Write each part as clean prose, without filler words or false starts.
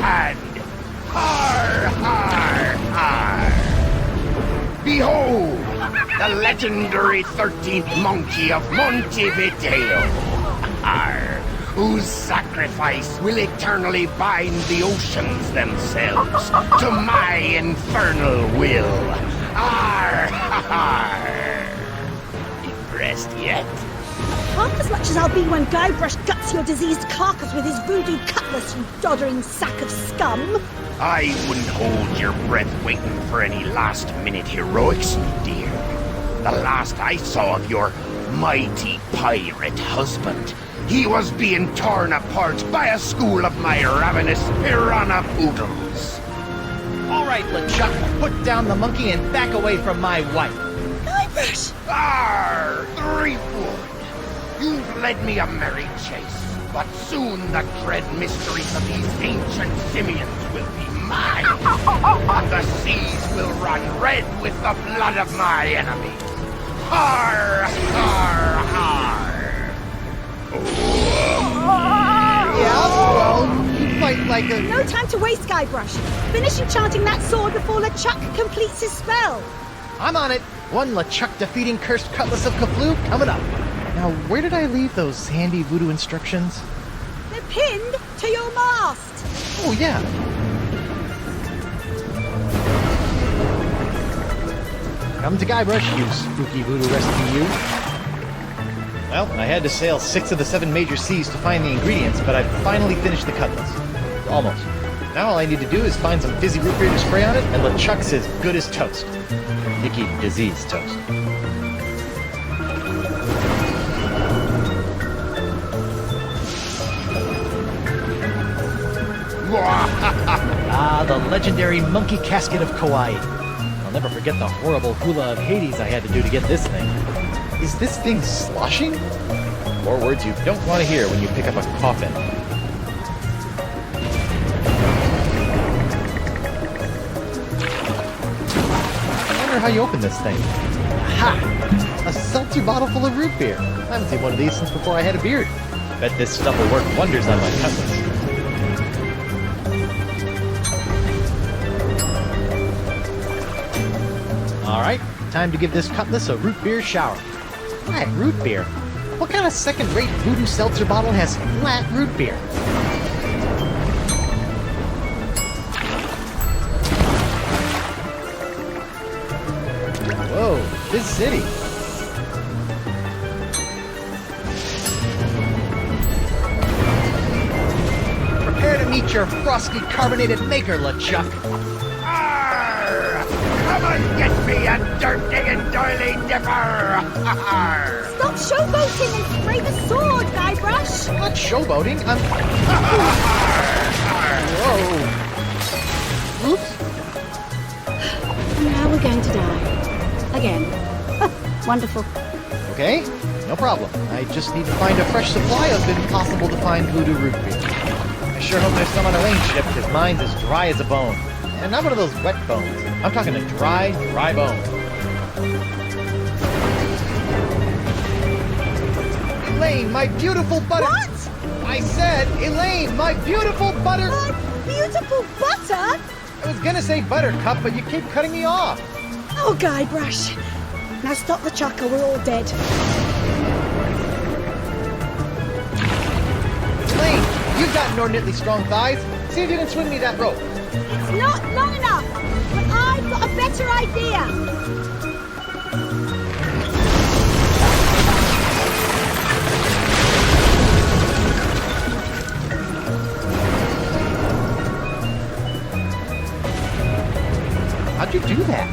hand. Har, har, har. Behold, the legendary 13th monkey of Montevideo. Har, whose sacrifice will eternally bind the oceans themselves to my infernal will. Har, har. Impressed yet? Half as much as I'll be when Guybrush guts your diseased carcass with his voodoo cutlass, you doddering sack of scum. I wouldn't hold your breath waiting for any last-minute heroics, dear. The last I saw of your mighty pirate husband, he was being torn apart by a school of my ravenous piranha poodles. All right, LeChuck, put down the monkey and back away from my wife. Guybrush! Arr, Threepwood! You've led me a merry chase, but soon the dread mysteries of these ancient simians will be mine, and the seas will run red with the blood of my enemies. Har, har, har! Yeah, well, you fight like a... No time to waste, Guybrush. Finish enchanting that sword before LeChuck completes his spell. I'm on it. One LeChuck defeating cursed cutlass of Cochlea coming up. Now, where did I leave those handy voodoo instructions? They're pinned to your mast. Oh, yeah. Come to Guybrush, you spooky voodoo rescue you. Well, I had to sail 6 of the 7 major seas to find the ingredients, but I finally finished the cutlass. Almost. Now all I need to do is find some fizzy root beer to spray on it, and LeChuck's as good as toast. Icky disease toast. Ah, the legendary monkey casket of Kauai. I'll never forget the horrible hula of Hades I had to do to get this thing. Is this thing sloshing? More words you don't want to hear when you pick up a coffin. I wonder how you open this thing. Aha! A seltzer bottle full of root beer. I haven't seen one of these since before I had a beard. Bet this stuff will work wonders on my cutlass. Alright, time to give this cutlass a root beer shower. Flat root beer? What kind of second-rate voodoo seltzer bottle has flat root beer? Whoa, this city. Prepare to meet your frosty carbonated maker, LeChuck. Come and get me, a dirt-digging doily dipper! Stop showboating and spray the sword, Guybrush. I'm not showboating, I'm... Whoa. Oops. Now we're going to die. Again. Wonderful. Okay, no problem. I just need to find a fresh supply of impossible-to-find voodoo root beer. I sure hope there's some on Elaine's ship, because mine's as dry as a bone. And not one of those wet bones. I'm talking a dry bone. Elaine, my beautiful butter... What? I said, Elaine, my beautiful butter... Beautiful butter? I was gonna say buttercup, but you keep cutting me off. Oh, Guybrush. Now stop the chuck or we're all dead. Elaine, you've got inordinately strong thighs. See if you can swing me that rope. It's not long enough, but I've got a better idea. How'd you do that?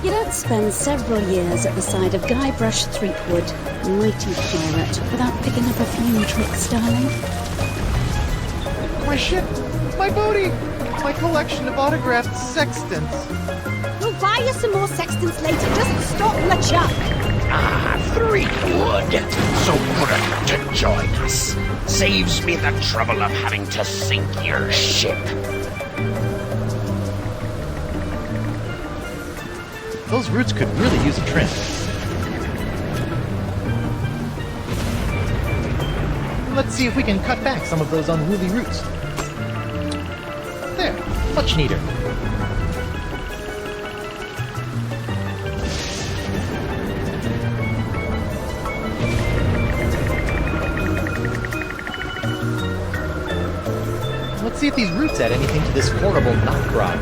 You don't spend several years at the side of Guybrush Threepwood, mighty pirate, without picking up a few tricks, darling. My ship! My booty! My collection of autographed sextants. We'll buy you some more sextants later. Just stop LeChuck. Ah, Threepwood. So good of you to join us. Saves me the trouble of having to sink your ship. Those roots could really use a trim. Let's see if we can cut back some of those unruly roots. Much neater. Let's see if these roots add anything to this horrible knot grog.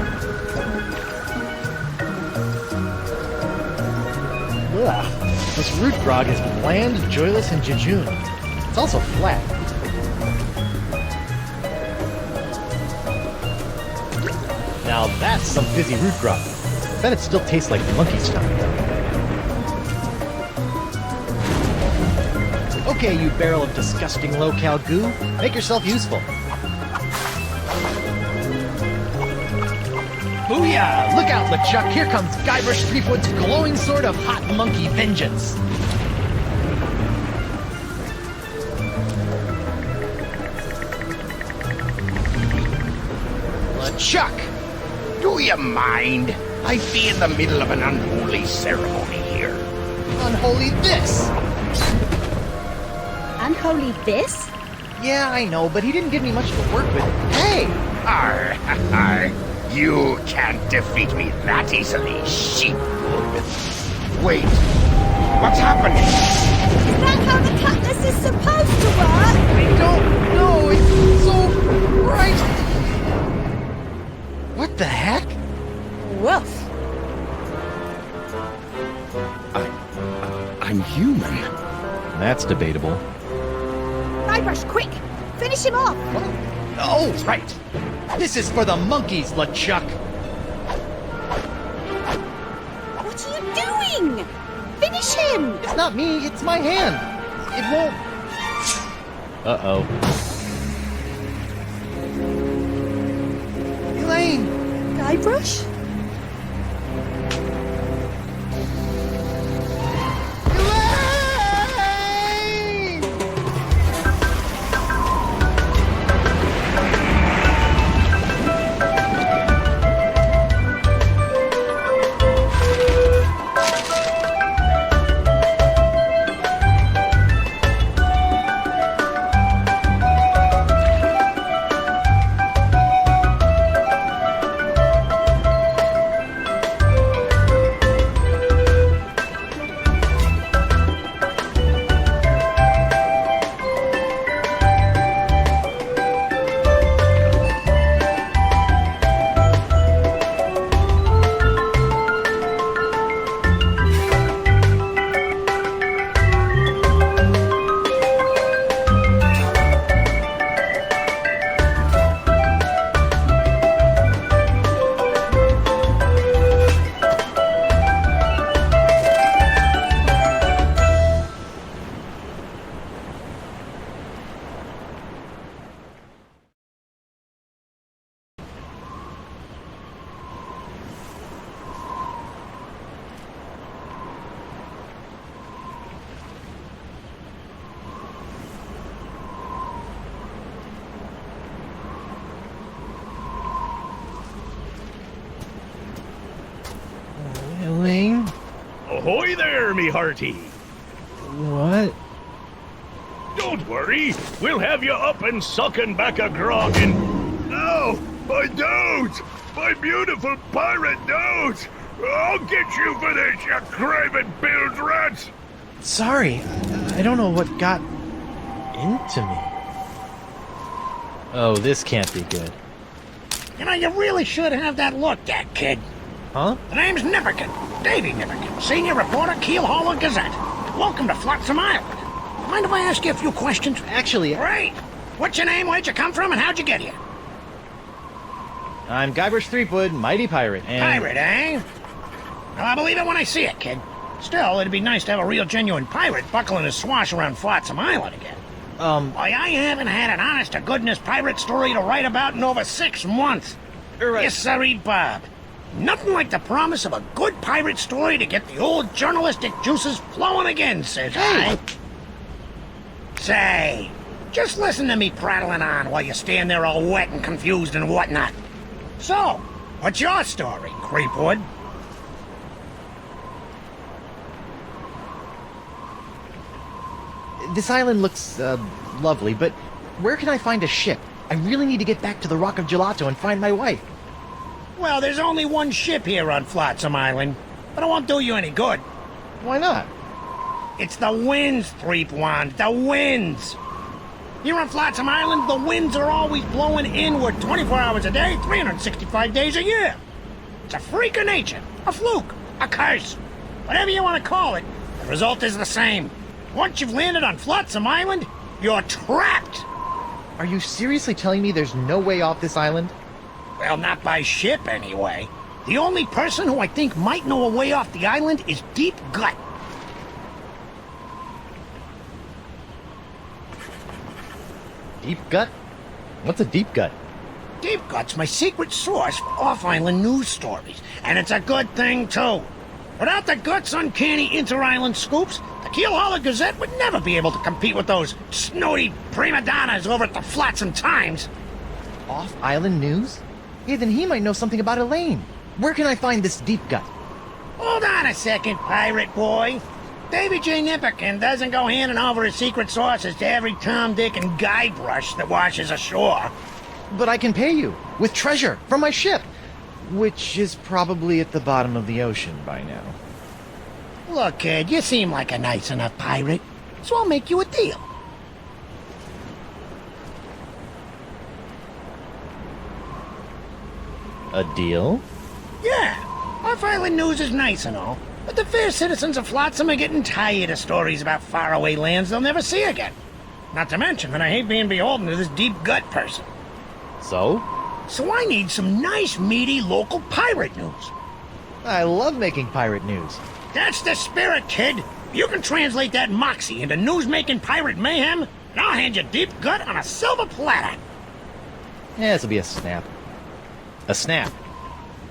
Ugh. This root grog is bland, joyless, and jejune. It's also flat. Now that's some fizzy root grog. I bet it still tastes like monkey stuff. Okay, you barrel of disgusting low-cal goo, make yourself useful. Booyah! Look out, LeChuck! Here comes Guybrush Threepwood's glowing sword of hot monkey vengeance! LeChuck! Do you mind? I'd be in the middle of an unholy ceremony here. Unholy this! Unholy this? Yeah, I know, but he didn't give me much to work with. Hey! Arr, arr. You can't defeat me that easily, sheepwood. Wait, what's happening? Is that how the cutlass is supposed to work? I don't know, it's so bright! What the heck? Woof. I'm human. That's debatable. Guybrush, quick! Finish him off! Oh, right! This is for the monkeys, LeChuck! What are you doing? Finish him! It's not me, it's my hand! It won't... Uh-oh. Elaine! Guybrush? Elaine? Ahoy there, me hearty! What? Don't worry, we'll have you up and sucking back a grog in... Oh, my nose! My beautiful pirate nose! I'll get you for this, you craven bilge rats! Sorry, I don't know what got into me. Oh, this can't be good. You know, you really should have that looked at, kid. Huh? The name's Nipperkin. Davy Nipperkin, senior reporter, Keelhaul Gazette. Welcome to Flotsam Island. Mind if I ask you a few questions? Actually, Great. What's your name, where'd you come from, and how'd you get here? I'm Guybrush Threepwood, mighty pirate, and... Pirate, eh? Well, I believe it when I see it, kid. Still, it'd be nice to have a real genuine pirate buckling his swash around Flotsam Island again. Why, I haven't had an honest-to-goodness pirate story to write about in over 6 months. Yes, sirree, Bob. Nothing like the promise of a good pirate story to get the old journalistic juices flowing again, says I. Say, just listen to me prattling on while you stand there all wet and confused and whatnot. So, what's your story, Creepwood? This island looks, lovely, but where can I find a ship? I really need to get back to the Rock of Gelato and find my wife. Well, there's only one ship here on Flotsam Island, but it won't do you any good. Why not? It's the winds, Threepwood, the winds! Here on Flotsam Island, the winds are always blowing inward 24 hours a day, 365 days a year. It's a freak of nature, a fluke, a curse. Whatever you want to call it, the result is the same. Once you've landed on Flotsam Island, you're trapped! Are you seriously telling me there's no way off this island? Well, not by ship, anyway. The only person who I think might know a way off the island is Deep Gut. Deep gut? What's a deep gut? Deep Gut's my secret source for off-island news stories, and it's a good thing, too. Without the Gut's uncanny inter-island scoops, the Keelhaulder Gazette would never be able to compete with those snooty prima donnas over at the Flotsam Times. Off-island news? Hey, then he might know something about Elaine. Where can I find this deep gut? Hold on a second, pirate boy. Davy J. Nipperkin doesn't go handing over his secret sources to every Tom, Dick, and Guybrush that washes ashore. But I can pay you with treasure from my ship, which is probably at the bottom of the ocean by now. Look, kid, you seem like a nice enough pirate, so I'll make you a deal. A deal? Yeah, off-island news is nice and all, but the fair citizens of Flotsam are getting tired of stories about faraway lands they'll never see again. Not to mention that I hate being beholden to this Deep Gut person. So? So I need some nice, meaty local pirate news. I love making pirate news. That's the spirit, kid. You can translate that moxie into news-making pirate mayhem, and I'll hand you Deep Gut on a silver platter. Yeah, this'll be a snap. A snap.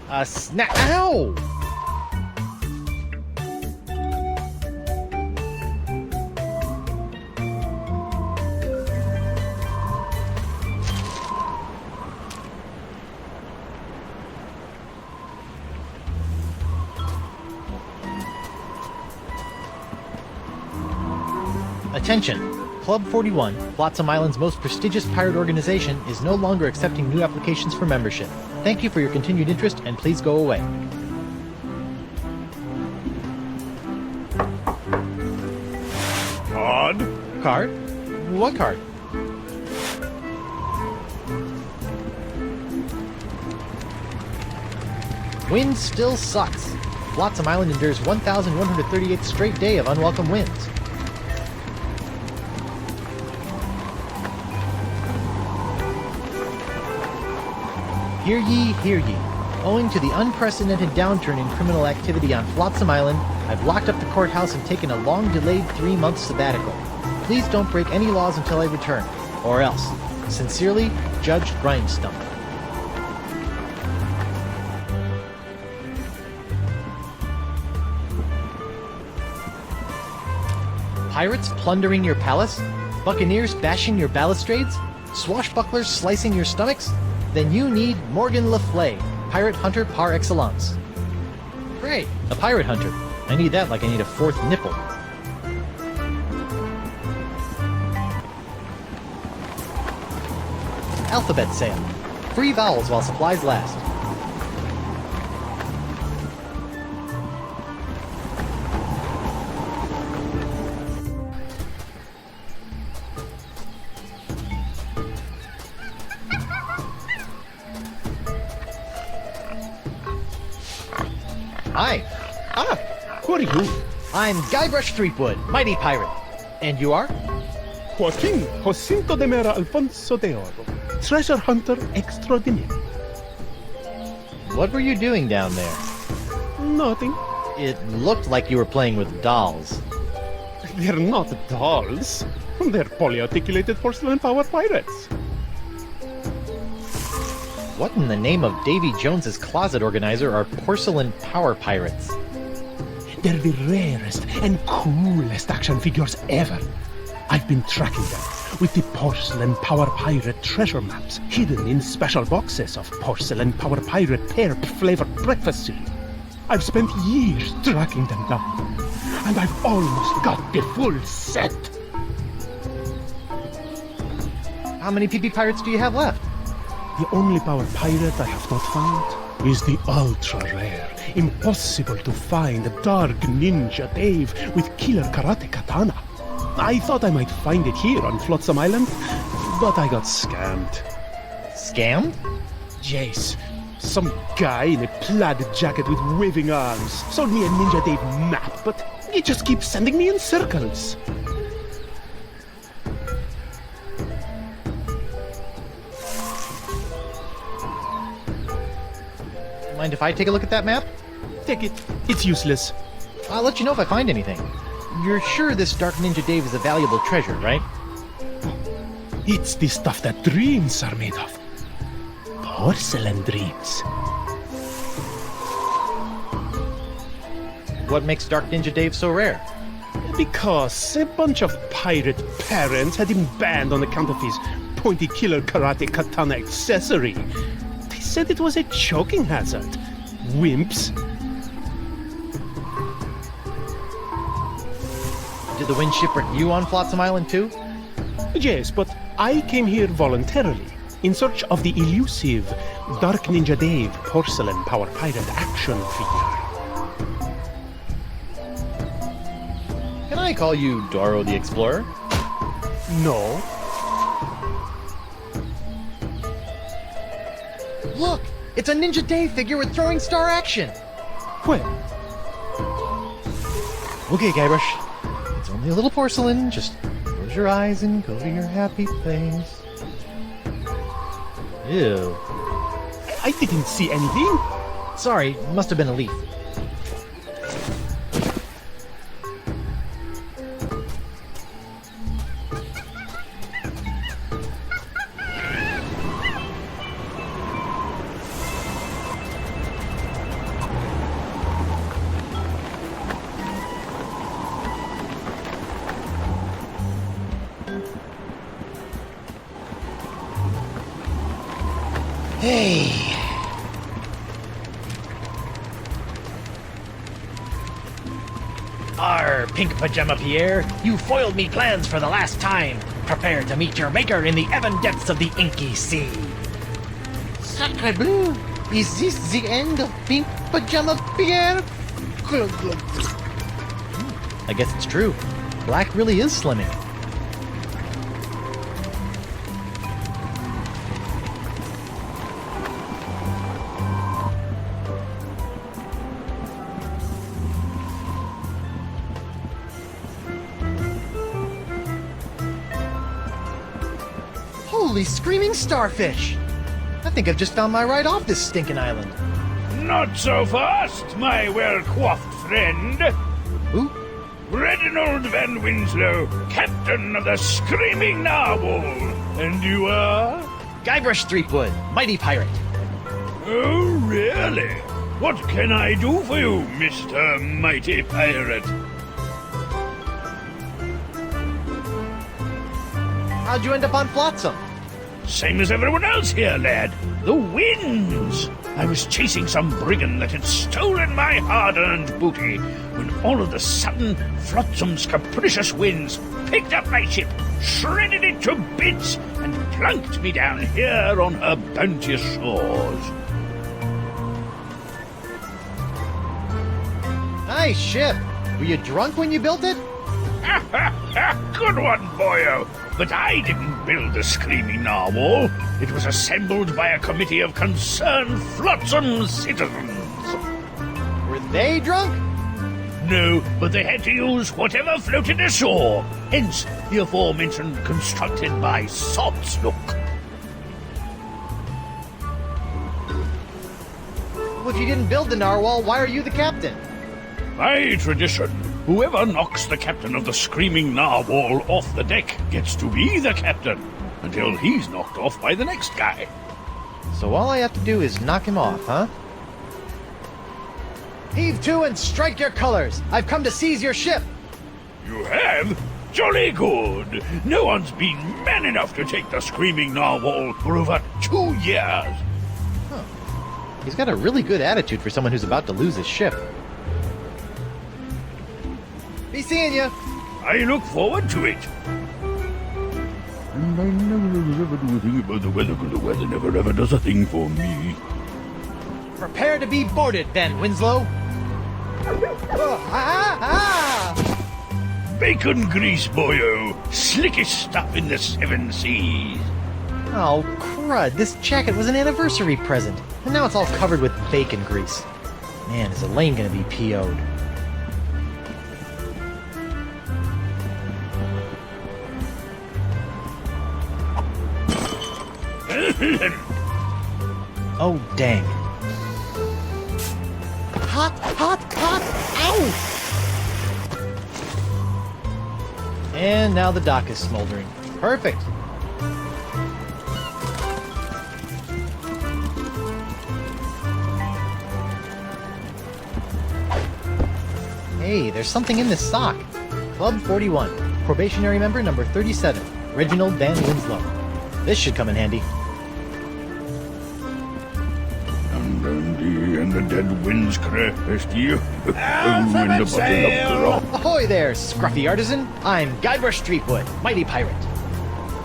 A snap. Ow! Attention! Club 41, Flotsam Island's most prestigious pirate organization, is no longer accepting new applications for membership. Thank you for your continued interest, and please go away. Card? Card? What card? Wind still sucks. Flotsam Island endures 1,138th straight day of unwelcome winds. Hear ye, hear ye. Owing to the unprecedented downturn in criminal activity on Flotsam Island, I've locked up the courthouse and taken a long-delayed 3-month sabbatical. Please don't break any laws until I return, or else. Sincerely, Judge Grindstone. Pirates plundering your palace? Buccaneers bashing your balustrades? Swashbucklers slicing your stomachs? Then you need Morgan Leflay, pirate hunter par excellence. Great, a pirate hunter. I need that like I need a 4th nipple. Alphabet sale. Free vowels while supplies last. Hi. Ah, who are you? I'm Guybrush Threepwood, mighty pirate. And you are? Joaquin Jacinto de Mera Alfonso de Oro, treasure hunter extraordinaire. What were you doing down there? Nothing. It looked like you were playing with dolls. They're not dolls. They're polyarticulated porcelain power pirates. What in the name of Davy Jones's closet organizer are porcelain power pirates? They're the rarest and coolest action figures ever. I've been tracking them with the porcelain power pirate treasure maps hidden in special boxes of porcelain power pirate pear-flavored breakfast cereal. I've spent years tracking them down, and I've almost got the full set. How many PP pirates do you have left? The only power pirate I have not found is the ultra-rare, impossible to find Dark Ninja Dave with Killer Karate Katana. I thought I might find it here on Flotsam Island, but I got scammed. Scammed? Jace, some guy in a plaid jacket with waving arms sold me a Ninja Dave map, but he just keeps sending me in circles. Mind if I take a look at that map? Take it. It's useless. I'll let you know if I find anything. You're sure this Dark Ninja Dave is a valuable treasure, right? It's the stuff that dreams are made of. Porcelain dreams. What makes Dark Ninja Dave so rare? Because a bunch of pirate parents had him banned on account of his pointy Killer Karate Katana accessory. They said it was a choking hazard. Wimps. Did the wind shipwreck you on Flotsam Island too? Yes, but I came here voluntarily, in search of the elusive Dark Ninja Dave porcelain power pirate action figure. Can I call you Doro the Explorer? No. Look! It's a Ninja Dave figure with throwing star action! Where? Okay, Guybrush. It's only a little porcelain. Just close your eyes and go to your happy place. Ew. I didn't see anything. Sorry, must have been a leaf. Hey! Arr, Pink Pajama Pierre, you foiled me plans for the last time. Prepare to meet your maker in the even depths of the inky sea. Sacre bleu! Is this the end of Pink Pajama Pierre? I guess it's true. Black really is slimming. Holy screaming starfish! I think I've just found my ride off this stinking island. Not so fast, my well-coiffed friend. Who? Reginald Van Winslow, captain of the Screaming Narwhal. And you are? Guybrush Threepwood, mighty pirate. Oh, really? What can I do for you, Mr. Mighty Pirate? How'd you end up on Flotsam? Same as everyone else here, lad. The winds! I was chasing some brigand that had stolen my hard-earned booty, when all of a sudden, Flotsam's capricious winds picked up my ship, shredded it to bits, and plunked me down here on her bounteous shores. Nice ship. Were you drunk when you built it? Good one, boyo. But I didn't build the Screaming Narwhal. It was assembled by a committee of concerned Flotsam citizens. Were they drunk? No, but they had to use whatever floated ashore. Hence, the aforementioned constructed by Sod's Look. Well, if you didn't build the narwhal, why are you the captain? By tradition, whoever knocks the captain of the Screaming Narwhal off the deck gets to be the captain, until he's knocked off by the next guy. So all I have to do is knock him off, huh? Heave to and strike your colors! I've come to seize your ship! You have? Jolly good! No one's been man enough to take the Screaming Narwhal for over 2 years. Huh. He's got a really good attitude for someone who's about to lose his ship. Be seeing ya! I look forward to it. And I never ever do a thing about the weather, because the weather never ever does a thing for me. Prepare to be boarded, Van Winslow. Bacon grease, boyo. Slickest stuff in the 7 seas. Oh, crud. This jacket was an anniversary present, and now it's all covered with bacon grease. Man, is Elaine gonna be PO'd. Oh, dang. Hot, hot, hot! Ow! And now the dock is smoldering. Perfect! Hey, there's something in this sock. Club 41. Probationary member number 37. Reginald Van Winslow. This should come in handy. And the dead winds crest you. Alphabet sail! Ahoy there, scruffy artisan! I'm Guybrush Threepwood, mighty pirate.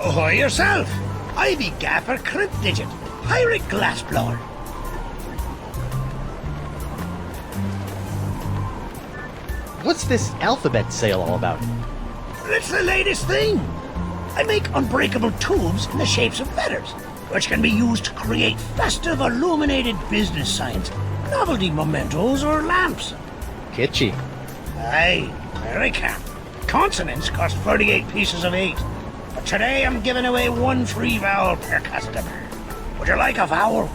Ahoy yourself! I be Gaffer Cryptdigit, pirate glassblower. What's this alphabet sale all about? It's the latest thing. I make unbreakable tubes in the shapes of feathers, which can be used to create festive illuminated business signs, novelty mementos, or lamps. Kitschy. Aye, very can. Consonants cost 38 pieces of 8, but today I'm giving away 1 free vowel per customer. Would you like a vowel?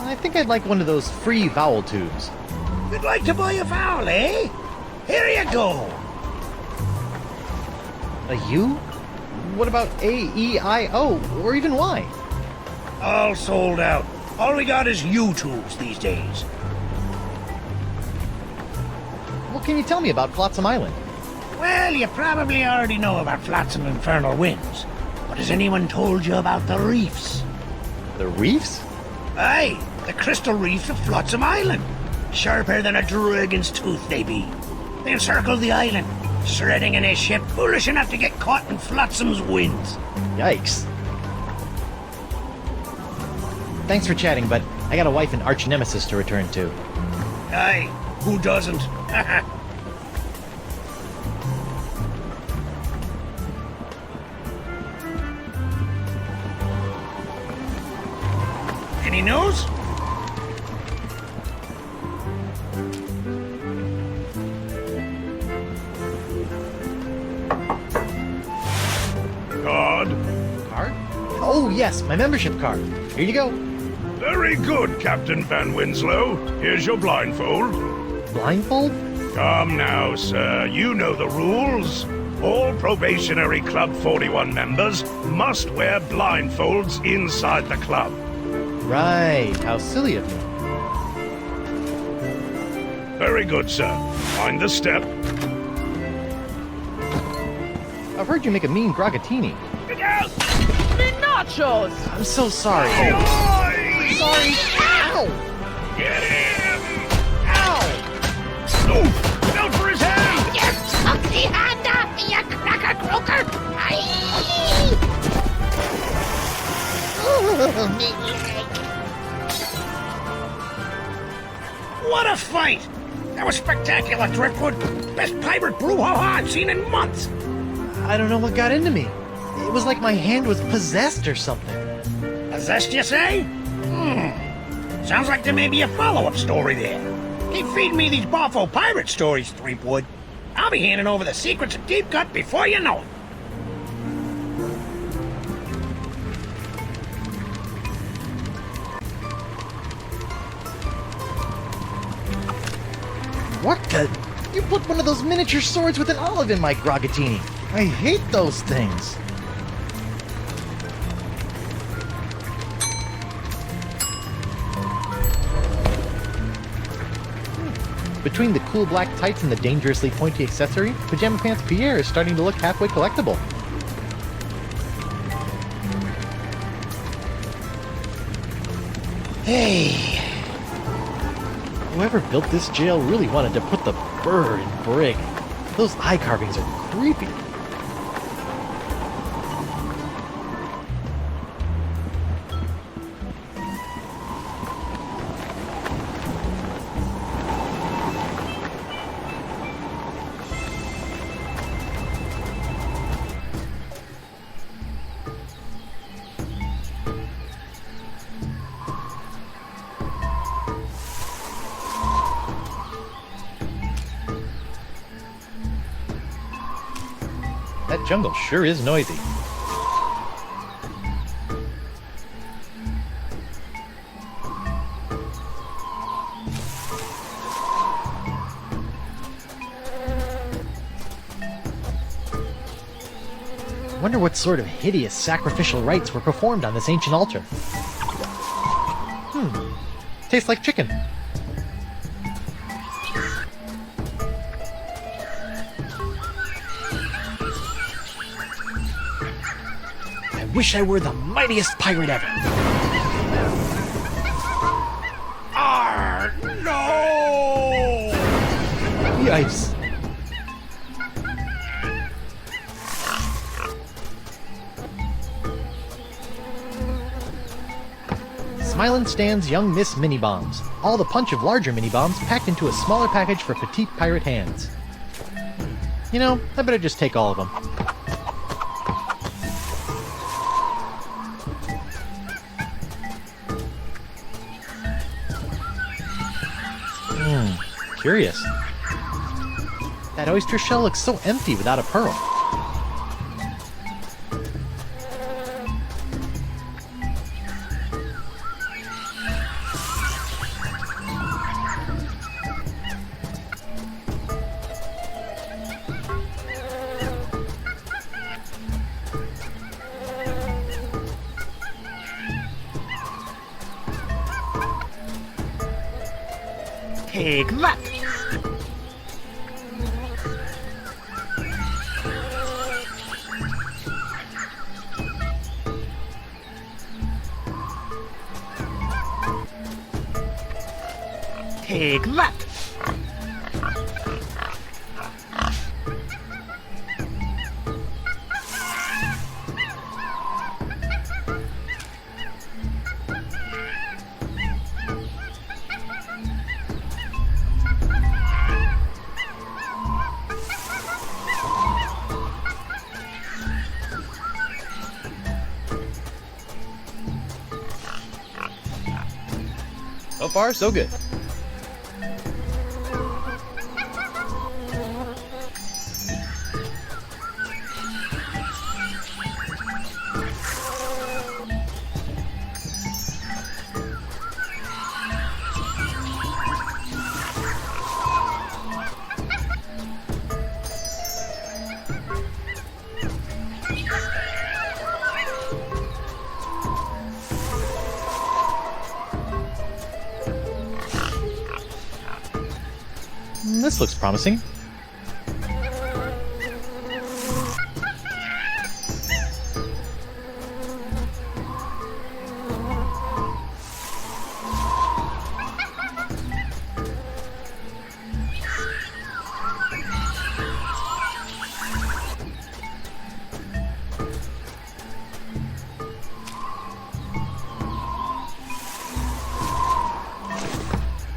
I think I'd like one of those free vowel tubes. You'd like to buy a vowel, eh? Here you go. A U? What about A, E, I, O, or even Y? All sold out. All we got is U-tubes these days. What can you tell me about Flotsam Island? Well, you probably already know about Flotsam Infernal Winds. But has anyone told you about the reefs? The reefs? Aye, the crystal reefs of Flotsam Island. Sharper than a dragon's tooth they be. They encircle the island, shredding in a ship foolish enough to get caught in Flotsam's winds. Yikes. Thanks for chatting, but I got a wife and arch nemesis to return to. Aye, who doesn't? Any news? Card. Card? Oh, yes, my membership card. Here you go. Very good, Captain Van Winslow. Here's your blindfold. Blindfold? Come now, sir. You know the rules. All probationary Club 41 members must wear blindfolds inside the club. Right, how silly of me. Very good, sir. Mind the step. I've heard you make a mean grogatini. Get out! Me nachos! I'm so sorry. Oi! Sorry. Ow! Get him! Ow! Oh, out for his hand! You suck the hand off me, you cracker croaker! Aye! Ooh, me leg. What a fight! That was spectacular, Driftwood. Best pirate brouhaha I've seen in months. I don't know what got into me. It was like my hand was possessed or something. Possessed, you say? Sounds like there may be a follow-up story there. Keep feeding me these boffo pirate stories, Threepwood. I'll be handing over the secrets of Deep Cut before you know it. What the? You put one of those miniature swords with an olive in my grogatini. I hate those things. Between the cool black tights and the dangerously pointy accessory, Pajama Pants Pierre is starting to look halfway collectible. Hey. Whoever built this jail really wanted to put the burr in brig. Those eye carvings are creepy. That jungle sure is noisy. I wonder what sort of hideous sacrificial rites were performed on this ancient altar. Tastes like chicken. I wish I were the mightiest pirate ever. Arr, no! Yikes. Smilin' stands young Miss Mini-Bombs. All the punch of larger mini-bombs packed into a smaller package for petite pirate hands. You know, I better just take all of them. Curious. That oyster shell looks so empty without a pearl. Take that! Take that! So far, so good. This looks promising.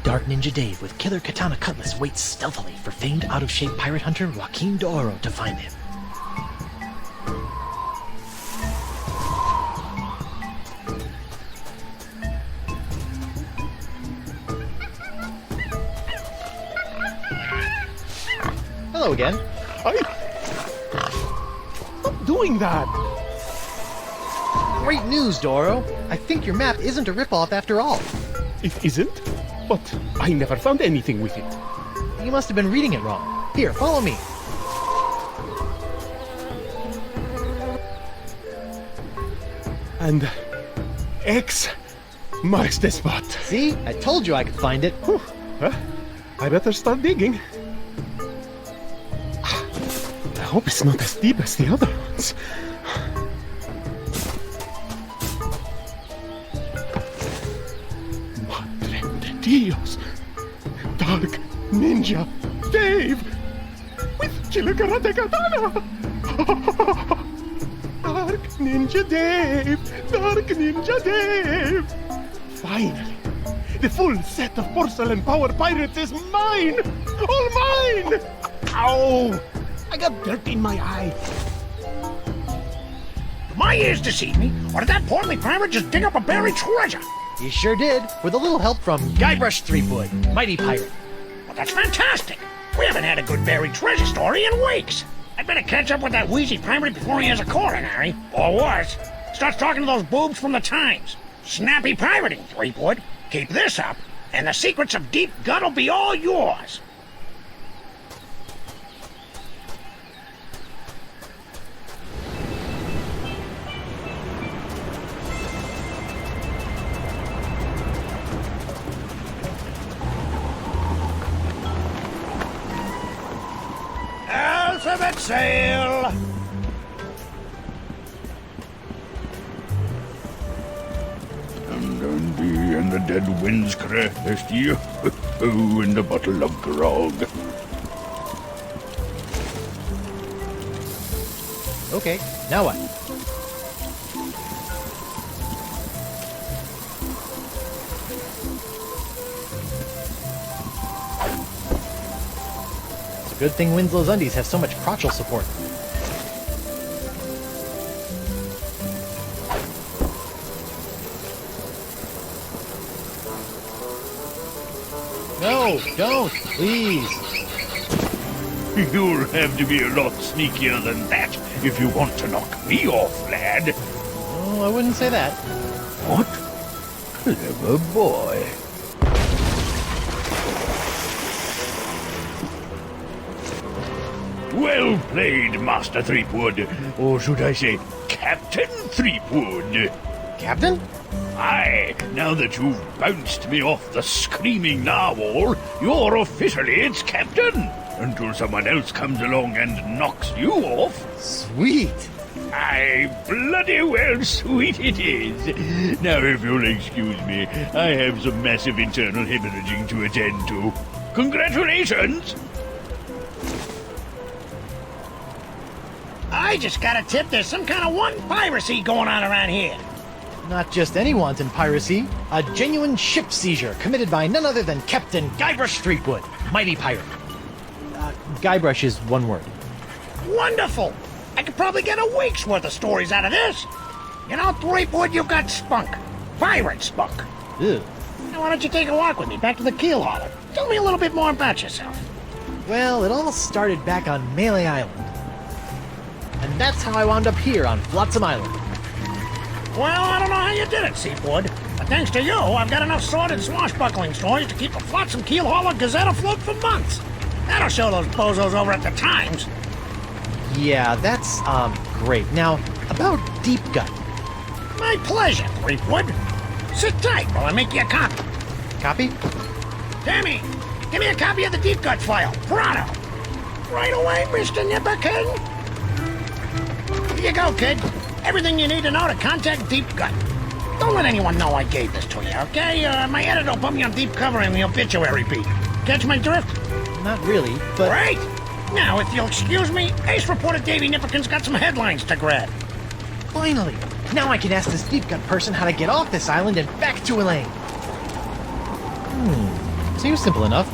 Dark Ninja Dave with killer katana cutlass waits stealthily for famed out-of-shape pirate hunter Joaquin D'Oro to find him. Hello again. Stop doing that! Great news, D'Oro. I think your map isn't a ripoff after all. It isn't? But I never found anything with it. You must have been reading it wrong. Here, follow me. And X marks the spot. See? I told you I could find it. Whew. Huh? I better start digging. I hope it's not as deep as the other ones. Madre de Dios! Dark Ninja Dave! With Killer Karate Katana! Dark Ninja Dave! Dark Ninja Dave! Finally! The full set of porcelain power pirates is mine! All mine! Ow! I got dirt in my eye. My ears deceive me, or did that portly pirate just dig up a buried treasure? You sure did, with a little help from Guybrush Threepwood, mighty pirate. Well, that's fantastic. We haven't had a good buried treasure story in weeks. I'd better catch up with that wheezy pirate before he has a coronary. Or worse, starts talking to those boobs from the Times. Snappy pirating, Threepwood. Keep this up, and the secrets of Deep Gut will be all yours. Alphabet sail! And the dead winds crest you, oh, and a bottle of grog. Okay, now what? It's a good thing Winslow's undies have so much crotchal support. No, don't, please. You'll have to be a lot sneakier than that if you want to knock me off, lad. Oh, I wouldn't say that. What? Clever boy. Well played, Master Threepwood. Or should I say, Captain Threepwood. Captain? Aye, now that you've bounced me off the Screaming Narwhal, you're officially its captain, until someone else comes along and knocks you off. Sweet. Aye, bloody well sweet it is. Now, if you'll excuse me, I have some massive internal hemorrhaging to attend to. Congratulations! I just got a tip there's some kind of wanton piracy going on around here. Not just any wanton piracy, a genuine ship seizure committed by none other than Captain Guybrush Threepwood, mighty pirate. Guybrush is one word. Wonderful! I could probably get a week's worth of stories out of this. You know, Threepwood, you've got spunk. Pirate spunk. Ew. Now, why don't you take a walk with me back to the keel hauler? Tell me a little bit more about yourself. Well, it all started back on Melee Island. And that's how I wound up here on Flotsam Island. Well, I don't know how you did it, Threepwood, but thanks to you, I've got enough sordid swashbuckling stories to keep the Flotsam Keel Hauler Gazette afloat for months. That'll show those bozos over at the Times. Yeah, that's, great. Now, about Deep Gut. My pleasure, Threepwood. Sit tight while I make you a copy. Copy? Tammy, give me a copy of the Deep Gut file. Pronto. Right away, Mr. Nipperkin. Here you go, kid. Everything you need to know to contact Deep Gut. Don't let anyone know I gave this to you, okay? My editor will put me on deep cover in the obituary beat. Catch my drift? Not really, but... Right! Now, if you'll excuse me, Ace reported Davy Nipperkin's got some headlines to grab. Finally! Now I can ask this Deep Gut person how to get off this island and back to Elaine. Seems simple enough.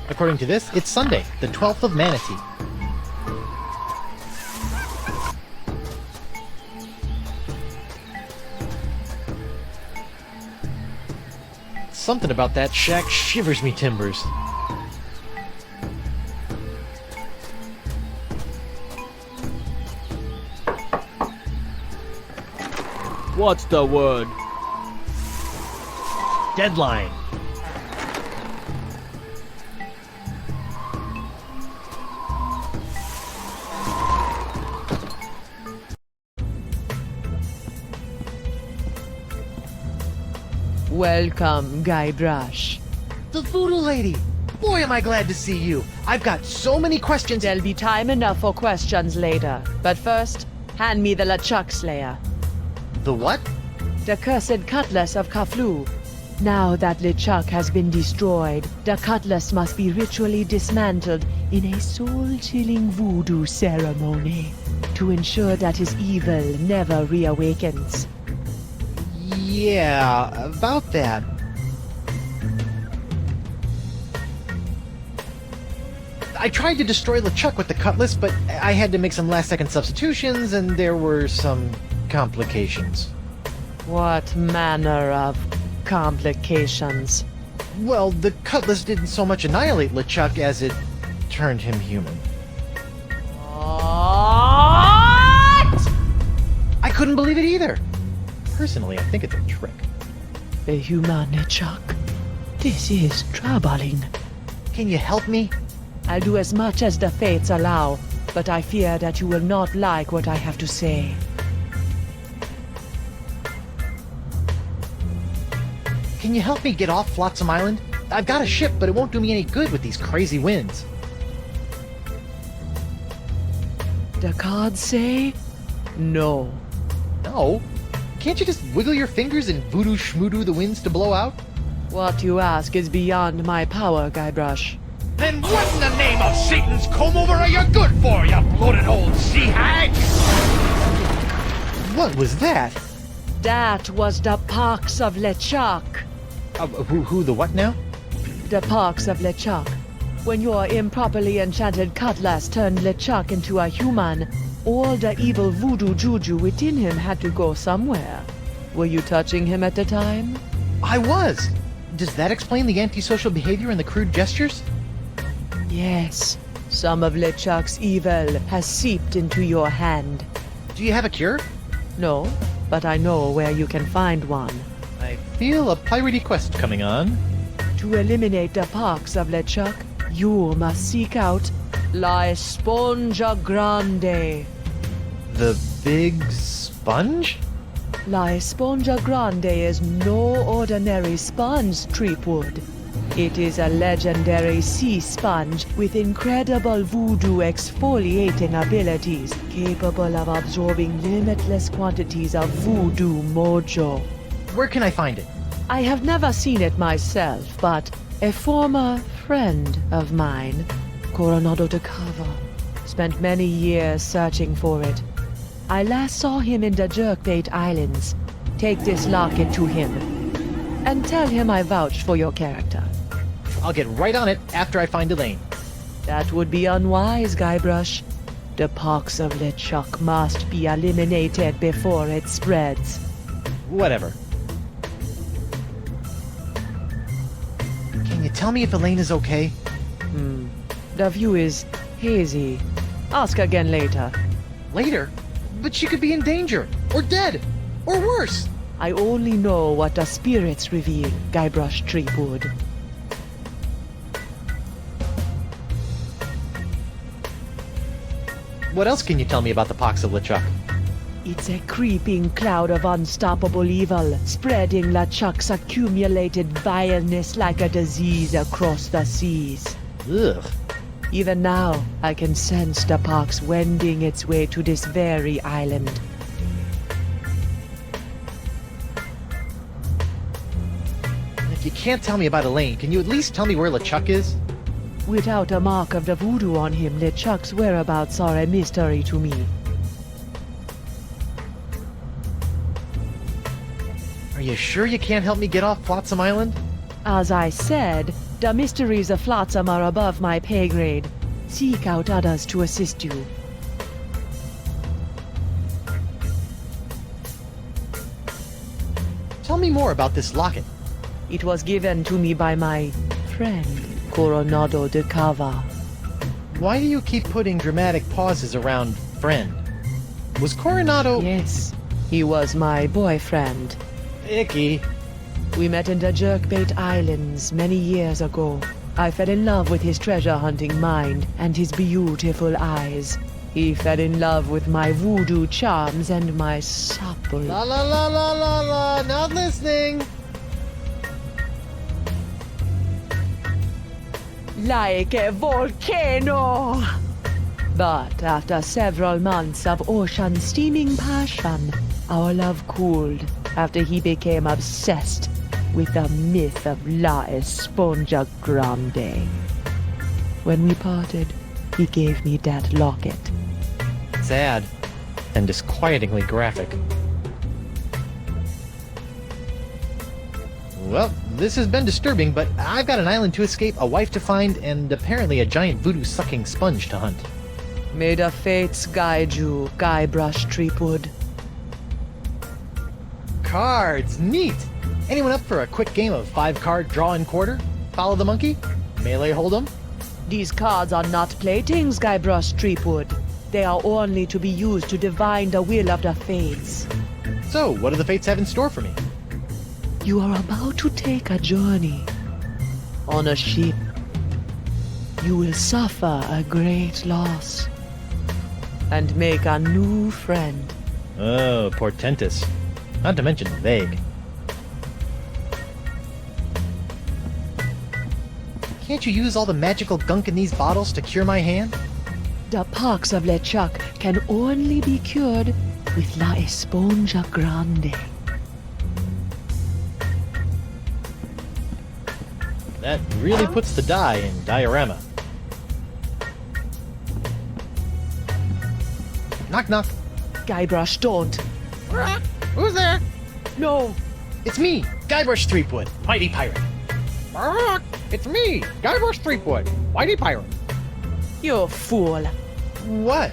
According to this, it's Sunday, the 12th of Manatee. Something about that shack shivers me timbers. What's the word? Deadline. Welcome, Guybrush. The Voodoo Lady! Boy, am I glad to see you! I've got so many questions. There'll be time enough for questions later. But first, hand me the LeChuck Slayer. The what? The cursed cutlass of Cochlea. Now that LeChuck has been destroyed, the cutlass must be ritually dismantled in a soul-chilling voodoo ceremony to ensure that his evil never reawakens. Yeah, about that. I tried to destroy LeChuck with the cutlass, but I had to make some last-second substitutions, and there were some complications. What manner of complications? Well, the cutlass didn't so much annihilate LeChuck as it turned him human. What? I couldn't believe it either. Personally, I think it's a trick. A human LeChuck. This is troubling. Can you help me? I'll do as much as the fates allow, but I fear that you will not like what I have to say. Can you help me get off Flotsam Island? I've got a ship, but it won't do me any good with these crazy winds. The cards say no. No? Can't you just wiggle your fingers and voodoo schmoodoo the winds to blow out? What you ask is beyond my power, Guybrush. Then what in the name of Satan's comb-over are you good for, you bloated old sea hag? What was that? That was the pox of LeChuck. Who the what now? The pox of LeChuck. When your improperly enchanted cutlass turned LeChuck into a human, all the evil voodoo juju within him had to go somewhere. Were you touching him at the time? I was! Does that explain the antisocial behavior and the crude gestures? Yes. Some of LeChuck's evil has seeped into your hand. Do you have a cure? No, but I know where you can find one. I feel a piratey quest coming on. To eliminate the pox of LeChuck, you must seek out La Esponja Grande. The big sponge? La Esponja Grande is no ordinary sponge, Threepwood. It is a legendary sea sponge with incredible voodoo exfoliating abilities, capable of absorbing limitless quantities of voodoo mojo. Where can I find it? I have never seen it myself, but a former friend of mine, Coronado de Cava, spent many years searching for it. I last saw him in the Jerkbait Islands. Take this locket to him, and tell him I vouched for your character. I'll get right on it after I find Elaine. That would be unwise, Guybrush. The pox of LeChuck must be eliminated before it spreads. Whatever. Can you tell me if Elaine is okay? The view is hazy. Ask again later. Later? But she could be in danger, or dead, or worse. I only know what the spirits reveal, Guybrush Threepwood. What else can you tell me about the pox of LeChuck? It's a creeping cloud of unstoppable evil, spreading LeChuck's accumulated vileness like a disease across the seas. Ugh. Even now, I can sense the pox wending its way to this very island. If you can't tell me about Elaine, can you at least tell me where LeChuck is? Without a mark of the voodoo on him, LeChuck's whereabouts are a mystery to me. Are you sure you can't help me get off Flotsam Island? As I said, the mysteries of Flotsam are above my pay grade. Seek out others to assist you. Tell me more about this locket. It was given to me by my friend, Coronado de Cava. Why do you keep putting dramatic pauses around friend? Was Coronado... Yes, he was my boyfriend. Icky. We met in the Jerkbait Islands many years ago. I fell in love with his treasure-hunting mind and his beautiful eyes. He fell in love with my voodoo charms and my supple... La la la la la la, not listening! Like a volcano! But after several months of ocean-steaming passion, our love cooled after he became obsessed with the myth of La Esponja Grande. When we parted, he gave me that locket. Sad. And disquietingly graphic. Well, this has been disturbing, but I've got an island to escape, a wife to find, and apparently a giant voodoo-sucking sponge to hunt. May the fates guide you, Guybrush Threepwood. Cards! Neat! Anyone up for a quick game of 5-card draw and quarter? Follow the monkey? Melee hold'em? These cards are not playthings, Guybrush Threepwood. They are only to be used to divine the will of the fates. So, what do the fates have in store for me? You are about to take a journey on a ship. You will suffer a great loss and make a new friend. Oh, portentous. Not to mention vague. Can't you use all the magical gunk in these bottles to cure my hand? The pox of LeChuck can only be cured with La Esponja Grande. That really puts the die in diorama. Knock knock. Guybrush, don't. Who's there? No. It's me, Guybrush Threepwood, mighty pirate. It's me, Guybrush Threepwood, mighty pirate. You fool. What?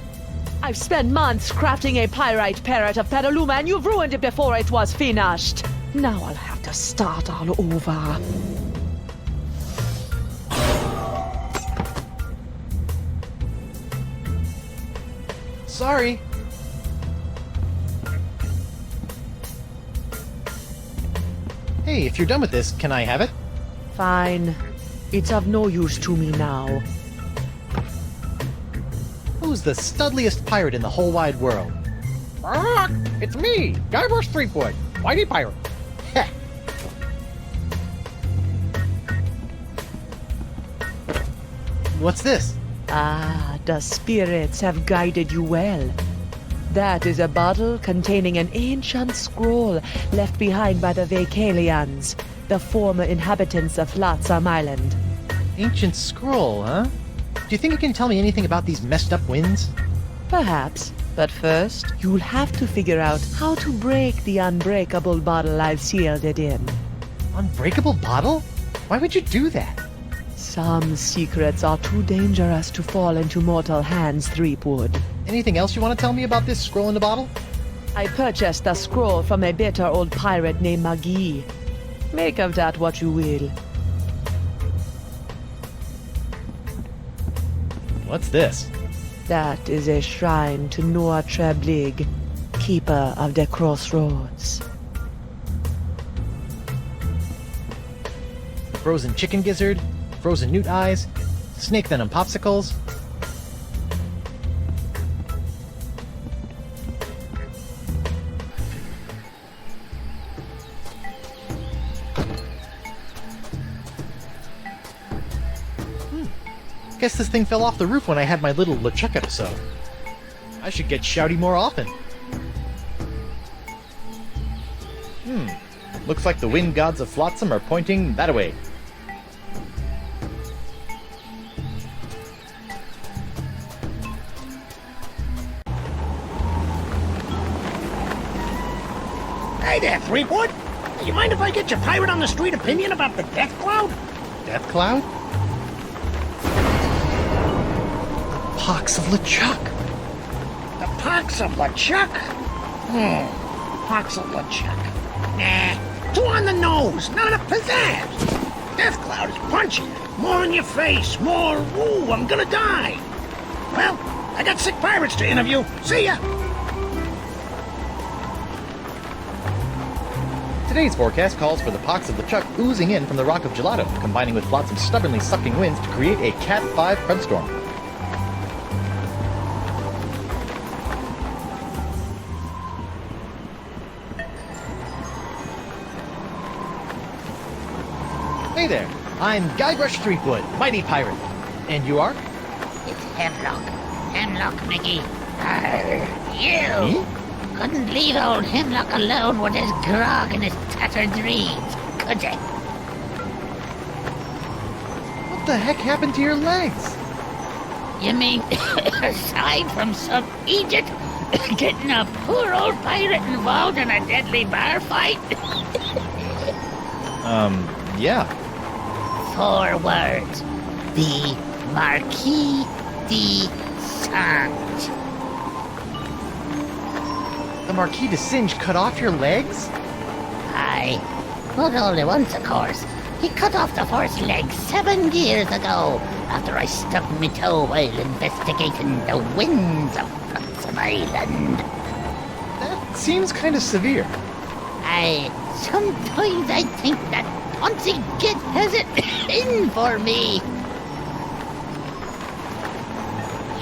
I've spent months crafting a pyrite parrot of Petaluma, and you've ruined it before it was finished. Now I'll have to start all over. Sorry. Hey, if you're done with this, can I have it? Fine. It's of no use to me now. Who's the studliest pirate in the whole wide world? It's me, Guybrush Threepwood, mighty pirate. Heh. What's this? Ah, the spirits have guided you well. That is a bottle containing an ancient scroll left behind by the Vacalians, the former inhabitants of Flotsam Island. Ancient scroll, huh? Do you think you can tell me anything about these messed up winds? Perhaps, but first, you'll have to figure out how to break the unbreakable bottle I've sealed it in. Unbreakable bottle? Why would you do that? Some secrets are too dangerous to fall into mortal hands, Threepwood. Anything else you want to tell me about this scroll in the bottle? I purchased the scroll from a bitter old pirate named Magee. Make of that what you will. What's this? That is a shrine to Noah Treblig, keeper of the crossroads. Frozen chicken gizzard, frozen newt eyes, snake venom popsicles. Guess this thing fell off the roof when I had my little LeChuck episode. I should get shouty more often. Looks like the wind gods of Flotsam are pointing that way. Hey there, Threepwood. Hey, you mind if I get your pirate on the street opinion about the death cloud? Death cloud? The pox of LeChuck. The pox of LeChuck? Pox of LeChuck. Nah, too on the nose, not enough pizzazz. Death cloud is punchy. More in your face, more, ooh, I'm gonna die. Well, I got sick pirates to interview. See ya. Today's forecast calls for the pox of LeChuck oozing in from the Rock of Gelato, combining with Flotsam's stubbornly sucking winds to create a Cat 5 front storm. Hey there, I'm Guybrush Threepwood, mighty pirate. And you are? It's Hemlock. Hemlock, Mickey. You! Me? Couldn't leave old Hemlock alone with his grog and his tattered dreams, could you? What the heck happened to your legs? You mean, aside from some idiot getting a poor old pirate involved in a deadly bar fight? Yeah. 4 words. The Marquis de Singe. The Marquis de Singe cut off your legs? Aye. Not only once, of course. He cut off the first leg 7 years ago, after I stubbed my toe while investigating the winds of Flotsam Island. That seems kind of severe. Aye, sometimes I think that Ponzi Git has it in for me.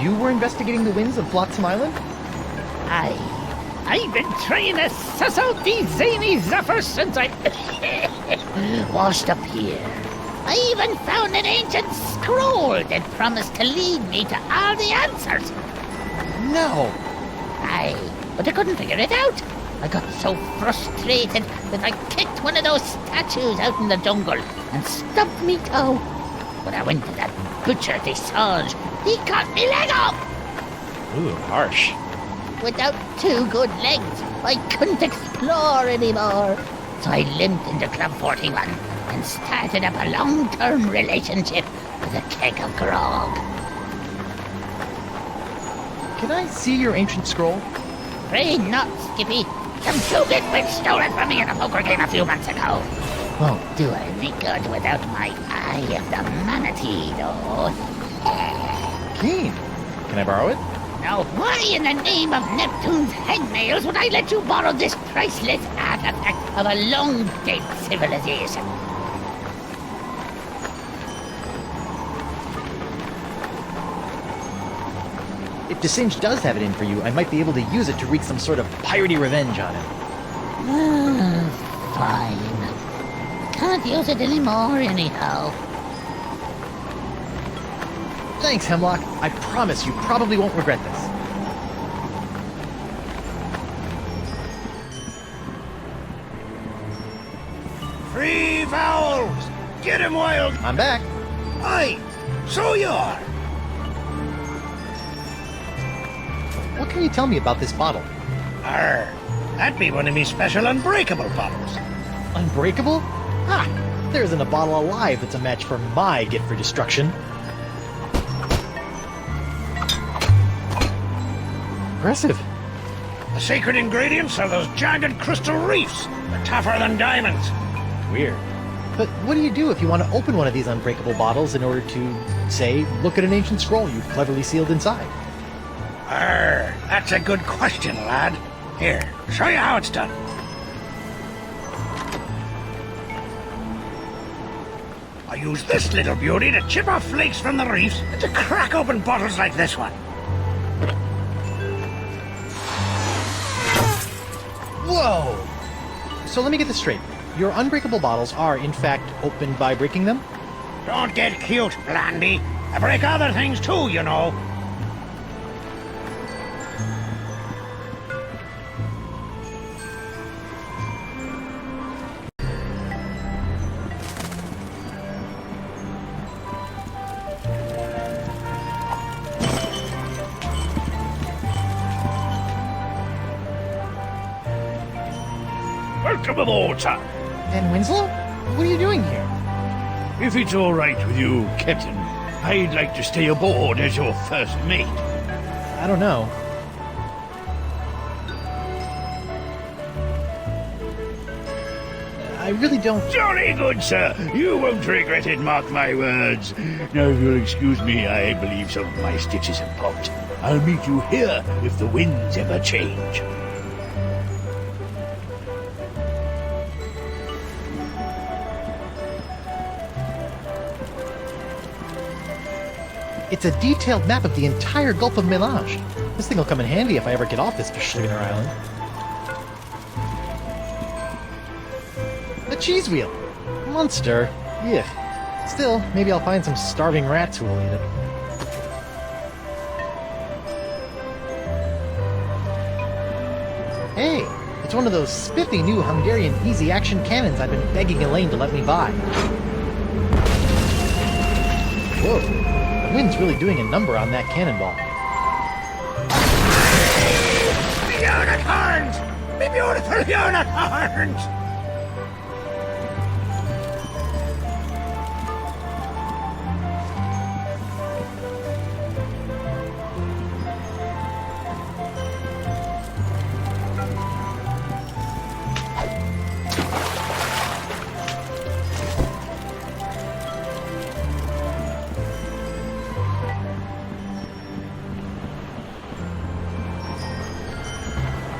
You were investigating the winds of Flotsam Island? Aye. I've been trying to suss out these zany zephyrs since I washed up here. I even found an ancient scroll that promised to lead me to all the answers. No. Aye, but I couldn't figure it out. I got so frustrated that I kicked one of those statues out in the jungle and stubbed me toe. When I went to that butcher de Singe, he cut me leg off. Ooh, harsh. Without 2 good legs, I couldn't explore anymore. So I limped into Club 41 and started up a long-term relationship with a keg of grog. Can I see your ancient scroll? Afraid not, Skippy. Some 2-bit witch stole it from me in a poker game a few months ago. Won't do any good without my Eye of the Manatee, though. Keen. Can I borrow it? Now, why in the name of Neptune's hangnails would I let you borrow this priceless artifact of a long-dead civilization? If de Singe does have it in for you, I might be able to use it to wreak some sort of piratey revenge on him. Fine. Can't use it anymore, anyhow. Thanks, Hemlock. I promise you probably won't regret this. Free fowls! Get him, Wild! I'm back. Aye, so you are. What can you tell me about this bottle? Arr, that'd be one of me special unbreakable bottles. Unbreakable? Ha! There isn't a bottle alive that's a match for my gift for destruction. Impressive. The secret ingredients are those jagged crystal reefs. They're tougher than diamonds. Weird. But what do you do if you want to open one of these unbreakable bottles in order to, say, look at an ancient scroll you've cleverly sealed inside? Arr, that's a good question, lad. Here, show you how it's done. I use this little beauty to chip off flakes from the reefs and to crack open bottles like this one. Whoa! So let me get this straight. Your unbreakable bottles are, in fact, opened by breaking them? Don't get cute, Blandy. I break other things too, you know. Welcome aboard, sir. Van Winslow? What are you doing here? If it's all right with you, Captain, I'd like to stay aboard as your first mate. I don't know. I really don't... Jolly good, sir. You won't regret it, mark my words. Now, if you'll excuse me, I believe some of my stitches have popped. I'll meet you here if the winds ever change. It's a detailed map of the entire Gulf of Melange. This thing will come in handy if I ever get off this Screaming Narwhal island. A cheese wheel! Monster. Yuck. Still, maybe I'll find some starving rats who will eat it. Hey, It's one of those spiffy new Hungarian easy-action cannons I've been begging Elaine to let me buy. Whoa, the wind's really doing a number on that cannonball. Unicorns! Me beautiful unicorns!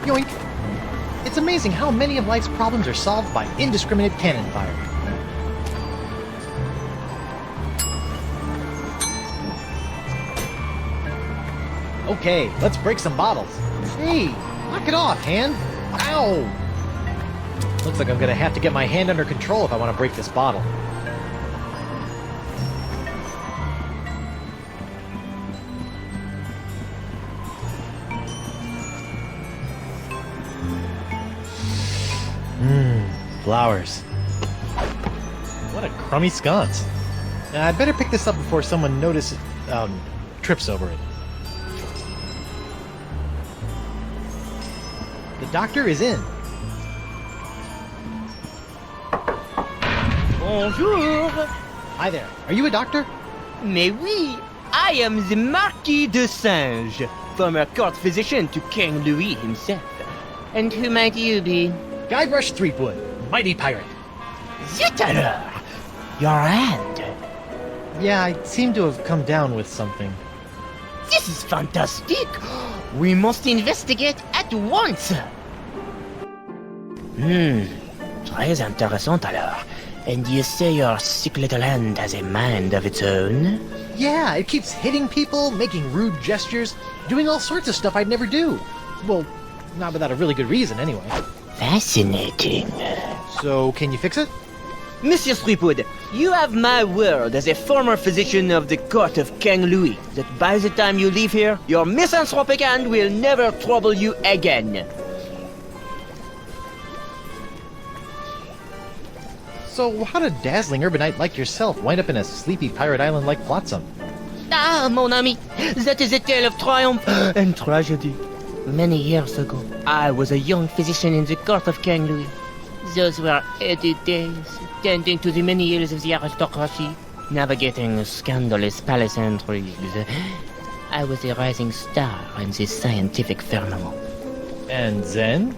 Yoink! It's amazing how many of life's problems are solved by indiscriminate cannon fire. Okay, let's break some bottles. Hey, knock it off, hand! Ow! Looks like I'm gonna have to get my hand under control if I want to break this bottle. Flowers. What a crummy sconce. I'd better pick this up before someone trips over it. The doctor is in. Bonjour. Hi there. Are you a doctor? Mais oui, I am the Marquis de Singe, former court physician to King Louis himself. And who might you be? Guybrush Threepwood, mighty pirate. Zut alors! Your hand. Yeah, I seem to have come down with something. This is fantastic! We must investigate at once! Très intéressant alors. And you say your sick little hand has a mind of its own? Yeah, it keeps hitting people, making rude gestures, doing all sorts of stuff I'd never do. Well, not without a really good reason, anyway. Fascinating. So, can you fix it? Monsieur Threepwood, you have my word as a former physician of the court of King Louis that by the time you leave here, your misanthropic hand will never trouble you again. So, how did a dazzling urbanite like yourself wind up in a sleepy pirate island like Flotsam? Ah, mon ami, that is a tale of triumph and tragedy. Many years ago, I was a young physician in the court of King Louis. Those were heady days, tending to the many ills of the aristocracy, navigating scandalous palace intrigues. I was a rising star in the scientific firmament. And then?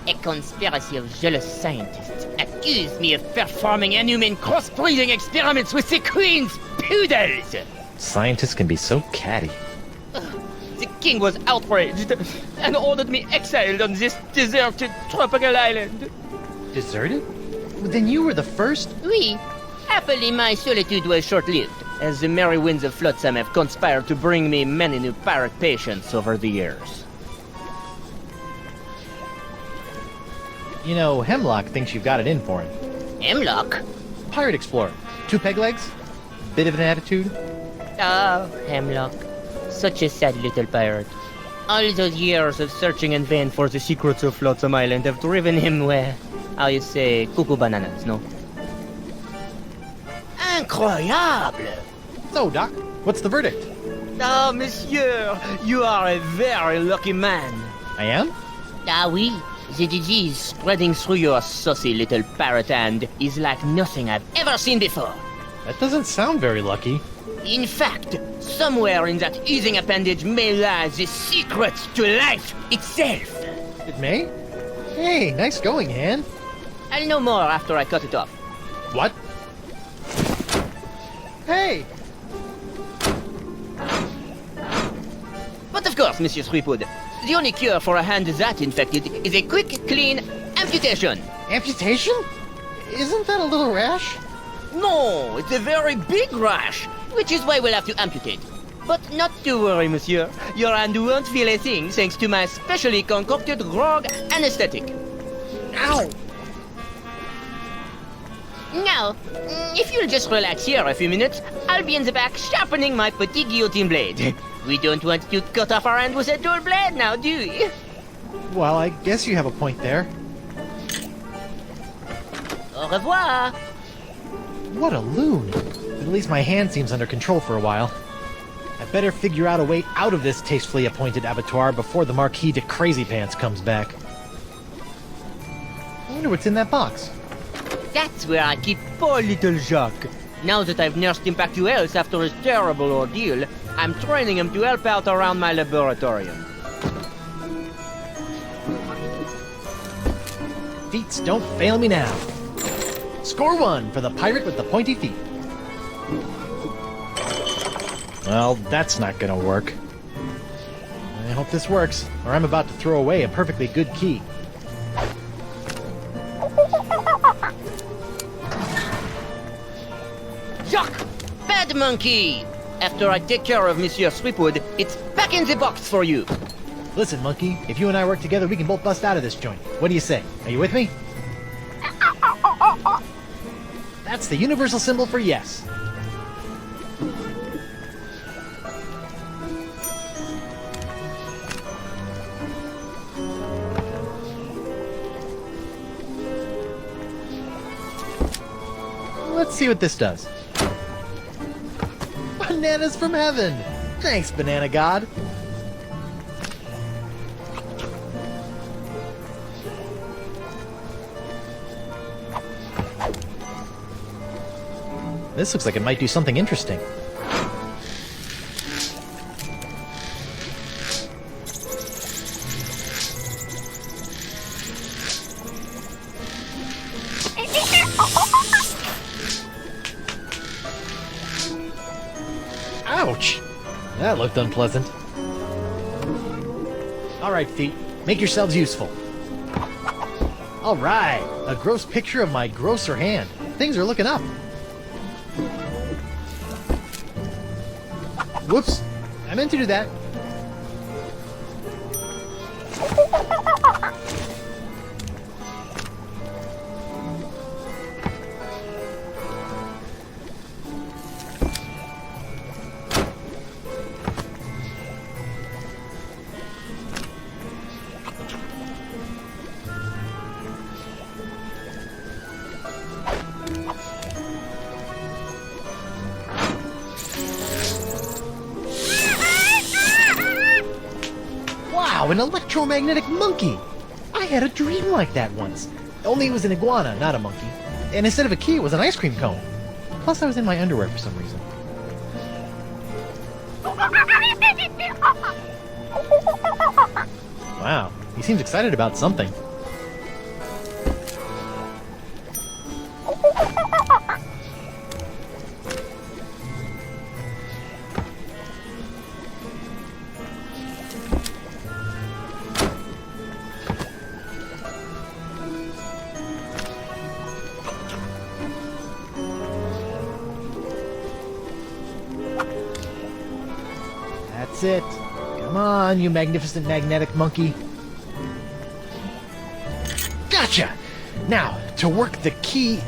A conspiracy of jealous scientists accused me of performing inhuman crossbreeding experiments with the queen's poodles! Scientists can be so catty. The king was outraged and ordered me exiled on this deserted tropical island. Deserted? Then you were the first? Oui. Happily, my solitude was short-lived, as the merry winds of Flotsam have conspired to bring me many new pirate patients over the years. You know, Hemlock thinks you've got it in for him. Hemlock? Pirate explorer. 2 peg legs? Bit of an attitude? Oh, Hemlock. Such a sad little pirate. All those years of searching in vain for the secrets of Flotsam Island have driven him where, how you say, cuckoo bananas, no? Incroyable! So, Doc, what's the verdict? Ah, monsieur, you are a very lucky man. I am? Ah, oui. The disease spreading through your saucy little parrot hand is like nothing I've ever seen before. That doesn't sound very lucky. In fact, somewhere in that easing appendage may lie the secret to life itself. It may? Hey, nice going, hand. I'll know more after I cut it off. What? Hey! But of course, Monsieur Threepwood, the only cure for a hand that infected is a quick, clean amputation. Amputation? Isn't that a little rash? No, it's a very big rash, which is why we'll have to amputate. But not to worry, monsieur. Your hand won't feel a thing thanks to my specially concocted grog anesthetic. Ow! Now, if you'll just relax here a few minutes, I'll be in the back sharpening my petit guillotine blade. We don't want to cut off our hand with a dull blade now, do we? Well, I guess you have a point there. Au revoir! What a loon! At least my hand seems under control for a while. I better figure out a way out of this tastefully appointed abattoir before the Marquis de Crazy Pants comes back. I wonder what's in that box. That's where I keep poor little Jacques. Now that I've nursed him back to health after his terrible ordeal, I'm training him to help out around my laboratorium. Feats don't fail me now. Score 1 for the pirate with the pointy feet. Well, that's not gonna work. I hope this works, or I'm about to throw away a perfectly good key. Jacques! Bad monkey! After I take care of Monsieur Threepwood, it's back in the box for you! Listen, monkey, if you and I work together, we can both bust out of this joint. What do you say? Are you with me? That's the universal symbol for yes. Let's see what this does. Bananas from heaven! Thanks, Banana God. This looks like it might do something interesting. Ouch! That looked unpleasant. Alright, feet. Make yourselves useful. Alright! A gross picture of my grosser hand. Things are looking up. Whoops! I meant to do that. Wow, an electromagnetic monkey! I had a dream like that once. Only it was an iguana, not a monkey. And instead of a key, it was an ice cream cone. Plus, I was in my underwear for some reason. Wow, he seems excited about something. That's it. Come on, you magnificent magnetic monkey. Gotcha! Now, to work the key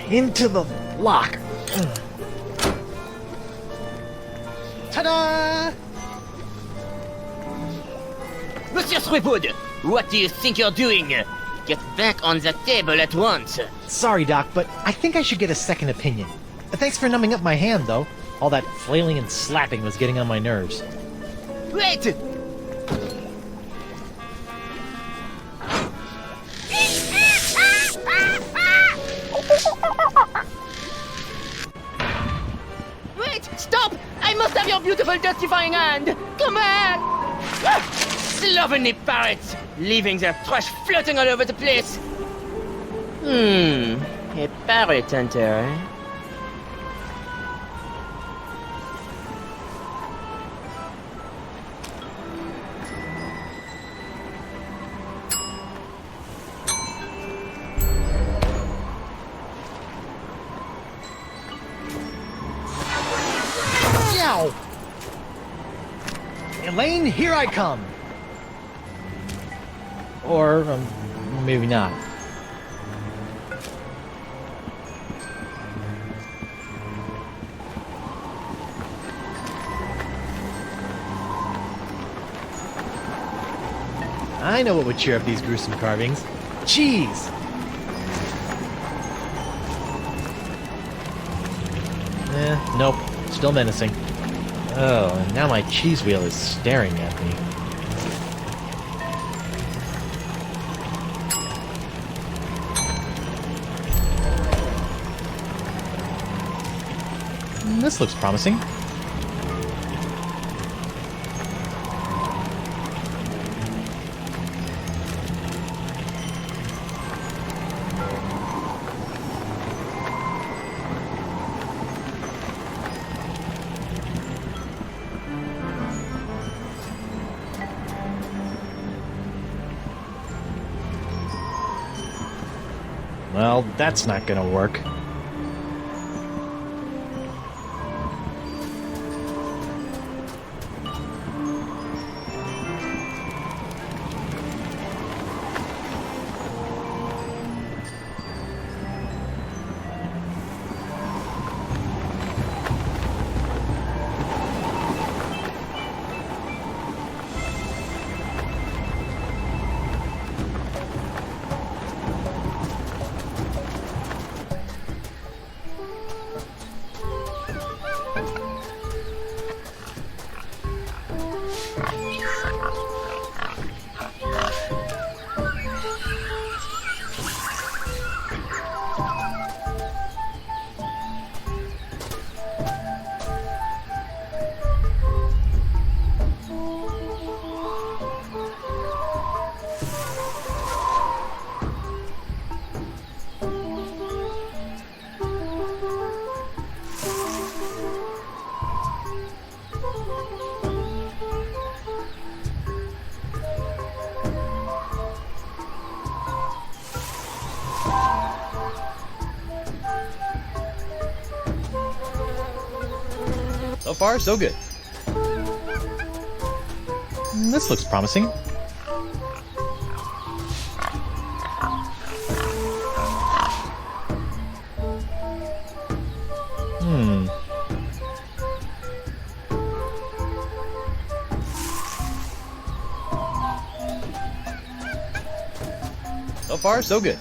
into the lock. Ta-da! Monsieur Threepwood, what do you think you're doing? Get back on the table at once. Sorry, Doc, but I think I should get a second opinion. Thanks for numbing up my hand, though. All that flailing and slapping was getting on my nerves. Wait! Wait! Stop! I must have your beautiful justifying hand! Come back! Slovenly parrots! Leaving their trash floating all over the place! A parrot hunter, eh? Ow! Elaine, here I come! Or, maybe not. I know what would cheer up these gruesome carvings. Cheese! Nope. Still menacing. Oh, and now my cheese wheel is staring at me. This looks promising. Well, that's not gonna work. So far, so good. This looks promising. So far, so good.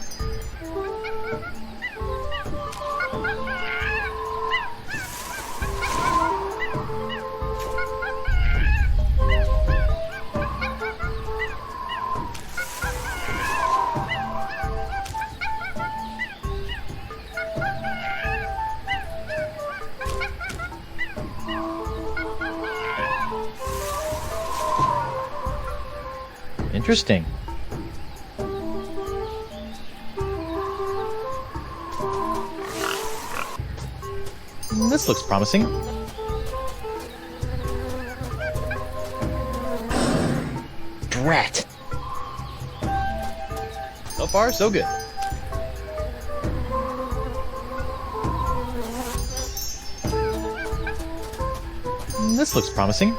Interesting. This looks promising. Drat. So far, so good. This looks promising.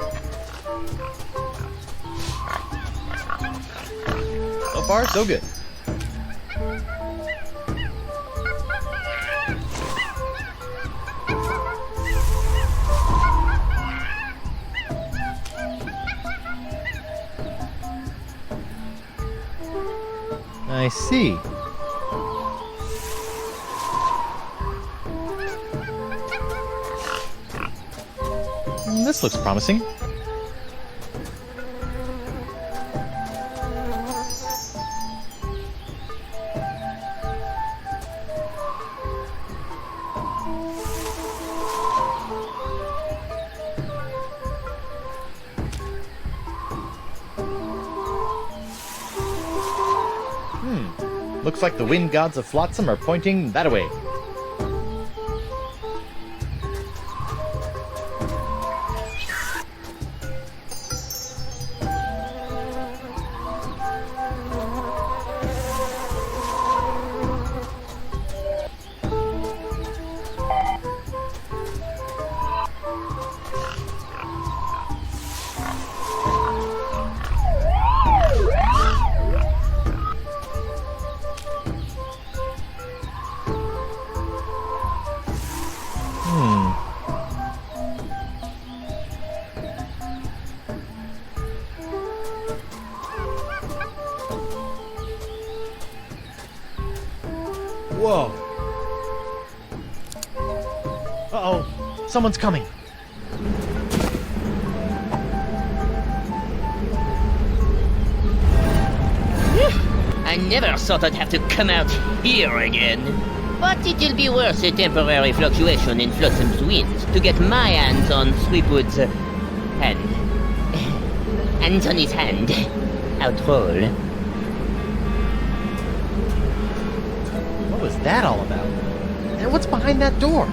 So far, so good. I see. This looks promising. Looks like the wind gods of Flotsam are pointing that way. Whoa. Uh-oh. Someone's coming. I never thought I'd have to come out here again. But it'll be worth a temporary fluctuation in Flotsam's winds to get my hands on Threepwood's hand. Hands on his hand. Outroll. What was that all about? And what's behind that door?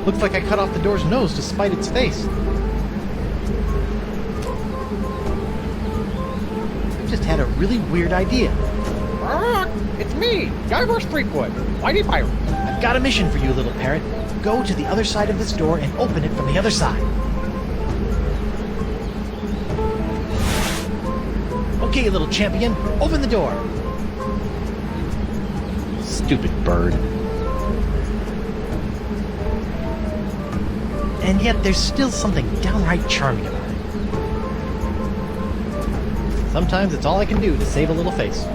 Looks like I cut off the door's nose to spite its face. I just had a really weird idea. It's me, Guybrush Threepwood, Whitey Pirate. I've got a mission for you, little parrot. Go to the other side of this door and open it from the other side. Okay, little champion, open the door. Stupid bird. And yet there's still something downright charming about it. Sometimes it's all I can do to save a little face.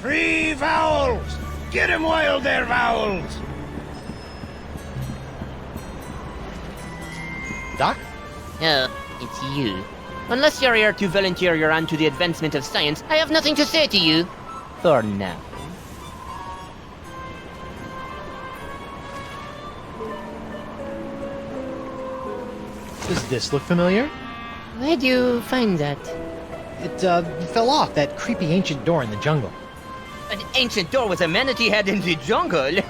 Free vowels! Get 'em while they're vowels! Doc? Oh, it's you. Unless you're here to volunteer your hand to the advancement of science, I have nothing to say to you. For now. Does this look familiar? Where'd you find that? It, fell off that creepy ancient door in the jungle. An ancient door with a manatee head in the jungle?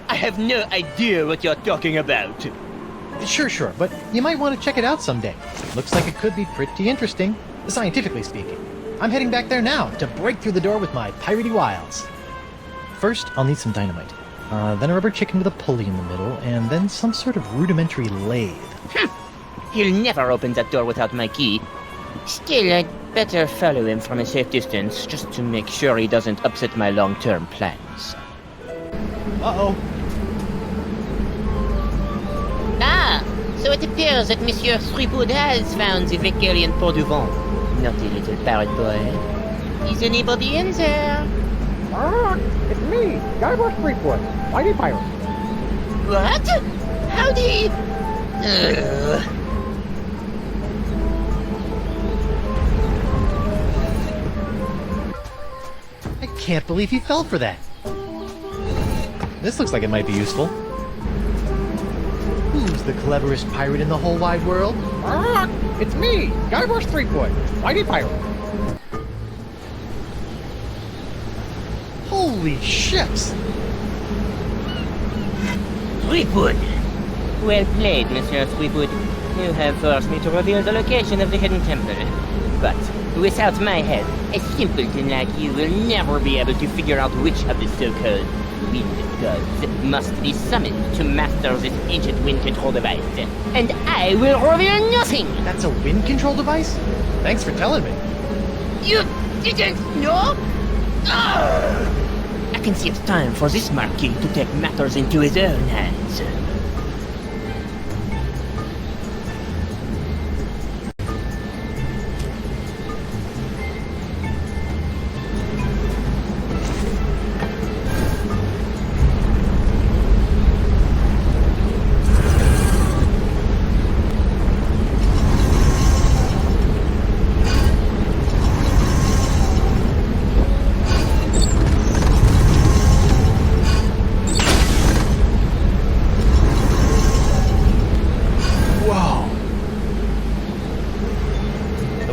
I have no idea what you're talking about. Sure, but you might want to check it out someday. Looks like it could be pretty interesting, scientifically speaking. I'm heading back there now to break through the door with my piratey wiles. First, I'll need some dynamite. Then a rubber chicken with a pulley in the middle, and then some sort of rudimentary lathe. He'll never open that door without my key. Still, I'd better follow him from a safe distance, just to make sure he doesn't upset my long-term plans. Uh-oh. Ah! So it appears that Monsieur Threepwood has found the Vecalian Port du Vent. Naughty little parrot boy. Is anybody in there? It's me, Guybrush Threepwood, Whitey Pirate. What? Howdy? I can't believe he fell for that. This looks like it might be useful. Who's the cleverest pirate in the whole wide world? It's me, Guybrush Threepwood, Whitey Pirate. Holy ships! Threepwood! Well played, Monsieur Threepwood. You have forced me to reveal the location of the hidden temple. But without my help, a simpleton like you will never be able to figure out which of the so-called wind gods must be summoned to master this ancient wind control device. And I will reveal nothing! That's a wind control device? Thanks for telling me. You didn't know? Arrgh! I can see it's time for this Marquis to take matters into his own hands.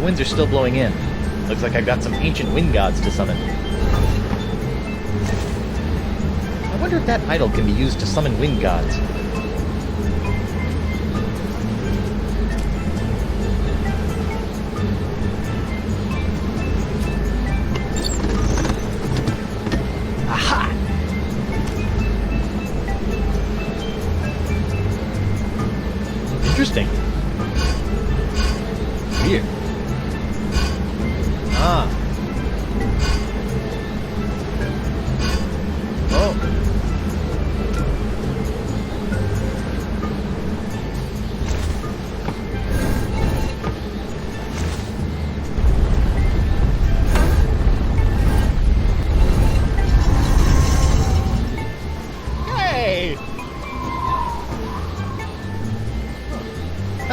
Winds are still blowing in. Looks like I've got some ancient wind gods to summon. I wonder if that idol can be used to summon wind gods.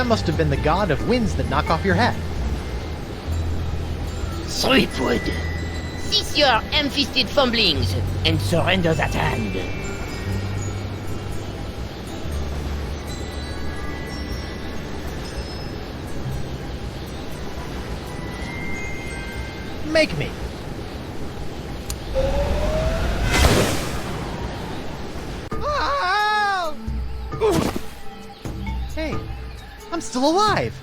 That must have been the god of winds that knock off your hat. Threepwood, cease your ham-fisted fumblings and surrender that hand. Make me. Hey, I'm still alive.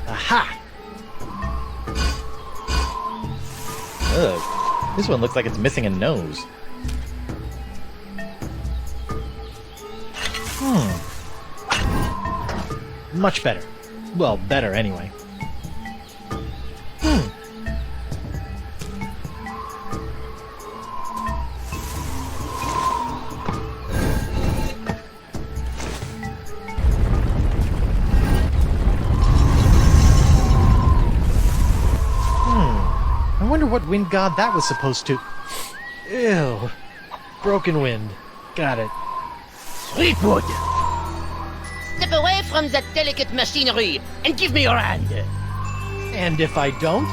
Aha! Ugh, this one looks like it's missing a nose. Much better. Well, better anyway. I wonder what wind god that was supposed to... Ew. Broken wind. Got it. Threepwood! Step away from that delicate machinery and give me your hand! And if I don't?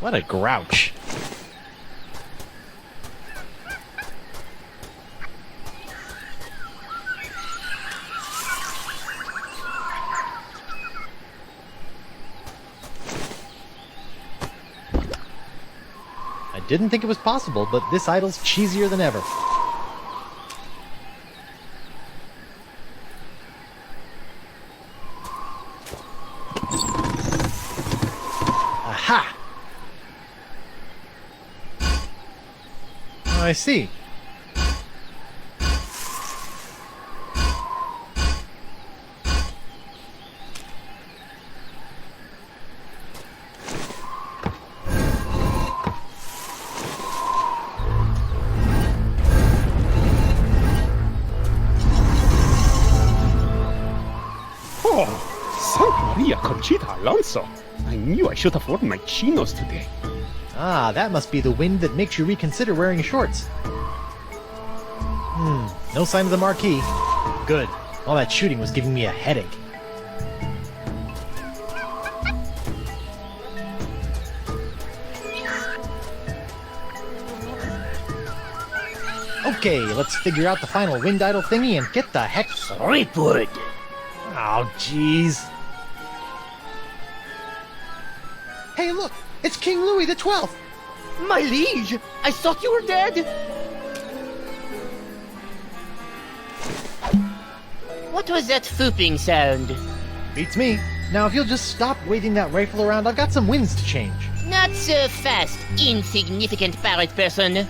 What a grouch. I didn't think it was possible, but this idol's cheesier than ever. Aha! I see. Santa Maria Conchita Alonso. I knew I should have worn my chinos today. Ah, that must be the wind that makes you reconsider wearing shorts. No sign of the marquee. Good. All that shooting was giving me a headache. Okay, let's figure out the final wind idol thingy and get the heck... Threepwood! Oh, jeez. Hey, look! It's King Louis XII! My liege! I thought you were dead! What was that whooping sound? Beats me. Now, if you'll just stop waving that rifle around, I've got some winds to change. Not so fast, insignificant pirate person.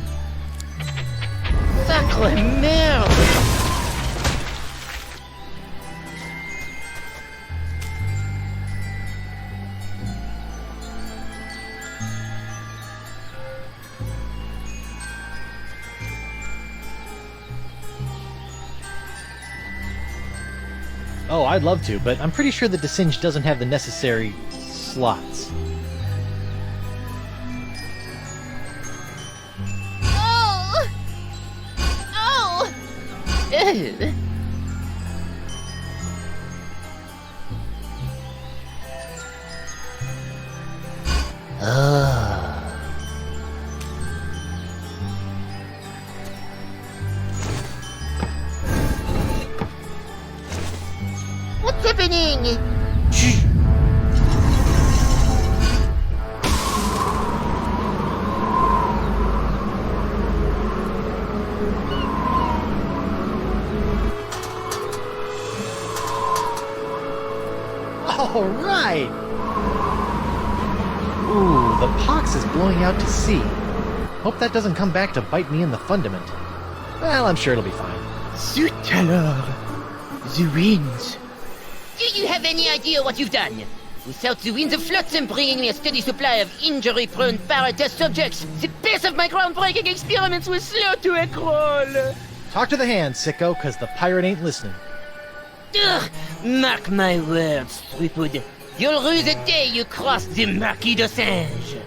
Sacre merde! Oh, I'd love to, but I'm pretty sure the Desynge doesn't have the necessary slots. Oh! Oh! Ugh. What's happening? All right. Ooh, The pox is blowing out to sea. Hope that doesn't come back to bite me in the fundament. Well, I'm sure it'll be fine. Zut alors! The winds. Do you have any idea what you've done? Without the winds of Flotsam bringing me a steady supply of injury-prone para-test subjects, the pace of my groundbreaking experiments was slow to a crawl. Talk to the hand, sicko, cause the pirate ain't listening. Ugh, mark my words, Threepwood. You'll rue the day you cross the Marquis de Singe.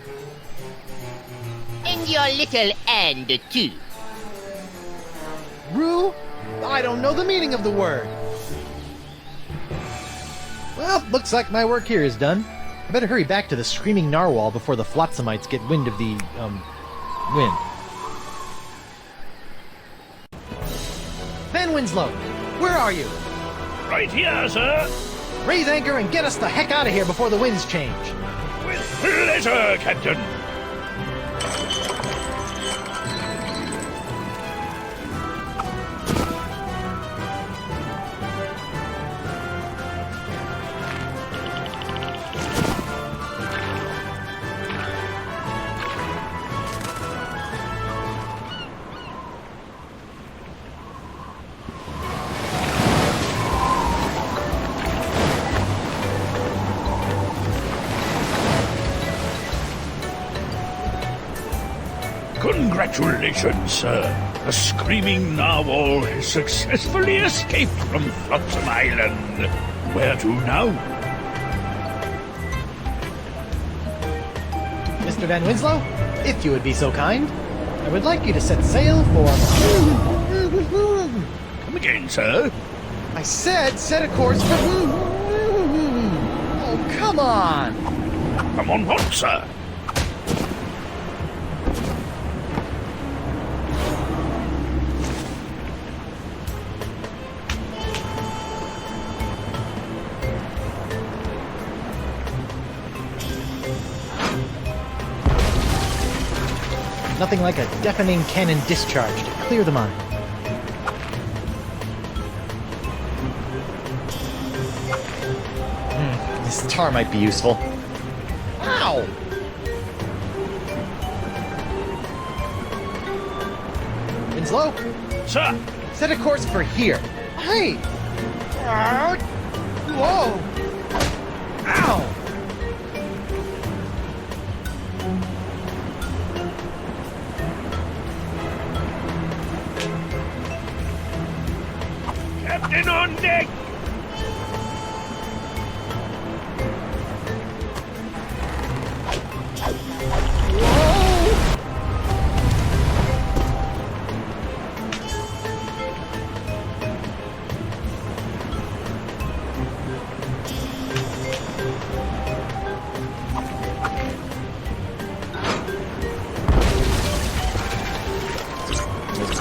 And your little hand, too. Rue? I don't know the meaning of the word. Well, looks like my work here is done. I better hurry back to the Screaming Narwhal before the Flotsamites get wind of the, wind. Van Winslow, where are you? Right here, sir. Raise anchor and get us the heck out of here before the winds change. With pleasure, Captain. Congratulations, sir. The Screaming Narwhal has successfully escaped from Flotsam Island. Where to now? Mr. Van Winslow, if you would be so kind, I would like you to set sail for... Come again, sir? I said set a course for... Oh, come on! Come on what, sir? Nothing like a deafening cannon discharge to clear the mind. This tar might be useful. Ow! Winslow? Sir! Set a course for here. Hey! Whoa! Ow! Captain on deck!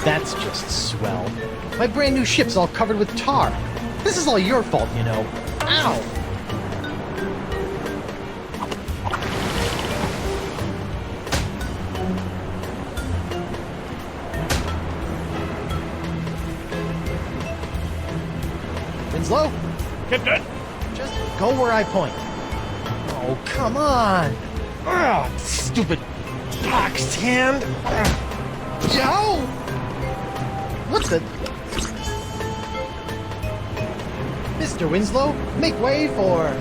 That's just swell. My brand new ship's all covered with tar. This is all your fault, you know. Ow! Winslow? Captain! Just go where I point. Oh, come on! Ugh, stupid boxed hand! Yo! What the... Mr. Winslow, make way for...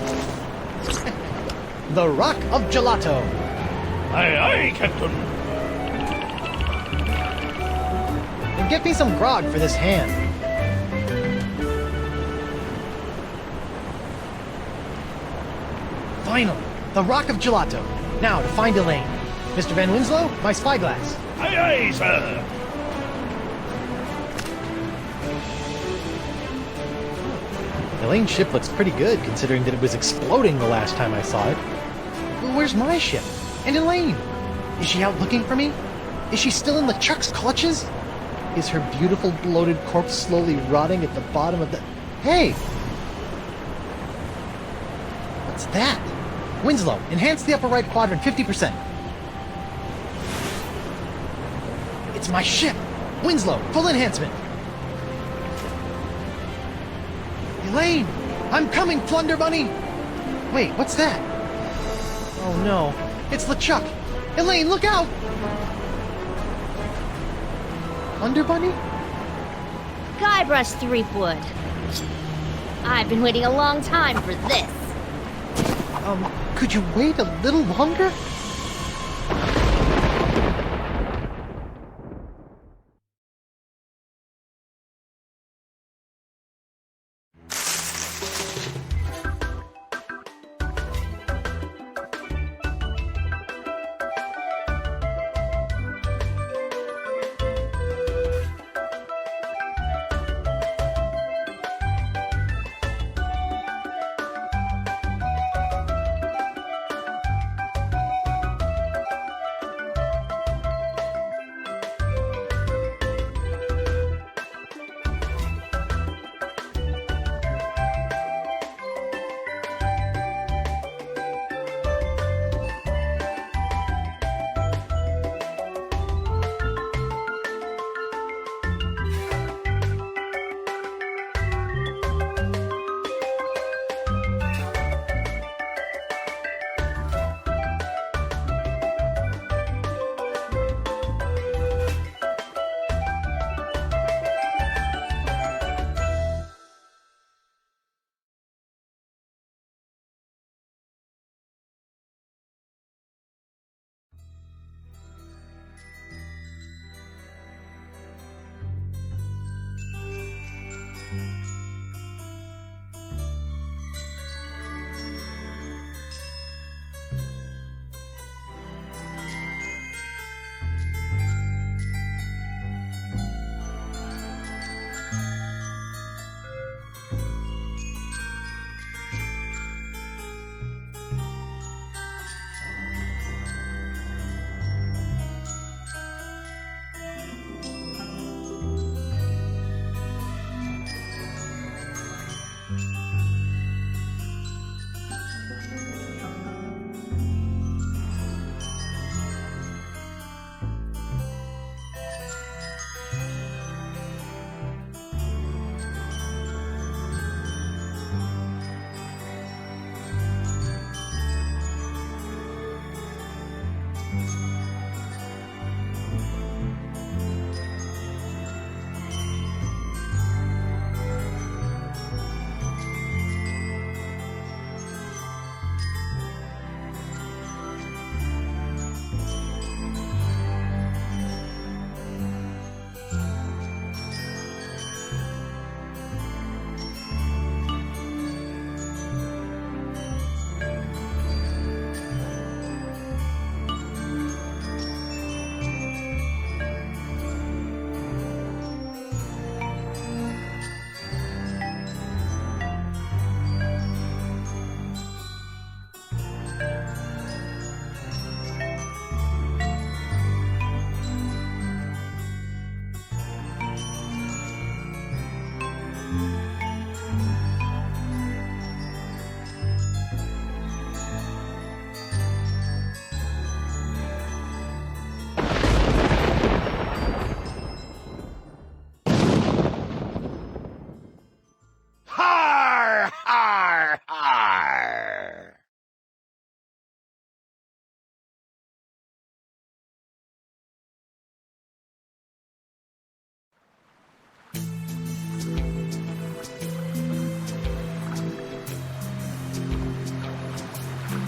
the Rock of Gelato. Aye, aye, Captain. And get me some grog for this hand. Finally, the Rock of Gelato. Now to find Elaine. Mr. Van Winslow, my spyglass. Aye, aye, sir. Elaine's ship looks pretty good, considering that it was exploding the last time I saw it. Well, where's my ship? And Elaine? Is she out looking for me? Is she still in LeChuck's clutches? Is her beautiful bloated corpse slowly rotting at the bottom of the... Hey! What's that? Winslow, enhance the upper right quadrant 50%. It's my ship! Winslow, full enhancement! Elaine! I'm coming, Plunder Bunny! Wait, what's that? Oh no, It's LeChuck! Elaine, look out! Wonder Bunny? Guybrush Threepwood. I've been waiting a long time for this. Could you wait a little longer?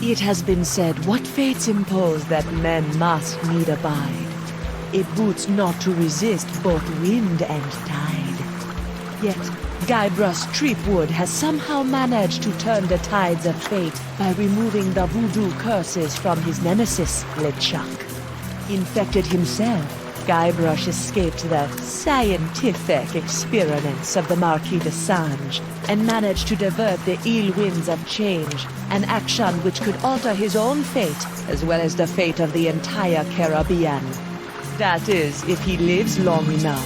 It has been said, what fates impose that men must need abide. It boots not to resist both wind and tide. Yet, Guybrush Threepwood has somehow managed to turn the tides of fate by removing the voodoo curses from his nemesis, LeChuck. Infected himself, Guybrush escaped the scientific experiments of the Marquis de Sange and managed to divert the ill winds of change, an action which could alter his own fate as well as the fate of the entire Caribbean. That is, if he lives long enough.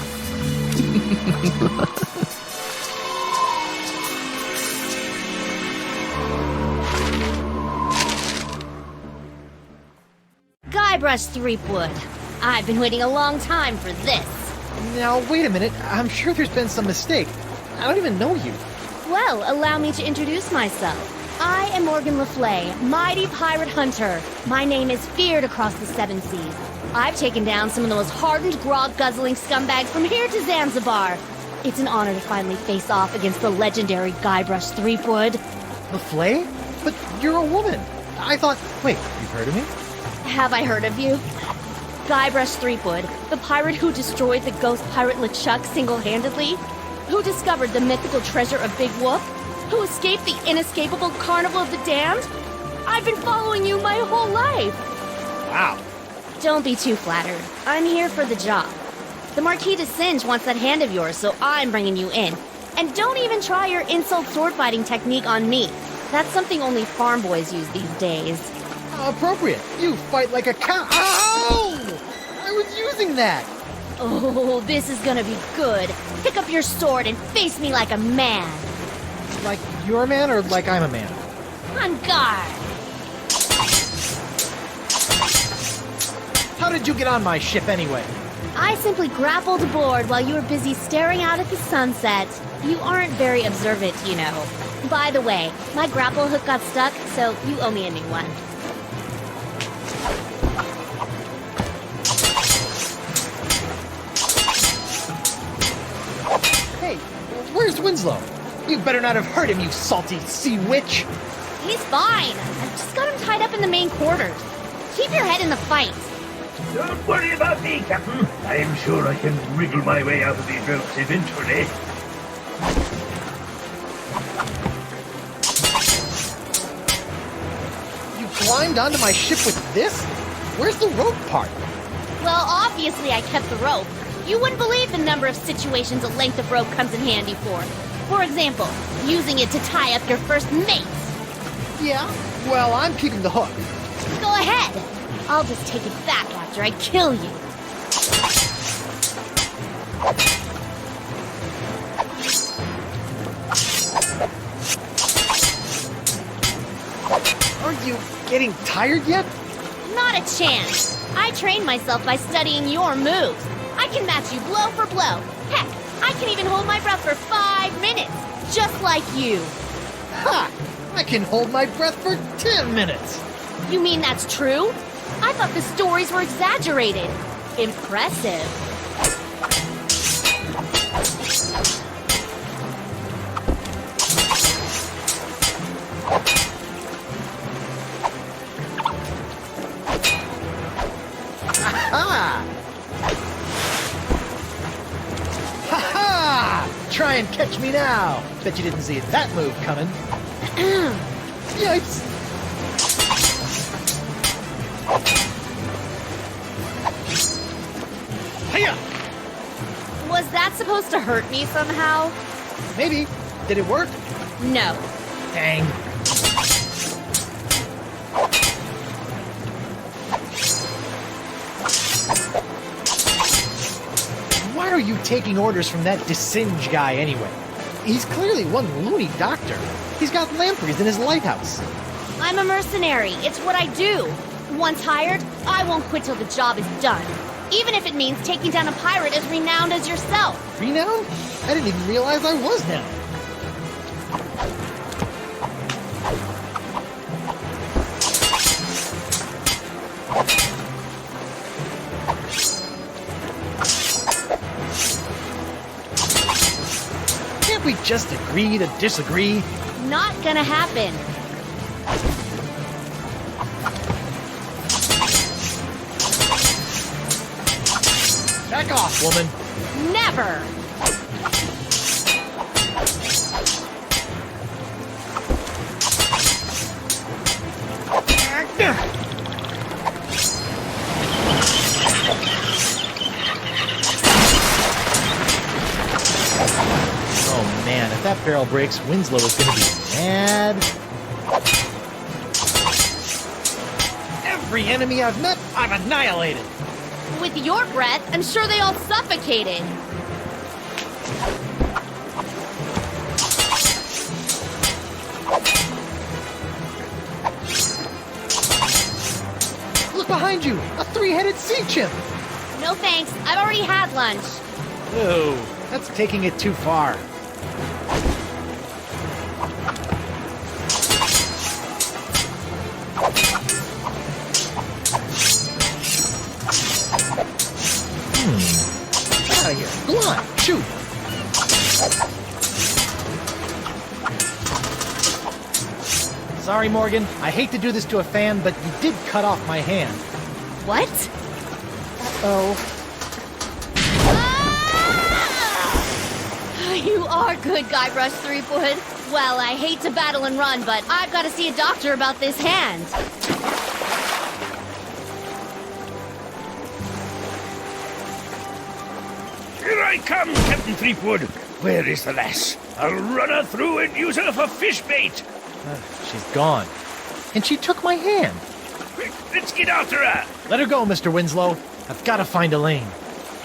Guybrush Threepwood. I've been waiting a long time for this. Now, wait a minute. I'm sure there's been some mistake. I don't even know you. Well, allow me to introduce myself. I am Morgan Leflay, mighty pirate hunter. My name is feared across the seven seas. I've taken down some of the most hardened, grog-guzzling scumbags from here to Zanzibar. It's an honor to finally face off against the legendary Guybrush Threepwood. Leflay? But you're a woman. I thought... Wait, you've heard of me? Have I heard of you? Guybrush Threepwood, the pirate who destroyed the ghost pirate LeChuck single-handedly? Who discovered the mythical treasure of Big Whoop? Who escaped the inescapable Carnival of the Damned? I've been following you my whole life! Wow. Don't be too flattered. I'm here for the job. The Marquis de Singe wants that hand of yours, so I'm bringing you in. And don't even try your insult sword-fighting technique on me. That's something only farm boys use these days. Appropriate. You fight like a cow. Ow! I was using that. Oh, this is gonna be good. Pick up your sword and face me like a man. Like you're a man or like I'm a man? On guard. How did you get on my ship anyway? I simply grappled aboard while you were busy staring out at the sunset. You aren't very observant, you know. By the way, my grapple hook got stuck, so you owe me a new one. Hey, where's Winslow? You better not have hurt him, you salty sea witch! He's fine. I've just got him tied up in the main quarters. Keep your head in the fight. Don't worry about me, Captain. I'm sure I can wriggle my way out of these ropes eventually. You climbed onto my ship with this? Where's the rope part? Well, obviously I kept the rope. You wouldn't believe the number of situations a length of rope comes in handy for. For example, using it to tie up your first mate. Yeah? Well, I'm keeping the hook. Go ahead. I'll just take it back after I kill you. Are you getting tired yet? Not a chance. I trained myself by studying your moves. I can match you blow for blow. Heck, I can even hold my breath for 5 minutes, just like you. Ha! I can hold my breath for 10 minutes. You mean that's true? I thought the stories were exaggerated. Impressive. Aha! Ha-ha! Try and catch me now. Bet you didn't see that move coming. Yikes! Hiya! Was that supposed to hurt me somehow? Maybe. Did it work? No. Dang. Why are you taking orders from that DeSinge guy anyway? He's clearly one loony doctor. He's got lampreys in his lighthouse. I'm a mercenary. It's what I do. Once hired, I won't quit till the job is done. Even if it means taking down a pirate as renowned as yourself. Renowned? I didn't even realize I was now. Can't we just agree to disagree? Not gonna happen. Back off, woman. Never! Oh man, if that barrel breaks, Winslow is gonna be mad. Every enemy I've met, I've annihilated. With your breath, I'm sure they all suffocated. Look behind you! A three-headed sea chimp! No thanks, I've already had lunch. Ooh, that's taking it too far. Shoot! Sorry, Morgan. I hate to do this to a fan, but you did cut off my hand. What? Uh-oh. Ah! You are good, Guybrush Threepwood. Well, I hate to battle and run, but I've got to see a doctor about this hand. Here I come, Captain Threepwood. Where is the lass? I'll run her through and use her for fish bait. She's gone. And she took my hand. Quick, let's get after her. Let her go, Mr. Winslow. I've got to find Elaine.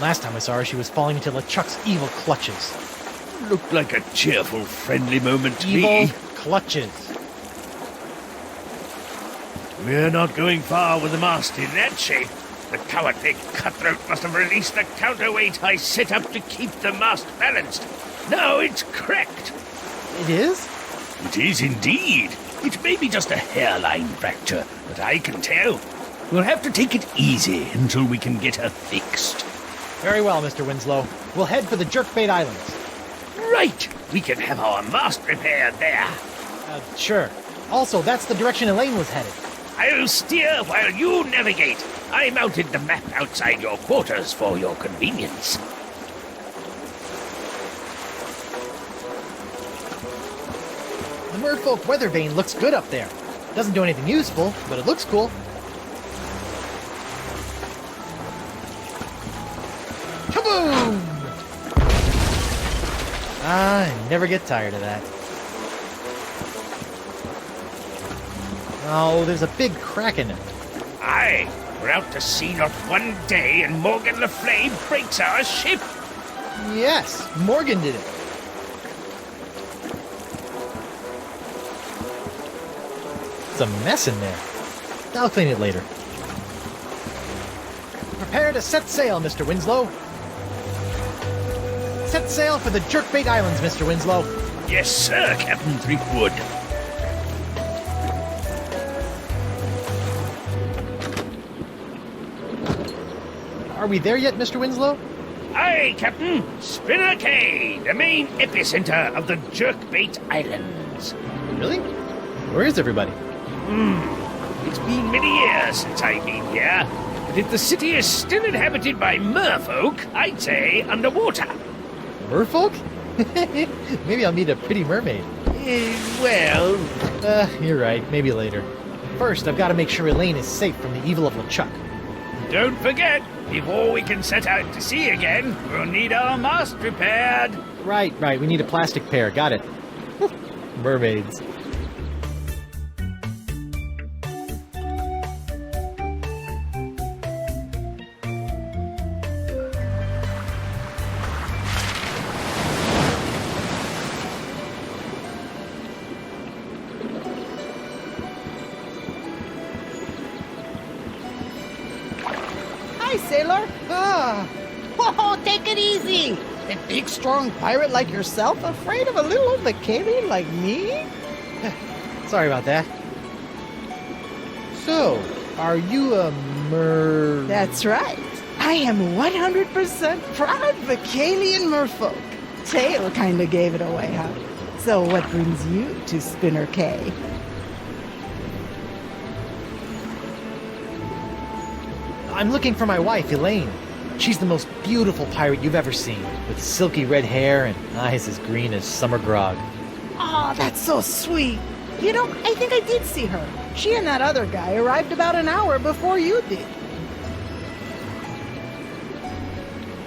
Last time I saw her, she was falling into LeChuck's evil clutches. Looked like a cheerful, friendly moment to Evil me. clutches. We're not going far with the mast in that shape. The cowardly cutthroat must have released the counterweight I set up to keep the mast balanced. Now it's cracked. It is? It is indeed. It may be just a hairline fracture, but I can tell. We'll have to take it easy until we can get her fixed. Very well, Mr. Winslow. We'll head for the Jerkbait Islands. Right! We can have our mast repaired there. Sure. Also, that's the direction Elaine was headed. I'll steer while you navigate. I mounted the map outside your quarters for your convenience. The Merfolk weather vane looks good up there. Doesn't do anything useful, but it looks cool. Kaboom! I never get tired of that. Oh, there's a big crack in it. Aye, we're out to sea not one day and Morgan Leflay breaks our ship. Yes, Morgan did it. It's a mess in there. I'll clean it later. Prepare to set sail, Mr. Winslow. Set sail for the Jerkbait Islands, Mr. Winslow. Yes, sir, Captain Threepwood. Are we there yet, Mr. Winslow? Aye, Captain. Spinner Cay, the main epicenter of the Jerkbait Islands. Really? Where is everybody? It's been many years since I've been here, but if the city is still inhabited by merfolk, I'd say underwater. Merfolk? Maybe I'll meet a pretty mermaid. Well... You're right. Maybe later. First, I've got to make sure Elaine is safe from the evil of LeChuck. Don't forget, before we can set out to sea again, we'll need our mast repaired. Right. We need a plastic pair. Got it. Mermaids. Sailor? Oh, take it easy. A big, strong pirate like yourself afraid of a little old Blockade like me? Sorry about that. So, are you a That's right. I am 100% proud Blockadian merfolk. Tail kinda gave it away, huh? So what brings you to Spinner Cay? I'm looking for my wife, Elaine. She's the most beautiful pirate you've ever seen, with silky red hair and eyes as green as summer grog. Oh, that's so sweet. You know, I think I did see her. She and that other guy arrived about an hour before you did.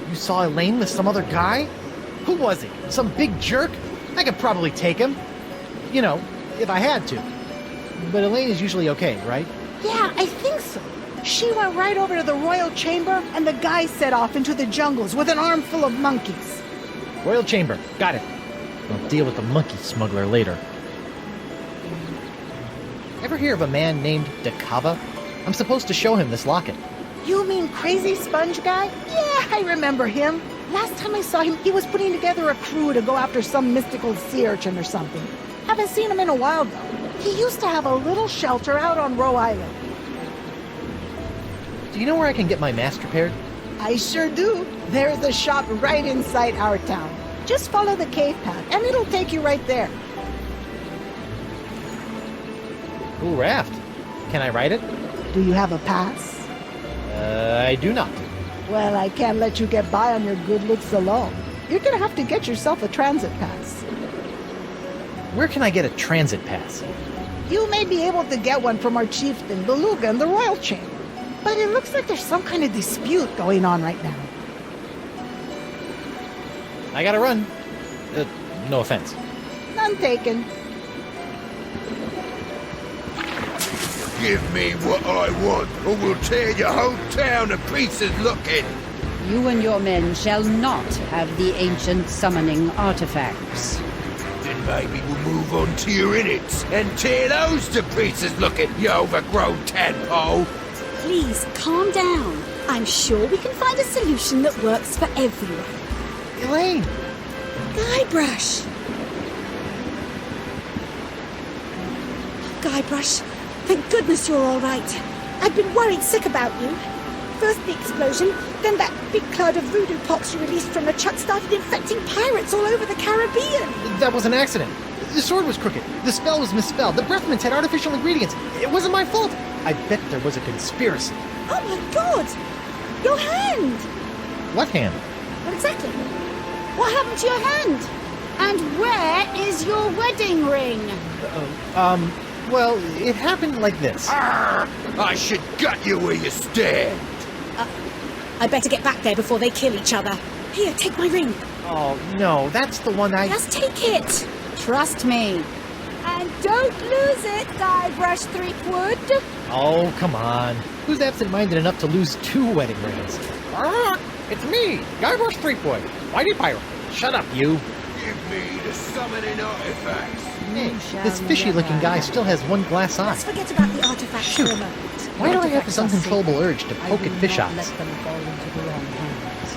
You saw Elaine with some other guy? Who was he? Some big jerk? I could probably take him. You know, if I had to. But Elaine is usually okay, right? Yeah, I think so. She went right over to the royal chamber, and the guy set off into the jungles with an armful of monkeys. Royal chamber. Got it. I'll deal with the monkey smuggler later. Ever hear of a man named Dakava? I'm supposed to show him this locket. You mean Crazy Sponge guy? Yeah, I remember him. Last time I saw him, he was putting together a crew to go after some mystical sea urchin or something. Haven't seen him in a while, though. He used to have a little shelter out on Roe Island. Do you know where I can get my mast repaired? I sure do. There's a shop right inside our town. Just follow the cave path, and it'll take you right there. Cool raft. Can I ride it? Do you have a pass? I do not. Well, I can't let you get by on your good looks alone. You're gonna have to get yourself a transit pass. Where can I get a transit pass? You may be able to get one from our chieftain, Beluga, in the royal chamber. But it looks like there's some kind of dispute going on right now. I gotta run. No offense. None taken. Give me what I want, or we'll tear your whole town to pieces looking. You and your men shall not have the ancient summoning artifacts. Then maybe we'll move on to your innards and tear those to pieces looking, you overgrown tadpole. Please, calm down. I'm sure we can find a solution that works for everyone. Elaine! Guybrush! Guybrush, thank goodness you're all right. I've been worried sick about you. First the explosion, then that big cloud of voodoo pox you released from LeChuck started infecting pirates all over the Caribbean. That was an accident. The sword was crooked. The spell was misspelled. The breath mints had artificial ingredients. It wasn't my fault. I bet there was a conspiracy. Oh my God! Your hand! What hand? Well, exactly. What happened to your hand? And where is your wedding ring? Well, it happened like this. Arr! I should gut you where you stand. I better get back there before they kill each other. Here, take my ring. Oh, no, that's the one I... Just take it. Trust me. And don't lose it, Guybrush Threepwood. Oh, come on. Who's absent-minded enough to lose 2 wedding rings? It's me, Guybrush Threepwood, Whitey Pirate. Shut up, you. Give me the summoning artifacts. Hey, this fishy-looking guy still has 1 glass eye. Let's forget about the artifacts for a moment. Why do I have this uncontrollable urge to poke at fish eyes? Let them fall into the wrong hands.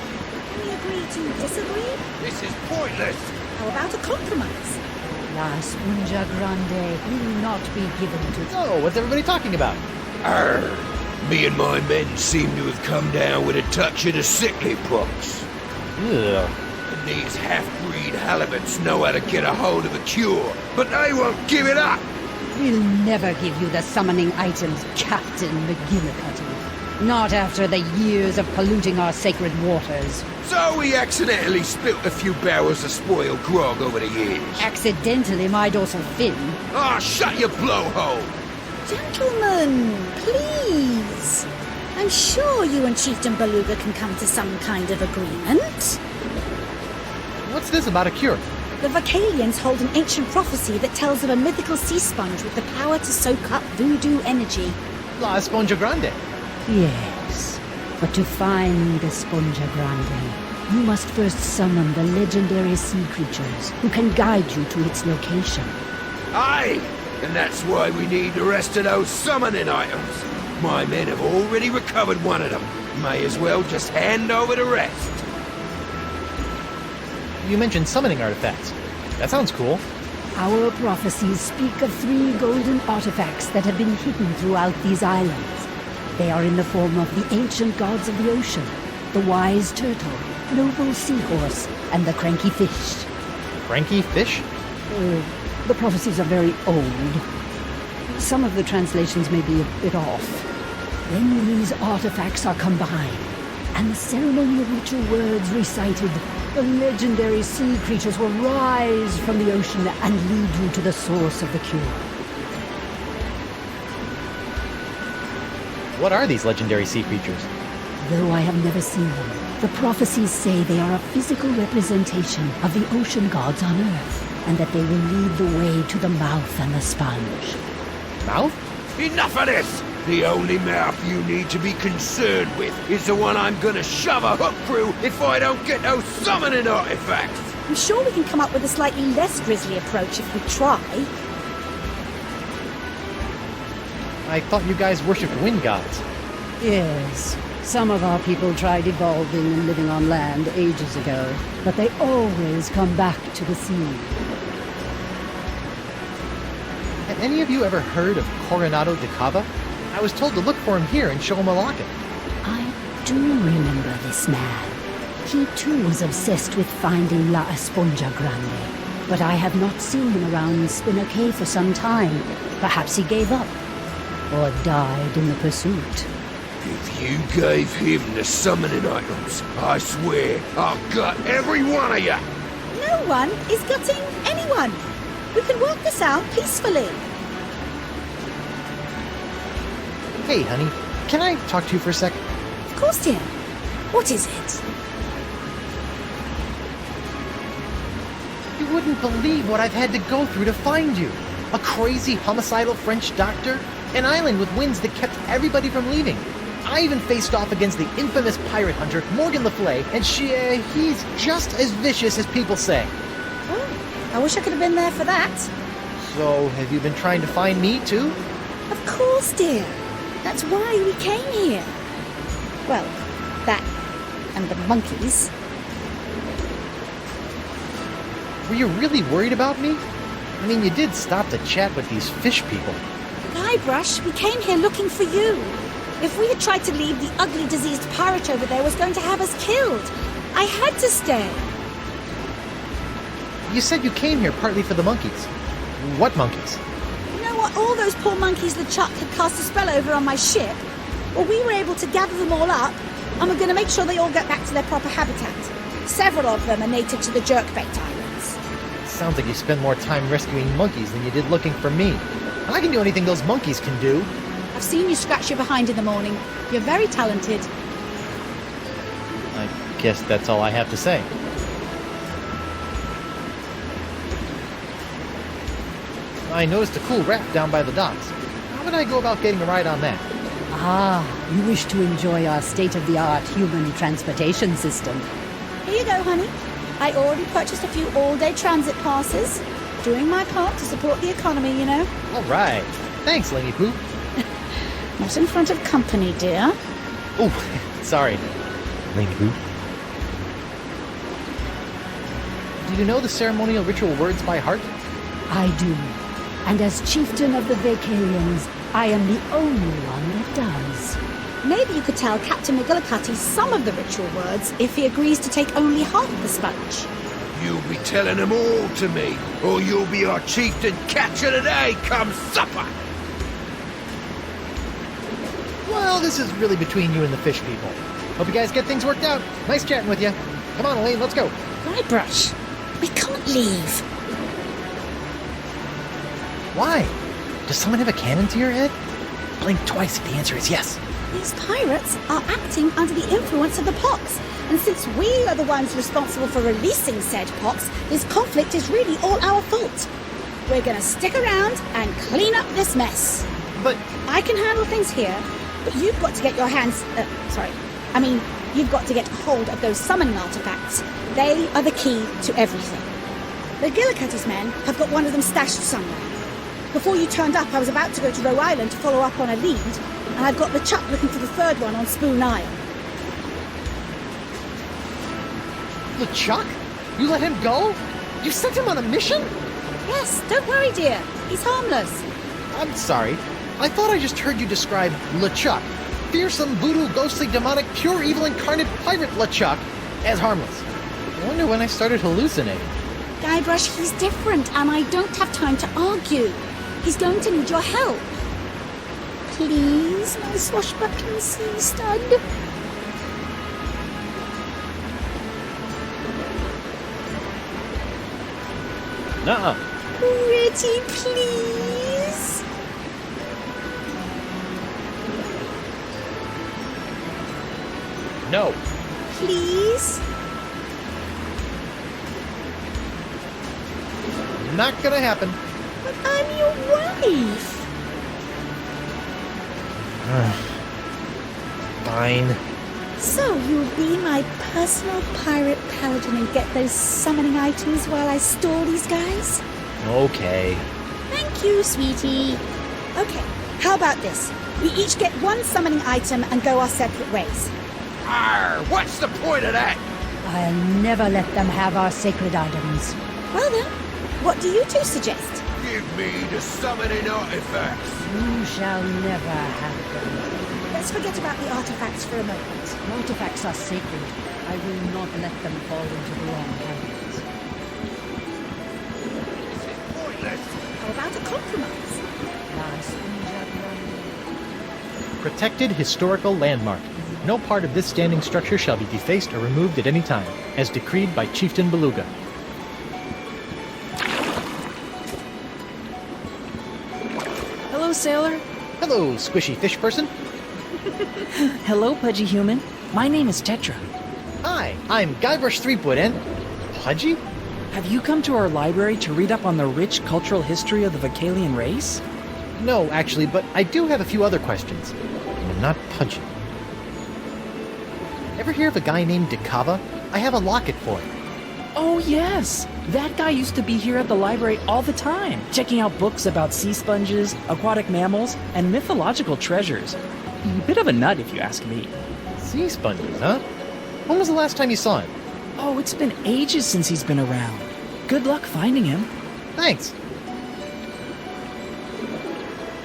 We agree to disagree? This is pointless. How about a compromise? La Sponja Grande will not be given to... Oh, what's everybody talking about? Arr! Me and my men seem to have come down with a touch of the sickly pox. Ugh. And these half-breed halibuts know how to get a hold of a cure, but they won't give it up. We'll never give you the summoning items, Captain McGillicuddy. Not after the years of polluting our sacred waters. So we accidentally spilt a few barrels of spoiled grog over the years. Accidentally, my dorsal fin. Ah, shut your blowhole! Gentlemen, please. I'm sure you and Chieftain Beluga can come to some kind of agreement. What's this about a cure? The Vocalians hold an ancient prophecy that tells of a mythical sea sponge with the power to soak up voodoo energy. La Sponja Grande. Yes, but to find the Sponja Grande, you must first summon the legendary sea creatures who can guide you to its location. Aye! And that's why we need the rest of those summoning items. My men have already recovered one of them. May as well just hand over the rest. You mentioned summoning artifacts. That sounds cool. Our prophecies speak of 3 golden artifacts that have been hidden throughout these islands. They are in the form of the ancient gods of the ocean, the wise turtle, noble seahorse, and the cranky fish. Cranky fish? The prophecies are very old. Some of the translations may be a bit off. When these artifacts are combined, and the ceremonial ritual words recited, the legendary sea creatures will rise from the ocean and lead you to the source of the cure. What are these legendary sea creatures? Though I have never seen them, the prophecies say they are a physical representation of the ocean gods on Earth, and that they will lead the way to the mouth and the sponge. Mouth? Enough of this! The only mouth you need to be concerned with is the one I'm gonna shove a hook through if I don't get those summoning artifacts! I'm sure we can come up with a slightly less grisly approach if we try. I thought you guys worshipped wind gods. Yes, some of our people tried evolving and living on land ages ago, but they always come back to the sea. Have any of you ever heard of Coronado de Cava? I was told to look for him here and show him a locket. I do remember this man. He too was obsessed with finding La Esponja Grande, but I have not seen him around Spinner Cave for some time. Perhaps he gave up, or died in the pursuit. If you gave him the summoning items, I swear I'll gut every one of you. No one is gutting anyone. We can work this out peacefully. Hey, honey, can I talk to you for a sec? Of course, dear. What is it? You wouldn't believe what I've had to go through to find you. A crazy homicidal French doctor, an island with winds that kept everybody from leaving. I even faced off against the infamous pirate hunter, Morgan Leflay, and he's just as vicious as people say. Oh, I wish I could have been there for that. So, have you been trying to find me, too? Of course, dear. That's why we came here. Well, that and the monkeys. Were you really worried about me? I mean, you did stop to chat with these fish people. Guybrush, we came here looking for you. If we had tried to leave, the ugly, diseased pirate over there was going to have us killed. I had to stay. You said you came here partly for the monkeys. What monkeys? You know what? All those poor monkeys LeChuck had cast a spell over on my ship. Well, we were able to gather them all up, and we're going to make sure they all get back to their proper habitat. Several of them are native to the Jerkbait Islands. Sounds like you spend more time rescuing monkeys than you did looking for me. I can do anything those monkeys can do. I've seen you scratch your behind in the morning. You're very talented. I guess that's all I have to say. I noticed a cool raft down by the docks. How would I go about getting a ride on that? Ah, you wish to enjoy our state-of-the-art human transportation system. Here you go, honey. I already purchased a few all-day transit passes. Doing my part to support the economy, you know. All right. Thanks, Laney Poo. Not in front of company, dear. Oh, sorry, Laney Poo. Do you know the ceremonial ritual words by heart? I do. And as chieftain of the Vacarians, I am the only one that does. Maybe you could tell Captain McGillicuddy some of the ritual words if he agrees to take only half the sponge. You'll be telling them all to me, or you'll be our chieftain catch of the day come supper. Well, this is really between you and the fish people. Hope you guys get things worked out. Nice chatting with you. Come on, Elaine, let's go. Guybrush, we can't leave. Why? Does someone have a cannon to your head? Blink twice if the answer is yes. These pirates are acting under the influence of the pox, and since we are the ones responsible for releasing said pox, this conflict is really all our fault. We're gonna stick around and clean up this mess. But I can handle things here, but you've got to get your hands... you've got to get hold of those summoning artifacts. They are the key to everything. The Gillicuddy's men have got one of them stashed somewhere. Before you turned up, I was about to go to Roe Island to follow up on a lead, and I've got LeChuck looking for the third one on Spoon Isle. LeChuck? You let him go? You sent him on a mission? Yes, don't worry, dear. He's harmless. I'm sorry. I thought I just heard you describe LeChuck, fearsome, voodoo, ghostly, demonic, pure evil incarnate pirate LeChuck, as harmless. I wonder when I started hallucinating. Guybrush, he's different, and I don't have time to argue. He's going to need your help. Please, my swashbuckling sea stud. Nuh-uh. Pretty please. No. Please? Not gonna happen. But I'm your wife. Fine. So you'll be my personal pirate paladin and get those summoning items while I stall these guys? Okay. Thank you, sweetie. Okay, how about this? We each get one summoning item and go our separate ways. Arr, what's the point of that? I'll never let them have our sacred items. Well then, what do you two suggest? Give me the summoning artifacts. You shall never have them. Let's forget about the artifacts for a moment. Artifacts are sacred. I will not let them fall into the wrong hands. How about a compromise? Protected historical landmark. No part of this standing structure shall be defaced or removed at any time, as decreed by Chieftain Beluga. Hello, sailor. Hello, squishy fish person. Hello, pudgy human. My name is Tetra. Hi, I'm Guybrush Threepwood and... Pudgy? Have you come to our library to read up on the rich cultural history of the Vocalian race? No, actually, but I do have a few other questions. And I'm not Pudgy. Ever hear of a guy named Decava? I have a locket for him. Oh, yes. That guy used to be here at the library all the time, checking out books about sea sponges, aquatic mammals, and mythological treasures. A bit of a nut, if you ask me. Sea sponges, huh? When was the last time you saw him? Oh, it's been ages since he's been around. Good luck finding him. Thanks.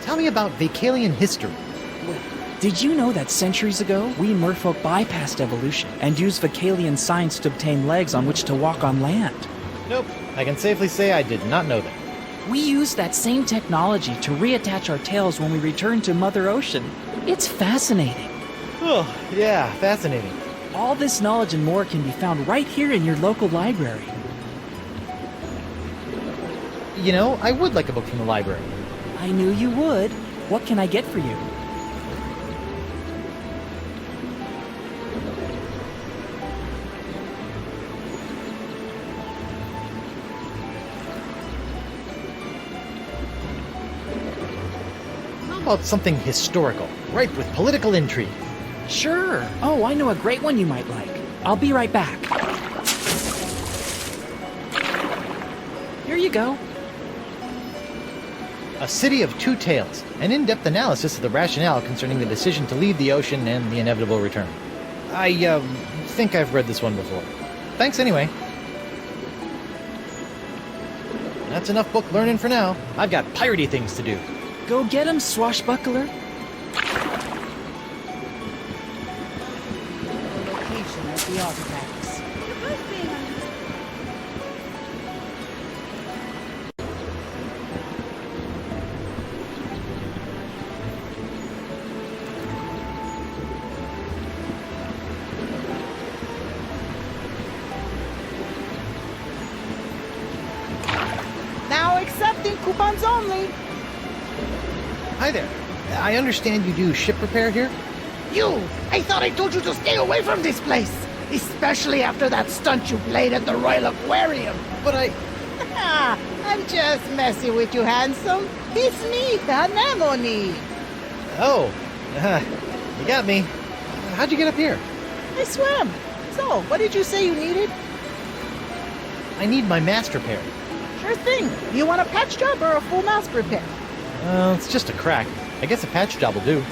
Tell me about Vocalian history. Did you know that centuries ago, we Merfolk bypassed evolution and used Vocalian science to obtain legs on which to walk on land? Nope. I can safely say I did not know that. We used that same technology to reattach our tails when we returned to Mother Ocean. It's fascinating. Oh, yeah, fascinating. All this knowledge and more can be found right here in your local library. You know, I would like a book from the library. I knew you would. What can I get for you? How about something historical, ripe with political intrigue? Sure. Oh, I know a great one you might like. I'll be right back. Here you go. A City of Two Tales, an in-depth analysis of the rationale concerning the decision to leave the ocean and the inevitable return. I, think I've read this one before. Thanks anyway. That's enough book learning for now. I've got piratey things to do. Go get him, swashbuckler. Location of the artifacts. Now accepting coupons only. Hi there. I understand you do ship repair here? You! I thought I told you to stay away from this place! Especially after that stunt you played at the Royal Aquarium! But I'm just messing with you, handsome. It's me, the Anemone. Oh, you got me. How'd you get up here? I swam. So, what did you say you needed? I need my mast repaired. Sure thing. You want a patch job or a full mast repair? It's just a crack. I guess a patch job will do.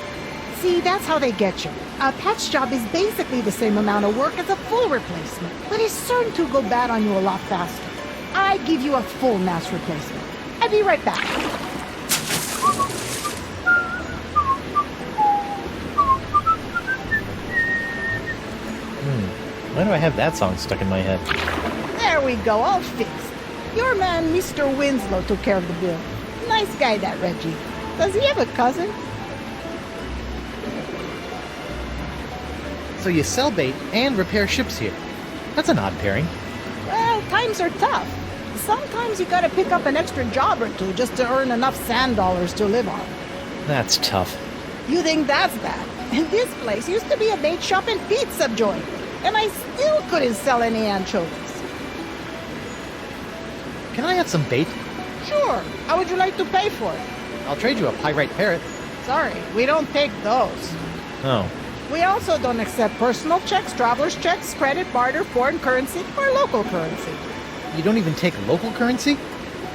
See, that's how they get you. A patch job is basically the same amount of work as a full replacement, but it's certain to go bad on you a lot faster. I give you a full mast replacement. I'll be right back. Why do I have that song stuck in my head? There we go, all fixed. Your man, Mr. Winslow, took care of the bill. Nice guy, that Reggie. Does he have a cousin? So you sell bait and repair ships here. That's an odd pairing. Well, times are tough. Sometimes you gotta pick up an extra job or two just to earn enough sand dollars to live on. That's tough. You think that's bad? And this place used to be a bait shop and pizza joint, and I still couldn't sell any anchovies. Can I have some bait? Sure. How would you like to pay for it? I'll trade you a pyrite parrot. Sorry, we don't take those. Oh. We also don't accept personal checks, traveler's checks, credit, barter, foreign currency, or local currency. You don't even take local currency?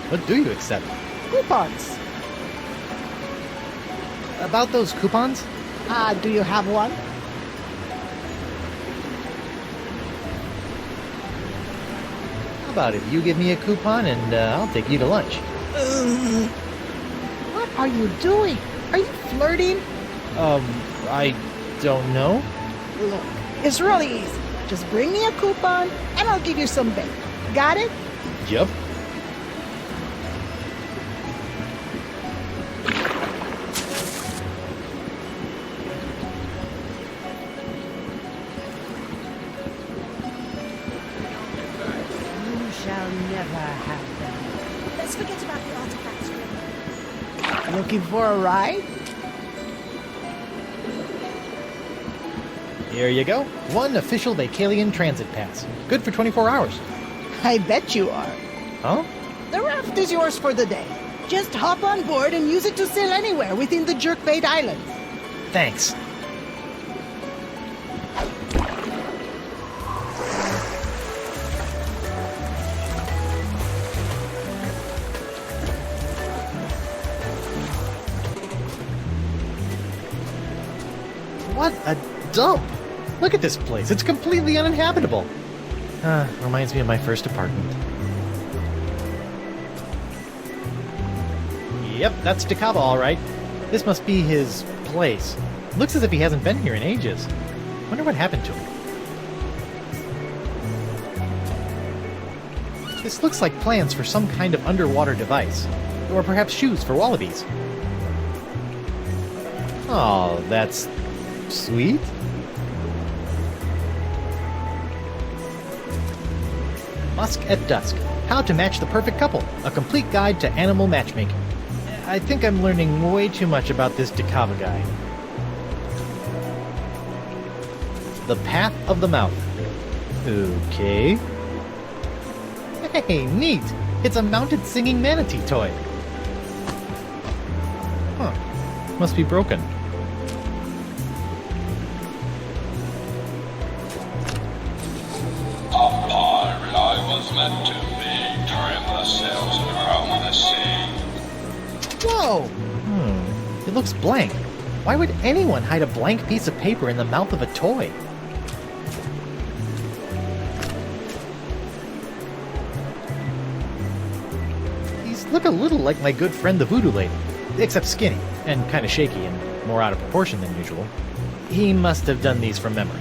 What do you accept? Coupons. About those coupons? Do you have one? How about if you give me a coupon and I'll take you to lunch? What are you doing? Are you flirting? I don't know. Look, it's really easy. Just bring me a coupon, and I'll give you some bait. Got it? Yup. You shall never have them. Let's forget about the artifacts for a moment. Looking for a ride? Here you go. One official Vacalian transit pass. Good for 24 hours. I bet you are. Huh? The raft is yours for the day. Just hop on board and use it to sail anywhere within the Jerkbait Islands. Thanks. What a dump! Look at this place. It's completely uninhabitable. Reminds me of my first apartment. Yep, that's DeCava all right. This must be his place. Looks as if he hasn't been here in ages. Wonder what happened to him. This looks like plans for some kind of underwater device. Or perhaps shoes for wallabies. Oh, that's sweet. Musk at Dusk. How to match the perfect couple. A complete guide to animal matchmaking. I think I'm learning way too much about this DeCava guy. The Path of the Mouth. Okay. Hey, neat! It's a mounted singing manatee toy. Huh. Must be broken. Meant to be during the sails around the sea. Whoa! It looks blank. Why would anyone hide a blank piece of paper in the mouth of a toy? These look a little like my good friend the Voodoo Lady, except skinny, and kind of shaky, and more out of proportion than usual. He must have done these from memory.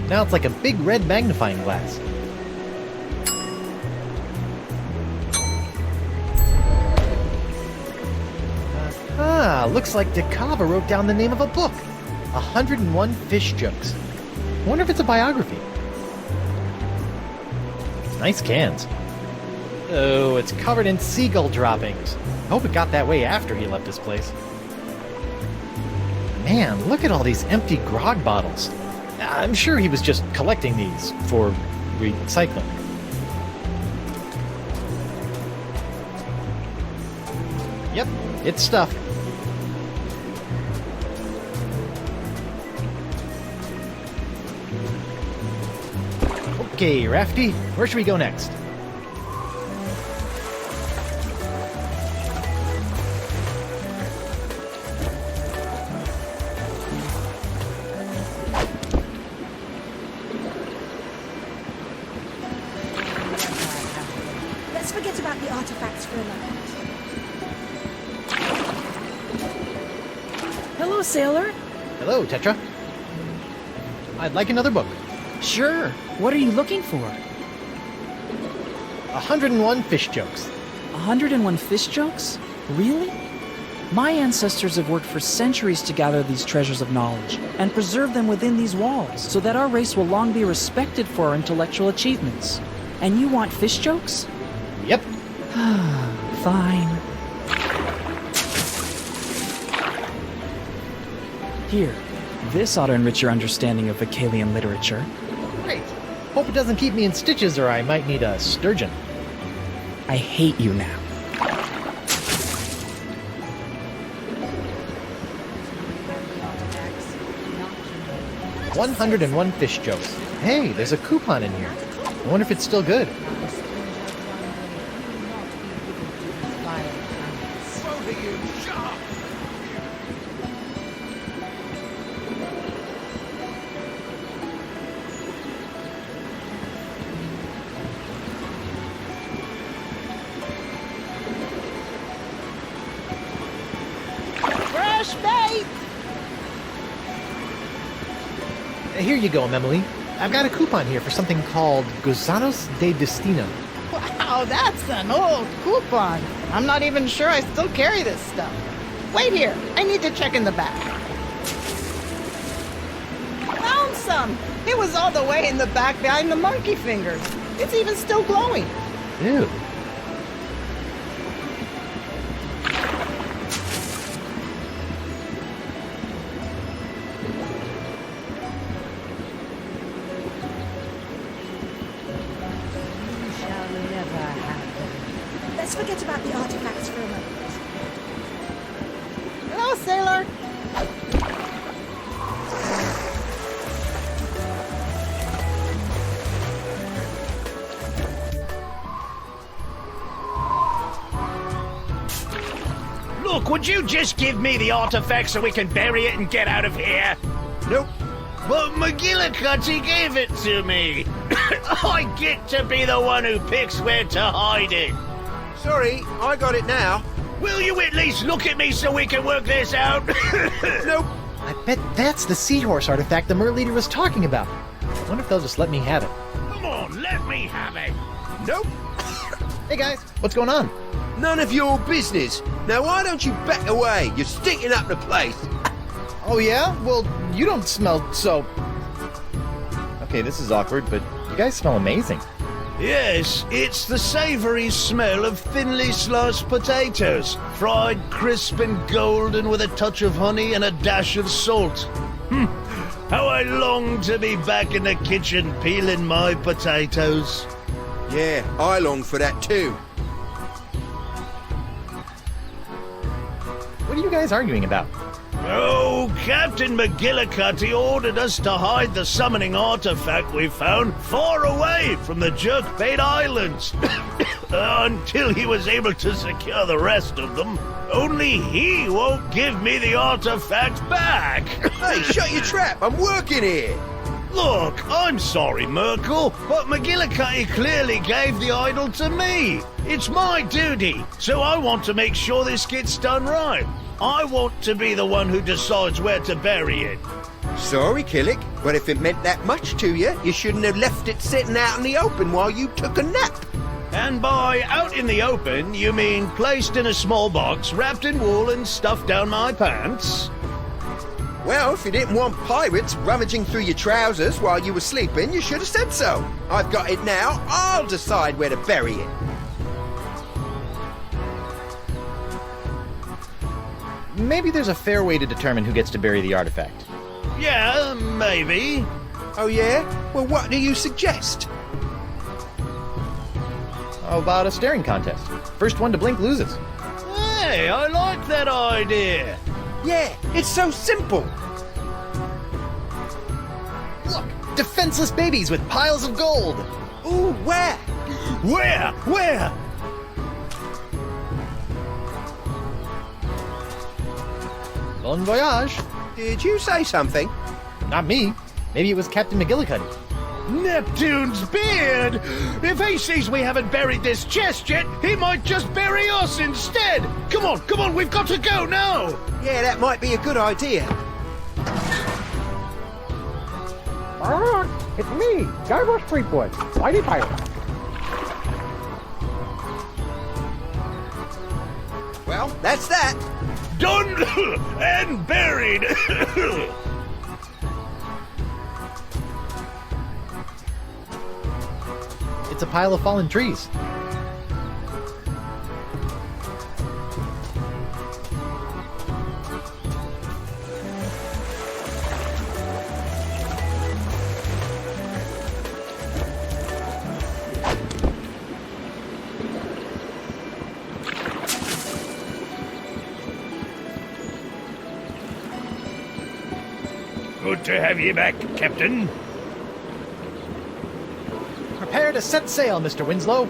Now it's like a big red magnifying glass. Looks like DeCava wrote down the name of a book. 101 Fish Jokes. I wonder if it's a biography. Nice cans. Oh, it's covered in seagull droppings. I hope it got that way after he left his place. Man, look at all these empty grog bottles. I'm sure he was just collecting these for recycling. Yep, it's stuff. Okay, Rafty, where should we go next? Let's forget about the artifacts for a moment. Hello, sailor. Hello, Tetra. I'd like another book. Sure. What are you looking for? 101 Fish Jokes. 101 fish jokes? Really? My ancestors have worked for centuries to gather these treasures of knowledge and preserve them within these walls so that our race will long be respected for our intellectual achievements. And you want fish jokes? Yep. Fine. Here, this ought to enrich your understanding of Vacalian literature. Great. Hope it doesn't keep me in stitches or I might need a sturgeon. I hate you now. "101 Fish Jokes." Hey, there's a coupon in here. I wonder if it's still good. fresh bait! Here you go, Emily. I've got a coupon here for something called Gusanos de Destino. Wow, that's an old coupon. I'm not even sure I still carry this stuff. Wait here, I need to check in the back. Found some! It was all the way in the back behind the monkey fingers. It's even still glowing. Ew. Let's forget about the artifacts for a moment. Hello, sailor. Look, would you just give me the artifact so we can bury it and get out of here? Nope. But McGillicuddy gave it to me. I get to be the one who picks where to hide it. Sorry, I got it now. Will you at least look at me so we can work this out? Nope. I bet that's the seahorse artifact the Mer Leader was talking about. I wonder if they'll just let me have it. Come on, let me have it. Nope. Hey guys, what's going on? None of your business. Now why don't you back away? You're stinking up the place. Oh yeah? Well, you don't smell so... Okay, this is awkward, but you guys smell amazing. Yes, it's the savory smell of thinly sliced potatoes, fried crisp and golden with a touch of honey and a dash of salt. How I long to be back in the kitchen peeling my potatoes. Yeah, I long for that too. What are you guys arguing about? Oh, Captain McGillicuddy ordered us to hide the summoning artifact we found far away from the Jerkbait Islands until he was able to secure the rest of them. Only he won't give me the artifact back. Hey, shut your trap. I'm working here. Look, I'm sorry, Merkel, but McGillicuddy clearly gave the idol to me. It's my duty, so I want to make sure this gets done right. I want to be the one who decides where to bury it. Sorry, Killick, but if it meant that much to you, you shouldn't have left it sitting out in the open while you took a nap. And by out in the open, you mean placed in a small box, wrapped in wool and stuffed down my pants? Well, if you didn't want pirates rummaging through your trousers while you were sleeping, you should have said so. I've got it now. I'll decide where to bury it. Maybe there's a fair way to determine who gets to bury the artifact. Yeah, maybe. Oh, yeah? Well, what do you suggest? How about a staring contest? First one to blink loses. Hey, I like that idea. Yeah, it's so simple. Look, defenseless babies with piles of gold. Ooh, where? Where? Bon voyage. Did you say something? Not me. Maybe it was Captain McGillicuddy. Neptune's beard! If he sees we haven't buried this chest yet, he might just bury us instead! Come on, we've got to go now! Yeah, that might be a good idea. It's me, Guybrush Threepwood, Mighty Pirate. Well, that's that. Done and buried! It's a pile of fallen trees. Good to have you back, Captain. Prepare to set sail, Mr. Winslow.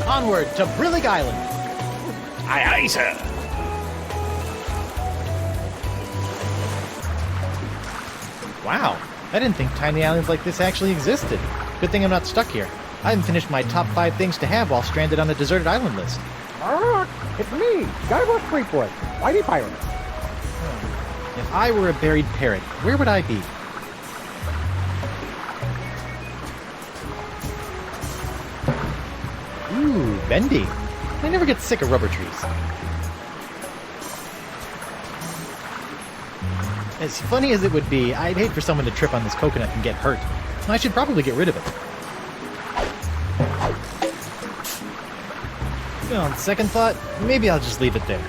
Onward to Brillig Island. Aye, aye, sir. Wow, I didn't think tiny islands like this actually existed. Good thing I'm not stuck here. I haven't finished my top 5 things to have while stranded on a deserted island list. It's me, Guybrush Threepwood, Mighty Pirate. If I were a buried parrot, where would I be? Ooh, bendy. I never get sick of rubber trees. As funny as it would be, I'd hate for someone to trip on this coconut and get hurt. I should probably get rid of it. On second thought, maybe I'll just leave it there.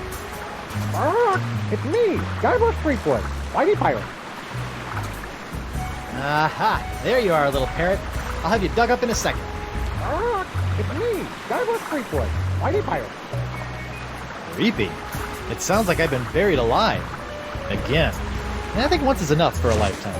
It's me, Guybrush Threepwood, Mighty Pirate. Aha! There you are, little parrot. I'll have you dug up in a second. It's me, Guybrush Threepwood, Mighty Pirate. Creepy. It sounds like I've been buried alive. Again. And I think once is enough for a lifetime.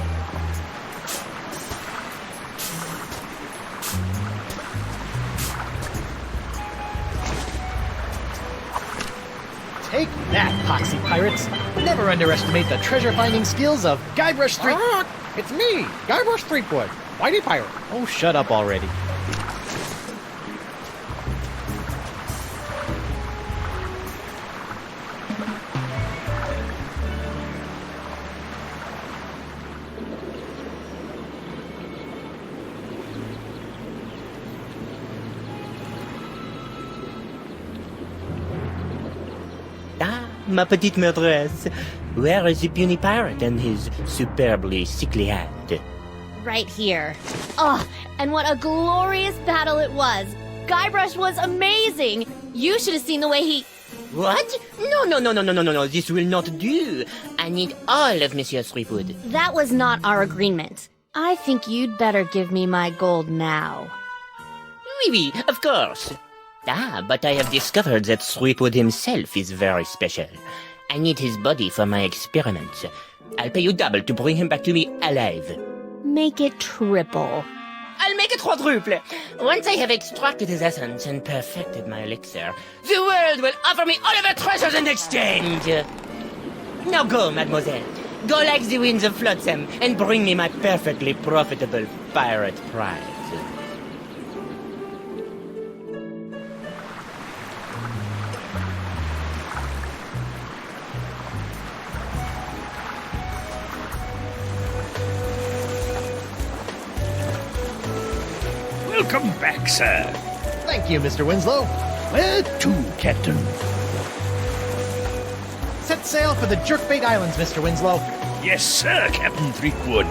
Take that, poxy pirates! Never underestimate the treasure-finding skills of Guybrush Threepwood. It's me, Guybrush Threepwood, Mighty Pirate. Oh, shut up already. Ma petite maîtresse, where is the puny pirate and his superbly sickly hand? Right here. Oh, and what a glorious battle it was. Guybrush was amazing. You should have seen the way he... What? No, this will not do. I need all of Monsieur Threepwood. That was not our agreement. I think you'd better give me my gold now. Oui, of course. But I have discovered that Threepwood himself is very special. I need his body for my experiments. I'll pay you double to bring him back to me alive. Make it triple. I'll make it quadruple. Once I have extracted his essence and perfected my elixir, the world will offer me all of her treasures in exchange. Now go, mademoiselle. Go like the winds of Flotsam and bring me my perfectly profitable pirate prize. Welcome back, sir. Thank you, Mr. Winslow. Where to, Captain? Set sail for the Jerkbait Islands, Mr. Winslow. Yes, sir, Captain Threepwood.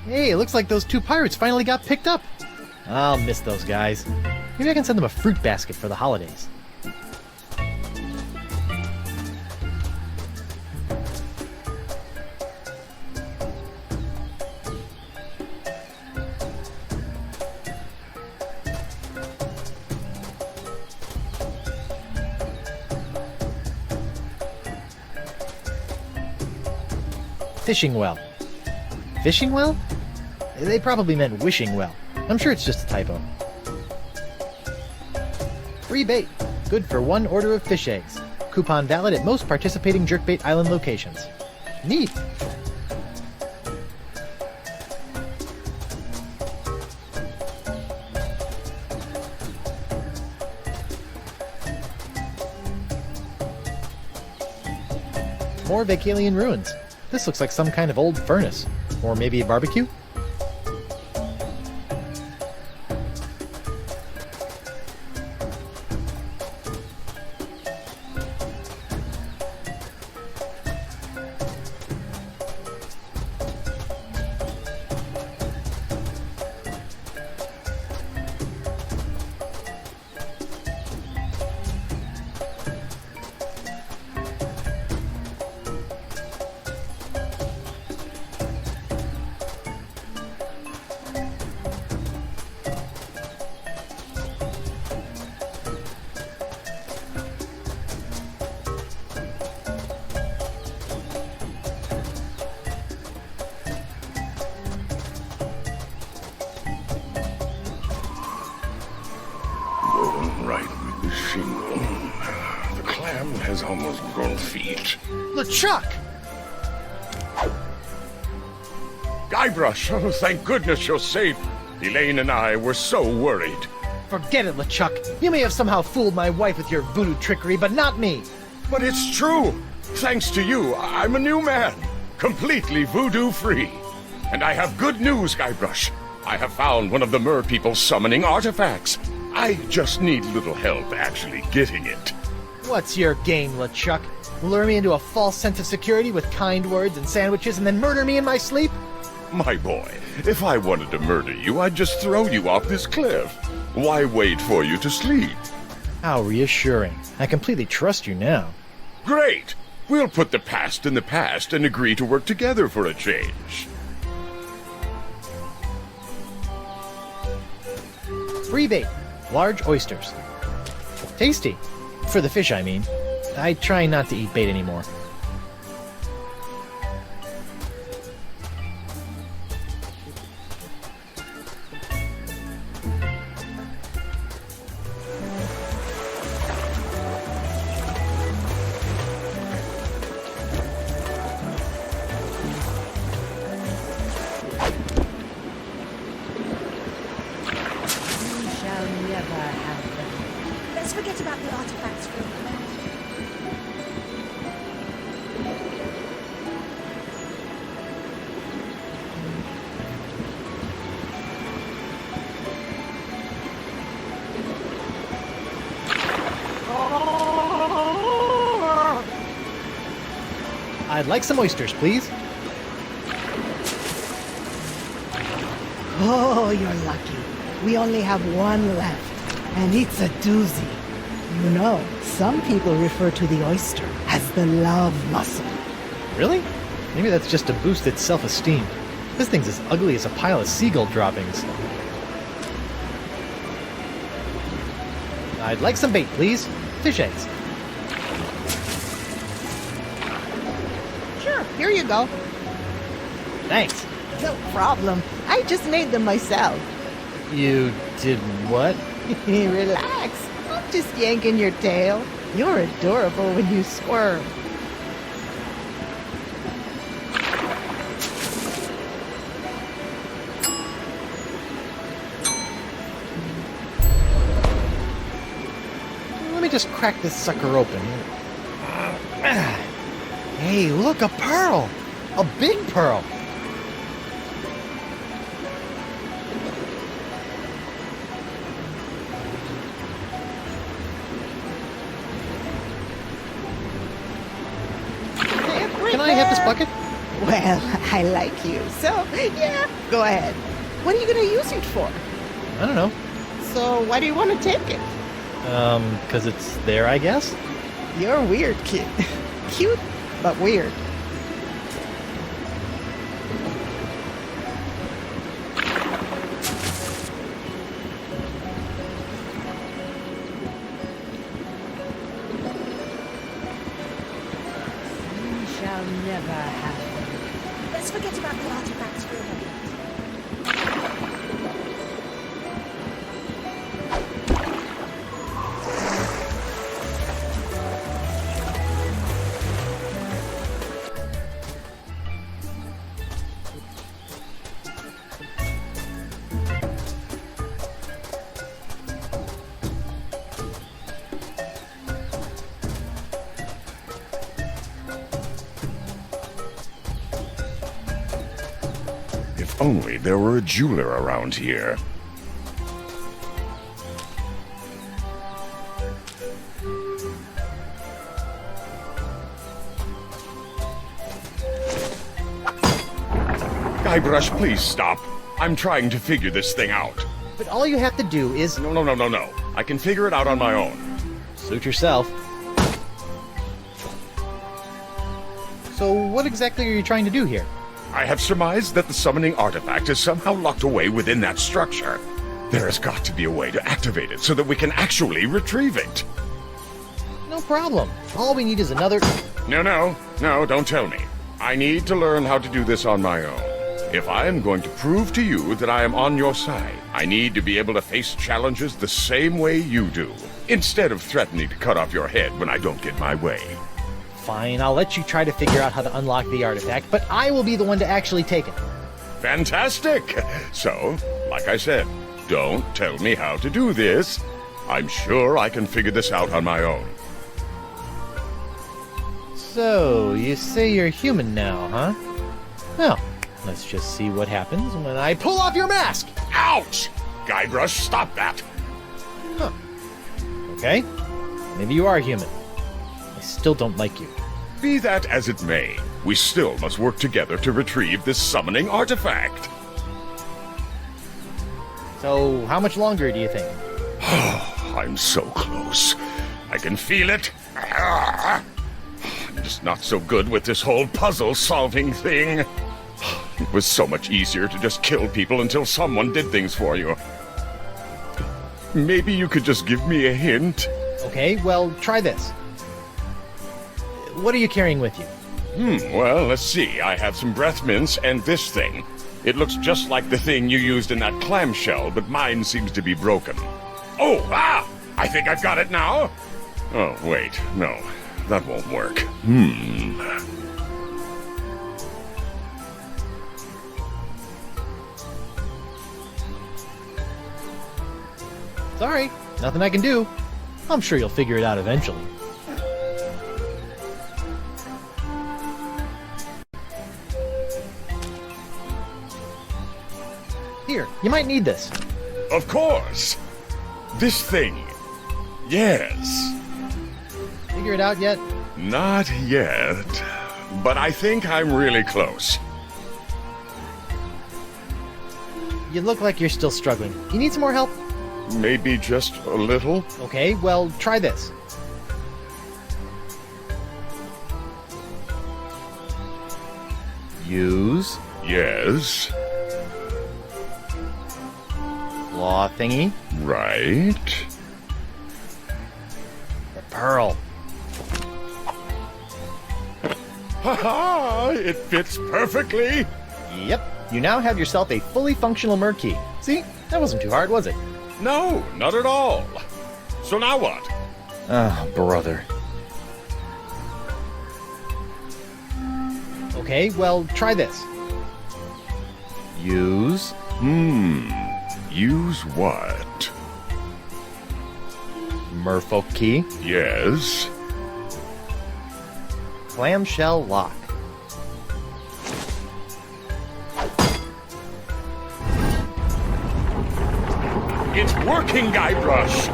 Hey, it looks like those 2 pirates finally got picked up. I'll miss those guys. Maybe I can send them a fruit basket for the holidays. Fishing well. Fishing well? They probably meant wishing well. I'm sure it's just a typo. Free bait. Good for 1 order of fish eggs. Coupon valid at most participating Jerkbait Island locations. Neat. More Vacalian ruins. This looks like some kind of old furnace. Or maybe a barbecue? Almost gone feet. LeChuck! Guybrush, oh, thank goodness you're safe. Elaine and I were so worried. Forget it, LeChuck. You may have somehow fooled my wife with your voodoo trickery, but not me. But it's true. Thanks to you, I'm a new man. Completely voodoo-free. And I have good news, Guybrush. I have found one of the merpeople's summoning artifacts. I just need little help actually getting it. What's your game, LeChuck? Lure me into a false sense of security with kind words and sandwiches and then murder me in my sleep? My boy, if I wanted to murder you, I'd just throw you off this cliff. Why wait for you to sleep? How reassuring. I completely trust you now. Great! We'll put the past in the past and agree to work together for a change. Free bait. Large oysters. Tasty. For the fish, I mean. I try not to eat bait anymore. Let's forget about the artifacts for a moment. I'd like some oysters, please. Oh, you're lucky. We only have one left, and it's a doozy. You know, some people refer to the oyster as the love muscle. Really? Maybe that's just to boost its self-esteem. This thing's as ugly as a pile of seagull droppings. I'd like some bait, please. Fish eggs. Sure, here you go. Thanks. No problem. I just made them myself. You did what? Relax. I'm just yanking your tail. You're adorable when you squirm. Let me just crack this sucker open. Hey, look, a pearl! A big pearl! Can I have this bucket? Well, I like you, so yeah, go ahead. What are you going to use it for? I don't know. So why do you want to take it? 'Cause it's there, I guess? You're a weird kid. Cute, but weird. Let's forget about the artifacts for a moment. If only there were a jeweler around here. Guybrush, please stop. I'm trying to figure this thing out. But all you have to do is... No. I can figure it out on my own. Suit yourself. So what exactly are you trying to do here? I have surmised that the summoning artifact is somehow locked away within that structure. There has got to be a way to activate it so that we can actually retrieve it. No problem. All we need is another... No, don't tell me. I need to learn how to do this on my own. If I am going to prove to you that I am on your side, I need to be able to face challenges the same way you do. instead of threatening to cut off your head when I don't get my way. Fine, I'll let you try to figure out how to unlock the artifact, but I will be the one to actually take it. Fantastic! So, like I said, don't tell me how to do this. I'm sure I can figure this out on my own. So, you say you're human now, huh? Well, let's just see what happens when I pull off your mask! Ouch! Guybrush, stop that! Huh. Okay. Maybe you are human. I still don't like you. Be that as it may, we still must work together to retrieve this summoning artifact. So, how much longer do you think? I'm so close. I can feel it. I'm just not so good with this whole puzzle-solving thing. It was so much easier to just kill people until someone did things for you. Maybe you could just give me a hint? Okay, well, try this. What are you carrying with you? Well, let's see. I have some breath mints and this thing. It looks just like the thing you used in that clamshell, but mine seems to be broken. Oh, I think I've got it now. Oh, wait, no, that won't work. Sorry, nothing I can do. I'm sure you'll figure it out eventually. Here, you might need this. Of course. This thing. Yes. Figure it out yet? Not yet. But I think I'm really close. You look like you're still struggling. You need some more help? Maybe just a little. Okay, well, try this. Use. Yes. Claw thingy. Right. The pearl. Ha-ha! It fits perfectly! Yep. You now have yourself a fully functional mer key. See? That wasn't too hard, was it? No, not at all. So now what? Ah, brother. Okay, well, try this. Use. Use what? Merfolk key. Yes. Clamshell lock. It's working, Guybrush!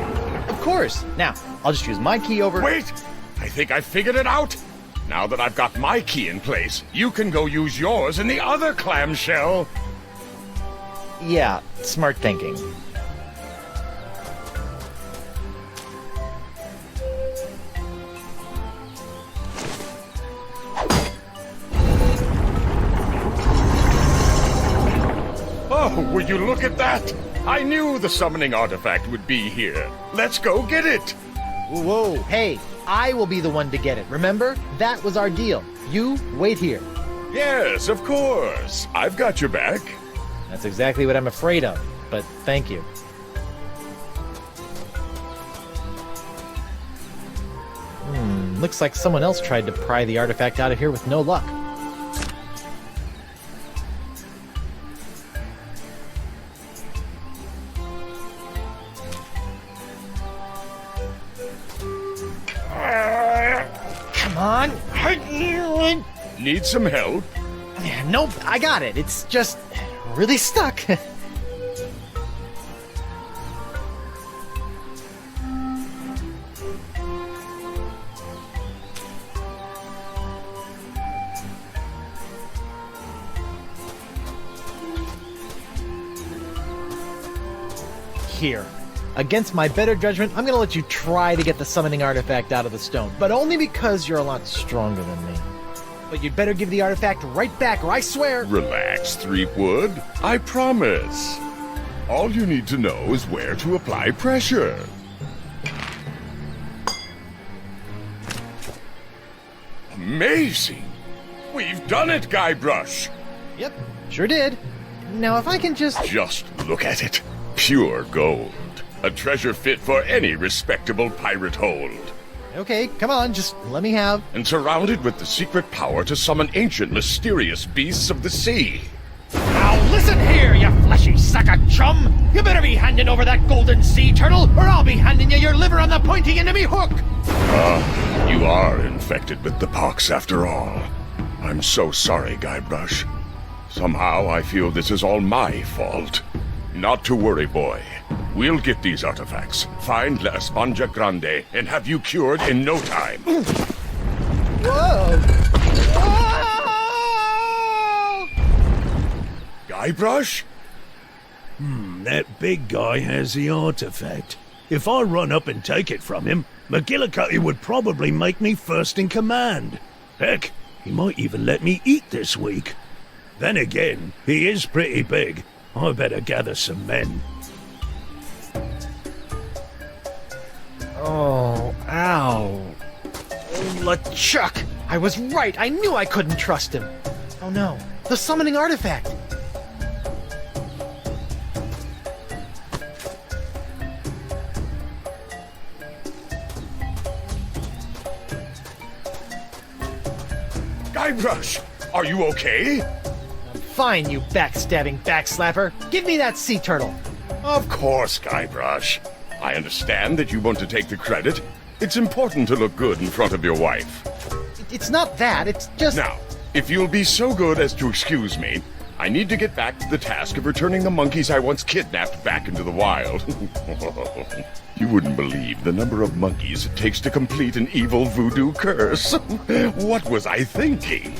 Of course. Now, I'll just use my key over... Wait! I think I figured it out! Now that I've got my key in place, you can go use yours in the other clamshell! Yeah, smart thinking. Oh, will you look at that? I knew the summoning artifact would be here. Let's go get it! Whoa, hey, I will be the one to get it, remember? That was our deal. You wait here. Yes, of course. I've got your back. That's exactly what I'm afraid of, but thank you. Looks like someone else tried to pry the artifact out of here with no luck. Come on. Need some help? Nope, I got it. It's just really stuck. Here. Against my better judgment, I'm gonna let you try to get the summoning artifact out of the stone, but only because you're a lot stronger than me. But you'd better give the artifact right back, or I swear... Relax, Threepwood. I promise. All you need to know is where to apply pressure. Amazing! We've done it, Guybrush! Yep, sure did. Now if I can just... Just look at it. Pure gold. A treasure fit for any respectable pirate hold. Okay, come on, just let me have. And surrounded with the secret power to summon ancient, mysterious beasts of the sea. Now listen here, you fleshy sack of chum! You better be handing over that golden sea turtle, or I'll be handing you your liver on the pointy end of me hook! You are infected with the pox after all. I'm so sorry, Guybrush. Somehow I feel this is all my fault. Not to worry, boy. We'll get these artifacts, find La Esponja Grande, and have you cured in no time. Whoa! Guybrush? That big guy has the artifact. If I run up and take it from him, McGillicuddy would probably make me first in command. Heck, he might even let me eat this week. Then again, he is pretty big. I better gather some men. Oh, ow. LeChuck! I was right! I knew I couldn't trust him! Oh no, the summoning artifact! Guybrush, are you okay? Fine, you backstabbing backslapper! Give me that sea turtle! Of course, Guybrush. I understand that you want to take the credit. It's important to look good in front of your wife. It's not that, it's just... Now, if you'll be so good as to excuse me, I need to get back to the task of returning the monkeys I once kidnapped back into the wild. You wouldn't believe the number of monkeys it takes to complete an evil voodoo curse. What was I thinking?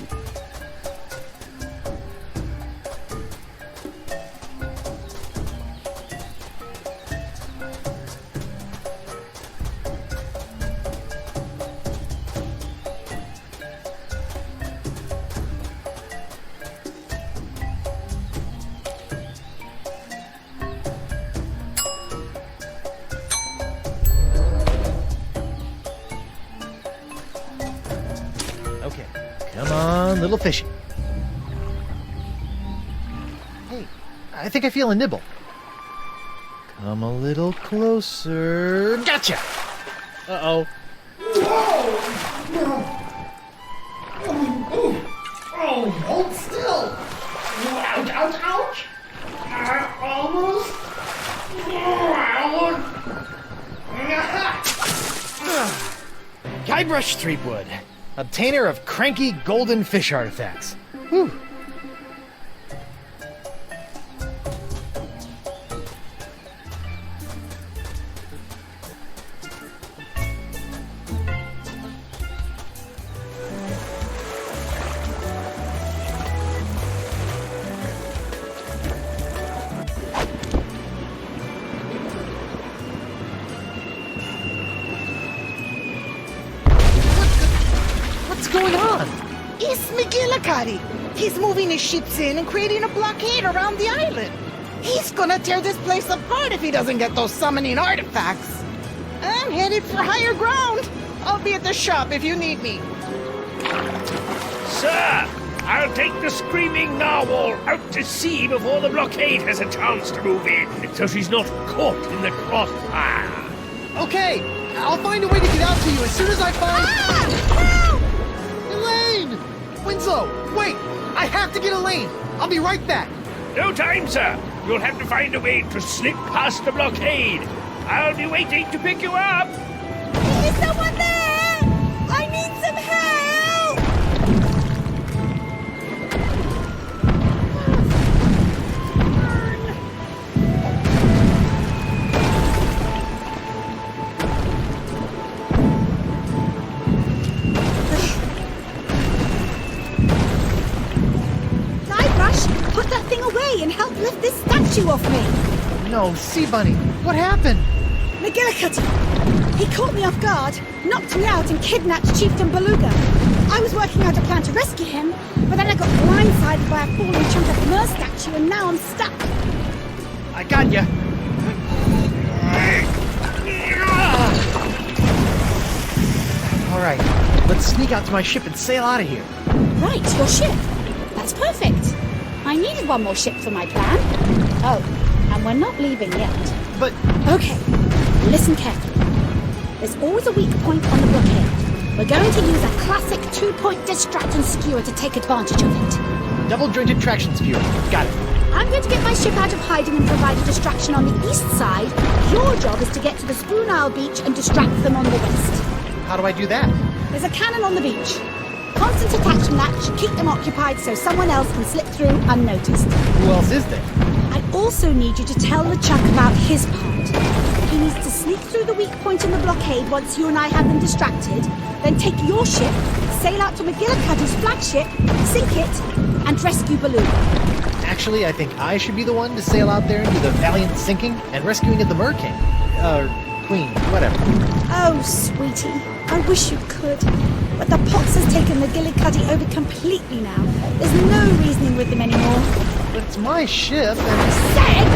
Okay, come on, little fishy. Hey, I think I feel a nibble. Come a little closer. Gotcha! Uh-oh. Oh, hold still! Ouch, ouch, ouch! Almost. Guybrush Threepwood, obtainer of cranky golden fish artifacts. Whew. What's going on? It's McGillicuddy. He's moving his ships in and creating a blockade around the island. He's gonna tear this place apart if he doesn't get those summoning artifacts. I'm headed for higher ground. I'll be at the shop if you need me. Sir, I'll take the Screaming Narwhal out to sea before the blockade has a chance to move in, so she's not caught in the crossfire. Okay, I'll find a way to get out to you as soon as I find... Help! Elaine! Winslow, wait! I have to get Elaine! I'll be right back! No time, sir. You'll have to find a way to slip past the blockade. I'll be waiting to pick you up. Is someone there? I need some help! Guybrush, put that thing away and help lift this statue off me. No, Sea Bunny, what happened? McGillicuddy! He caught me off guard, knocked me out, and kidnapped Chieftain Beluga. I was working out a plan to rescue him, but then I got blindsided by a falling chunk of the Mer statue, and now I'm stuck. I got ya. All right, let's sneak out to my ship and sail out of here. Right, your ship. That's perfect. I needed one more ship for my plan. Oh, and we're not leaving yet. but... Okay, listen carefully. There's always a weak point on the blockade. We're going to use a classic 2-point distract and skewer to take advantage of it. Double-jointed traction skewer. Got it. I'm going to get my ship out of hiding and provide a distraction on the east side. Your job is to get to the Spoon Isle beach and distract them on the west. How do I do that? There's a cannon on the beach. Constant attacks from that should keep them occupied so someone else can slip through unnoticed. Who else is there? I also need you to tell LeChuck about his part. He needs to sneak through the weak point in the blockade once you and I have them distracted, then take your ship, sail out to McGillicuddy's flagship, sink it, and rescue Baloo. Actually, I think I should be the one to sail out there and do the valiant sinking and rescuing of the Merking. Queen, whatever. Oh, sweetie, I wish you could. But the Pox has taken McGillicuddy over completely now. There's no reasoning with them anymore. But it's my ship and... Said,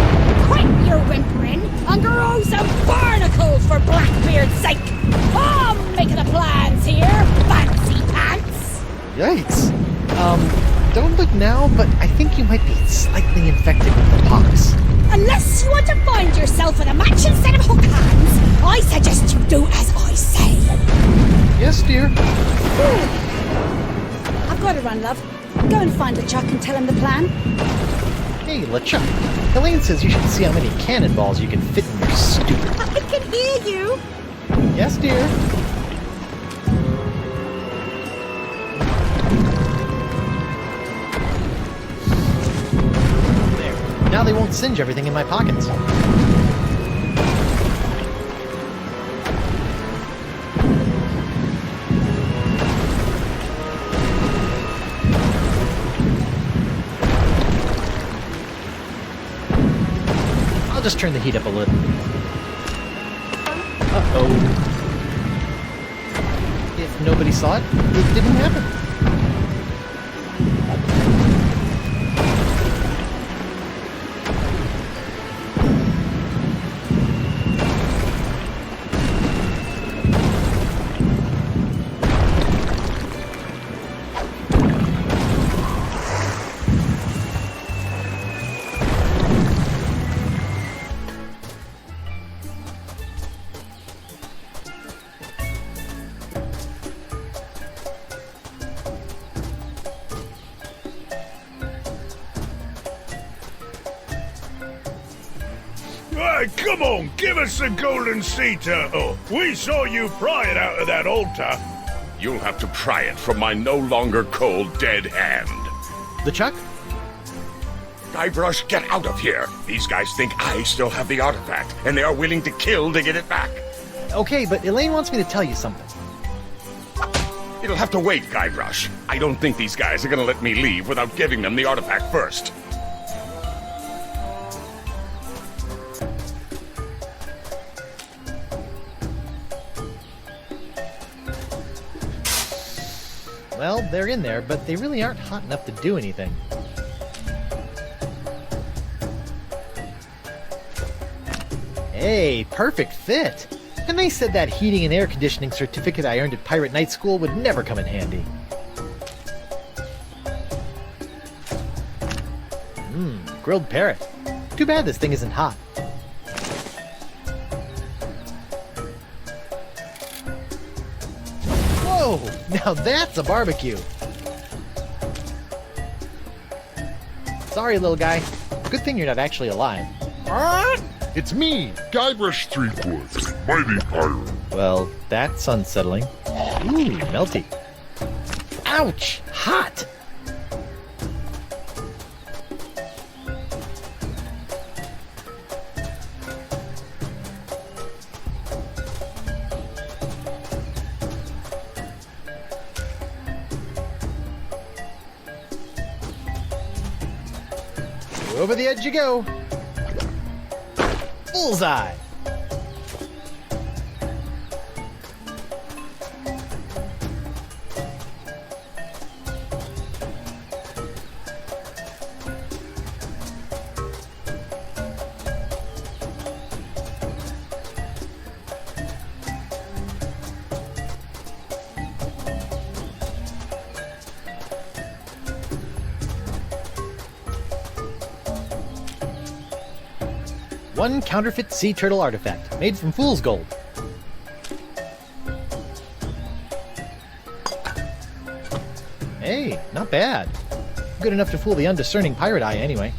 quit your whimpering and grow some barnacles for Blackbeard's sake. I'm making the plans here, fancy pants. Yikes. Don't look now, but I think you might be slightly infected with the pox. Unless you want to find yourself with a match instead of hook hands, I suggest you do as I say. Yes, dear. I've got to run, love. Go and find LeChuck and tell him the plan. Hey, LeChuck. Elaine says you should see how many cannonballs you can fit in your stupid... I can hear you. Yes, dear. There. Now they won't singe everything in my pockets. I'll just turn the heat up a little. Uh-oh. If nobody saw it, it didn't happen. Come on, give us the golden sea turtle. We saw you pry it out of that altar. You'll have to pry it from my no longer cold, dead hand. LeChuck? Guybrush, get out of here. These guys think I still have the artifact, and they are willing to kill to get it back. Okay, but Elaine wants me to tell you something. It'll have to wait, Guybrush. I don't think these guys are gonna let me leave without giving them the artifact first. Well, they're in there, but they really aren't hot enough to do anything. Hey, perfect fit! And they said that heating and air conditioning certificate I earned at Pirate Night School would never come in handy. Grilled parrot. Too bad this thing isn't hot. Whoa! Now that's a barbecue! Sorry, little guy. Good thing you're not actually alive. It's me, Guybrush Threepwood, mighty pirate. Well, that's unsettling. Ooh, melty. Ouch! Hot! Over the edge you go. Bullseye. One counterfeit sea turtle artifact, made from fool's gold. Hey, not bad. Good enough to fool the undiscerning pirate eye, anyway.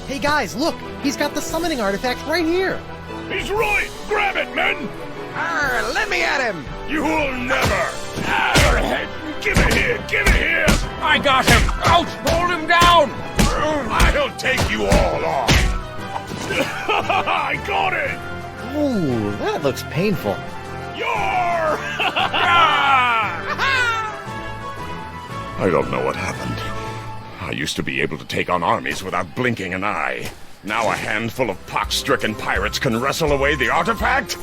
Hey guys, look! He's got the summoning artifact right here! He's right! Grab it, men! Arr, let me at him! You'll never! Arr, give it here! Give it here! I got him! Out! Hold him down! I'll take you all on! I got it! Ooh, that looks painful. You're... I don't know what happened. I used to be able to take on armies without blinking an eye. Now a handful of pox-stricken pirates can wrestle away the artifact?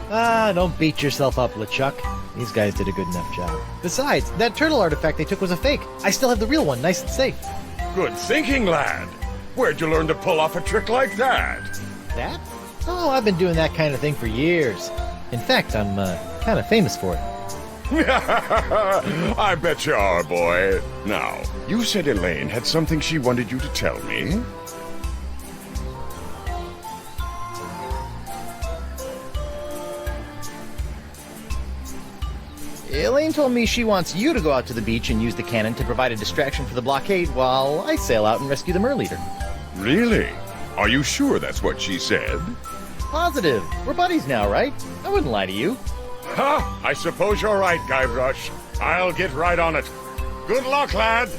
Ah, don't beat yourself up, LeChuck. These guys did a good enough job. Besides, that turtle artifact they took was a fake. I still have the real one, nice and safe. Good thinking, lad. Where'd you learn to pull off a trick like that? That? Oh, I've been doing that kind of thing for years. In fact, I'm kind of famous for it. I bet you are, boy. Now, you said Elaine had something she wanted you to tell me? Elaine told me she wants you to go out to the beach and use the cannon to provide a distraction for the blockade while I sail out and rescue the Merleader. Really? Are you sure that's what she said? Positive. We're buddies now, right? I wouldn't lie to you. Ha! I suppose you're right, Guybrush. I'll get right on it. Good luck, lad!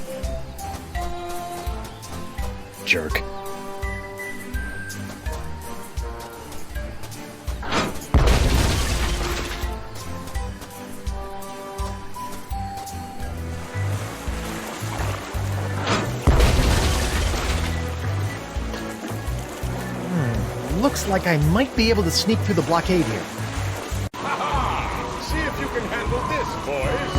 Jerk. Looks like I might be able to sneak through the blockade here. See if you can handle this, boys.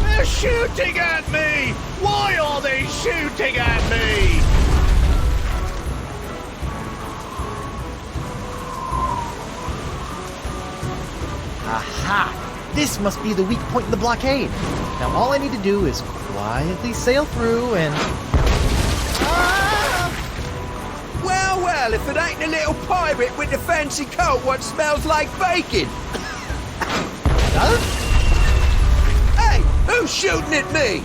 They're shooting at me! Why are they shooting at me? Aha! This must be the weak point in the blockade. Now all I need to do is quietly sail through and... Well, if it ain't a little pirate with the fancy coat what smells like bacon. Huh? Hey, who's shooting at me?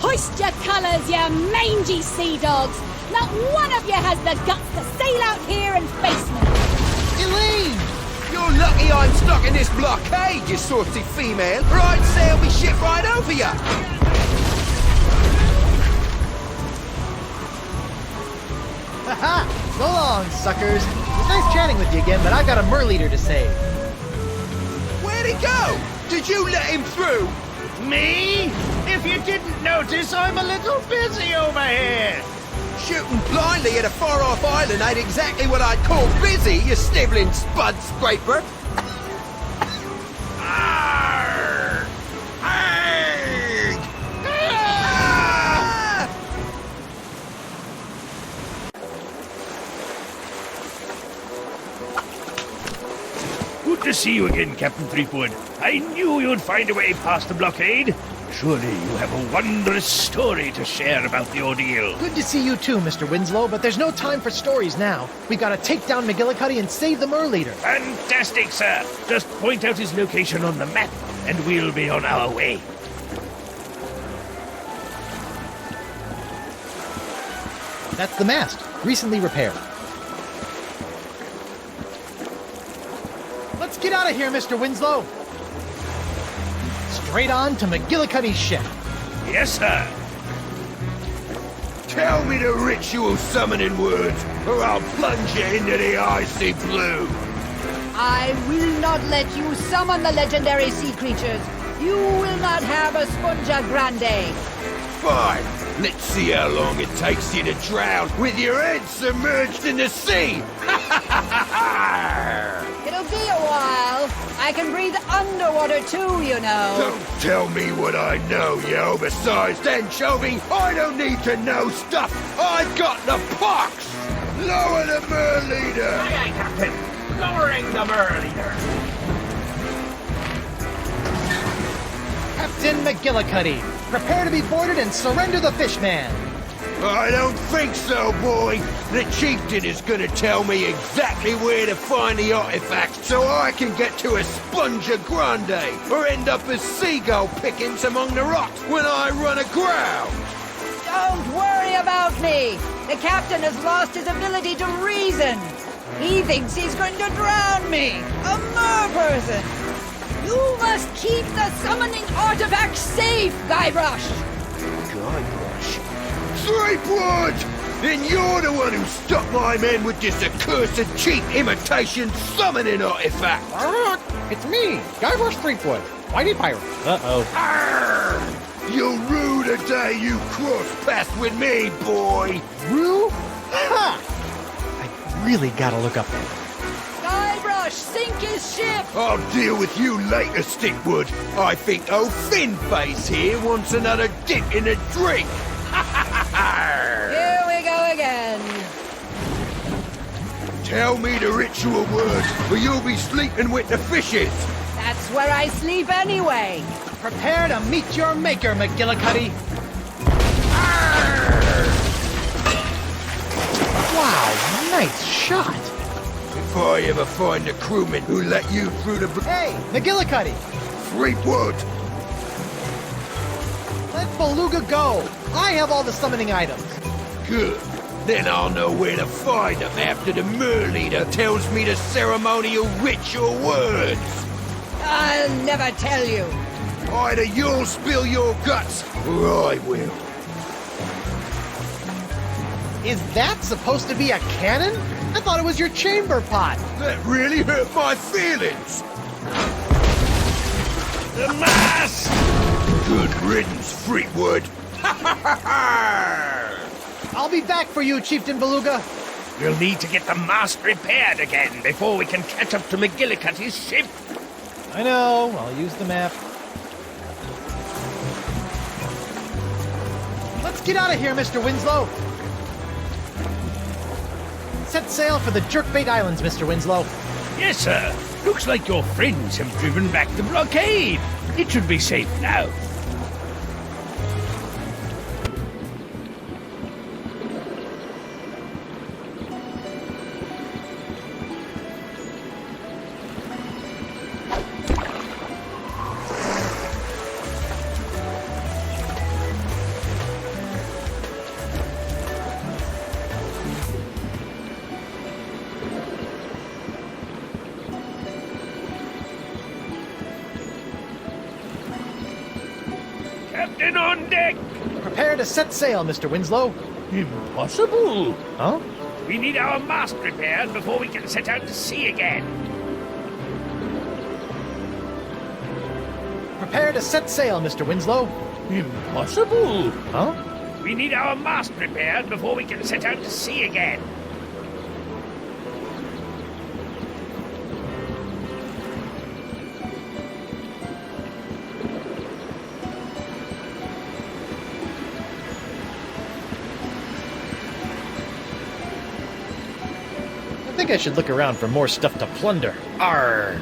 Hoist your colours, you mangy sea dogs! Not one of you has the guts to sail out here and face me! Elaine! You're lucky I'm stuck in this blockade, you saucy female, or I'd sail me ship right over you! Haha! So long, suckers. It was nice chatting with you again, but I've got a Merleader to save. Where'd he go? Did you let him through? Me? If you didn't notice, I'm a little busy over here. Shooting blindly at a far-off island ain't exactly what I'd call busy, you snivelling spud scraper. Arr! Arr! Ah! Good to see you again, Captain Threepwood. I knew you'd find a way past the blockade. Surely you have a wondrous story to share about the ordeal. Good to see you too, Mr. Winslow, but there's no time for stories now. We've got to take down McGillicuddy and save the Merleader. Fantastic, sir. Just point out his location on the map, and we'll be on our way. That's the mast, recently repaired. Let's get out of here, Mr. Winslow. Straight on to McGillicuddy's ship. Yes, sir. Tell me the ritual summoning words, or I'll plunge you into the icy blue. I will not let you summon the legendary sea creatures. You will not have a Spongia Grande. Fine. Let's see how long it takes you to drown with your head submerged in the sea! It'll be a while. I can breathe underwater too, you know. Don't tell me what I know, you oversized anchovy! I don't need to know stuff! I've got the pox! Lower the Merleader! Aye, aye, Captain. Lowering the Merleader. Captain McGillicuddy, prepare to be boarded and surrender the fishman. I don't think so, boy. The chieftain is gonna tell me exactly where to find the artifacts so I can get to Esponja Grande or end up as seagull pickings among the rocks when I run aground. Don't worry about me. The captain has lost his ability to reason. He thinks he's going to drown me, a mer-person. You must keep the summoning artifact safe, Guybrush. Guybrush? Threepwood! Then you're the one who stuck my men with this accursed cheap imitation summoning artifact! It's me, Guybrush Threepwood, Whitey Pirate. Uh-oh. Arrgh! You'll rue the day you cross paths with me, boy! Rue? Ha! I really gotta look up there. Guybrush, sink his ship! I'll deal with you later, Stickwood. I think old Finface here wants another dip in the drink. Here we go again. Tell me the ritual words, or you'll be sleeping with the fishes. That's where I sleep anyway. Prepare to meet your maker, McGillicuddy. Wow, nice shot. If I ever find the crewman who let you through the... Hey, McGillicuddy! Threepwood! Let Beluga go! I have all the summoning items. Good. Then I'll know where to find them after the Merleader tells me the ceremonial ritual words. I'll never tell you. Either you'll spill your guts, or I will. Is that supposed to be a cannon? I thought it was your chamber pot. That really hurt my feelings. The mask! Good riddance, Threepwood. I'll be back for you, Chieftain Beluga. We'll need to get the mast repaired again before we can catch up to McGillicuddy's ship. I know. I'll use the map. Let's get out of here, Mr. Winslow. Set sail for the Jerkbait Islands, Mr. Winslow. Yes, sir. Looks like your friends have driven back the blockade. It should be safe now. Captain on deck! Prepare to set sail, Mr. Winslow. Impossible! Huh? We need our mast repaired before we can set out to sea again. Prepare to set sail, Mr. Winslow. Impossible! Huh? We need our mast repaired before we can set out to sea again. I think I should look around for more stuff to plunder. Arr!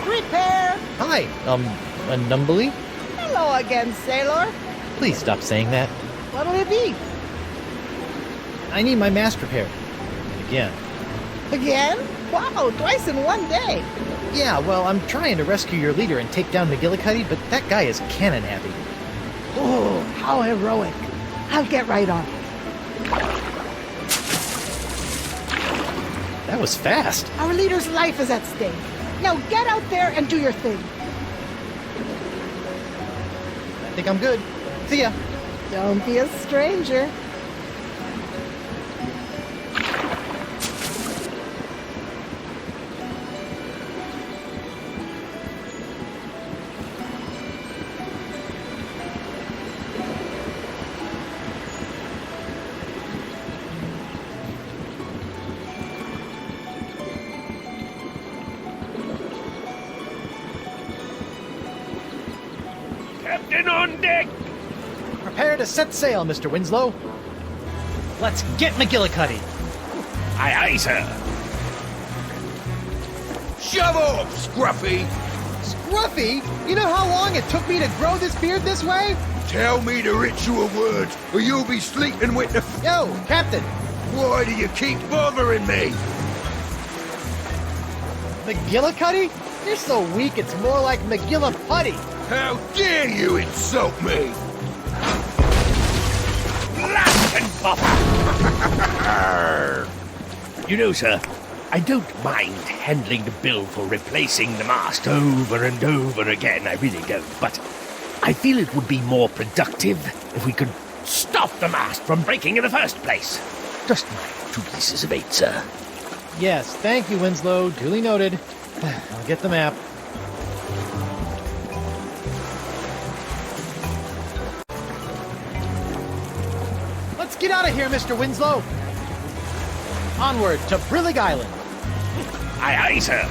Repair! Hi, Numbly? Hello again, sailor. Please stop saying that. What'll it be? I need my mast repaired. Again. Again? Wow, twice in one day. Yeah, well, I'm trying to rescue your leader and take down McGillicuddy, but that guy is cannon happy. Oh, how heroic. I'll get right on it. That was fast. Our leader's life is at stake. Now get out there and do your thing. I think I'm good. See ya. Don't be a stranger. Captain on deck! Prepare to set sail, Mr. Winslow. Let's get McGillicuddy. Aye, aye, sir. Shove off, Scruffy! Scruffy? You know how long it took me to grow this beard this way? Tell me the ritual words, or you'll be sleeping with the... Yo, Captain! Why do you keep bothering me? McGillicuddy? You're so weak, it's more like McGilliputty. How dare you insult me? Blast and bother! You know, sir, I don't mind handling the bill for replacing the mast over and over again, I really don't, but I feel it would be more productive if we could stop the mast from breaking in the first place. Just my 2 pieces of 8, sir. Yes, thank you, Winslow. Duly noted. I'll get the map. Let's get out of here, Mr. Winslow. Onward to Brillig Island. Aye, aye, sir.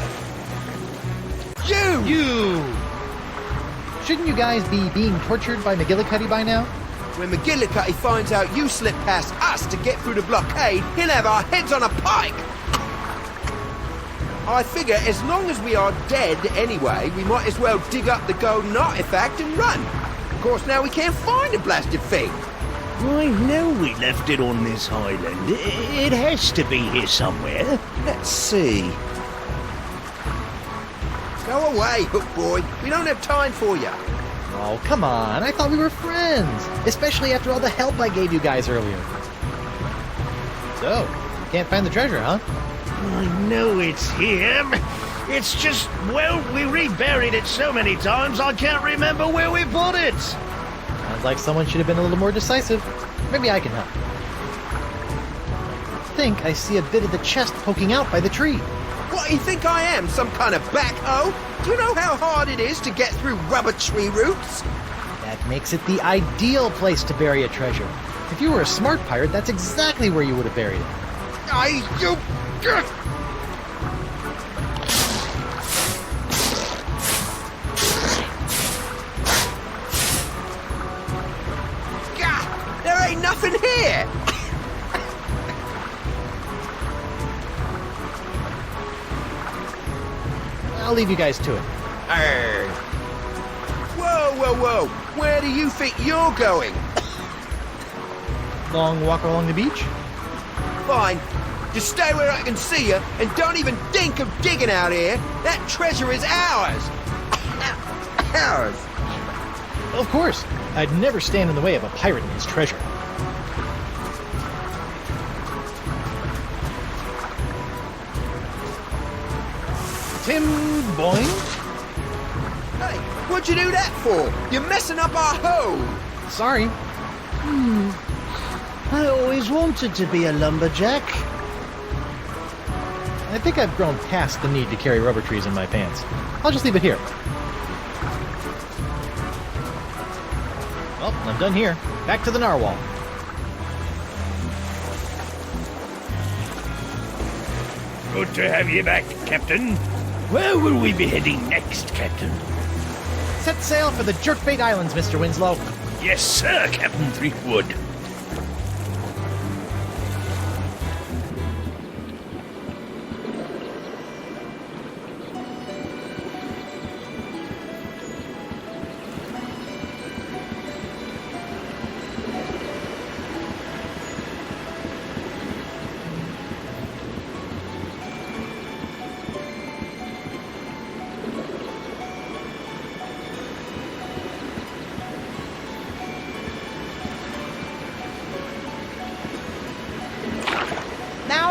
You! Shouldn't you guys be being tortured by McGillicuddy by now? When McGillicuddy finds out you slipped past us to get through the blockade, he'll have our heads on a pike! I figure as long as we are dead anyway, we might as well dig up the golden artifact and run. Of course, now we can't find the blasted thing. I know we left it on this island. It has to be here somewhere. Let's see. Go away, Hook Boy. We don't have time for you. Oh, come on. I thought we were friends. Especially after all the help I gave you guys earlier. So, can't find the treasure, huh? I know it's here. It's just, well, we reburied it so many times I can't remember where we put it. Sounds like someone should have been a little more decisive. Maybe I can help. I think I see a bit of the chest poking out by the tree. What, you think I am, some kind of backhoe? Do you know how hard it is to get through rubber tree roots? That makes it the ideal place to bury a treasure. If you were a smart pirate, that's exactly where you would have buried it. God, there ain't nothing here! I'll leave you guys to it. Whoa, whoa, whoa! Where do you think you're going? Long walk along the beach? Fine. Just stay where I can see you, and don't even think of digging out here. That treasure is ours. Ours. Of course. I'd never stand in the way of a pirate and his treasure. Tim Boyne? Hey, what'd you do that for? You're messing up our hole. Sorry. I always wanted to be a lumberjack. I think I've grown past the need to carry rubber trees in my pants. I'll just leave it here. Well, I'm done here. Back to the Narwhal. Good to have you back, Captain. Where will we be heading next, Captain? Set sail for the Jerkbait Islands, Mr. Winslow. Yes, sir, Captain Threepwood.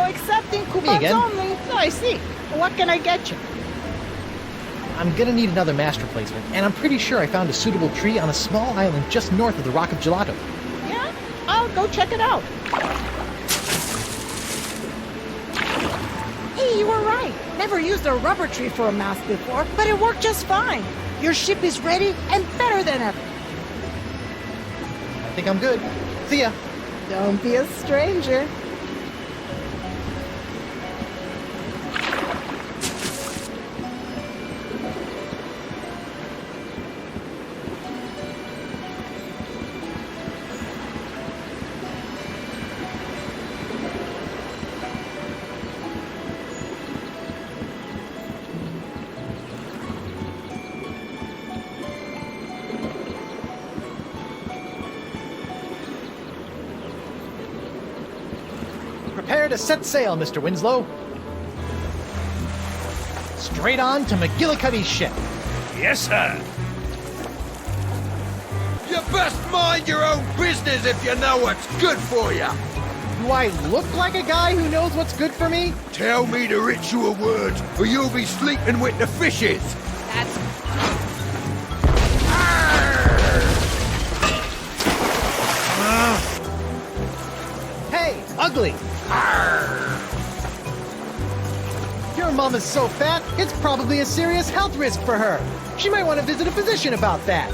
Accepting Me coupons again? only. I see. What can I get you? I'm gonna need another mast replacement, and I'm pretty sure I found a suitable tree on a small island just north of the Rock of Gelato. Yeah? I'll go check it out. Hey, you were right. Never used a rubber tree for a mast before, but it worked just fine. Your ship is ready and better than ever. I think I'm good. See ya. Don't be a stranger. prepare to set sail, Mr. Winslow. Straight on to McGillicuddy's ship. Yes, sir. You best mind your own business if you know what's good for you. Do I look like a guy who knows what's good for me? Tell me the ritual words, or you'll be sleeping with the fishes. That's... Hey, ugly! Your mom is so fat, it's probably a serious health risk for her. She might want to visit a physician about that.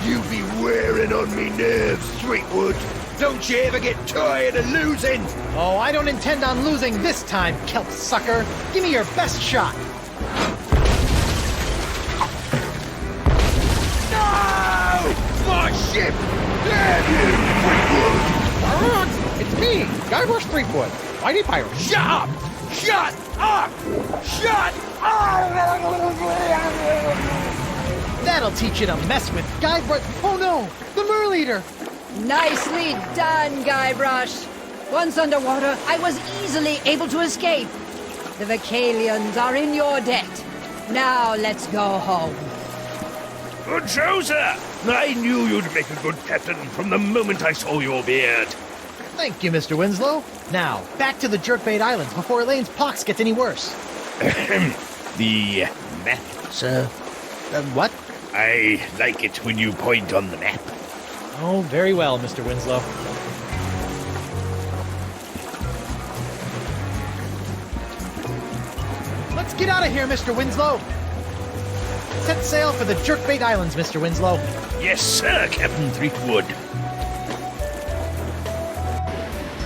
You be wearing on me nerves, Threepwood. Don't you ever get tired of losing? Oh, I don't intend on losing this time, kelp sucker. Give me your best shot. No! My ship! Damn you, Threepwood! It's me, Guybrush Threepwood, mighty pirate. Shut up! Shut up! Shut up! That'll teach you to mess with Guybrush. Oh no, the Merleader! Nicely done, Guybrush. Once underwater, I was easily able to escape. The Vocalians are in your debt. Now let's go home. Good show, sir. I knew you'd make a good captain from the moment I saw your beard. Thank you, Mr. Winslow. Now, back to the Jerkbait Islands before Elaine's pox gets any worse. The map, sir? What? I like it when you point on the map. Oh, very well, Mr. Winslow. Let's get out of here, Mr. Winslow. Set sail for the Jerkbait Islands, Mr. Winslow. Yes, sir, Captain Threepwood.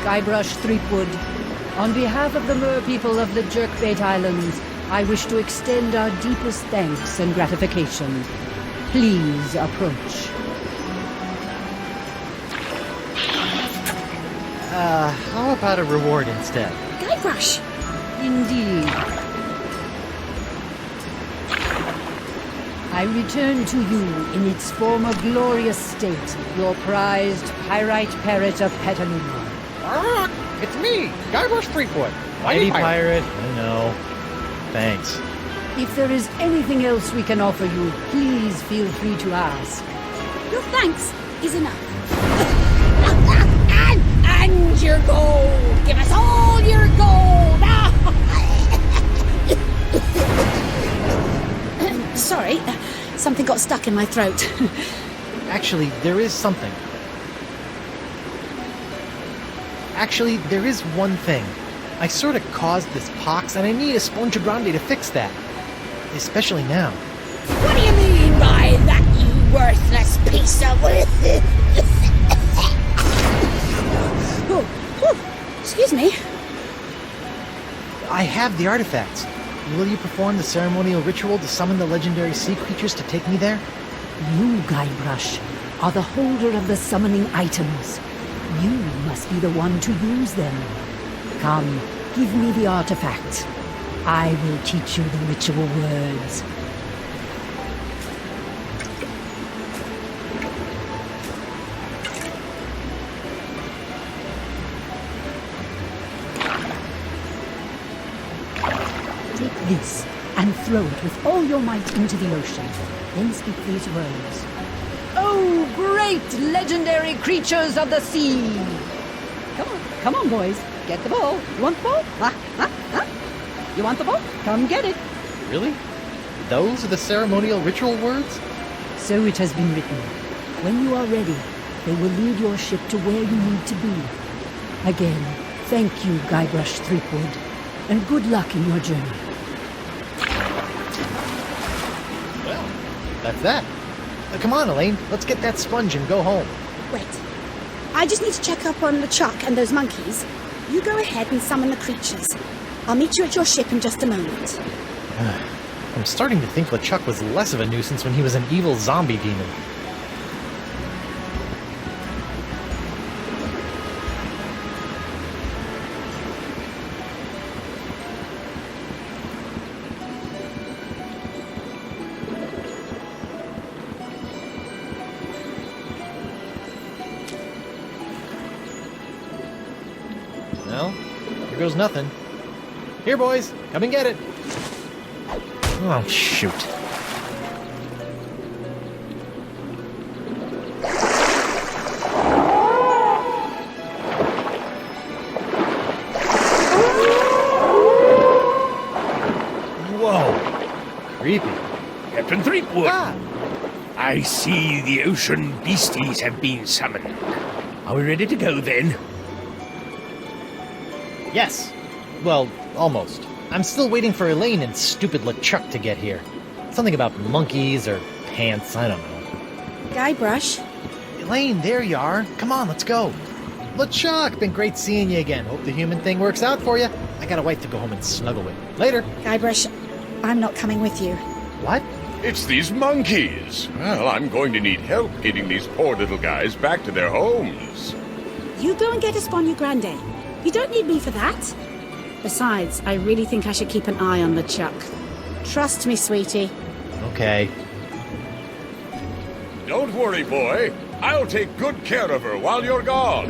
Guybrush Threepwood, on behalf of the Mer people of the Jerkbait Islands, I wish to extend our deepest thanks and gratification. Please approach. How about a reward instead? Guybrush! Indeed. I return to you in its former glorious state, your prized pyrite parrot of Petaluma. It's me, Guybrush Threepwood, Mighty pirate. I know. Thanks. If there is anything else we can offer you, please feel free to ask. Your thanks is enough. And your gold! Give us all your gold! Sorry, something got stuck in my throat. Actually, there is something. Actually, there is one thing. I sort of caused this pox, and I need a Sponge Grande to fix that. Especially now. What do you mean by that, you worthless piece of... Excuse me. I have the artifacts. Will you perform the ceremonial ritual to summon the legendary sea creatures to take me there? You, Guybrush, are the holder of the summoning items. You must be the one to use them. Come, give me the artifact. I will teach you the ritual words. Take this and throw it with all your might into the ocean. Then speak these words. Oh, great legendary creatures of the sea! Come on, boys. Get the ball. You want the ball? You want the ball? Come get it. Really? Those are the ceremonial ritual words? So it has been written. When you are ready, they will lead your ship to where you need to be. Again, thank you, Guybrush Threepwood, and good luck in your journey. Well, that's that. Come on, Elaine. Let's get that sponge and go home. Wait. I just need to check up on LeChuck and those monkeys. You go ahead and summon the creatures. I'll meet you at your ship in just a moment. I'm starting to think LeChuck was less of a nuisance when he was an evil zombie demon. here goes nothing. Here, boys, come and get it. Oh, shoot. Whoa! Creepy. Captain Threepwood! Ah! I see the ocean beasties have been summoned. Are we ready to go, then? Yes. Well, almost. I'm still waiting for Elaine and stupid LeChuck to get here. Something about monkeys or pants, I don't know. Guybrush? Elaine, there you are. Come on, let's go. LeChuck, been great seeing you again. Hope the human thing works out for you. I got a wife to go home and snuggle with. Later. Guybrush, I'm not coming with you. What? It's these monkeys. Well, I'm going to need help getting these poor little guys back to their homes. You go and get us Bonnie Grande. You don't need me for that. Besides, I really think I should keep an eye on LeChuck. Trust me, sweetie. Okay. Don't worry, boy. I'll take good care of her while you're gone.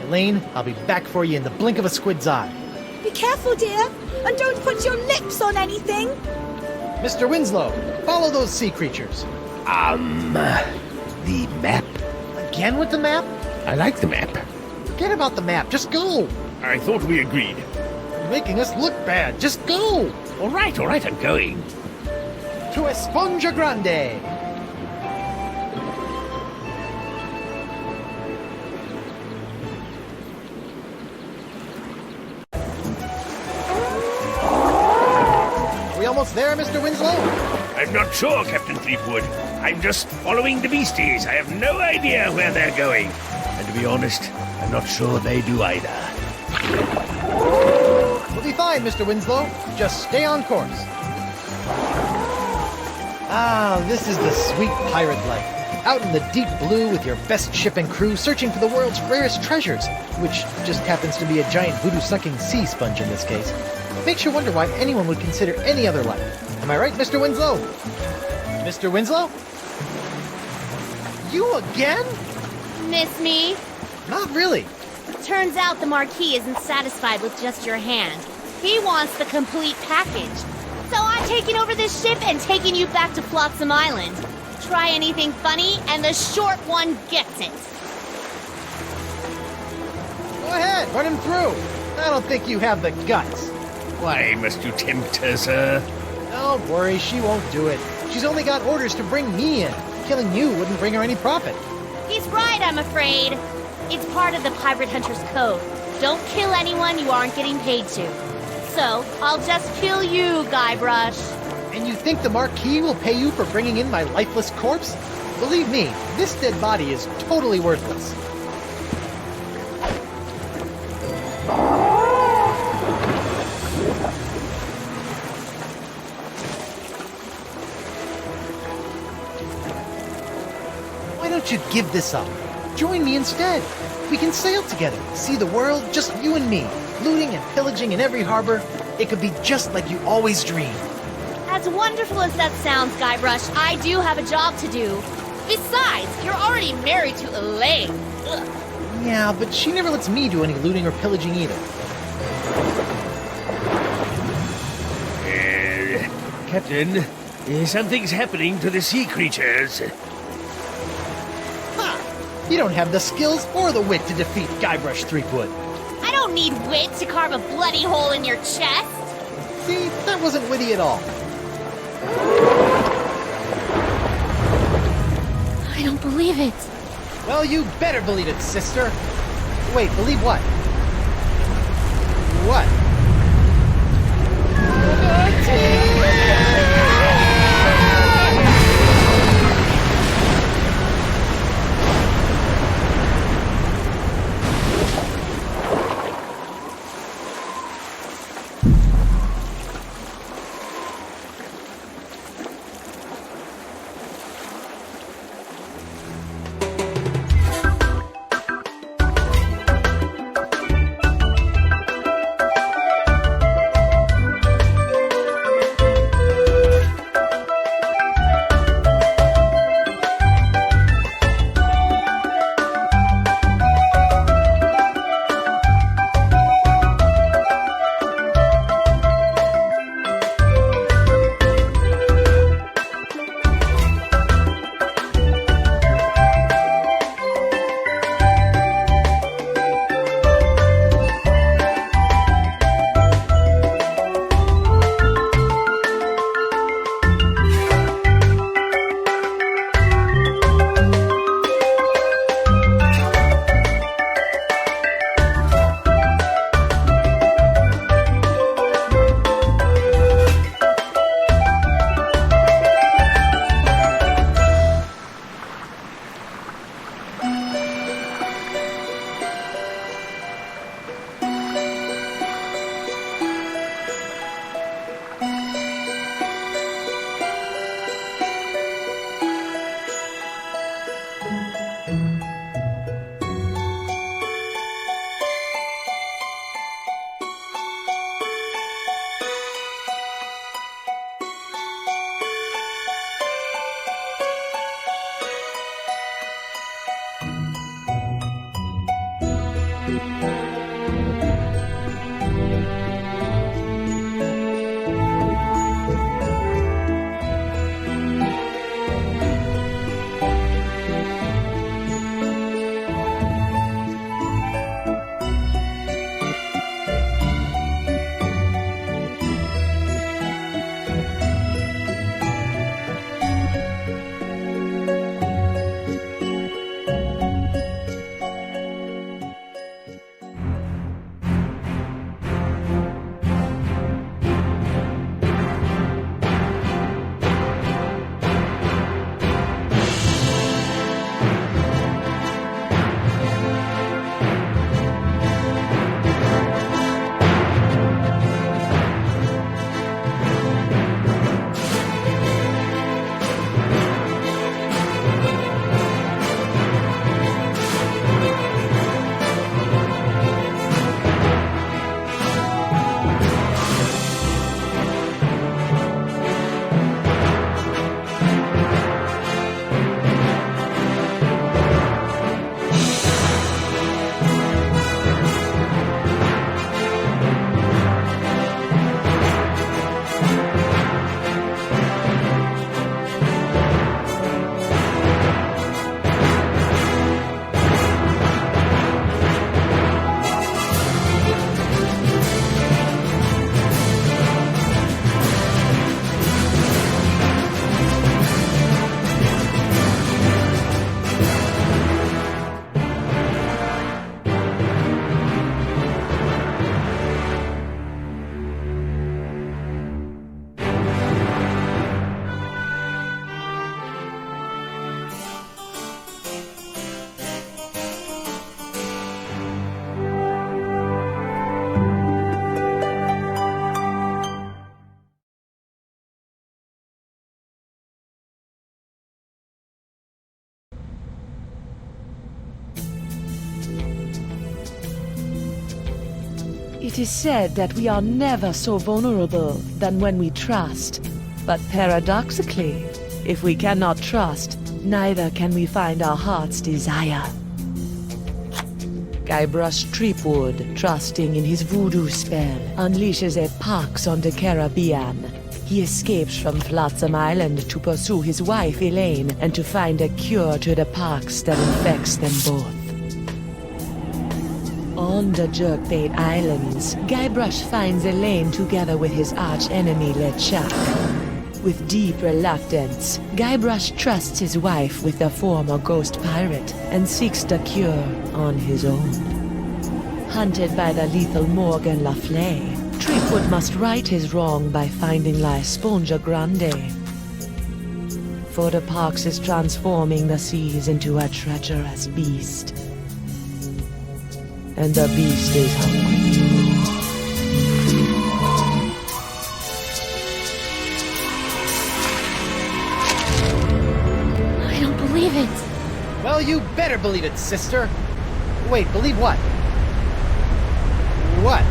Elaine, I'll be back for you in the blink of a squid's eye. Be careful, dear, and don't put your lips on anything. Mr. Winslow, follow those sea creatures. The map? Again with the map? I like the map. Forget about the map, just go. I thought we agreed. You're making us look bad, just go. All right, I'm going. To Esponja Grande. Are we almost there, Mr. Winslow? I'm not sure, Captain Threepwood. I'm just following the beasties. I have no idea where they're going. And to be honest, I'm not sure they do either. We'll be fine, Mr. Winslow. Just stay on course. Ah, this is the sweet pirate life. Out in the deep blue with your best ship and crew searching for the world's rarest treasures, which just happens to be a giant voodoo-sucking sea sponge in this case. Makes you wonder why anyone would consider any other life. Am I right, Mr. Winslow? Mr. Winslow? You again? Miss me? Not really. Turns out the Marquis isn't satisfied with just your hand. He wants the complete package. So I'm taking over this ship and taking you back to Flotsam Island. Try anything funny, and the short one gets it. Go ahead, run him through. I don't think you have the guts. Why must you tempt her, sir? Don't worry, she won't do it. She's only got orders to bring me in. Killing you wouldn't bring her any profit. He's right, I'm afraid. It's part of the Pirate Hunter's Code. Don't kill anyone you aren't getting paid to. So, I'll just kill you, Guybrush. And you think the Marquis will pay you for bringing in my lifeless corpse? Believe me, this dead body is totally worthless. Why don't you give this up? Join me instead. We can sail together, see the world, just you and me, looting and pillaging in every harbor. It could be just like you always dreamed. As wonderful as that sounds, Guybrush, I do have a job to do. Besides, you're already married to Elaine. Ugh. Yeah, but she never lets me do any looting or pillaging either. Captain, something's happening to the sea creatures. Ha! You don't have the skills or the wit to defeat Guybrush Threepwood. I don't need wit to carve a bloody hole in your chest. See, that wasn't witty at all. I don't believe it. Well, you better believe it, sister. Wait, believe what? What? It is said that we are never so vulnerable than when we trust. But paradoxically, if we cannot trust, neither can we find our heart's desire. Guybrush Threepwood, trusting in his voodoo spell, unleashes a pox on the Caribbean. He escapes from Flotsam Island to pursue his wife Elaine and to find a cure to the pox that infects them both. On the Jerkbait Islands, Guybrush finds Elaine together with his arch-enemy LeChuck. With deep reluctance, Guybrush trusts his wife with the former ghost pirate and seeks the cure on his own. Hunted by the lethal Morgan Leflay, Threepwood must right his wrong by finding La Esponja Grande. For the pox is transforming the seas into a treacherous beast. And the beast is hungry. I don't believe it. Well, you better believe it, sister. Wait, believe what? What?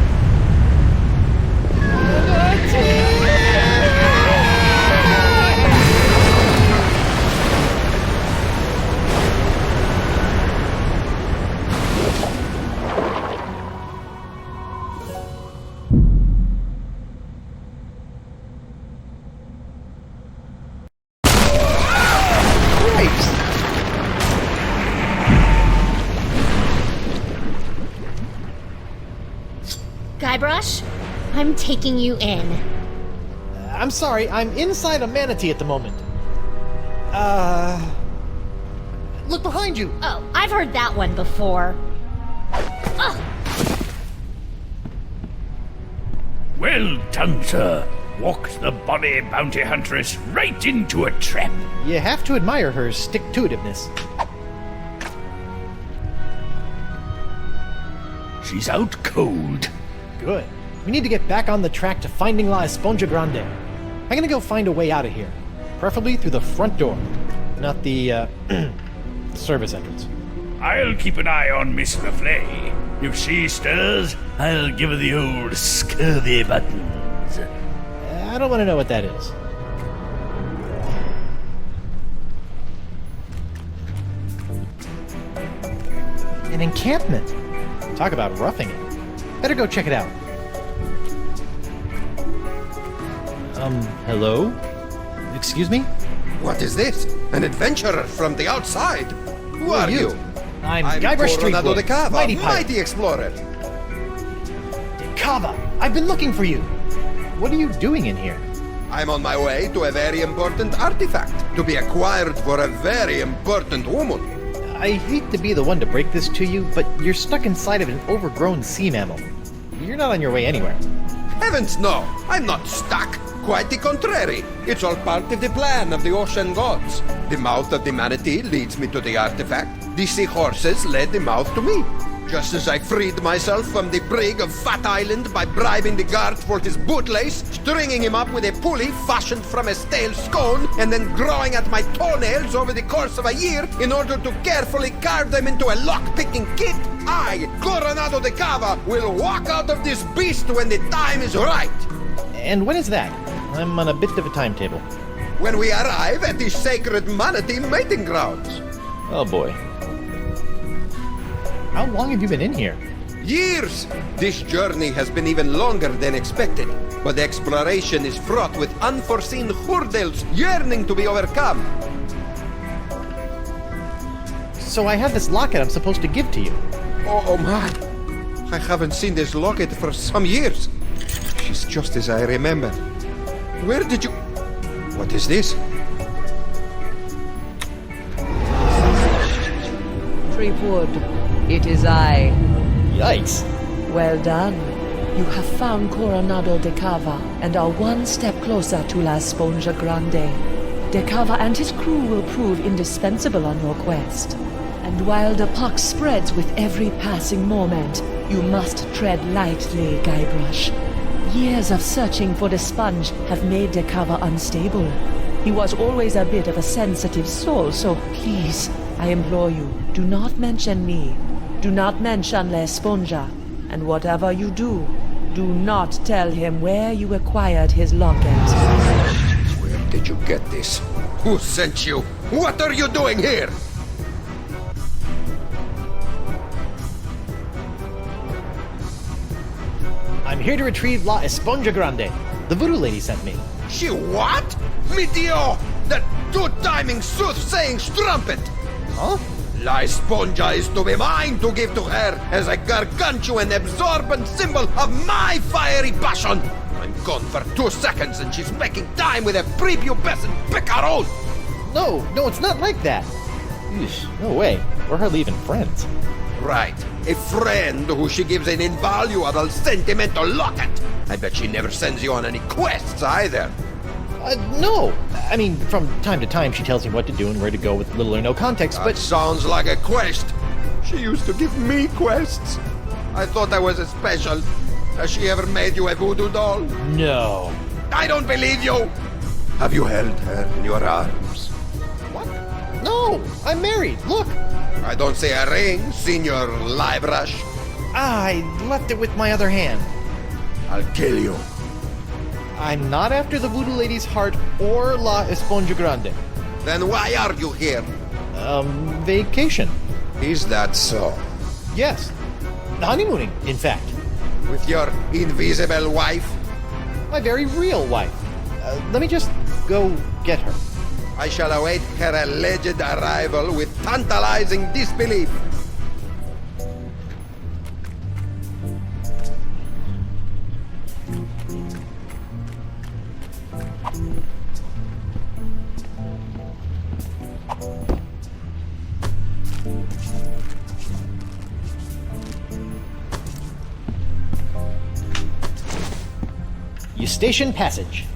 Guybrush, I'm taking you in. I'm sorry, I'm inside a manatee at the moment. Look behind you! Oh, I've heard that one before. Ugh. Well done, sir. Walked the bonny bounty huntress right into a trap. You have to admire her stick-to-itiveness. She's out cold. Good. We need to get back on the track to finding La Esponja Grande. I'm gonna go find a way out of here. Preferably through the front door, not the, service entrance. I'll keep an eye on Miss Leflay. If she stirs, I'll give her the old scurvy buttons. I don't want to know what that is. An encampment. Talk about roughing it. Better go check it out. Hello? Excuse me? What is this? An adventurer from the outside? Who are you? I'm Guybrush Coronado Threepwood, mighty explorer. De Cava! I've been looking for you! What are you doing in here? I'm on my way to a very important artifact, to be acquired for a very important woman. I hate to be the one to break this to you, but you're stuck inside of an overgrown sea mammal. You're not on your way anywhere. Heavens no! I'm not stuck! Quite the contrary. It's all part of the plan of the ocean gods. The mouth of the manatee leads me to the artifact. The seahorses led the mouth to me. Just as I freed myself from the brig of Fat Island by bribing the guard for his bootlace, stringing him up with a pulley fashioned from a stale scone, and then growing at my toenails over the course of a year in order to carefully carve them into a lock-picking kit, I, Coronado de Cava, will walk out of this beast when the time is right. And when is that? I'm on a bit of a timetable. When we arrive at the sacred manatee mating grounds. Oh boy. How long have you been in here? Years! This journey has been even longer than expected, but the exploration is fraught with unforeseen hurdles yearning to be overcome. So I have this locket I'm supposed to give to you. Oh my! I haven't seen this locket for some years. She's just as I remember. Where did you... What is this? Threepwood, it is I. Yikes. Well done. You have found Coronado de Cava and are one step closer to La Esponja Grande. De Cava and his crew will prove indispensable on your quest. And while the pox spreads with every passing moment, you must tread lightly, Guybrush. Years of searching for the sponge have made De Cava unstable. He was always a bit of a sensitive soul, so please, I implore you, do not mention me. Do not mention La Esponja. And whatever you do, Do not tell him where you acquired his locket. Where did you get this? Who sent you? What are you doing here? I'm here to retrieve La Esponja Grande. The Voodoo Lady sent me. She what? Meteor! That two-timing soothsaying strumpet! Huh? La Esponja is to be mine to give to her as a gargantuan absorbent symbol of my fiery passion! I'm gone for 2 seconds and she's making time with a prepubescent picaron! No, it's not like that. Eesh, no way. We're hardly even friends. Right. A friend who she gives an invaluable sentimental locket. I bet she never sends you on any quests either. No. I mean, from time to time she tells me what to do and where to go with little or no context, That but... sounds like a quest. She used to give me quests. I thought I was a special. Has she ever made you a voodoo doll? No. I don't believe you! Have you held her in your arms? What? No! I'm married. Look! I don't see a ring, Senor Guybrush. I left it with my other hand. I'll kill you. I'm not after the Voodoo Lady's heart or La Esponja Grande. Then why are you here? Vacation. Is that so? Yes. Honeymooning, in fact. With your invisible wife? My very real wife. Let me just go get her. I shall await her alleged arrival with tantalizing disbelief. Eustachian Passage.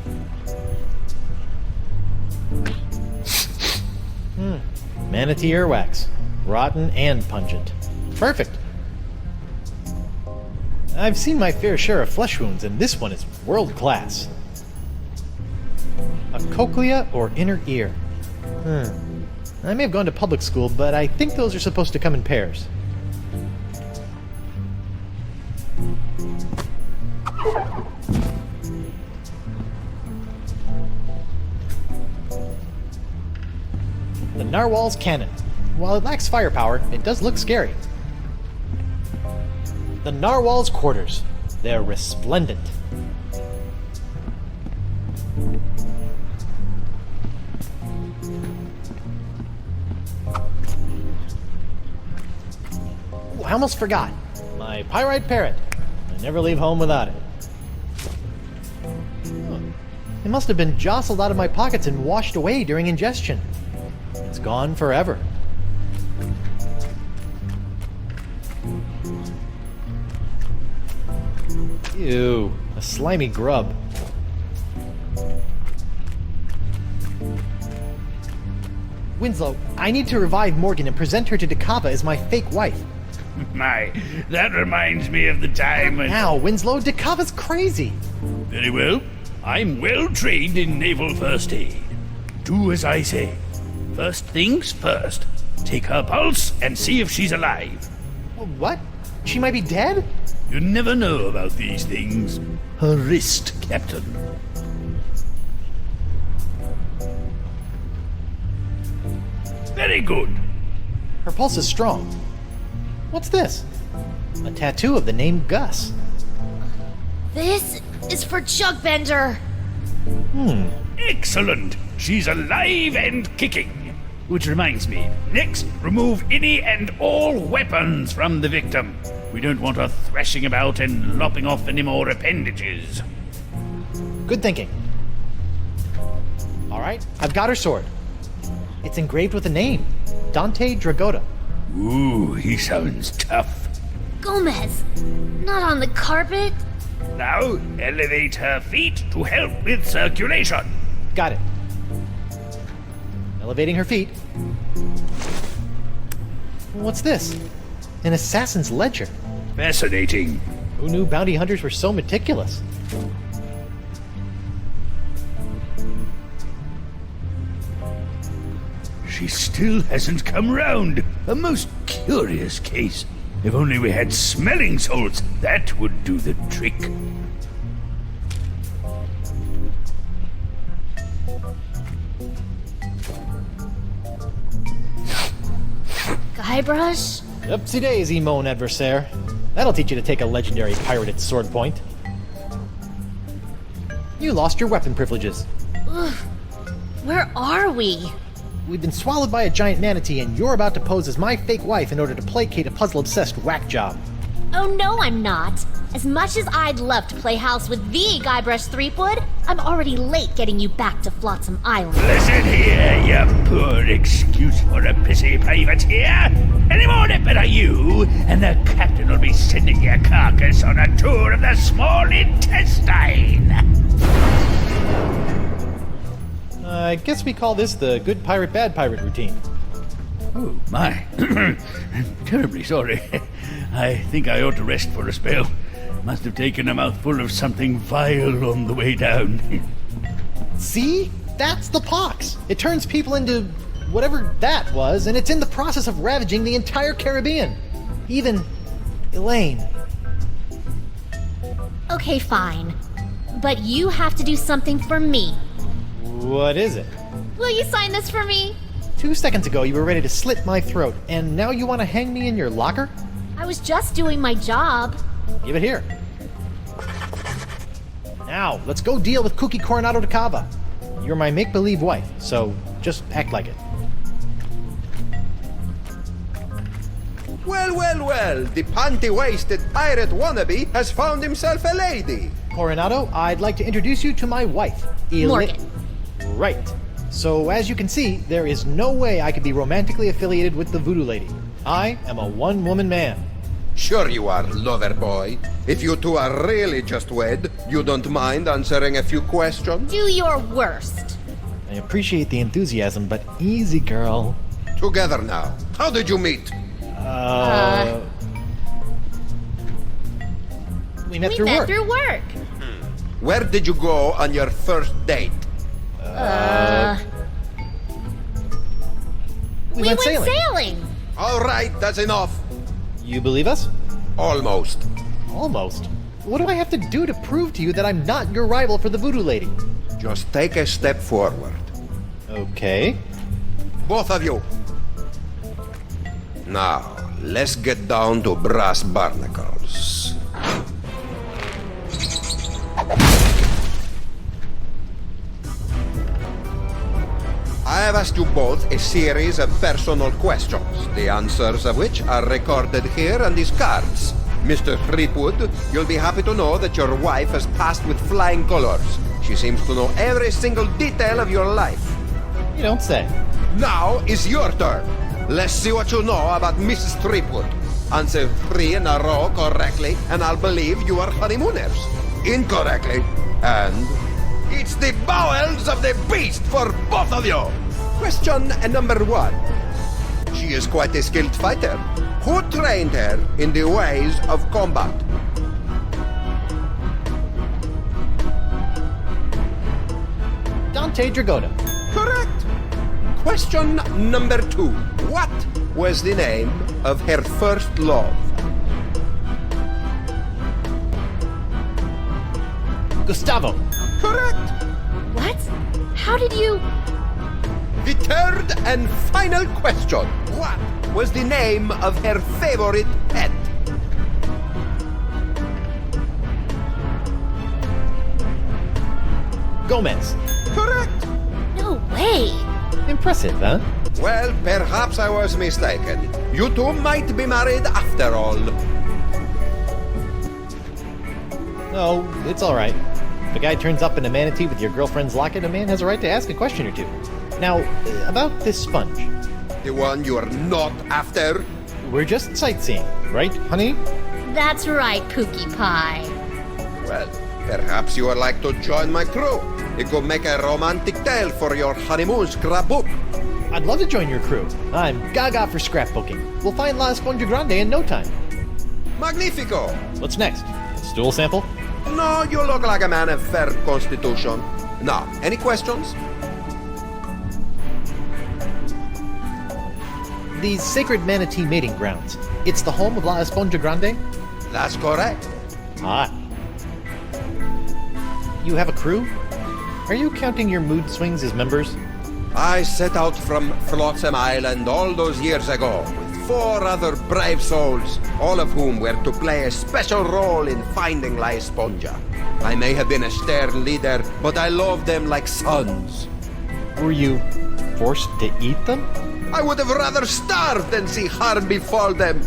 Manatee earwax. Rotten and pungent. Perfect. I've seen my fair share of flesh wounds, and this one is world class. A cochlea or inner ear. I may have gone to public school, but I think those are supposed to come in pairs. The Narwhal's cannon. While it lacks firepower, it does look scary. The Narwhal's quarters. They're resplendent. Ooh, I almost forgot. My pyrite parrot. I never leave home without it. It must have been jostled out of my pockets and washed away during ingestion. It's gone forever. Ew, a slimy grub. Winslow, I need to revive Morgan and present her to Dakava as my fake wife. My, that reminds me of the time when... Now, Winslow, Dakava's crazy. Very well. I'm well trained in naval first aid. Do as I say. First things first. Take her pulse and see if she's alive. What? She might be dead? You never know about these things. Her wrist, Captain. Very good. Her pulse is strong. What's this? A tattoo of the name Gus. This is for Chuckbender. Excellent. She's alive and kicking. Which reminds me, next, remove any and all weapons from the victim. We don't want her thrashing about and lopping off any more appendages. Good thinking. All right, I've got her sword. It's engraved with a name, Dante Dragota. Ooh, he sounds tough. Gomez, not on the carpet. Now, elevate her feet to help with circulation. Got it. Elevating her feet. What's this? An assassin's ledger. Fascinating. Who knew bounty hunters were so meticulous? She still hasn't come round. A most curious case. If only we had smelling salts, that would do the trick. Guybrush? Upsy daisy, mon adversaire. That'll teach you to take a legendary pirate at sword point. You lost your weapon privileges. Ugh. Where are we? We've been swallowed by a giant manatee, and you're about to pose as my fake wife in order to placate a puzzle-obsessed whack job. Oh no, I'm not. As much as I'd love to play house with the Guybrush Threepwood, I'm already late getting you back to Flotsam Island. Listen here, you poor excuse for a pissy privateer. Any more nipper are you, and the captain will be sending your carcass on a tour of the small intestine. I guess we call this the good pirate, bad pirate routine. Oh, my. I'm terribly sorry. I think I ought to rest for a spell. Must have taken a mouthful of something vile on the way down. See? That's the pox. It turns people into whatever that was, and it's in the process of ravaging the entire Caribbean. Even Elaine. Okay, fine. But you have to do something for me. What is it? Will you sign this for me? 2 seconds ago, you were ready to slit my throat, and now you want to hang me in your locker? I was just doing my job. Give it here. Now, let's go deal with Kooky Coronado de Cava. You're my make-believe wife, so just act like it. Well, well, well, the panty-waisted pirate wannabe has found himself a lady. Coronado, I'd like to introduce you to my wife, Morgan. Right. So, as you can see, there is no way I could be romantically affiliated with the Voodoo Lady. I am a one-woman man. Sure you are, lover boy. If you two are really just wed, you don't mind answering a few questions? Do your worst. I appreciate the enthusiasm, but easy, girl. Together now. How did you meet? We met through work. Where did you go on your first date? We went sailing. All right, that's enough. You believe us? Almost. Almost? What do I have to do to prove to you that I'm not your rival for the Voodoo Lady? Just take a step forward. Okay. Both of you. Now, let's get down to brass barnacles. I have asked you both a series of personal questions, the answers of which are recorded here on these cards. Mr. Threepwood, you'll be happy to know that your wife has passed with flying colors. She seems to know every single detail of your life. You don't say. Now is your turn. Let's see what you know about Mrs. Threepwood. Answer 3 in a row correctly, and I'll believe you are honeymooners. Incorrectly, and it's the bowels of the beast for both of you. Question number 1. She is quite a skilled fighter. Who trained her in the ways of combat? Dante Dragoda. Correct. Question number 2. What was the name of her first love? Gustavo. Correct. What? How did you... The third and final question. What was the name of her favorite pet? Gomez. Correct. No way. Impressive, huh? Well, perhaps I was mistaken. You two might be married after all. No, it's all right. If a guy turns up in a manatee with your girlfriend's locket, a man has a right to ask a question or two. Now, about this sponge. The one you are not after? We're just sightseeing, right, honey? That's right, Pookie Pie. Well, perhaps you would like to join my crew. It could make a romantic tale for your honeymoon scrapbook. I'd love to join your crew. I'm gaga for scrapbooking. We'll find La Esponja Grande in no time. Magnifico! What's next? Stool sample? No, you look like a man of fair constitution. Now, any questions? These sacred manatee mating grounds. it's the home of La Esponja Grande? That's correct. Ah. You have a crew? Are you counting your mood swings as members? I set out from Flotsam Island all those years ago with 4 other brave souls, all of whom were to play a special role in finding La Esponja. I may have been a stern leader, but I loved them like sons. Were you forced to eat them? I would have rather starved than see harm befall them.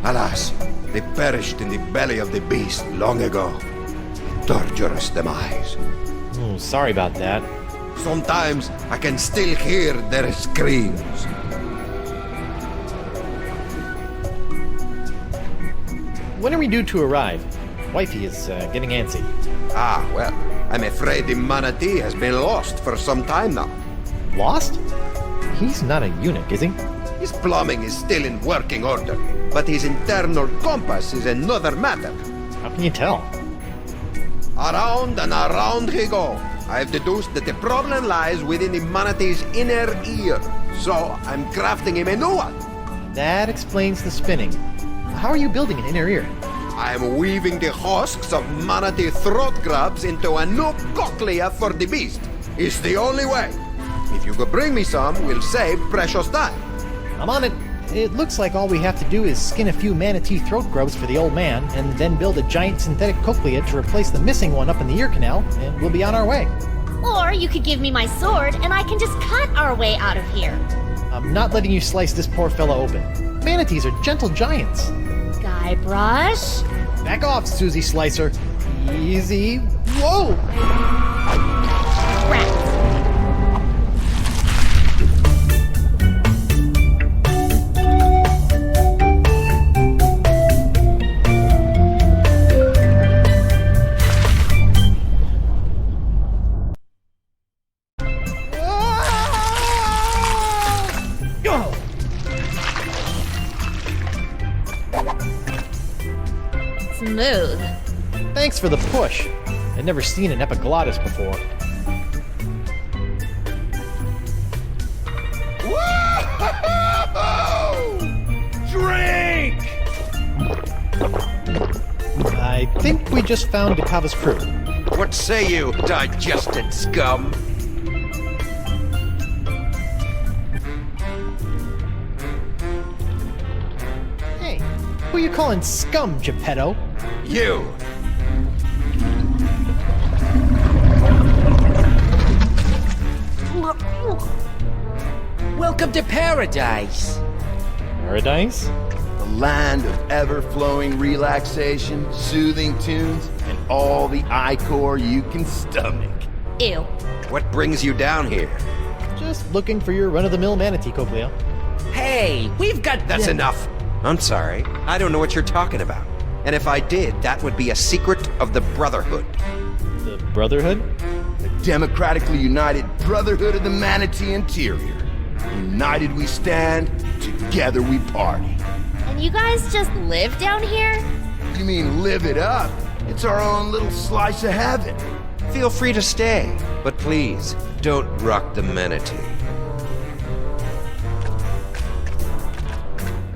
Alas, they perished in the belly of the beast long ago. Torturous demise. Oh, sorry about that. Sometimes I can still hear their screams. When are we due to arrive? Wifey is getting antsy. Ah, well, I'm afraid the manatee has been lost for some time now. Lost? He's not a eunuch, is he? His plumbing is still in working order, but his internal compass is another matter. How can you tell? Around and around he goes. I've deduced that the problem lies within the manatee's inner ear, so I'm crafting him a new one. That explains the spinning. How are you building an inner ear? I'm weaving the husks of manatee throat grubs into a new cochlea for the beast. It's the only way. If you could bring me some, we'll save precious time. I'm on it. It looks like all we have to do is skin a few manatee throat grubs for the old man, and then build a giant synthetic cochlea to replace the missing one up in the ear canal, and we'll be on our way. Or you could give me my sword, and I can just cut our way out of here. I'm not letting you slice this poor fella open. Manatees are gentle giants. Guybrush? Back off, Susie Slicer. Easy. Whoa! Rat. Smooth. Thanks for the push. I'd never seen an epiglottis before. Whoa! Drink! I think we just found Dakava's crew. What say you, digested scum? Hey, who you calling scum, Geppetto? You! Welcome to paradise. Paradise? The land of ever-flowing relaxation, soothing tunes, and all the ichor you can stomach. Ew. What brings you down here? Just looking for your run-of-the-mill manatee, Cochlea. Hey, we've got... That's enough. I'm sorry. I don't know what you're talking about. And if I did, that would be a secret of the Brotherhood. The Brotherhood? The democratically united Brotherhood of the Manatee Interior. United we stand, together we party. And you guys just live down here? You mean live it up? It's our own little slice of heaven. Feel free to stay, but please, don't rock the manatee.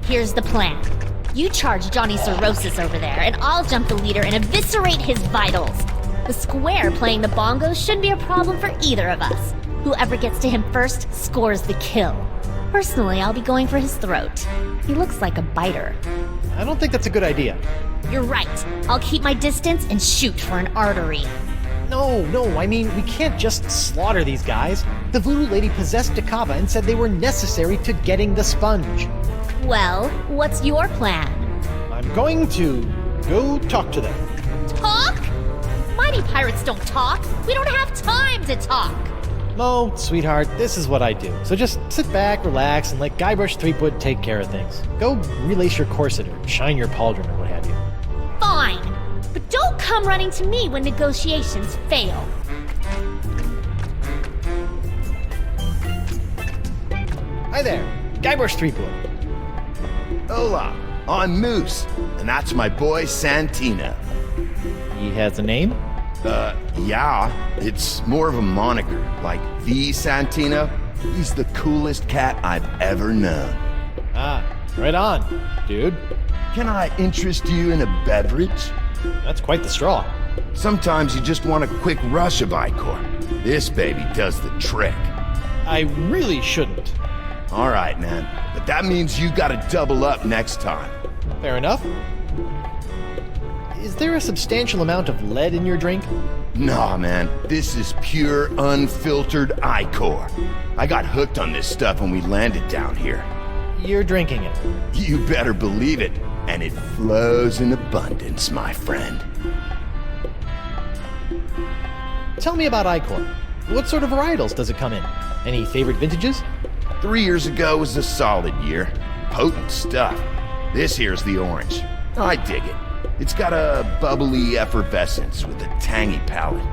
Here's the plan. You charge Johnny Cirrhosis over there, and I'll jump the leader and eviscerate his vitals. The square playing the bongos shouldn't be a problem for either of us. Whoever gets to him first scores the kill. Personally, I'll be going for his throat. He looks like a biter. I don't think that's a good idea. You're right. I'll keep my distance and shoot for an artery. No, I mean, we can't just slaughter these guys. The Voodoo Lady possessed Dakava and said they were necessary to getting the sponge. Well, what's your plan? I'm going to go talk to them. Talk? Mighty pirates don't talk. We don't have time to talk. Mo, sweetheart, this is what I do. So just sit back, relax, and let Guybrush Threepwood take care of things. Go relace your corset or shine your pauldron or what have you. Fine. But don't come running to me when negotiations fail. Hi there, Guybrush Threepwood. Hola, I'm Moose, and that's my boy Santina. He has a name? Yeah, it's more of a moniker, like the Santina. He's the coolest cat I've ever known. Ah, right on, dude. can I interest you in a beverage? That's quite the straw. Sometimes you just want a quick rush of Ichor. This baby does the trick. I really shouldn't. All right, man. But that means you gotta double up next time. Fair enough. Is there a substantial amount of lead in your drink? Nah, man. This is pure, unfiltered Ichor. I got hooked on this stuff when we landed down here. You're drinking it. You better believe it. And it flows in abundance, my friend. Tell me about Ichor. What sort of varietals does it come in? Any favorite vintages? 3 years ago was a solid year. Potent stuff. This here's the orange. I dig it. It's got a bubbly effervescence with a tangy palate.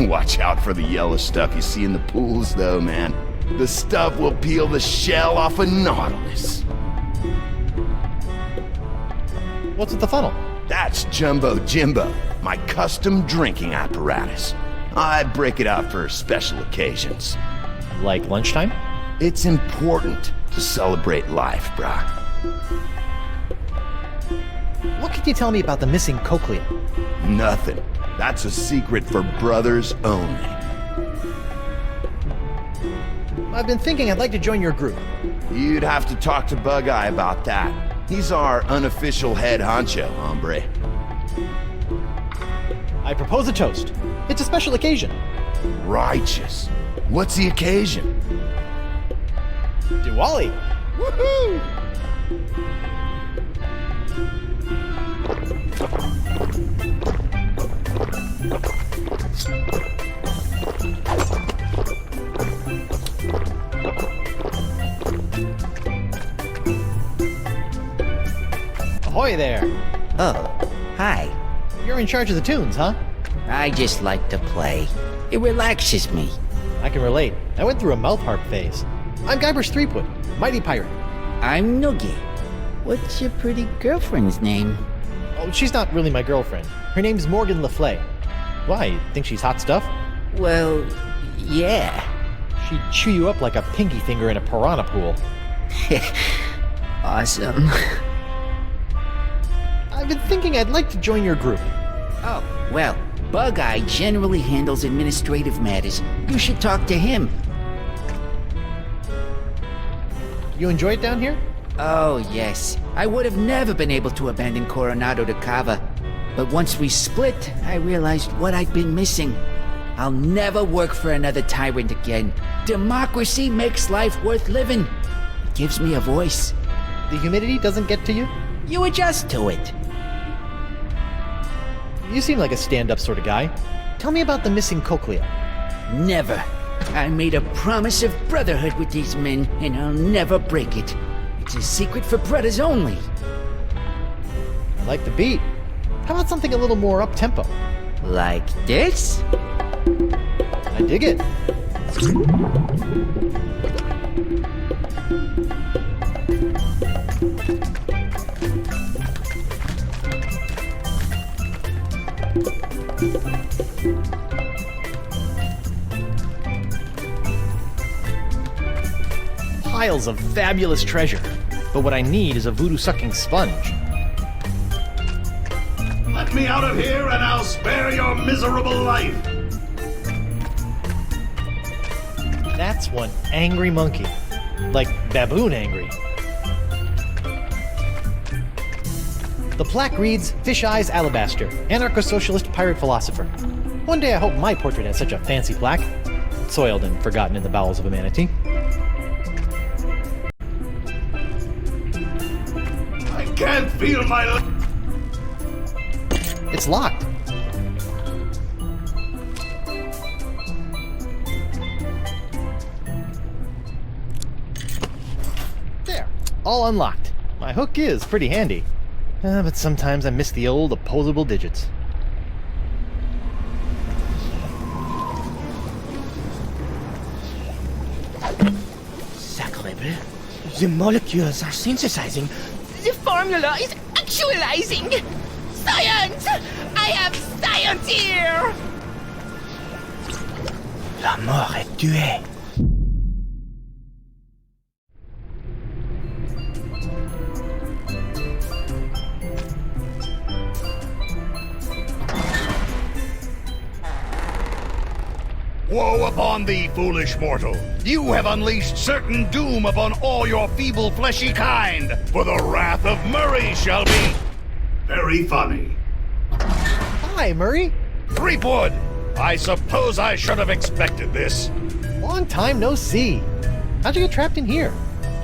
Watch out for the yellow stuff you see in the pools, though, man. The stuff will peel the shell off a nautilus. What's with the funnel? That's Jumbo Jimbo, my custom drinking apparatus. I break it out for special occasions. Like lunchtime? It's important to celebrate life, brah. What can you tell me about the missing Cochlea? Nothing. That's a secret for brothers only. I've been thinking I'd like to join your group. You'd have to talk to Bug-Eye about that. He's our unofficial head honcho, hombre. I propose a toast. It's a special occasion. Righteous. What's the occasion? Diwali! Woohoo! Ahoy there! Oh, hi. You're in charge of the tunes, huh? I just like to play. It relaxes me. I can relate. I went through a mouth harp phase. I'm Guybrush Threepwood, mighty pirate. I'm Noogie. What's your pretty girlfriend's name? Oh, she's not really my girlfriend. Her name's Morgan Leflay. Why, you think she's hot stuff? Well, yeah. She'd chew you up like a pinky finger in a piranha pool. Awesome. I've been thinking I'd like to join your group. Oh, well, Bug-Eye generally handles administrative matters. You should talk to him. You enjoy it down here? Oh, yes. I would have never been able to abandon Coronado to Cava. But once we split, I realized what I'd been missing. I'll never work for another tyrant again. Democracy makes life worth living. It gives me a voice. The humidity doesn't get to you? You adjust to it. You seem like a stand-up sort of guy. Tell me about the missing Cochlea. Never. I made a promise of brotherhood with these men, and I'll never break it. It's a secret for brothers only. I like the beat. How about something a little more up-tempo? Like this? I dig it. Piles of fabulous treasure, but what I need is a voodoo-sucking sponge. Let me out of here and I'll spare your miserable life! That's one angry monkey. Like baboon angry. The plaque reads, Fish Eyes Alabaster, anarcho-socialist pirate philosopher. One day I hope my portrait has such a fancy plaque. Soiled and forgotten in the bowels of a manatee. I can't feel my... It's locked. There, all unlocked. My hook is pretty handy. But sometimes I miss the old opposable digits. Sacrebleu. The molecules are synthesizing. The formula is actualizing! Science! I have science here! La mort est tuée. Woe upon thee, foolish mortal! You have unleashed certain doom upon all your feeble fleshy kind, for the wrath of Murray shall be very funny. Hi, Murray. Threepwood! I suppose I should have expected this. Long time no see. How'd you get trapped in here?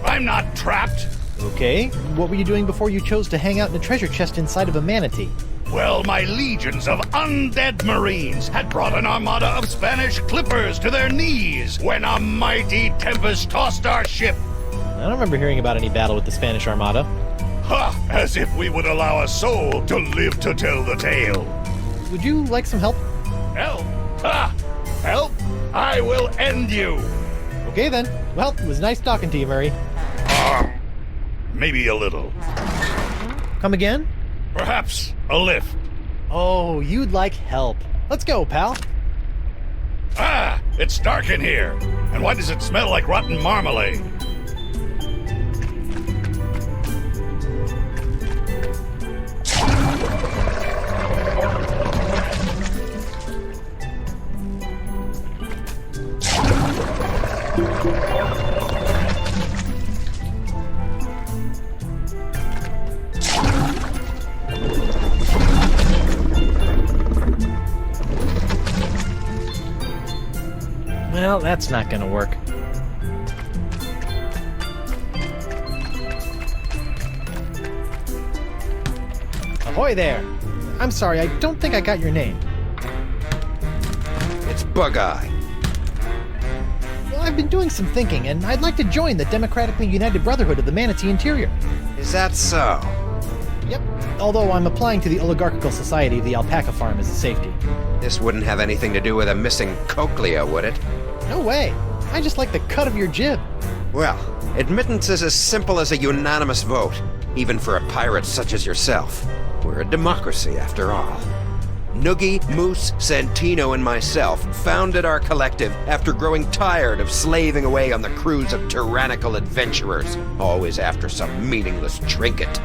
I'm not trapped. Okay, what were you doing before you chose to hang out in a treasure chest inside of a manatee? Well, my legions of undead Marines had brought an armada of Spanish clippers to their knees when a mighty tempest tossed our ship. I don't remember hearing about any battle with the Spanish Armada. Ha! As if we would allow a soul to live to tell the tale. Would you like some help? Help? Ha! Help? I will end you. Okay then. Well, it was nice talking to you, Murray. Maybe a little. Come again? Perhaps a lift. Oh, you'd like help. Let's go, pal. Ah! It's dark in here. And why does it smell like rotten marmalade? Well, that's not gonna work. Ahoy there! I'm sorry, I don't think I got your name. It's Bug-Eye. Well, I've been doing some thinking, and I'd like to join the democratically united Brotherhood of the Manatee Interior. Is that so? Yep, although I'm applying to the oligarchical society of the alpaca farm as a safety. This wouldn't have anything to do with a missing Cochlea, would it? No way! I just like the cut of your jib. Well, admittance is as simple as a unanimous vote, even for a pirate such as yourself. We're a democracy, after all. Noogie, Moose, Santino, and myself founded our collective after growing tired of slaving away on the crews of tyrannical adventurers, always after some meaningless trinket.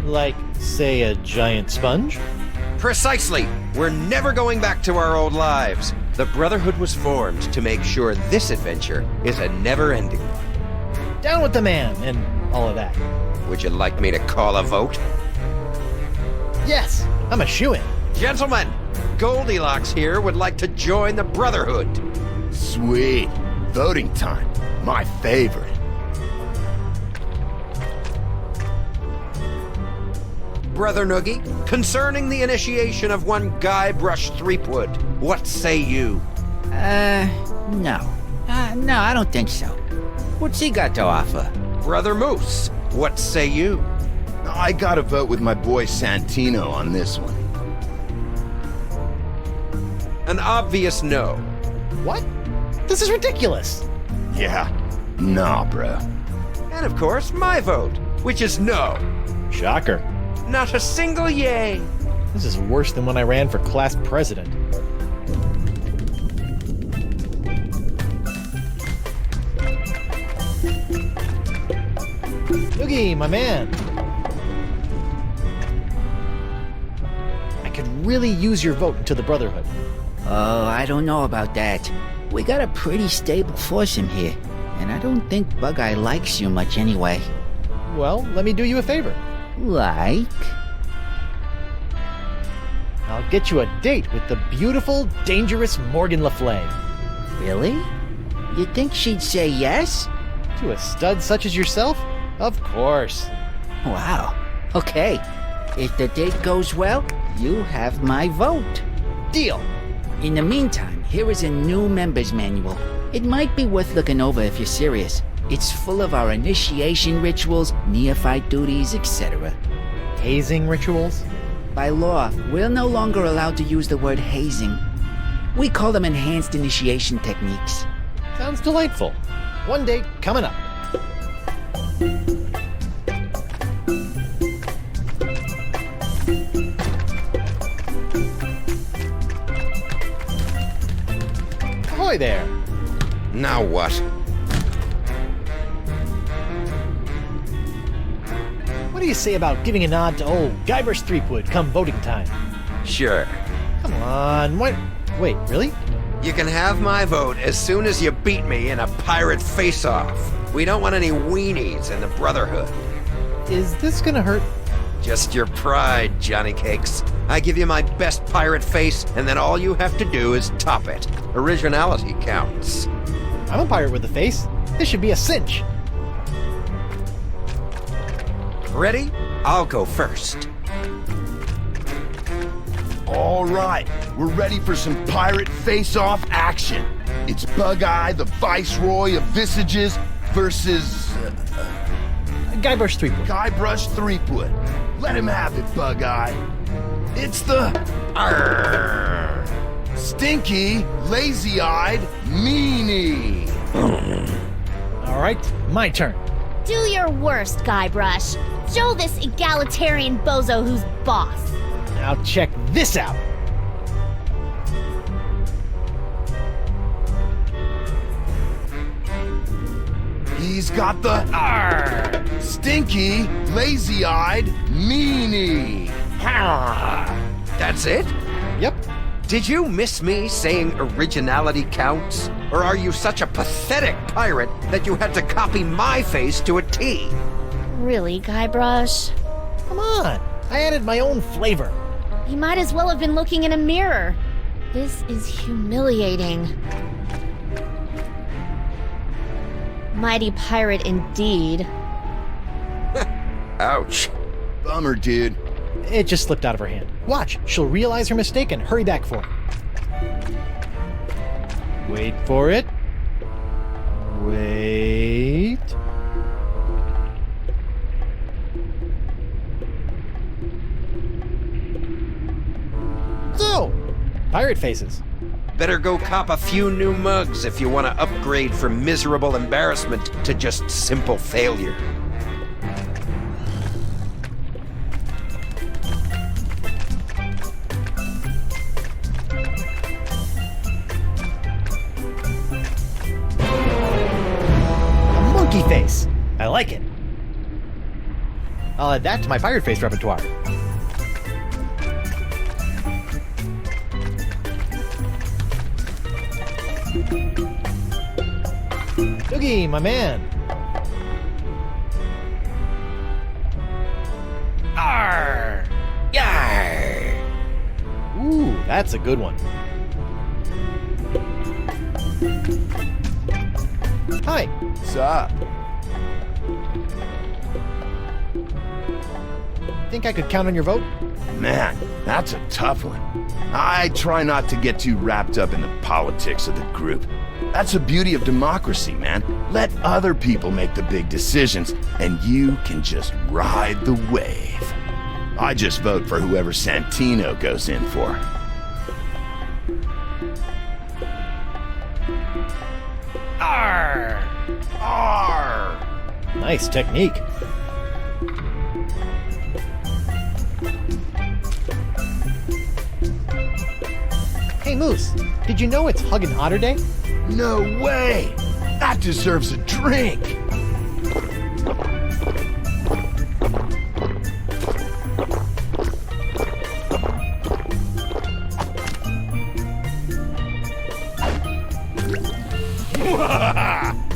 Like, say, a giant sponge? Precisely! We're never going back to our old lives. The Brotherhood was formed to make sure this adventure is a never-ending one. Down with the man, and all of that. Would you like me to call a vote? Yes, I'm a shoo-in. Gentlemen, Goldilocks here would like to join the Brotherhood. Sweet. Voting time. My favorite. Brother Noogie, concerning the initiation of one Guybrush Threepwood, what say you? No. No, I don't think so. What's he got to offer? Brother Moose, what say you? I gotta vote with my boy Santino on this one. An obvious no. What? This is ridiculous. Yeah. Nah, bro. And of course, my vote, which is no. Shocker. Not a single yay. This is worse than when I ran for class president. Noogie, my man. I could really use your vote into the Brotherhood. Oh, I don't know about that. We got a pretty stable force in here, and I don't think Bug-Eye likes you much anyway. Well, let me do you a favor. Like? I'll get you a date with the beautiful, dangerous Morgan Leflay. Really? You think she'd say yes? To a stud such as yourself? Of course. Wow. Okay. If the date goes well, you have my vote. Deal. In the meantime, here is a new member's manual. It might be worth looking over if you're serious. It's full of our initiation rituals, neophyte duties, etc. Hazing rituals? By law, we're no longer allowed to use the word hazing. We call them enhanced initiation techniques. Sounds delightful. One date coming up. Ahoy there! Now what? What do you say about giving a nod to old Guybrush Threepwood come voting time? Sure. Come on, what? Wait, really? You can have my vote as soon as you beat me in a pirate face-off. We don't want any weenies in the Brotherhood. Is this gonna hurt? Just your pride, Johnny Cakes. I give you my best pirate face, and then all you have to do is top it. Originality counts. I'm a pirate with a face. This should be a cinch. Ready? I'll go first. All right, we're ready for some pirate face-off action. It's Bug-Eye, the Viceroy of Visages, versus... Guybrush Threepwood. Guybrush Threepwood. Let him have it, Bug-Eye. It's the... Stinky, lazy-eyed meanie. All right, my turn. Do your worst, Guybrush. Show this egalitarian bozo who's boss. Now check this out. He's got the stinky, lazy-eyed meanie. That's it? Yep. Did you miss me saying originality counts? Or are you such a pathetic pirate that you had to copy my face to a T? Really, Guybrush? Come on, I added my own flavor. You might as well have been looking in a mirror. This is humiliating. Mighty pirate indeed. Ouch. Bummer, dude. It just slipped out of her hand. Watch, she'll realize her mistake and hurry back for it. Wait for it. Wait. So, pirate faces. Better go cop a few new mugs if you want to upgrade from miserable embarrassment to just simple failure. A monkey face. I like it. I'll add that to my pirate face repertoire. Doogie, my man. Arr! Yar! Ooh, that's a good one. Hi. What's up? Think I could count on your vote? Man, that's a tough one. I try not to get too wrapped up in the politics of the group. That's the beauty of democracy, man. Let other people make the big decisions, and you can just ride the wave. I just vote for whoever Santino goes in for. Arr! Arr! Nice technique. Hey, Moose, did you know it's Hug and Otter Day? No way! That deserves a drink!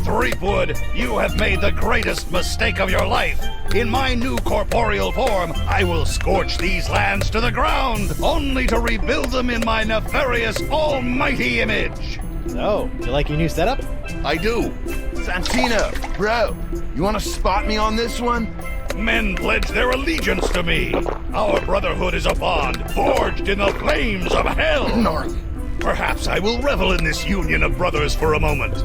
Threepwood, you have made the greatest mistake of your life. In my new corporeal form, I will scorch these lands to the ground, only to rebuild them in my nefarious almighty image. So, you like your new setup? I do. Santino, bro, you want to spot me on this one? Men pledge their allegiance to me. Our brotherhood is a bond forged in the flames of hell. Gnarly. Perhaps I will revel in this union of brothers for a moment.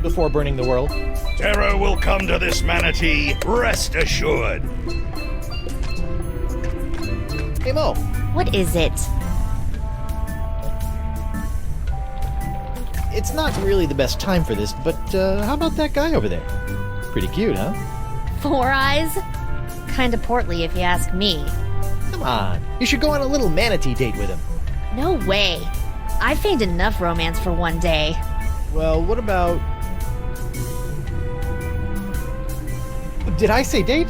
Before burning the world. Terror will come to this manatee, rest assured. Hey, Mo. What is it? It's not really the best time for this, but how about that guy over there? Pretty cute, huh? 4 eyes? Kinda portly if you ask me. Come on, you should go on a little manatee date with him. No way. I feigned enough romance for one day. Well, what about... Did I say date?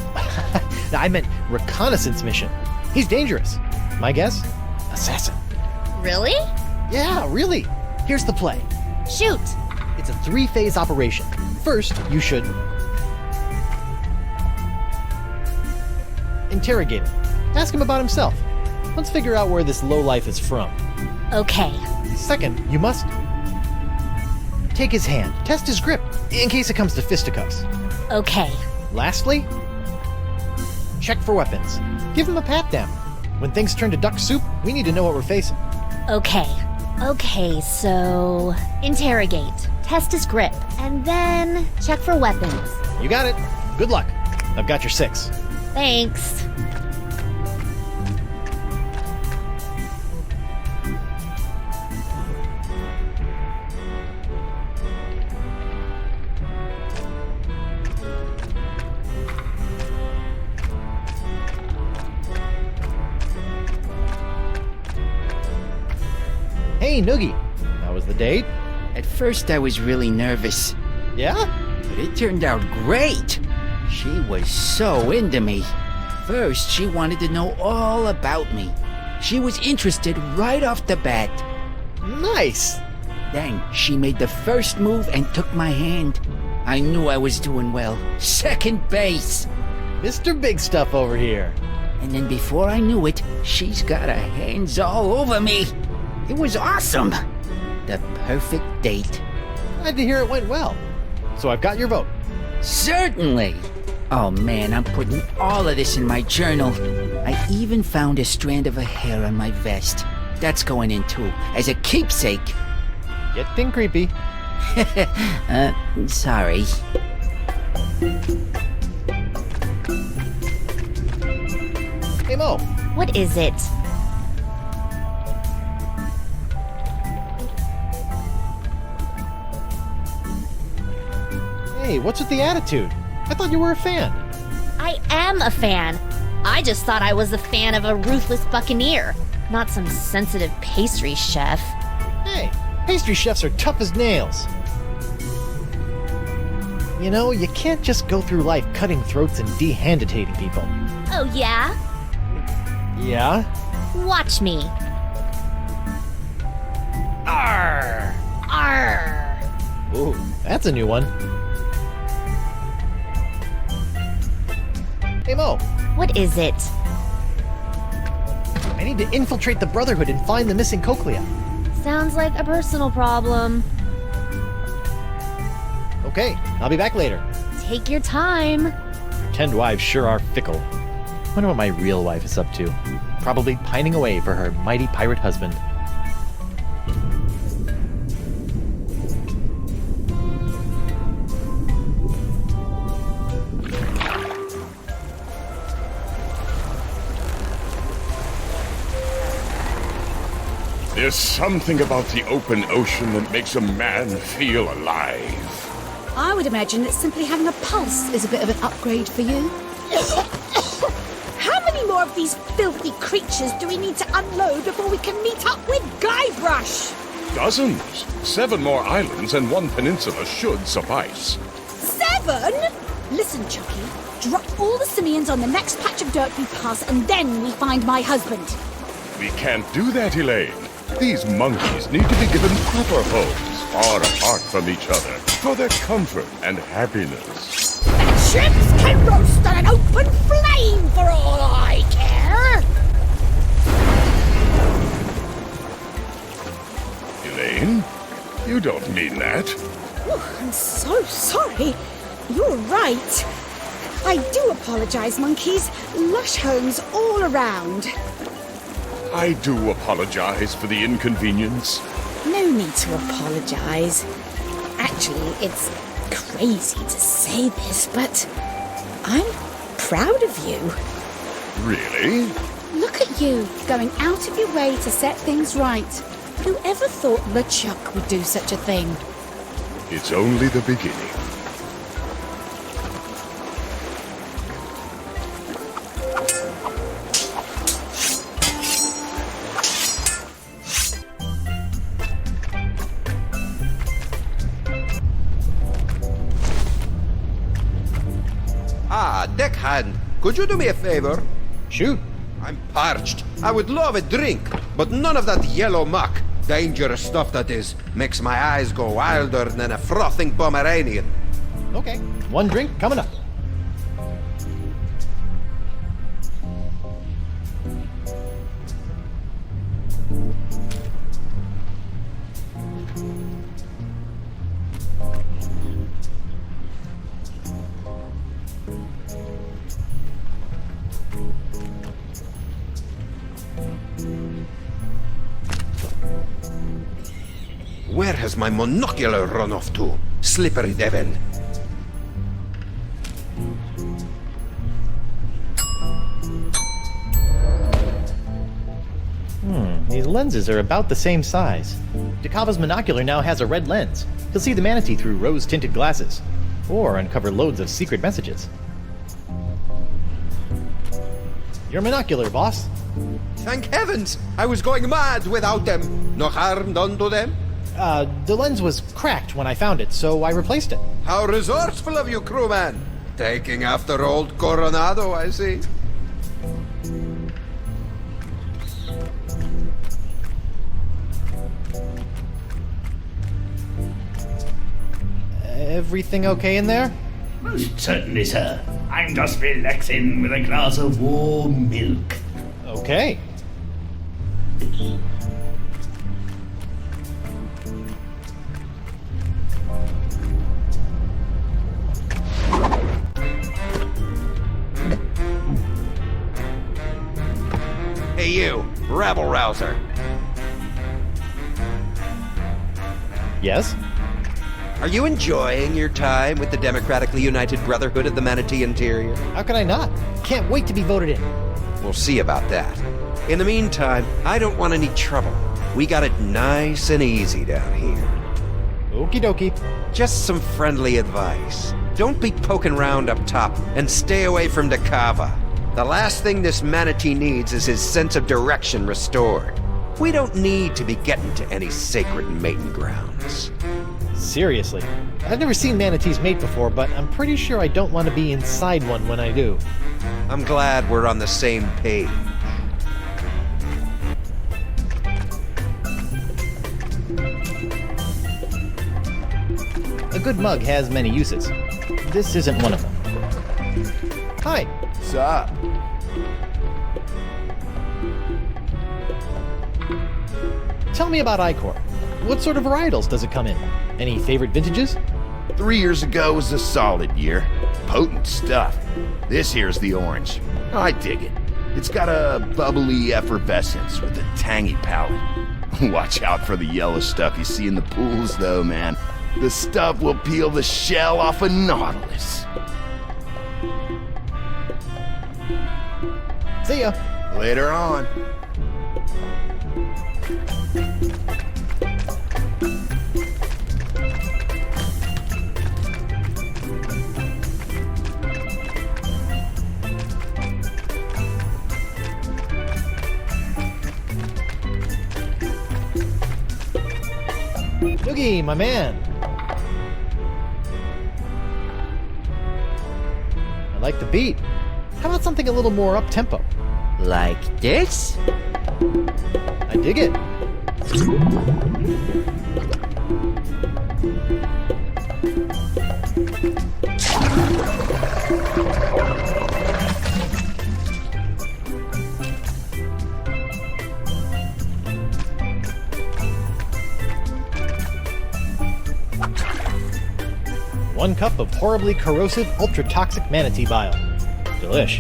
I meant reconnaissance mission. He's dangerous. My guess? Assassin. Really? Yeah, really. Here's the play. Shoot! It's a 3-phase operation. First, you should interrogate him. Ask him about himself. Let's figure out where this lowlife is from. Okay. Second, you must take his hand. Test his grip, in case it comes to fisticuffs. Okay. Lastly, check for weapons. Give him a pat-down. When things turn to duck soup, we need to know what we're facing. Okay. Okay, so... interrogate. Test his grip. And then check for weapons. You got it. Good luck. I've got your 6. Thanks. Hey, Noogie. How was the date? At first I was really nervous. Yeah? But it turned out great. She was so into me. First, she wanted to know all about me. She was interested right off the bat. Nice! Then she made the first move and took my hand. I knew I was doing well. Second base! Mr. Big Stuff over here. And then before I knew it, she's got her hands all over me. It was awesome. The perfect date. Glad to hear it went well. So I've got your vote. Certainly. Oh man, I'm putting all of this in my journal. I even found a strand of her hair on my vest. That's going in too, as a keepsake. Getting creepy. Sorry. Hey, Mo. What is it? Hey, what's with the attitude? I thought you were a fan. I am a fan. I just thought I was a fan of a ruthless buccaneer, not some sensitive pastry chef. Hey, pastry chefs are tough as nails. You know, you can't just go through life cutting throats and dehanditating people. Oh, yeah? Yeah? Watch me. Arr! Arr! Ooh, that's a new one. Hey, Mo. What is it? I need to infiltrate the Brotherhood and find the missing Cochlea. Sounds like a personal problem. Okay, I'll be back later. Take your time. Pretend wives sure are fickle. Wonder what my real wife is up to. Probably pining away for her mighty pirate husband. There's something about the open ocean that makes a man feel alive. I would imagine that simply having a pulse is a bit of an upgrade for you. How many more of these filthy creatures do we need to unload before we can meet up with Guybrush? Dozens. 7 more islands and 1 peninsula should suffice. 7? Listen, Chucky. Drop all the simians on the next patch of dirt we pass, and then we find my husband. We can't do that, Elaine. These monkeys need to be given proper homes, far apart from each other, for their comfort and happiness. Chips can roast on an open flame for all I care! Elaine? You don't mean that. Oh, I'm so sorry. You're right. I do apologize, monkeys. Lush homes all around. I do apologize for the inconvenience. No need to apologize. Actually, it's crazy to say this, but I'm proud of you. Really? Look at you, going out of your way to set things right. Whoever thought LeChuck would do such a thing? It's only the beginning. Deckhand, could you do me a favor? Shoot. I'm parched. I would love a drink, but none of that yellow muck. Dangerous stuff that is. Makes my eyes go wilder than a frothing Pomeranian. Okay, one drink coming up. Where has my monocular run off to? Slippery devil. These lenses are about the same size. Dakava's monocular now has a red lens. He'll see the manatee through rose-tinted glasses, or uncover loads of secret messages. Your monocular, boss. Thank heavens! I was going mad without them. No harm done to them? The lens was cracked when I found it, so I replaced it. How resourceful of you, crewman! Taking after old Coronado, I see. Everything okay in there? Most certainly, sir. I'm just relaxing with a glass of warm milk. Okay. Hey you, rabble-rouser. Yes? Are you enjoying your time with the democratically united Brotherhood of the Manatee Interior? How can I not? Can't wait to be voted in. We'll see about that. In the meantime, I don't want any trouble. We got it nice and easy down here. Okie dokie. Just some friendly advice. Don't be poking around up top, and stay away from Dakava. The last thing this manatee needs is his sense of direction restored. We don't need to be getting to any sacred mating grounds. Seriously. I've never seen manatees mate before, but I'm pretty sure I don't want to be inside one when I do. I'm glad we're on the same page. A good mug has many uses. This isn't one of them. Hi. What's up? Tell me about Icor. What sort of varietals does it come in? Any favorite vintages? 3 years ago was a solid year. Potent stuff. This here's the orange. I dig it. It's got a bubbly effervescence with a tangy palate. Watch out for the yellow stuff you see in the pools, though, man. The stuff will peel the shell off a nautilus. See ya. Later on. Noogie, my man. I like the beat. How about something a little more up-tempo? Like this? I dig it. One cup of horribly corrosive, ultra-toxic manatee bile. Delish.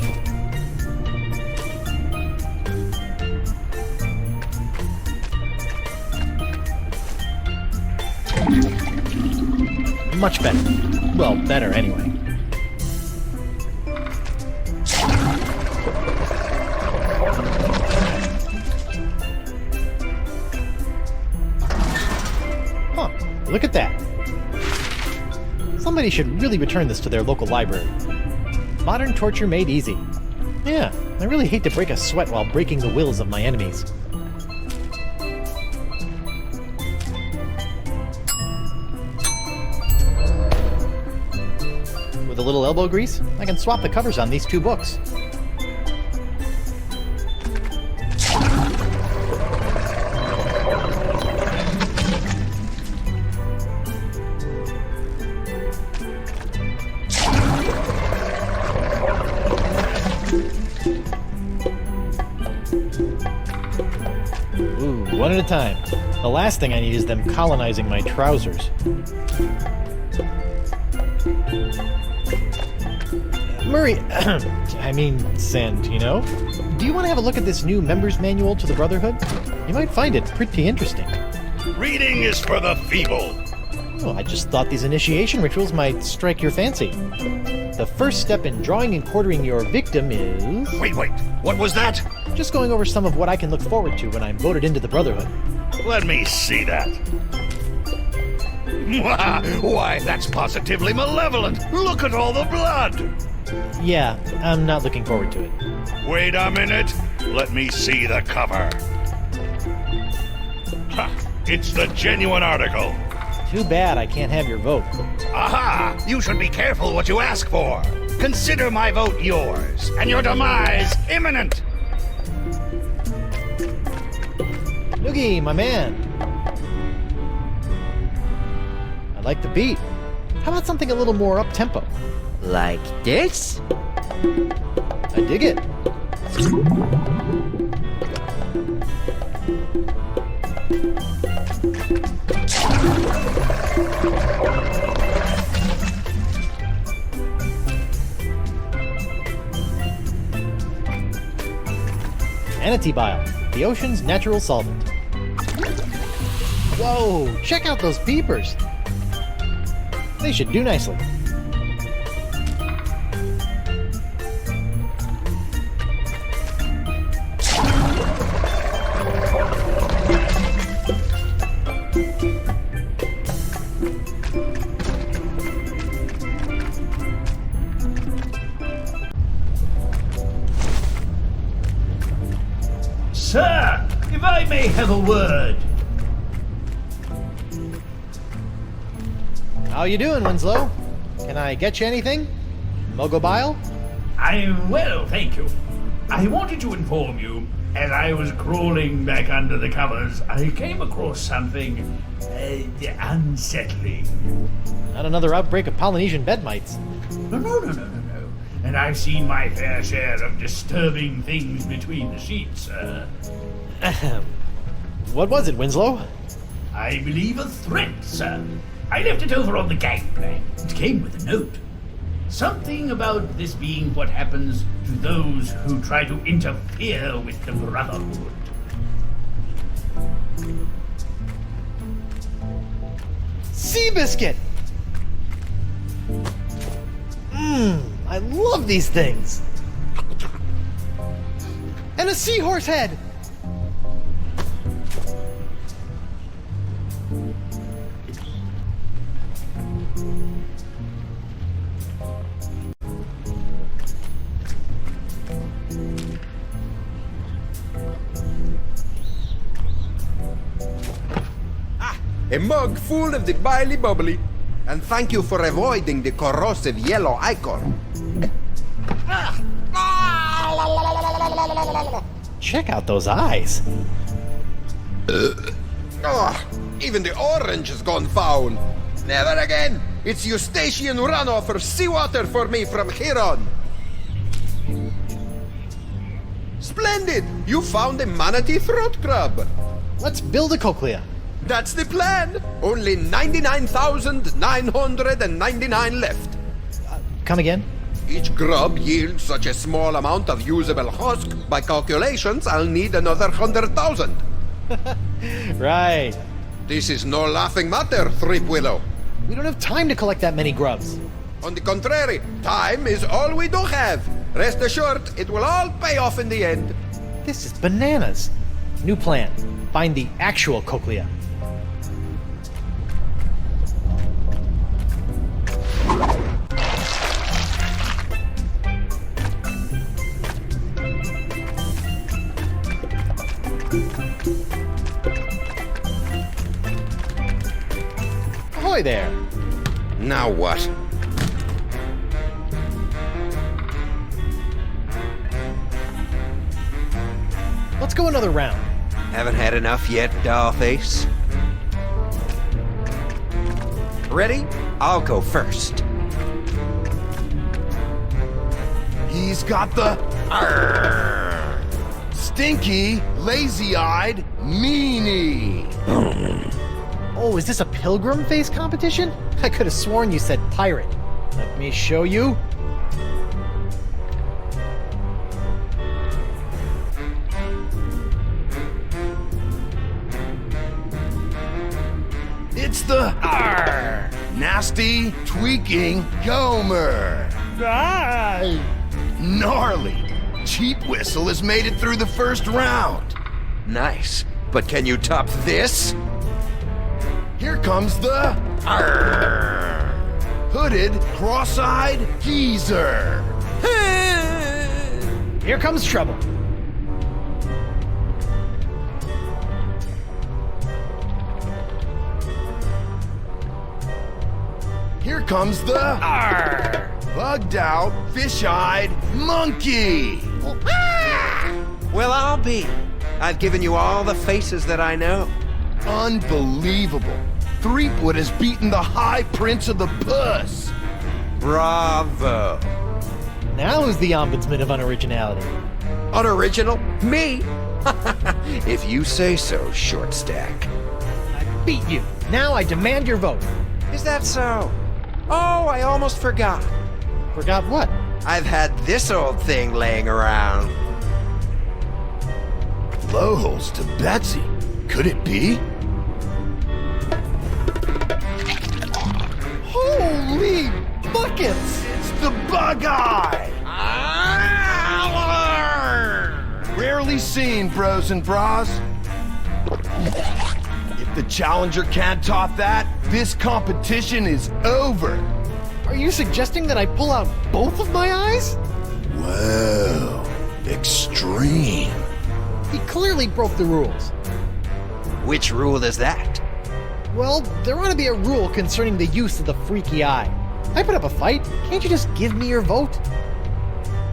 Much better. Well, better anyway. Huh, look at that. Somebody should really return this to their local library. Modern torture made easy. Yeah, I really hate to break a sweat while breaking the wills of my enemies. With a little elbow grease, I can swap the covers on these two books. One at a time. The last thing I need is them colonizing my trousers. Murray, Santino, do you want to have a look at this new member's manual to the Brotherhood? You might find it pretty interesting. Reading is for the feeble. Oh, I just thought these initiation rituals might strike your fancy. The first step in drawing and quartering your victim is... Wait, what was that? Just going over some of what I can look forward to when I'm voted into the Brotherhood. Let me see that. Why, that's positively malevolent. Look at all the blood. Yeah, I'm not looking forward to it. Wait a minute. Let me see the cover. Ha! It's the genuine article. Too bad I can't have your vote. Aha! You should be careful what you ask for. Consider my vote yours, and your demise imminent. Noogie, my man. I like the beat. How about something a little more up-tempo? Like this? I dig it. Manatee bile, the ocean's natural solvent. Whoa, check out those peepers. They should do nicely. Sir, if I may have a word. How you doing, Winslow? Can I get you anything? Mogobile? I'm well, thank you. I wanted to inform you, as I was crawling back under the covers, I came across something unsettling. Not another outbreak of Polynesian bed mites. No. And I've seen my fair share of disturbing things between the sheets, sir. What was it, Winslow? I believe a threat, sir. I left it over on the gangplank. It came with a note. Something about this being what happens to those who try to interfere with the Brotherhood. Seabiscuit! I love these things! And a seahorse head! A mug full of the biley bubbly. And thank you for avoiding the corrosive yellow ichor. Check out those eyes. Even the orange has gone foul. Never again. It's Eustachian runoff or seawater for me from here on. Splendid! You found a manatee throat crab. Let's build a cochlea. That's the plan. Only 99,999 left. Come again? Each grub yields such a small amount of usable husk. By calculations, I'll need another 100,000. Right. This is no laughing matter, Threepwillow. We don't have time to collect that many grubs. On the contrary, time is all we do have. Rest assured, it will all pay off in the end. This is bananas. New plan. Find the actual cochlea. Ahoy there! Now what? Let's go another round. Haven't had enough yet, dollface? Ready? I'll go first. He's got the... stinky, lazy-eyed meanie. Oh, is this a pilgrim face competition? I could have sworn you said pirate. Let me show you. It's the nasty, tweaking Gomer. Gnarly. Cheap Whistle has made it through the first round. Nice. But can you top this? Here comes the hooded, cross-eyed geezer. Here comes trouble. Here comes the bugged-out, fish-eyed monkey. Well, I'll be. I've given you all the faces that I know. Unbelievable. Threepwood has beaten the High Prince of the Puss. Bravo. Now who's the ombudsman of unoriginality? Unoriginal? Me? If you say so, Short Stack. I beat you. Now I demand your vote. Is that so? Oh, I almost forgot. Forgot what? I've had this old thing laying around. Blowholes to Betsy. Could it be? Holy buckets! It's the bug eye! Rarely seen, bros and bras. If the challenger can't top that, this competition is over. Are you suggesting that I pull out both of my eyes? Whoa, extreme. He clearly broke the rules. Which rule is that? Well, there ought to be a rule concerning the use of the freaky eye. I put up a fight. Can't you just give me your vote?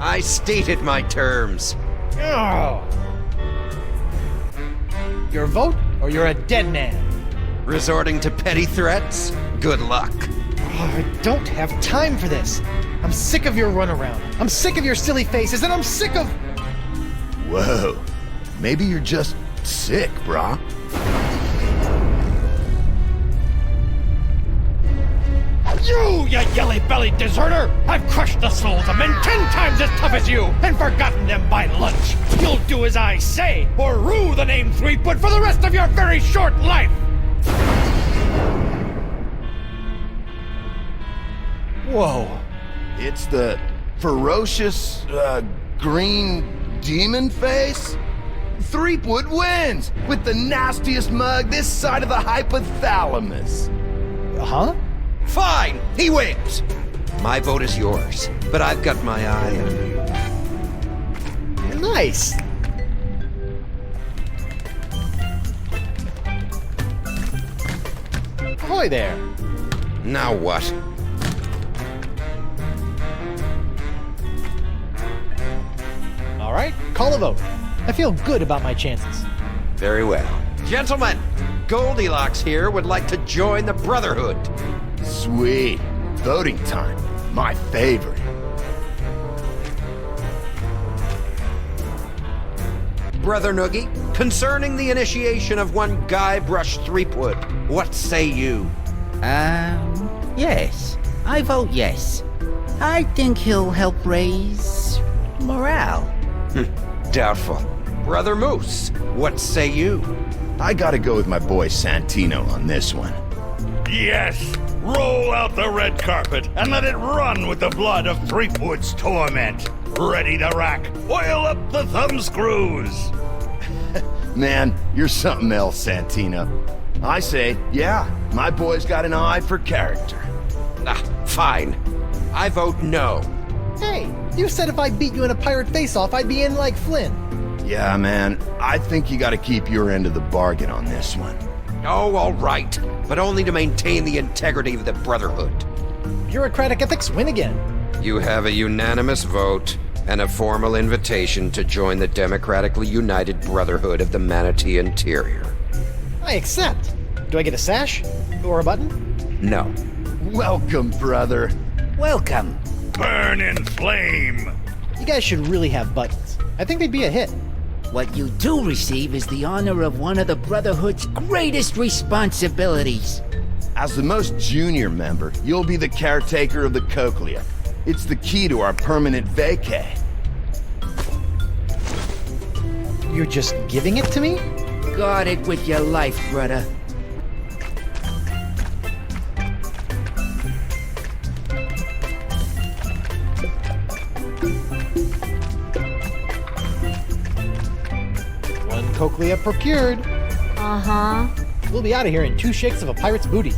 I stated my terms. Oh. Your vote, or you're a dead man? Resorting to petty threats? Good luck. Oh, I don't have time for this. I'm sick of your runaround. I'm sick of your silly faces, and I'm sick of... Whoa. Maybe you're just sick, brah. You yelly-bellied deserter! I've crushed the souls of men 10 times as tough as you, and forgotten them by lunch! You'll do as I say, or rue the name Threepwood for the rest of your very short life! Whoa. It's the ferocious, green demon face? Threepwood wins, with the nastiest mug this side of the hypothalamus. Huh? Fine, he wins. My vote is yours, but I've got my eye on you. Nice. Ahoy there. Now what? All right, call a vote. I feel good about my chances. Very well. Gentlemen, Goldilocks here would like to join the Brotherhood. Sweet. Voting time. My favorite. Brother Noogie, concerning the initiation of one Guybrush Threepwood, what say you? Yes. I vote yes. I think he'll help raise morale. Doubtful. Brother Moose, what say you? I gotta go with my boy Santino on this one. Yes! Roll out the red carpet and let it run with the blood of Threepwood's torment. Ready to rack. Oil up the thumb screws. Man, you're something else, Santino. I say, yeah, my boy's got an eye for character. Fine. I vote no. Hey, you said if I beat you in a pirate face-off, I'd be in like Flynn. Yeah, man, I think you gotta keep your end of the bargain on this one. Oh, all right, but only to maintain the integrity of the Brotherhood. Bureaucratic ethics win again. You have a unanimous vote and a formal invitation to join the democratically united Brotherhood of the Manatee Interior. I accept. Do I get a sash? Or a button? No. Welcome, brother. Welcome. Burn in flame. You guys should really have buttons. I think they'd be a hit. What you do receive is the honor of one of the Brotherhood's greatest responsibilities. As the most junior member, you'll be the caretaker of the Cochlea. It's the key to our permanent vacay. You're just giving it to me? Guard it with your life, brother. One Cochlea procured. Uh-huh. We'll be out of here in 2 shakes of a pirate's booty.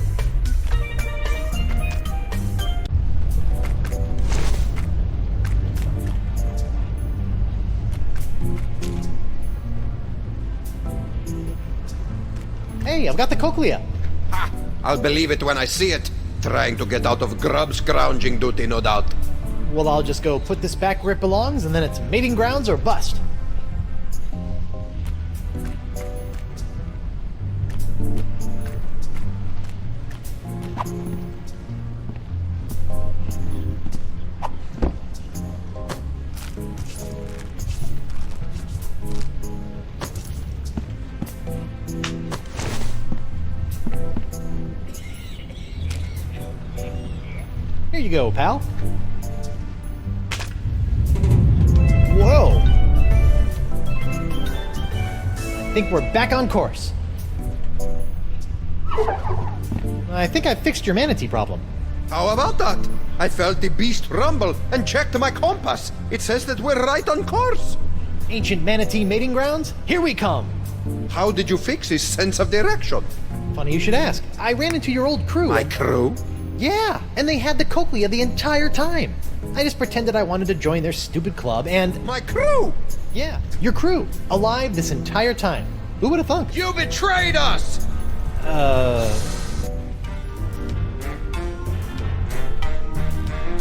Hey, I've got the Cochlea. Ha! I'll believe it when I see it. Trying to get out of grub scrounging duty, no doubt. Well, I'll just go put this back where it belongs, and then it's mating grounds or bust. Here you go, pal. Whoa! I think we're back on course. I think I fixed your manatee problem. How about that? I felt the beast rumble and checked my compass. It says that we're right on course. Ancient manatee mating grounds? Here we come! How did you fix his sense of direction? Funny you should ask. I ran into your old crew. My crew? Yeah, and they had the Cochlea the entire time. I just pretended I wanted to join their stupid club and... My crew? Yeah, your crew. Alive this entire time. Who would have thunk? You betrayed us!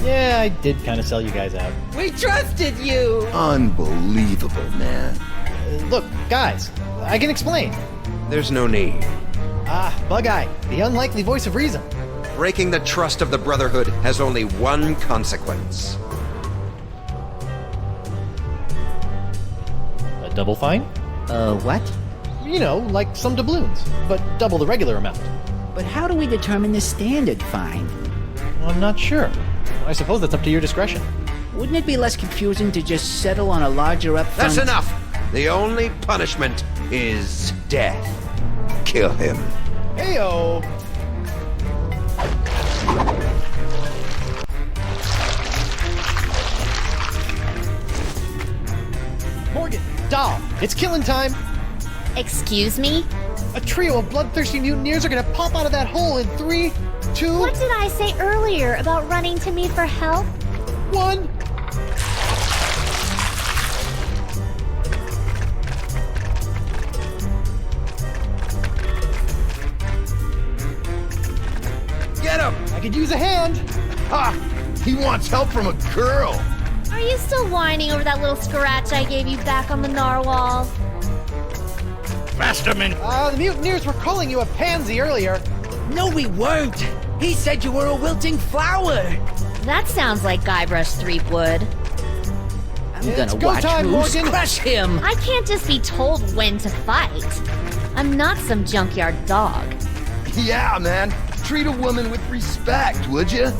Yeah, I did kind of sell you guys out. We trusted you! Unbelievable, man. Look, guys, I can explain. There's no need. Bug-Eye, the unlikely voice of reason. Breaking the trust of the Brotherhood has only one consequence. A double fine? What? You know, like some doubloons, but double the regular amount. But how do we determine the standard fine? I'm not sure. I suppose that's up to your discretion. Wouldn't it be less confusing to just settle on a larger upfront... That's enough! The only punishment is death. Kill him. Heyo! Morgan, Doll, it's killing time! Excuse me? A trio of bloodthirsty mutineers are gonna pop out of that hole in 3, 2... What did I say earlier about running to me for help? 1... Get him! I could use a hand! Ha! He wants help from a girl! Are you still whining over that little scratch I gave you back on the narwhal? Masterman! The mutineers were calling you a pansy earlier. No, we weren't! He said you were a wilting flower! That sounds like Guybrush Threepwood. I'm It's gonna go watch time, Moose Morgan. crush him! I can't just be told when to fight. I'm not some junkyard dog. Yeah, man. Treat a woman with respect, would you?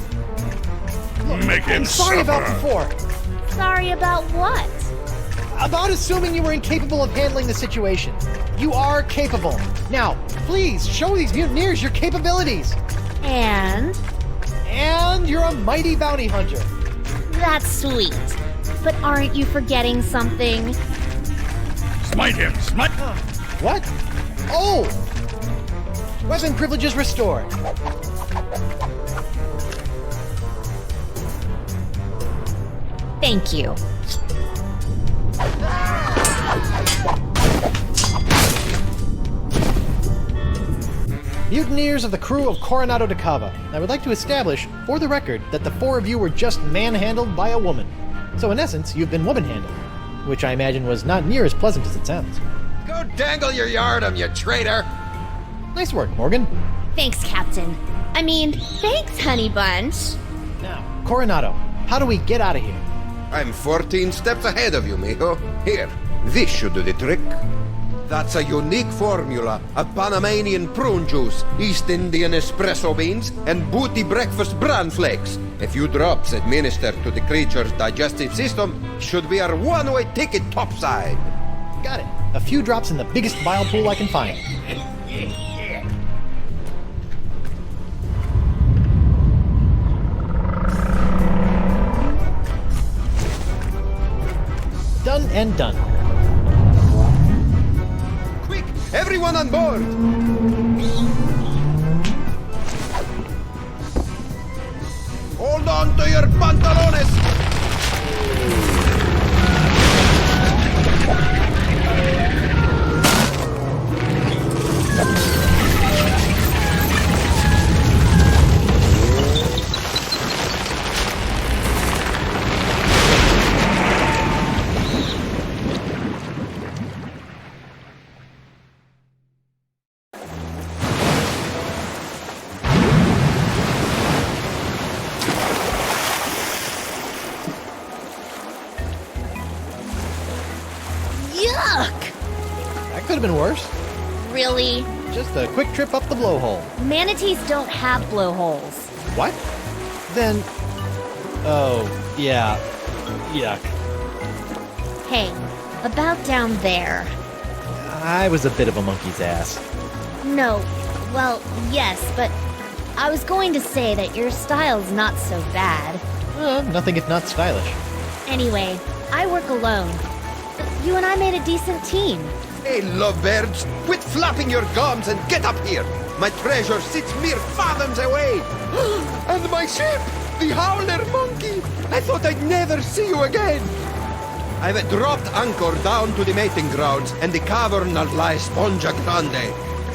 Make him Sorry suffer. about before. Sorry about what? About assuming you were incapable of handling the situation. You are capable. Now, please, show these mutineers your capabilities. And? And you're a mighty bounty hunter. That's sweet. But aren't you forgetting something? Smite him, smite! What? Oh! Weapon privileges restored. Thank you. Mutineers of the crew of Coronado de Cava. I would like to establish, for the record, that the 4 of you were just manhandled by a woman. So in essence, you've been woman-handled, which I imagine was not near as pleasant as it sounds. Go dangle your yardum, you traitor! Nice work, Morgan. Thanks, Captain. I mean, thanks, Honey Bunch. Now, Coronado, how do we get out of here? I'm 14 steps ahead of you, mijo. Here, This should do the trick. That's a unique formula of Panamanian prune juice, East Indian espresso beans, and booty breakfast bran flakes. A few drops administered to the creature's digestive system should be our one-way ticket topside. Got it. A few drops in the biggest bile pool I can find. Done and done. Quick! Everyone on board! Hold on to your pantalones! Could have been worse. Really? Just a quick trip up the blowhole. Manatees don't have blowholes. What? Then... Oh, yeah. Yuck. Hey, about down there. I was a bit of a monkey's ass. No, well, yes, but I was going to say that your style's not so bad. Nothing if not stylish. Anyway, I work alone. You and I made a decent team. Hey, lovebirds, quit flapping your gums and get up here! My treasure sits mere fathoms away! And my ship! The Howler Monkey! I thought I'd never see you again! I've dropped anchor down to the mating grounds and the cavern of La Esponja Grande.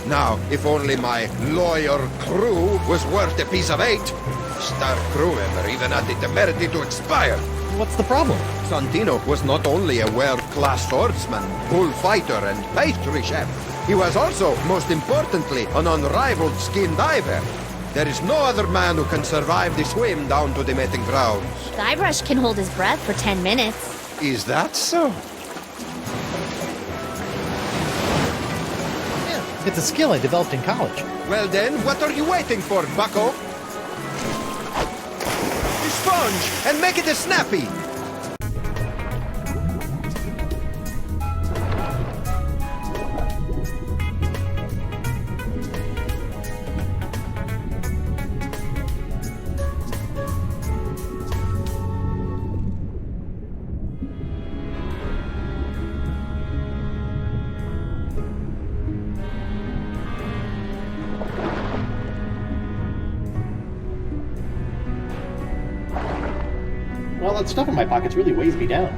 Now, if only my lawyer crew was worth a piece of 8. Star crew member even had the temerity to expire. What's the problem? Santino was not only a world-class swordsman, bullfighter, and pastry chef. He was also, most importantly, an unrivaled skin diver. There is no other man who can survive the swim down to the mating grounds. Guybrush can hold his breath for 10 minutes. Is that so? Yeah, it's a skill I developed in college. Well then, what are you waiting for, bucko? Sponge, and make it a snappy! Well, that stuff in my pockets really weighs me down.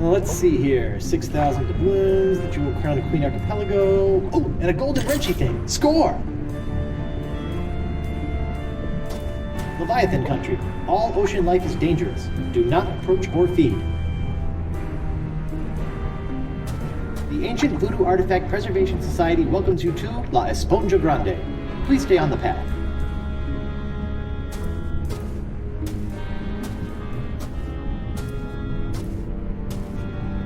Let's see here. 6,000 doubloons, the Jewel Crown of Queen Archipelago. Oh, and a golden wrenchy thing. Score! Leviathan country. All ocean life is dangerous. Do not approach or feed. The Ancient Voodoo Artifact Preservation Society welcomes you to La Esponja Grande. Please stay on the path.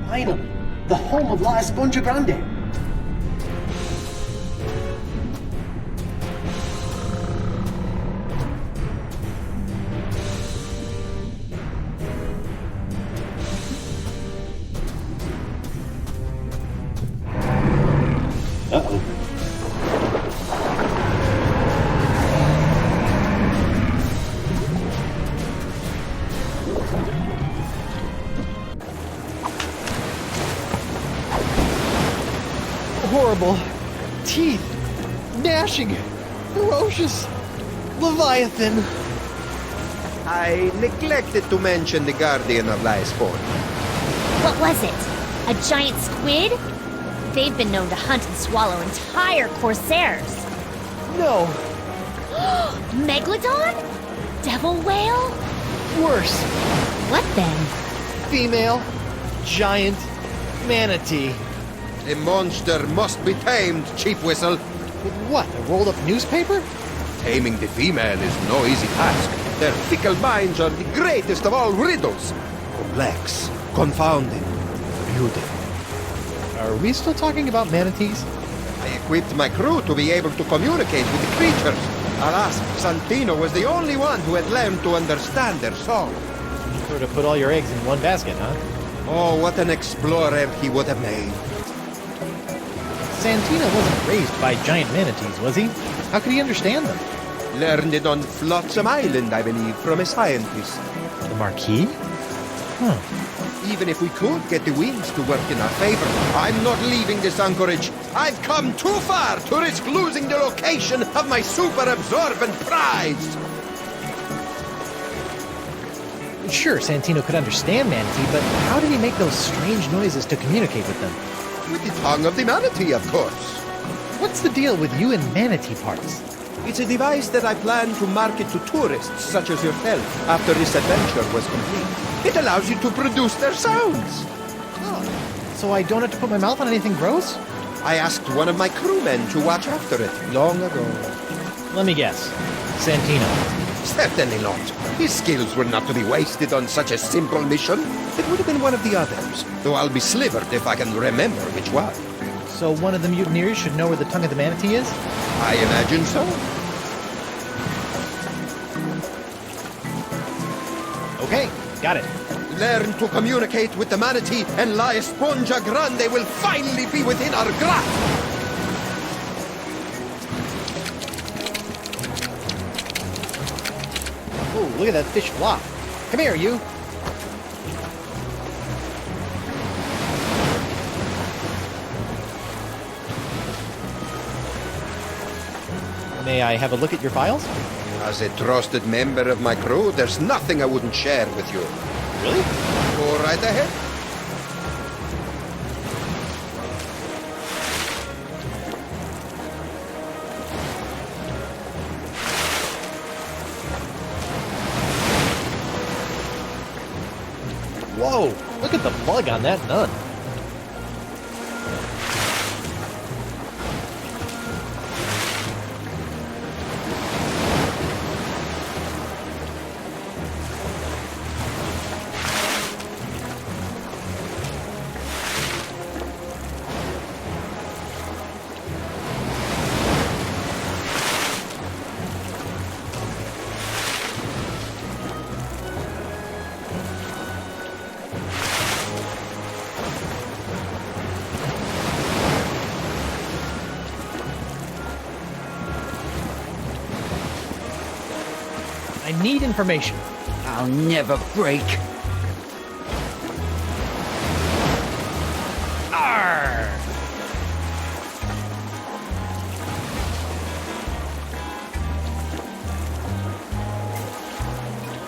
Finally, the home of La Esponja Grande. Uh-oh. Horrible. Teeth. Gnashing. Ferocious. Leviathan. I neglected to mention the Guardian of La Esponja. What was it? A giant squid? They've been known to hunt and swallow entire corsairs. No. Megalodon? Devil whale? Worse. What then? Female. Giant. Manatee. The monster must be tamed, Chief Whistle. With what? A rolled up newspaper? Taming the female is no easy task. Their fickle minds are the greatest of all riddles. Complex, confounding, beautiful. Are we still talking about manatees? I equipped my crew to be able to communicate with the creatures. Alas, Santino was the only one who had learned to understand their song. You sort of put all your eggs in one basket, huh? Oh, what an explorer he would have made. Santino wasn't raised by giant manatees, was he? How could he understand them? Learned it on Flotsam Island, I believe, from a scientist. The Marquis? Huh. Even if we could get the winds to work in our favor, I'm not leaving this anchorage. I've come too far to risk losing the location of my super absorbent prize. Sure, Santino could understand manatee, but how did he make those strange noises to communicate with them? With the tongue of the manatee, of course. What's the deal with you and manatee parts? It's a device that I plan to market to tourists such as yourself after this adventure was complete. It allows you to produce their sounds. Oh, so I don't have to put my mouth on anything gross? I asked one of my crewmen to watch after it long ago. Let me guess. Santino. Certainly not. His skills were not to be wasted on such a simple mission. It would have been one of the others, though I'll be slivered if I can remember which one. So one of the mutineers should know where the tongue of the manatee is? I imagine so. Okay, got it. Learn to communicate with the manatee, and La Esponja Grande will finally be within our grasp! Oh, look at that fish flop. Come here, you. May I have a look at your files? As a trusted member of my crew, there's nothing I wouldn't share with you. Really? Go right ahead. Whoa, look at the bug on that nun. I need information. I'll never break. Arr!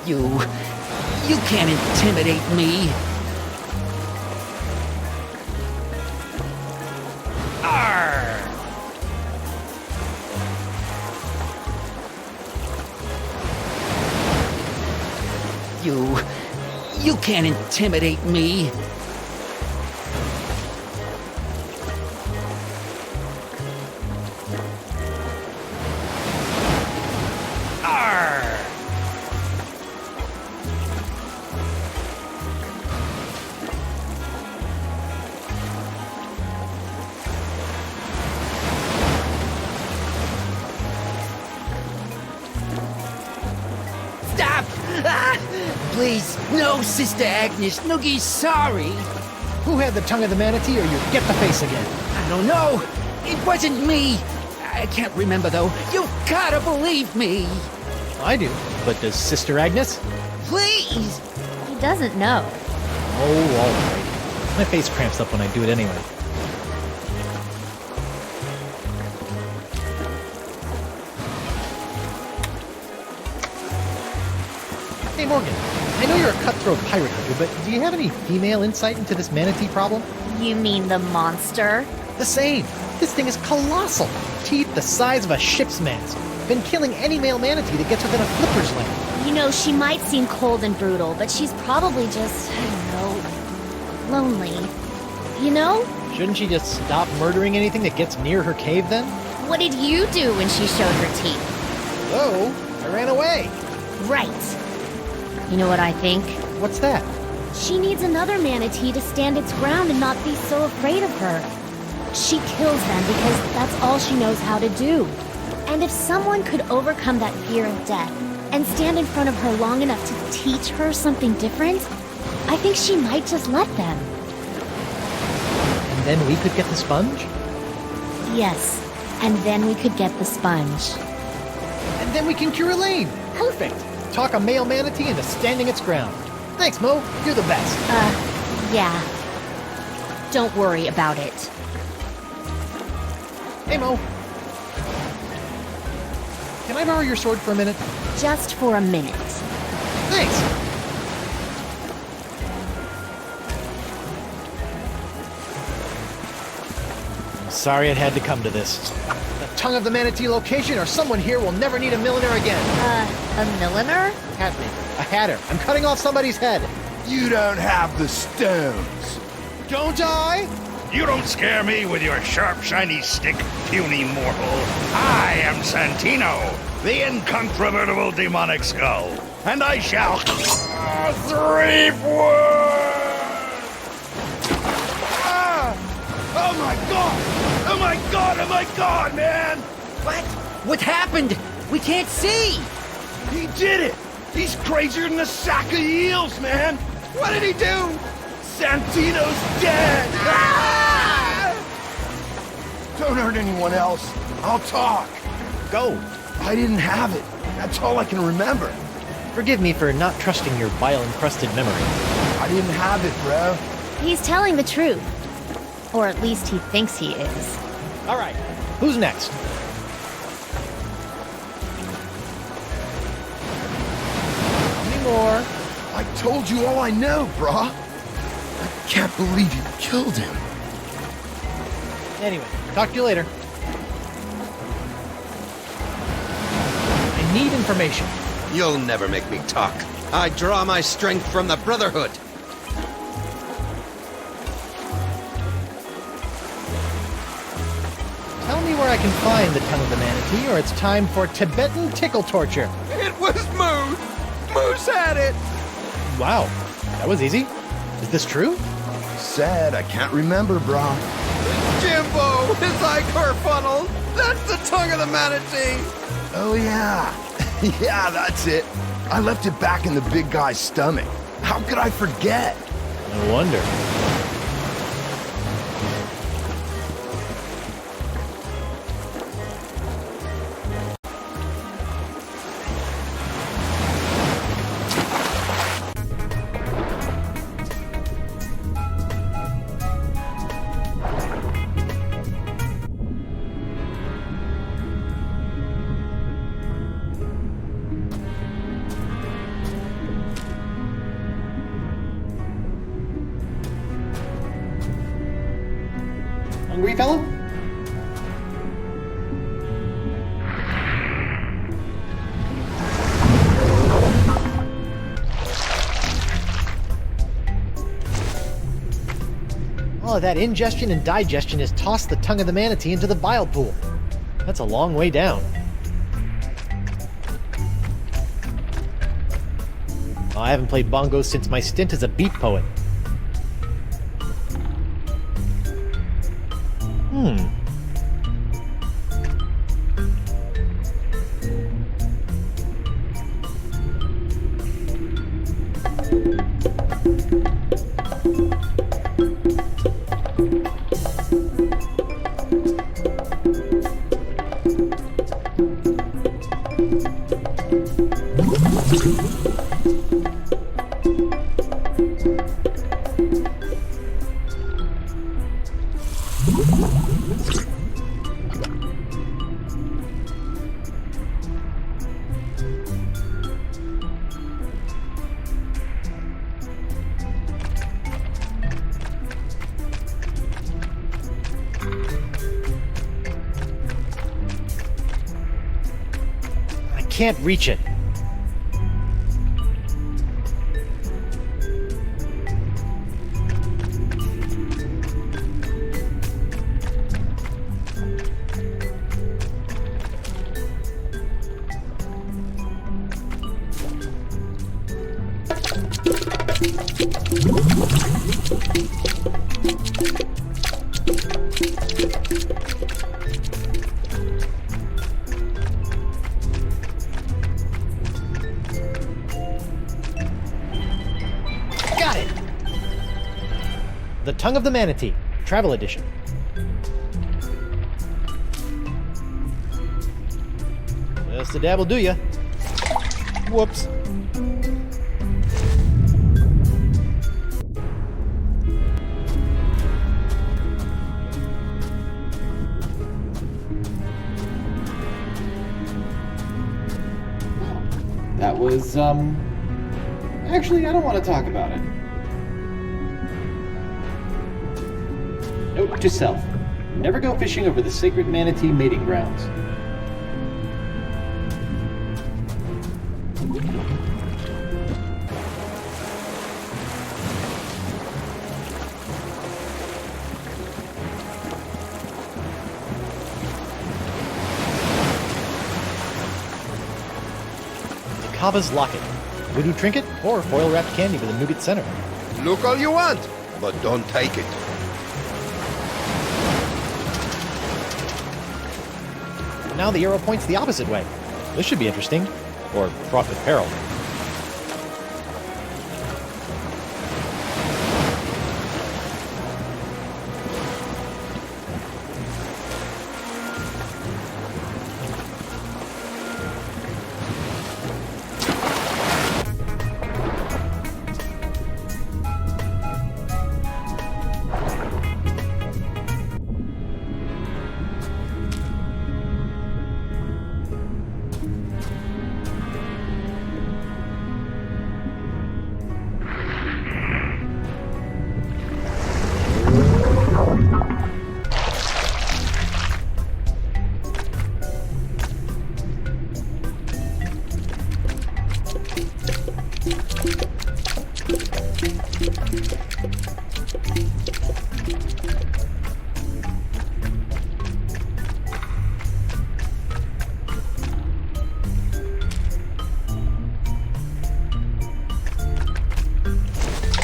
You can't intimidate me. Arr! You can't intimidate me. Arr! Stop! Ah! Please, no, Sister Agnes. Noogie's sorry. Who had the tongue of the manatee, or you get the face again? I don't know. It wasn't me. I can't remember, though. You've gotta believe me. I do. But does Sister Agnes? Please! He doesn't know. Oh, all right. My face cramps up when I do it anyway. Hey, Morgan. I know you're a cutthroat pirate hunter, but do you have any female insight into this manatee problem? You mean the monster? The same. This thing is colossal. Teeth the size of a ship's mast. Been killing any male manatee that gets within a flipper's length. You know, she might seem cold and brutal, but she's probably just, I don't know, lonely. You know? Shouldn't she just stop murdering anything that gets near her cave, then? What did you do when she showed her teeth? So, I ran away. Right. You know what I think? What's that? She needs another manatee to stand its ground and not be so afraid of her. She kills them because that's all she knows how to do. And if someone could overcome that fear of death and stand in front of her long enough to teach her something different, I think she might just let them. And then we could get the sponge? Yes, and then we could get the sponge. And then we can cure Elaine. Perfect. Talk a male manatee into standing its ground. Thanks, Mo. You're the best. Yeah. Don't worry about it. Hey, Mo. Can I borrow your sword for a minute? Just for a minute. Thanks. I'm sorry it had to come to this. The tongue of the manatee location, or someone here will never need a milliner again. A milliner? Hat me. A hatter. I'm cutting off somebody's head. You don't have the stones. Don't I? You don't scare me with your sharp, shiny stick, puny mortal. I am Santino, the incontrovertible demonic skull, and I shall... Threepwood! Oh my god! Oh my god! Oh my god, man! What? What happened? We can't see! He did it! He's crazier than a sack of eels, man! What did he do? Santino's dead! Ah! Don't hurt anyone else. I'll talk. Go. I didn't have it. That's all I can remember. Forgive me for not trusting your bile-encrusted memory. I didn't have it, bro. He's telling the truth. Or at least he thinks he is. All right. Who's next? Tell me more. I told you all I know, brah. I can't believe you killed him. Anyway, talk to you later. I need information. You'll never make me talk. I draw my strength from the Brotherhood. Tell me where I can find the tongue of the manatee, or it's time for Tibetan tickle torture. It was Moose! Moose had it! Wow, that was easy. Is this true? Sad, I can't remember, brah. Jimbo, his ichor funnel! That's the tongue of the manatee! Oh yeah. Yeah, that's it. I left it back in the big guy's stomach. How could I forget? No wonder. Hungry, fellow? All of that ingestion and digestion has tossed the tongue of the manatee into the bile pool. That's a long way down. Oh, I haven't played bongos since my stint as a beat poet. Can't reach it. The Tongue of the Manatee, Travel Edition. Just a dab will do ya. Whoops. That was, actually, I don't want to talk about it. Note to self. Never go fishing over the sacred manatee mating grounds. Kava's Locket. Voodoo trinket or foil-wrapped candy with a nougat center. Look all you want, but don't take it. Now the arrow points the opposite way. This should be interesting. Or fraught with peril.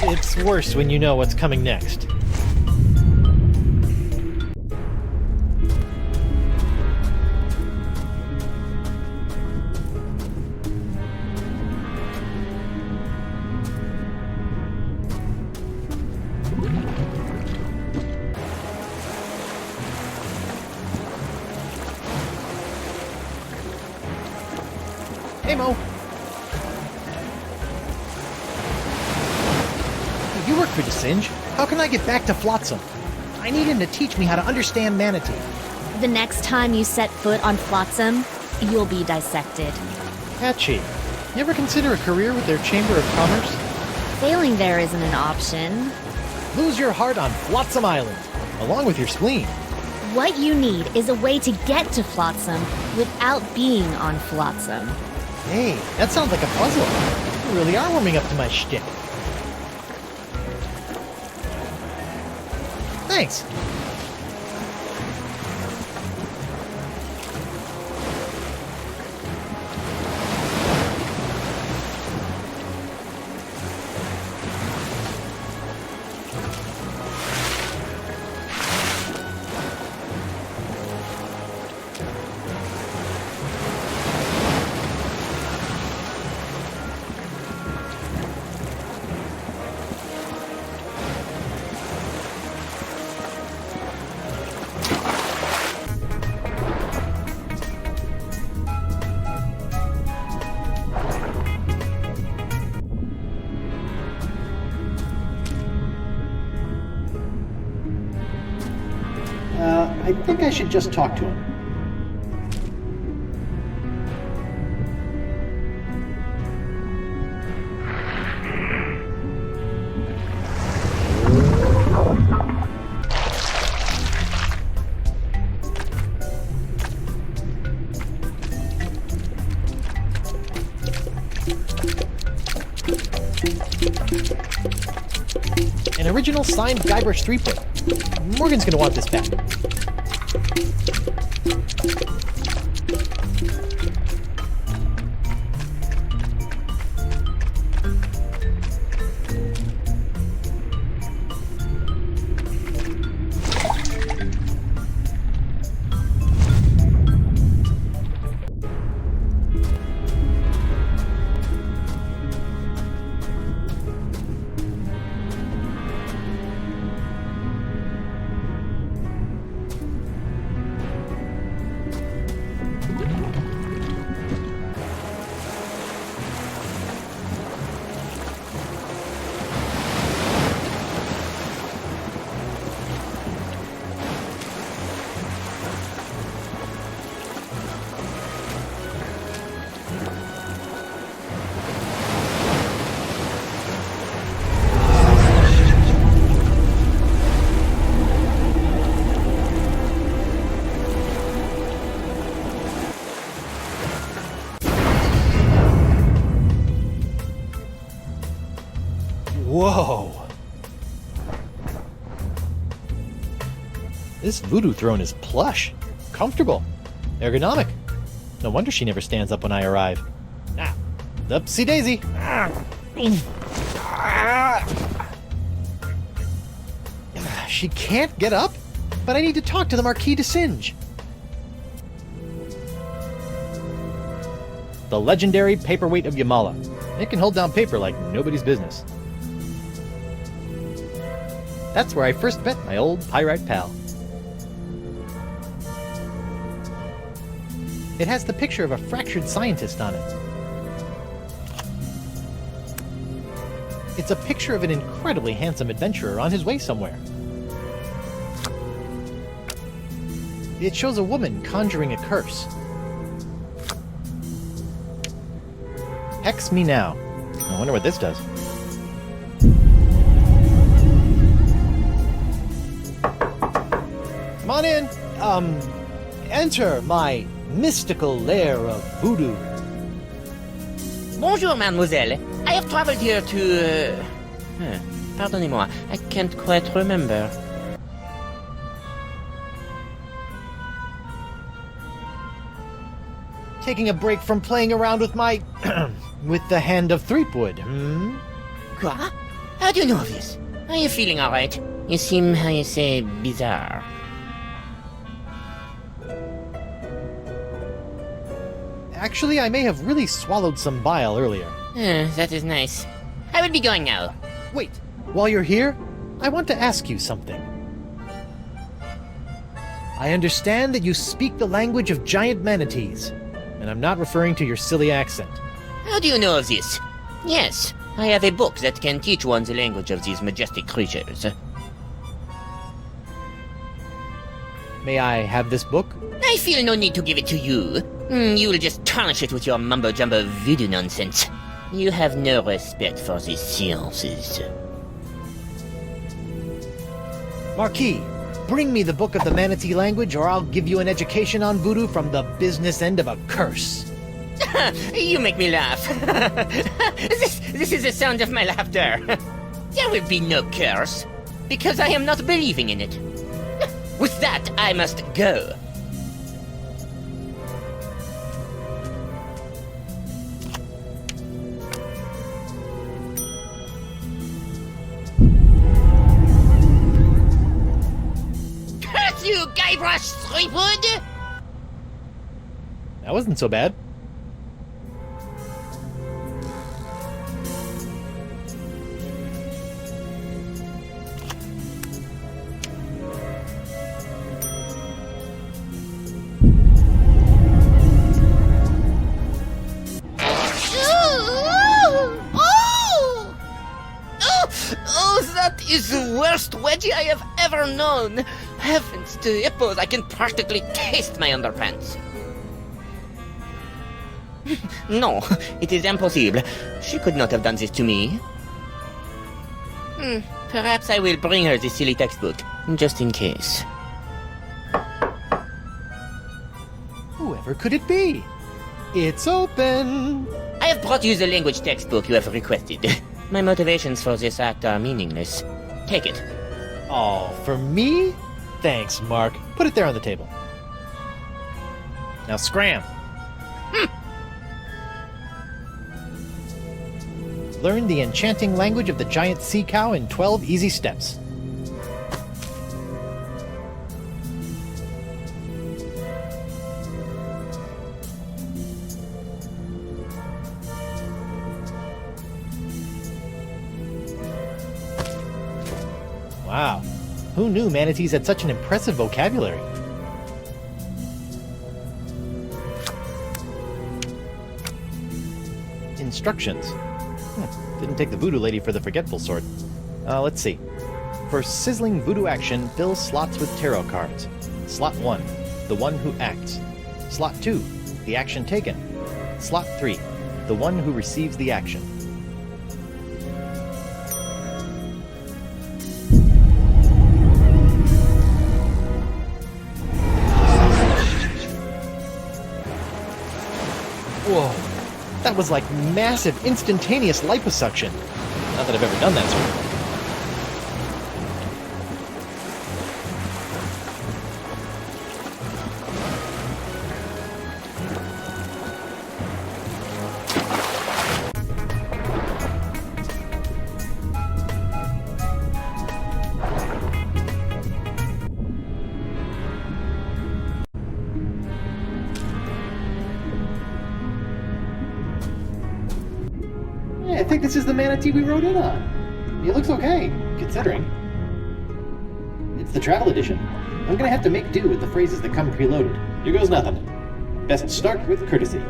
It's worse when you know what's coming next. Hey, Mo. You work for DeSinge. How can I get back to Flotsam? I need him to teach me how to understand Manatee. The next time you set foot on Flotsam, you'll be dissected. Patchy, you ever consider a career with their Chamber of Commerce? Failing there isn't an option. Lose your heart on Flotsam Island, along with your spleen. What you need is a way to get to Flotsam without being on Flotsam. Hey, that sounds like a puzzle. You really are warming up to my shtick. Thanks. I think I should just talk to him. An original signed Guybrush Threepwood. Morgan's gonna want this back. This voodoo throne is plush, comfortable, ergonomic. No wonder she never stands up when I arrive. Ah, upsie daisy. She can't get up? But I need to talk to the Marquis de Singe. The legendary paperweight of Yamala. It can hold down paper like nobody's business. That's where I first met my old pyrite pal. It has the picture of a fractured scientist on it. It's a picture of an incredibly handsome adventurer on his way somewhere. It shows a woman conjuring a curse. Hex me now. I wonder what this does. Come on in. Enter my mystical lair of voodoo. Bonjour, mademoiselle. I have traveled here to... Pardonnez-moi, I can't quite remember. Taking a break from playing around with my... with the hand of Threepwood, Quoi? How do you know this? Are you feeling alright? You seem, how you say, bizarre. Actually, I may have really swallowed some bile earlier. That is nice. I will be going now. Wait, while you're here, I want to ask you something. I understand that you speak the language of giant manatees, and I'm not referring to your silly accent. How do you know of this? Yes, I have a book that can teach one the language of these majestic creatures. May I have this book? I feel no need to give it to you. You will just tarnish it with your mumbo-jumbo voodoo nonsense. You have no respect for the sciences. Marquis, bring me the book of the manatee language, or I'll give you an education on voodoo from the business end of a curse. You make me laugh. This is the sound of my laughter. There will be no curse, because I am not believing in it. With that, I must go. Curse you, Guybrush Threepwood! That wasn't so bad. That is the worst wedgie I have ever known. Heavens to hippos, I can practically taste my underpants. No, it is impossible. She could not have done this to me. Perhaps I will bring her the silly textbook, just in case. Whoever could it be? It's open! I have brought you the language textbook you have requested. My motivations for this act are meaningless. Take it. Oh, for me? Thanks, Mark. Put it there on the table. Now scram! Learn the enchanting language of the giant sea cow in 12 easy steps. Wow, who knew manatees had such an impressive vocabulary? Instructions. Didn't take the Voodoo Lady for the forgetful sort. Let's see. For sizzling voodoo action, fill slots with tarot cards. Slot 1, the one who acts. Slot 2, the action taken. Slot 3, the one who receives the action. Whoa, that was like massive, instantaneous liposuction. Not that I've ever done that sort of think this is the manatee we rode in on. It looks okay, considering. It's the travel edition. I'm gonna have to make do with the phrases that come preloaded. Here goes nothing. Best start with courtesy.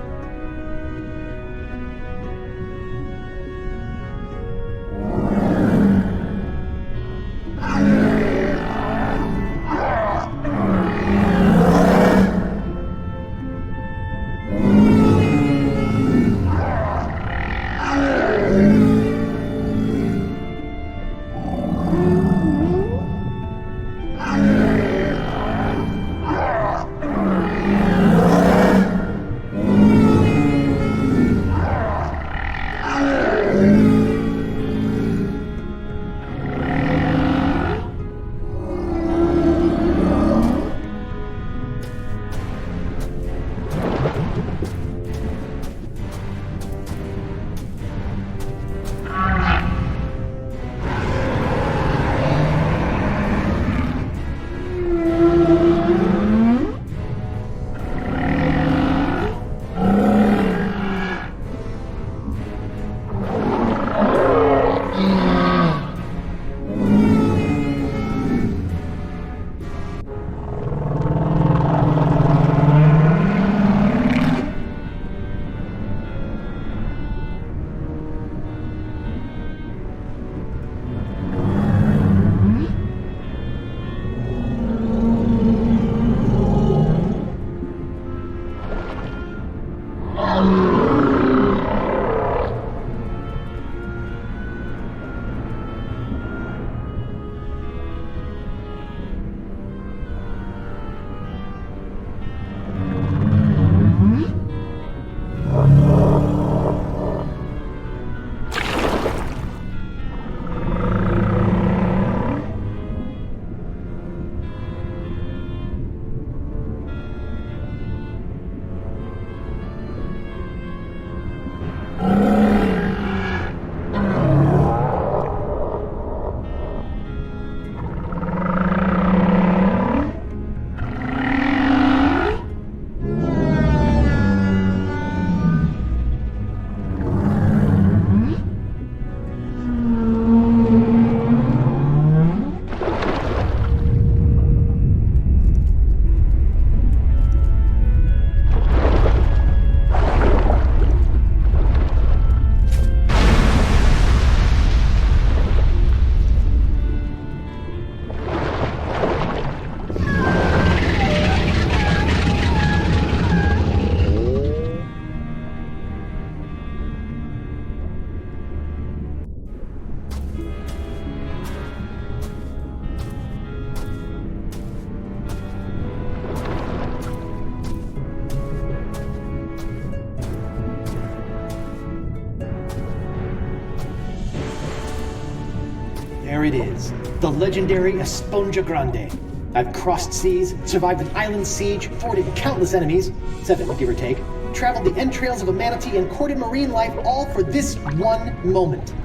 There it is, the legendary Esponja Grande. I've crossed seas, survived an island siege, thwarted countless enemies, 7 give or take, traveled the entrails of a manatee, and courted marine life, all for this one moment.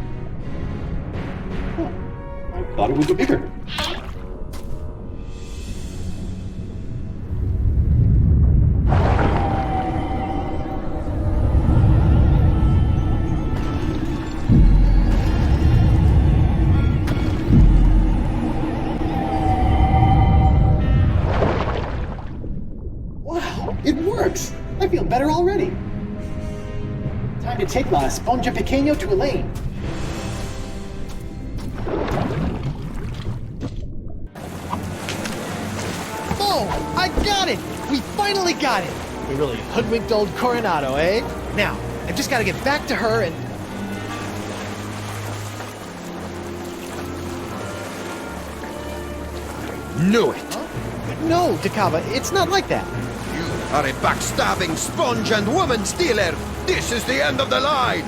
I thought it would be bigger. I feel better already. Time to take La Esponja Pequeño to Elaine. Oh, I got it! We finally got it! We really hoodwinked old Coronado, eh? Now, I've just got to get back to her and... Knew it! Huh? No, Takava, it's not like that. Are a backstabbing sponge and woman stealer! This is the end of the line!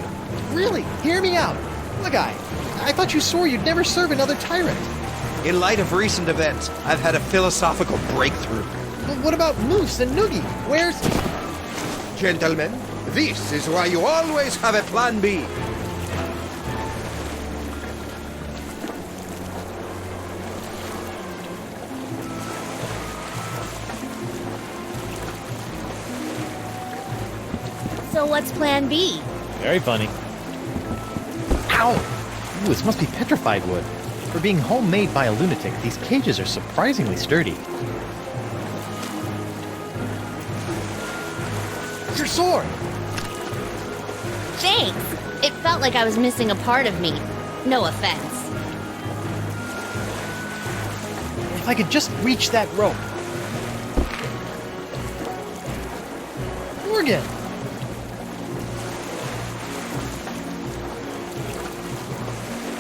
Really? Hear me out. Look, I thought you swore you'd never serve another tyrant. In light of recent events, I've had a philosophical breakthrough. Well, what about Moose and Noogie? Where's... Gentlemen, this is why you always have a plan B. So what's plan B? Very funny. Ow! Ooh, this must be petrified wood. For being homemade by a lunatic, these cages are surprisingly sturdy. Your sword! Thanks. It felt like I was missing a part of me. No offense. If I could just reach that rope. Morgan!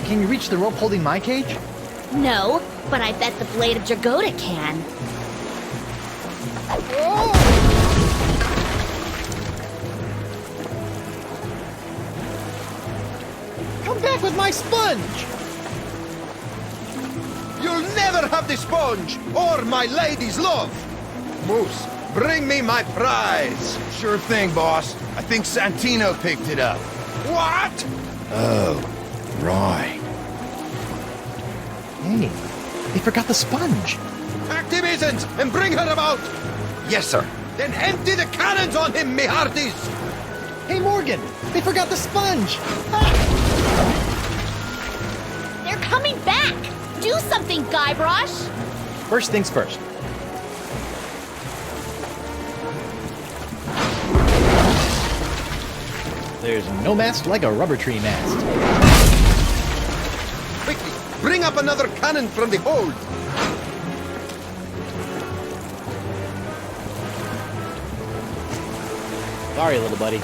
Can you reach the rope holding my cage? No, but I bet the blade of Dragoda can. Oh! Come back with my sponge! You'll never have the sponge, or my lady's love! Moose, bring me my prize! Sure thing, boss. I think Santino picked it up. What? Oh, right. Hey, they forgot the sponge. Pack the misons and bring her about! Yes, sir. Then empty the cannons on him, me hearties! Hey, Morgan, they forgot the sponge! They're coming back! Do something, Guybrush! First things first. There's no mast like a rubber tree mast. Quickly, bring up another cannon from the hold! Sorry, little buddy.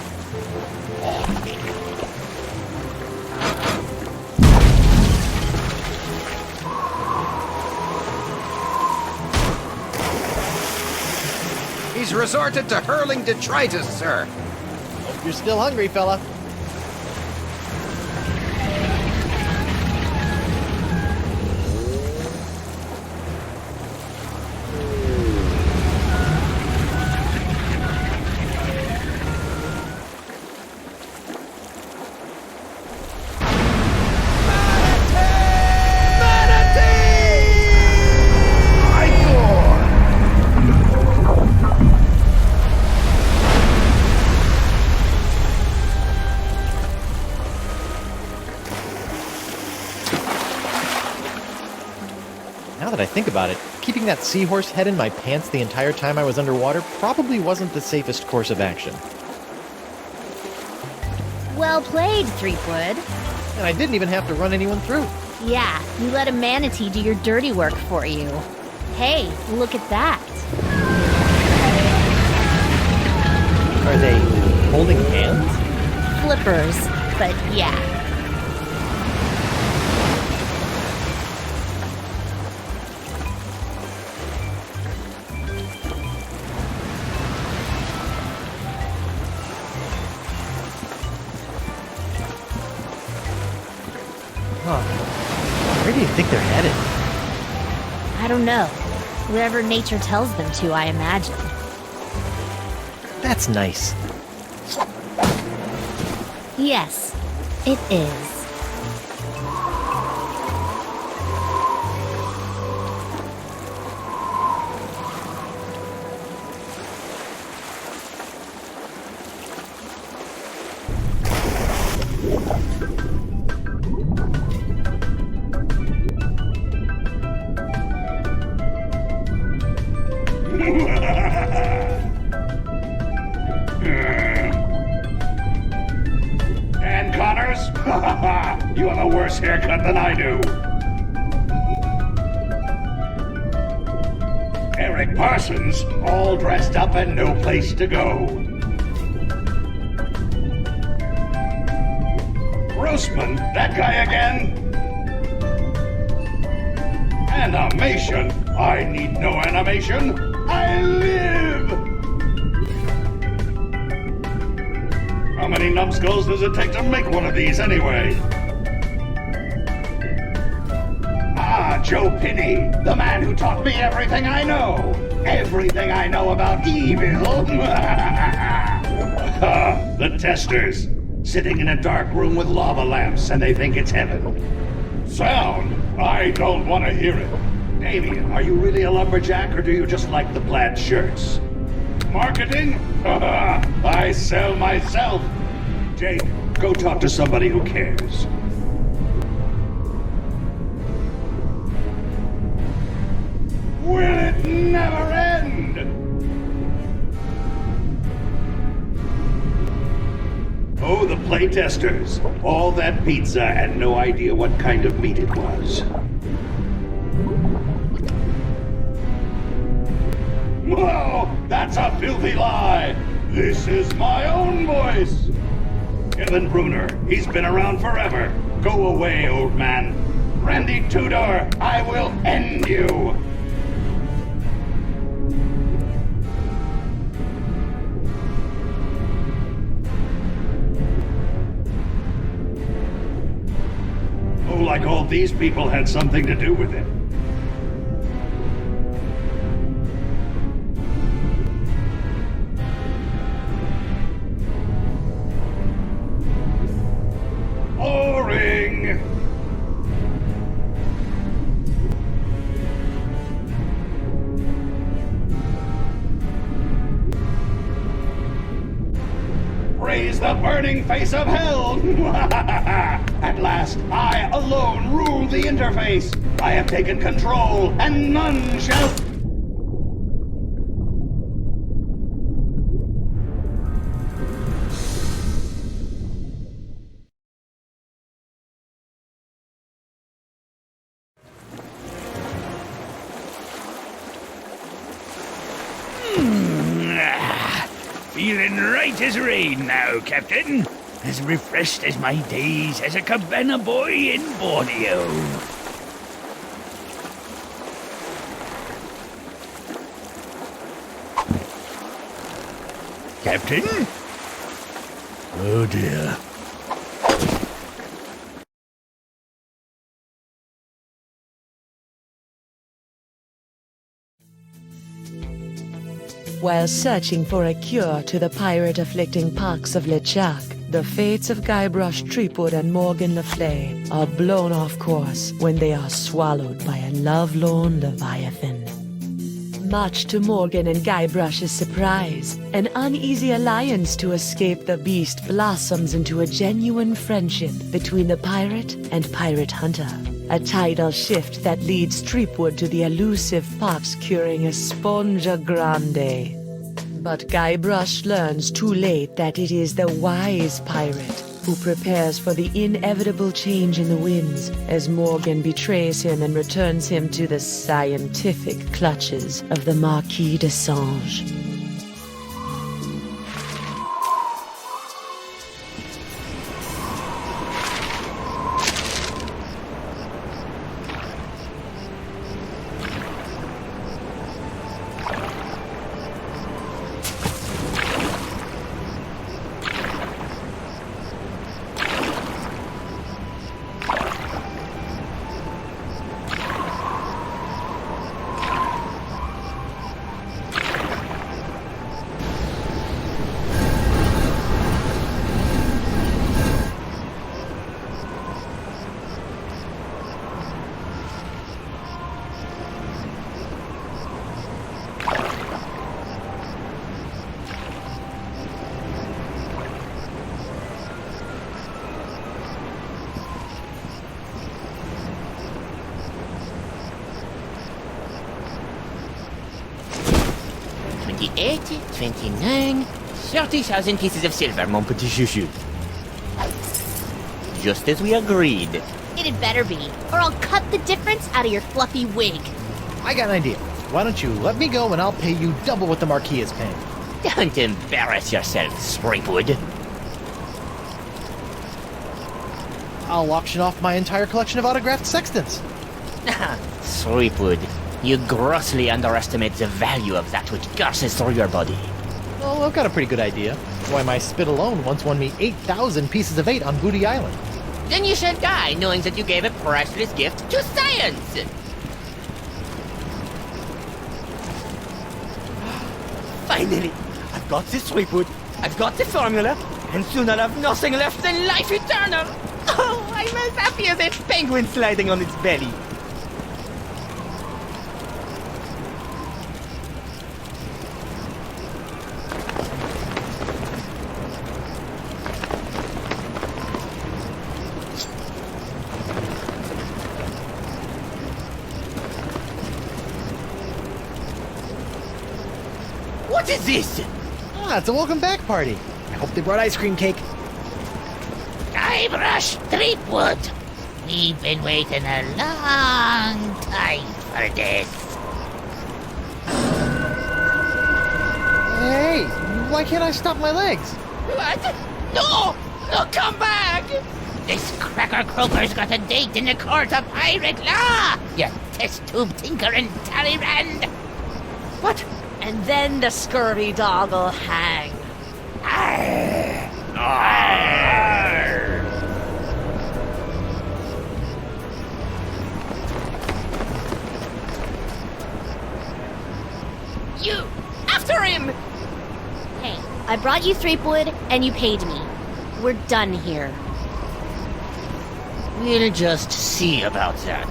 He's resorted to hurling detritus, sir. Hope you're still hungry, fella. Now that I think about it, keeping that seahorse head in my pants the entire time I was underwater probably wasn't the safest course of action. Well played, Threepwood. And I didn't even have to run anyone through. Yeah, you let a manatee do your dirty work for you. Hey, look at that. Are they holding hands? Flippers, but yeah. Where do you think they're headed? I don't know. Wherever nature tells them to, I imagine. That's nice. Yes, it is. Dan Connors? You have a worse haircut than I do. Eric Parsons, all dressed up and no place to go. Grossman, that guy again? Animation? I need no animation. I live! How many numbskulls does it take to make one of these anyway? Ah, Joe Pinney, the man who taught me everything I know. Everything I know about evil. The testers, sitting in a dark room with lava lamps and they think it's heaven. Sound? I don't want to hear it. Damien, are you really a lumberjack or do you just like the plaid shirts? Marketing? I sell myself. Jake, go talk to somebody who cares. never end! Oh, the playtesters. All that pizza and no idea what kind of meat it was. Whoa! That's a filthy lie! This is my own voice! Kevin Bruner, he's been around forever. Go away, old man. Randy Tudor, I will end you! Oh, like all these people had something to do with it. Boring! Praise the burning face of hell! At last, I alone rule the interface! I have taken control, and none shall... Feeling right as rain now, Captain. As refreshed as my days as a cabana boy in Borneo. Captain? Oh dear. While searching for a cure to the pirate-afflicting pox of LeChuck, the fates of Guybrush Threepwood and Morgan Leflay are blown off course when they are swallowed by a lovelorn leviathan. Much to Morgan and Guybrush's surprise, an uneasy alliance to escape the beast blossoms into a genuine friendship between the pirate and pirate hunter. A tidal shift that leads Threepwood to the elusive pox-curing Esponja Grande. But Guybrush learns too late that it is the wise pirate who prepares for the inevitable change in the winds as Morgan betrays him and returns him to the scientific clutches of the Marquis de Sange. $28, $29, 30,000 pieces of silver, mon petit chouchou. Just as we agreed. It had better be, or I'll cut the difference out of your fluffy wig. I got an idea. Why don't you let me go and I'll pay you double what the Marquis is paying. Don't embarrass yourself, Threepwood. I'll auction off my entire collection of autographed sextants. Threepwood, you grossly underestimate the value of that which courses through your body. Well, I've got a pretty good idea. Why, my spit alone once won me 8,000 pieces of 8 on Booty Island. Then you shall die knowing that you gave a priceless gift to science! Finally! I've got this, Threepwood. I've got the formula, and soon I'll have nothing left than life eternal! Oh, I'm as happy as a penguin sliding on its belly. What is this? Ah, it's a welcome back party. I hope they brought ice cream cake. Guybrush Threepwood. We've been waiting a long time for this. Hey, why can't I stop my legs? What? No! No, come back! This cracker croaker's got a date in the court of pirate law! You test tube tinker and Talleyrand! What? And then the scurvy dog will hang. Arr! Arr! You! After him! Hey, I brought you Threepwood, and you paid me. We're done here. We'll just see about that.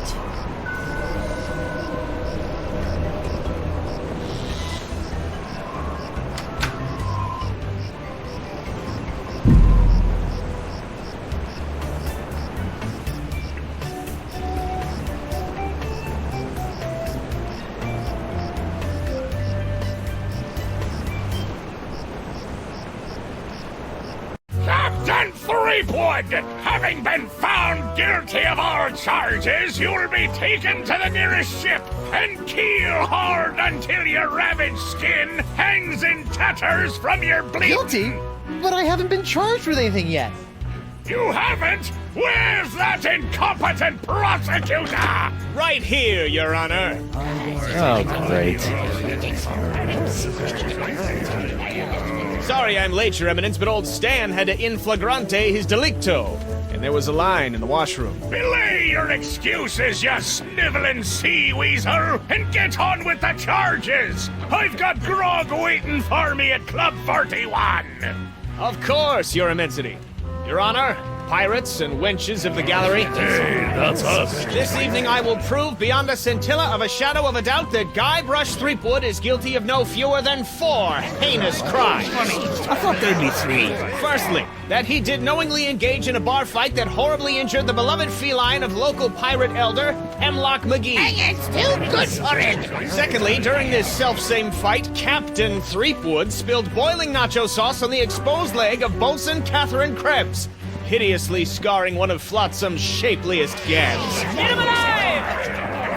Captain Threepwood, having been found guilty of all charges, you'll be taken to the nearest ship and keel-hauled until your ravaged skin hangs in tatters from your bleeding. Guilty? But I haven't been charged with anything yet. You haven't? Where's that incompetent prosecutor? Right here, Your Honor. Oh, great. Sorry I'm late, Your Eminence, but old Stan had to in flagrante his delicto. And there was a line in the washroom. Belay your excuses, you sniveling sea weasel, and get on with the charges! I've got grog waiting for me at Club 41! Of course, Your Immensity. Your Honor, pirates and wenches of the gallery. Hey, that's us. This evening I will prove beyond a scintilla of a shadow of a doubt that Guybrush Threepwood is guilty of no fewer than 4 heinous crimes. I thought there'd be 3. Firstly, that he did knowingly engage in a bar fight that horribly injured the beloved feline of local pirate elder, Hemlock McGee. And it's too good for it! Secondly, during this self-same fight, Captain Threepwood spilled boiling nacho sauce on the exposed leg of Bosun Catherine Krebs, hideously scarring one of Flotsam's shapeliest gabs. Get him alive!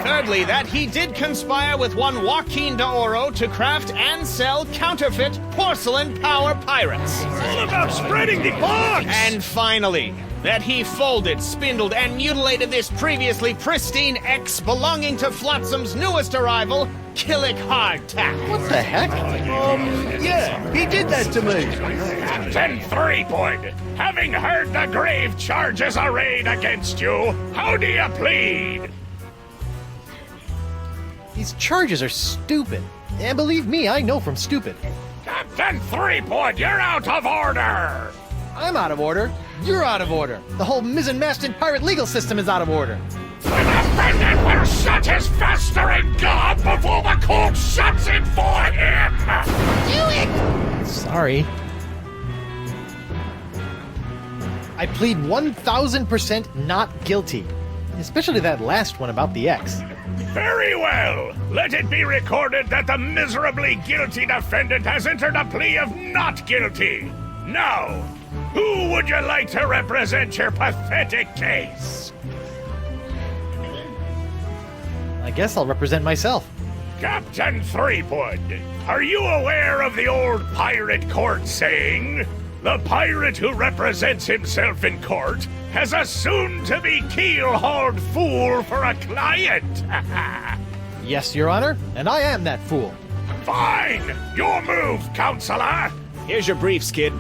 Thirdly, that he did conspire with one Joaquin de Oro to craft and sell counterfeit porcelain power pirates. It's all about spreading the box! And finally, that he folded, spindled, and mutilated this previously pristine ex belonging to Flotsam's newest arrival, Killick Hardtack. What the heck? Yeah, he did that to me. Captain Threepwood, having heard the grave charges arrayed against you, how do you plead? These charges are stupid. And believe me, I know from stupid. Captain Threepwood, you're out of order! I'm out of order. You're out of order. The whole mizzen-masted pirate legal system is out of order. The defendant will shut his festering gob before the court shuts it for him! Do it! Sorry. I plead 1000% not guilty. Especially that last one about the ex. Very well. Let it be recorded that the miserably guilty defendant has entered a plea of not guilty. Now, who would you like to represent your pathetic case? I guess I'll represent myself. Captain Threepwood, are you aware of the old pirate court saying, the pirate who represents himself in court has a soon-to-be keel-hauled fool for a client? Yes, Your Honor, and I am that fool. Fine! Your move, Counselor! Here's your briefs, kid.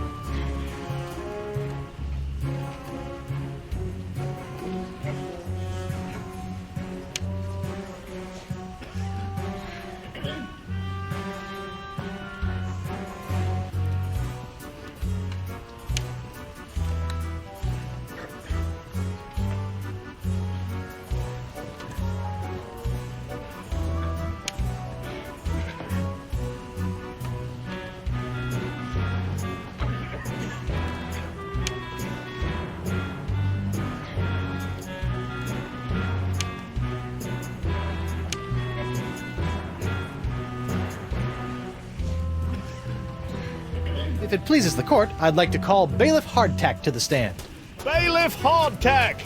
If it pleases the court, I'd like to call Bailiff Hardtack to the stand. Bailiff Hardtack!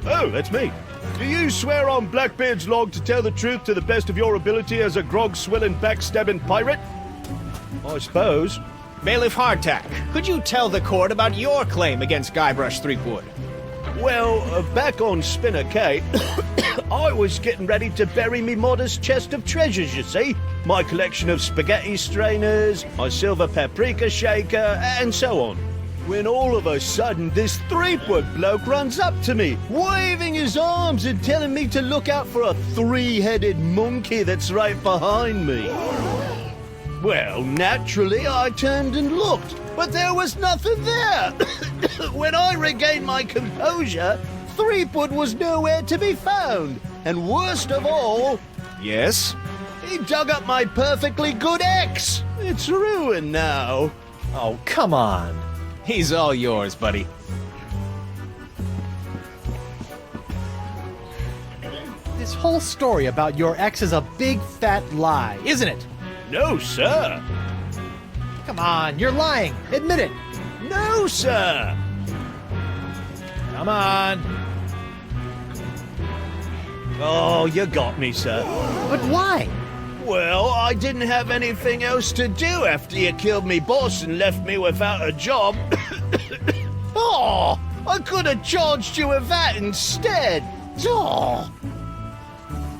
Oh, that's me. Do you swear on Blackbeard's log to tell the truth to the best of your ability as a grog-swilling, backstabbing pirate? I suppose. Bailiff Hardtack, could you tell the court about your claim against Guybrush Threepwood? Well, back on Spinner Cay, I was getting ready to bury me modest chest of treasures, you see. My collection of spaghetti strainers, my silver paprika shaker, and so on. When all of a sudden this Threepwood bloke runs up to me, waving his arms and telling me to look out for a three-headed monkey that's right behind me. Well, naturally, I turned and looked, but there was nothing there. When I regained my composure, Threepwood was nowhere to be found. And worst of all... Yes? He dug up my perfectly good ex. It's ruined now. Oh, come on. He's all yours, buddy. This whole story about your ex is a big fat lie, isn't it? No, sir. Come on, you're lying. Admit it. No, sir. Come on. Oh, you got me, sir. But why? Well, I didn't have anything else to do after you killed me boss and left me without a job. Oh, I could have charged you with that instead. Oh.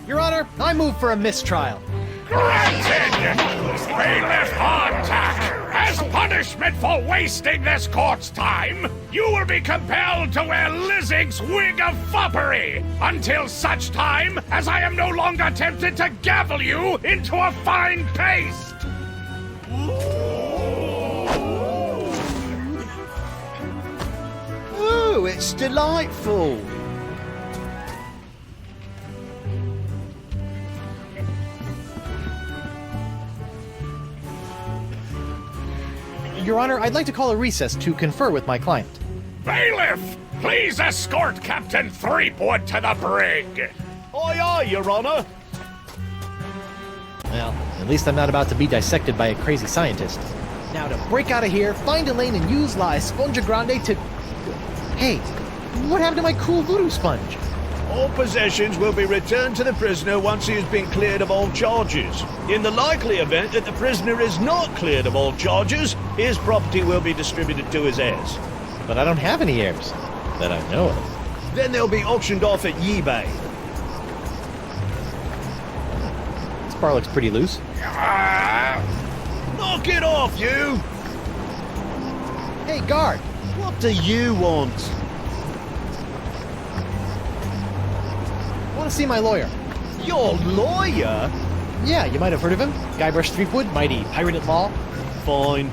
Your Honor, I move for a mistrial. Granted! Bailiff Hardtack! As punishment for wasting this court's time, you will be compelled to wear Lizzig's wig of foppery until such time as I am no longer tempted to gavel you into a fine paste! Oh, it's delightful. Your Honor, I'd like to call a recess to confer with my client. Bailiff, please escort Captain Threepwood to the brig. Aye, aye, Your Honor. Well, at least I'm not about to be dissected by a crazy scientist. Now to break out of here, find Elaine and use La Esponja Grande to... Hey, what happened to my cool voodoo sponge? All possessions will be returned to the prisoner once he has been cleared of all charges. In the likely event that the prisoner is not cleared of all charges, his property will be distributed to his heirs. But I don't have any heirs that I know of. Then they'll be auctioned off at eBay. This bar looks pretty loose. Knock it off, you! Hey, guard! What do you want? I want to see my lawyer. Your lawyer? Yeah, you might have heard of him. Guybrush Threepwood, mighty pirate at law. Fine.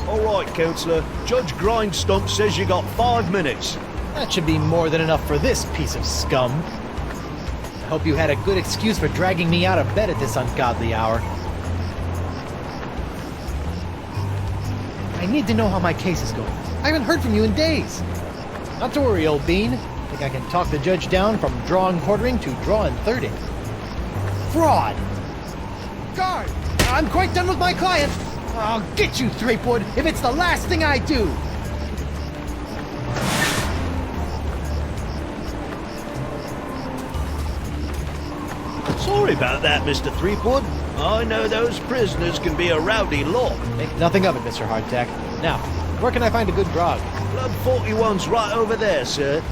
All right, Counselor. Judge Grindstump says you got 5 minutes. That should be more than enough for this piece of scum. I hope you had a good excuse for dragging me out of bed at this ungodly hour. I need to know how my case is going. I haven't heard from you in days. Not to worry, old bean. I think I can talk the judge down from drawing quartering to drawing thirding. Fraud! Guard! I'm quite done with my client! I'll get you, Threepwood, if it's the last thing I do! Sorry about that, Mr. Threepwood. I know those prisoners can be a rowdy lot. Make nothing of it, Mr. Hardtack. Now, where can I find a good grog? Club 41's right over there, sir.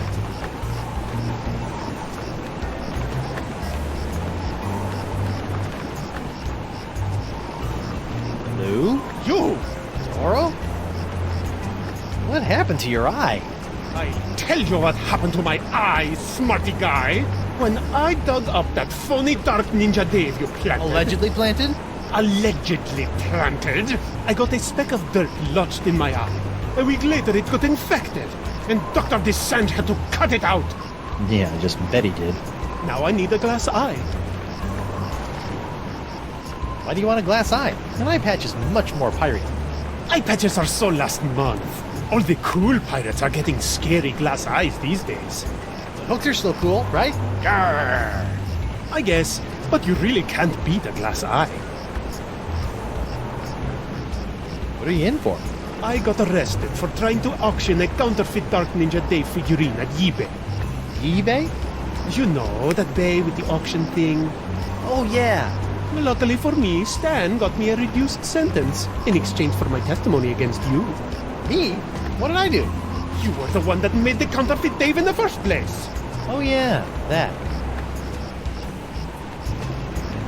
Lou? You! Toro? What happened to your eye? I tell you what happened to my eye, smarty guy. When I dug up that phony dark ninja Dave you planted... Allegedly planted? Allegedly planted. I got a speck of dirt lodged in my eye. A week later it got infected, and Dr. Descent had to cut it out. Yeah, I just bet he did. Now I need a glass eye. Why do you want a glass eye? An eye patch is much more piratey. Eye patches are so last month. All the cool pirates are getting scary glass eyes these days. The hooks are still cool, right? Grrr. I guess, but you really can't beat a glass eye. What are you in for? I got arrested for trying to auction a counterfeit Dark Ninja Dave figurine at eBay. eBay? You know, that bay with the auction thing. Oh, yeah. Luckily for me, Stan got me a reduced sentence in exchange for my testimony against you. Me? What did I do? You were the one that made the counterfeit Dave in the first place. Oh, yeah, that.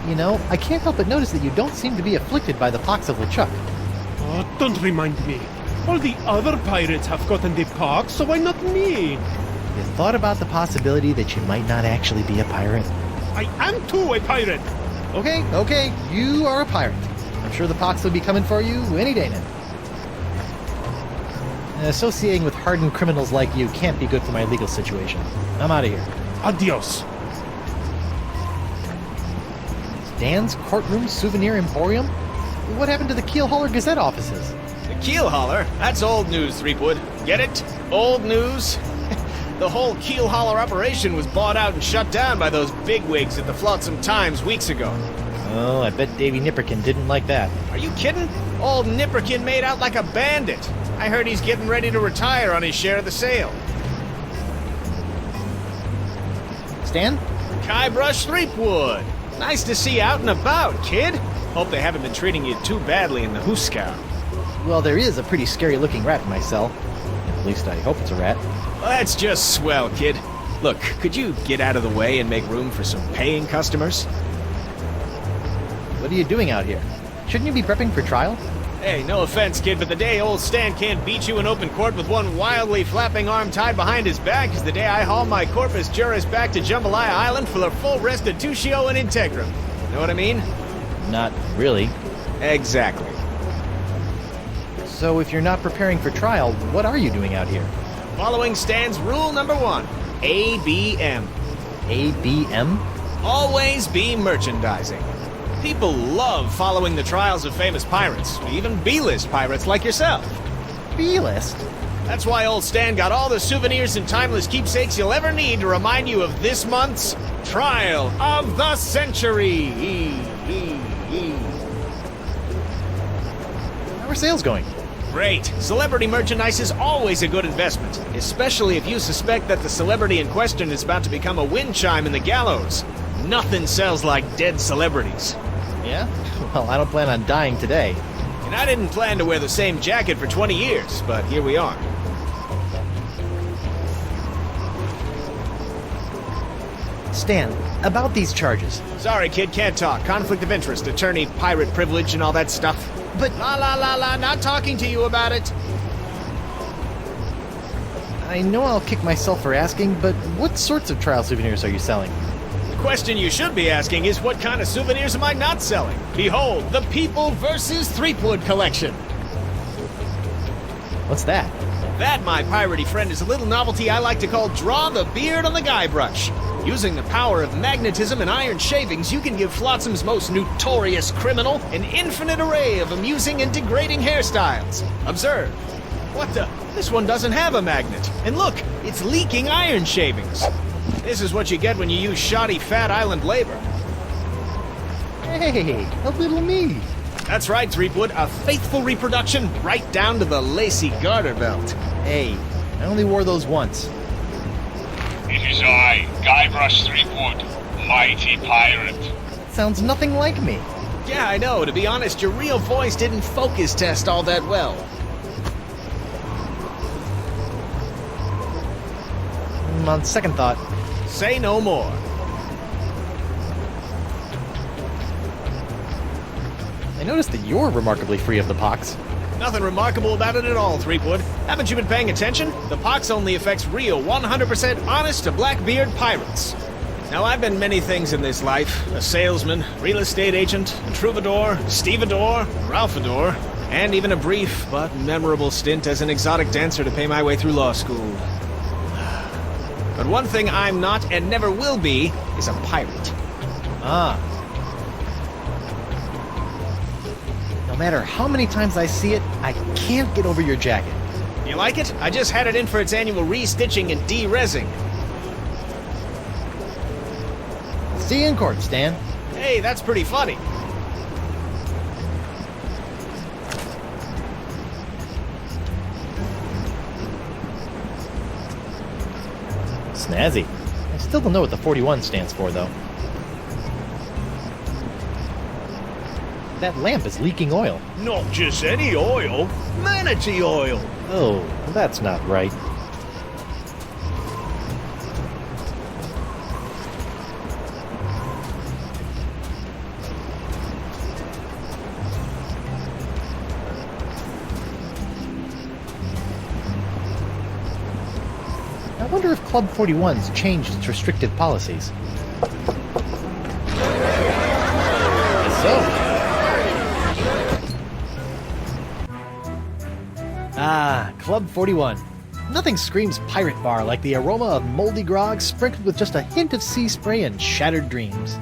You know, I can't help but notice that you don't seem to be afflicted by the pox of LeChuck. Oh, don't remind me. All the other pirates have gotten the pox, so why not me? You thought about the possibility that you might not actually be a pirate? I am too a pirate. Okay, you are a pirate. I'm sure the pox will be coming for you any day now. Associating with hardened criminals like you can't be good for my legal situation. I'm out of here. Adios. Dan's Courtroom Souvenir Emporium? What happened to the Keelhauler Gazette offices? The Keelhauler? That's old news, Threepwood. Get it? Old news? The whole Keelhauler operation was bought out and shut down by those bigwigs at the Flotsam Times weeks ago. Oh, I bet Davy Nipperkin didn't like that. Are you kidding? Old Nipperkin made out like a bandit. I heard he's getting ready to retire on his share of the sale. Stan? Guybrush Threepwood. Nice to see you out and about, kid. Hope they haven't been treating you too badly in the Hooskow. Well, there is a pretty scary-looking rat in my cell. At least I hope it's a rat. Well, that's just swell, kid. Look, could you get out of the way and make room for some paying customers? What are you doing out here? Shouldn't you be prepping for trial? Hey, no offense, kid, but the day old Stan can't beat you in open court with one wildly flapping arm tied behind his back is the day I haul my corpus juris back to Jambalaya Island for a full restitutio and integrum. Know what I mean? Not really. Exactly. So if you're not preparing for trial, what are you doing out here? Following Stan's rule number 1, ABM. ABM? Always be merchandising. People love following the trials of famous pirates, even B-list pirates like yourself. B-list? That's why old Stan got all the souvenirs and timeless keepsakes you'll ever need to remind you of this month's Trial of the Century. How are sales going? Great. Celebrity merchandise is always a good investment, especially if you suspect that the celebrity in question is about to become a wind chime in the gallows. Nothing sells like dead celebrities. Yeah? Well, I don't plan on dying today. And I didn't plan to wear the same jacket for 20 years, but here we are. Stan, about these charges. Sorry, kid, can't talk. Conflict of interest, attorney, pirate privilege, and all that stuff. But... La, not talking to you about it. I know I'll kick myself for asking, but what sorts of trial souvenirs are you selling? The question you should be asking is what kind of souvenirs am I not selling? Behold, the People vs. Threepwood collection. What's that? That, my piratey friend, is a little novelty I like to call Draw the Beard on the Guybrush. Using the power of magnetism and iron shavings, you can give Flotsam's most notorious criminal an infinite array of amusing and degrading hairstyles. Observe. What the? This one doesn't have a magnet. And look, it's leaking iron shavings. This is what you get when you use shoddy Fat Island labor. Hey, a little me. That's right, Threepwood. A faithful reproduction right down to the lacy garter belt. Hey, I only wore those once. It is I, Guybrush Threepwood, mighty pirate. Sounds nothing like me. Yeah, I know. To be honest, your real voice didn't focus test all that well. On second thought. Say no more. I noticed that you're remarkably free of the pox. Nothing remarkable about it at all, Threepwood. Haven't you been paying attention? The pox only affects real, 100% honest to Blackbeard pirates. Now, I've been many things in this life. A salesman, real estate agent, a troubadour, stevedore, ralphador, and even a brief but memorable stint as an exotic dancer to pay my way through law school. But one thing I'm not and never will be is a pirate. Ah. No matter how many times I see it, I can't get over your jacket. You like it? I just had it in for its annual re-stitching and de-rezzing. See you in court, Stan. Hey, that's pretty funny. Snazzy. I still don't know what the 41 stands for, though. That lamp is leaking oil. Not just any oil, manatee oil. Oh, that's not right. I wonder if Club 41's changed its restrictive policies. So. Ah, Club 41. Nothing screams pirate bar like the aroma of moldy grog sprinkled with just a hint of sea spray and shattered dreams.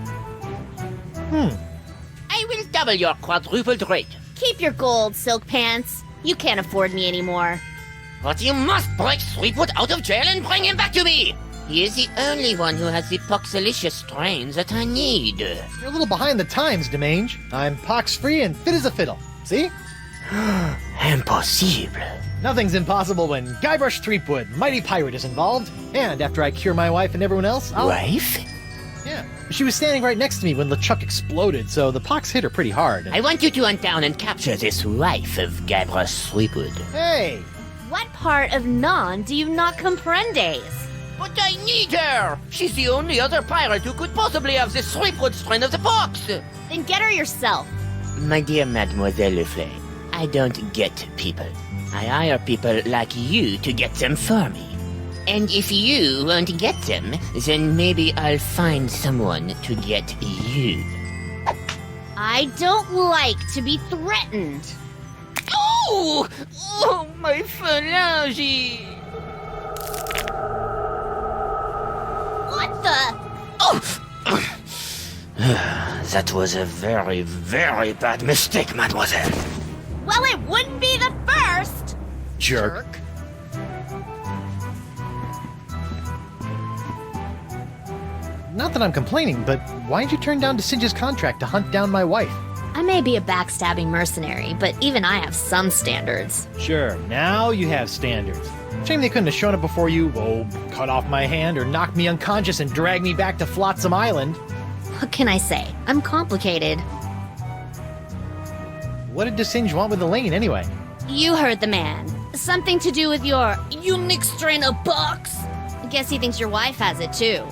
I will double your quadrupled rate. Keep your gold, Silk Pants. You can't afford me anymore. But you must break Threepwood out of jail and bring him back to me. He is the only one who has the poxalicious strains that I need. You're a little behind the times, Demange. I'm pox-free and fit as a fiddle. See? Impossible. Nothing's impossible when Guybrush Threepwood, mighty pirate, is involved. And after I cure my wife and everyone else, I'll... Wife? Yeah. She was standing right next to me when LeChuck exploded, so the pox hit her pretty hard. I want you to hunt down and capture this wife of Guybrush Threepwood. Hey! What part of non do you not comprendes? But I need her! She's the only other pirate who could possibly have the Threepwood strain of the pox! Then get her yourself. My dear Mademoiselle Leflay, I don't get people. I hire people like you to get them for me. And if you won't get them, then maybe I'll find someone to get you. I don't like to be threatened. Oh! Oh, my phalange! What the? Oh! That was a very, very bad mistake, mademoiselle. Well, it wouldn't be the first! Jerk. Not that I'm complaining, but why'd you turn down DeSinge's contract to hunt down my wife? I may be a backstabbing mercenary, but even I have some standards. Sure, now you have standards. Shame they couldn't have shown up before you, cut off my hand or knock me unconscious and drag me back to Flotsam Island. What can I say? I'm complicated. What did DeSinge want with Elaine, anyway? You heard the man. Something to do with your unique strain of box. I guess he thinks your wife has it, too.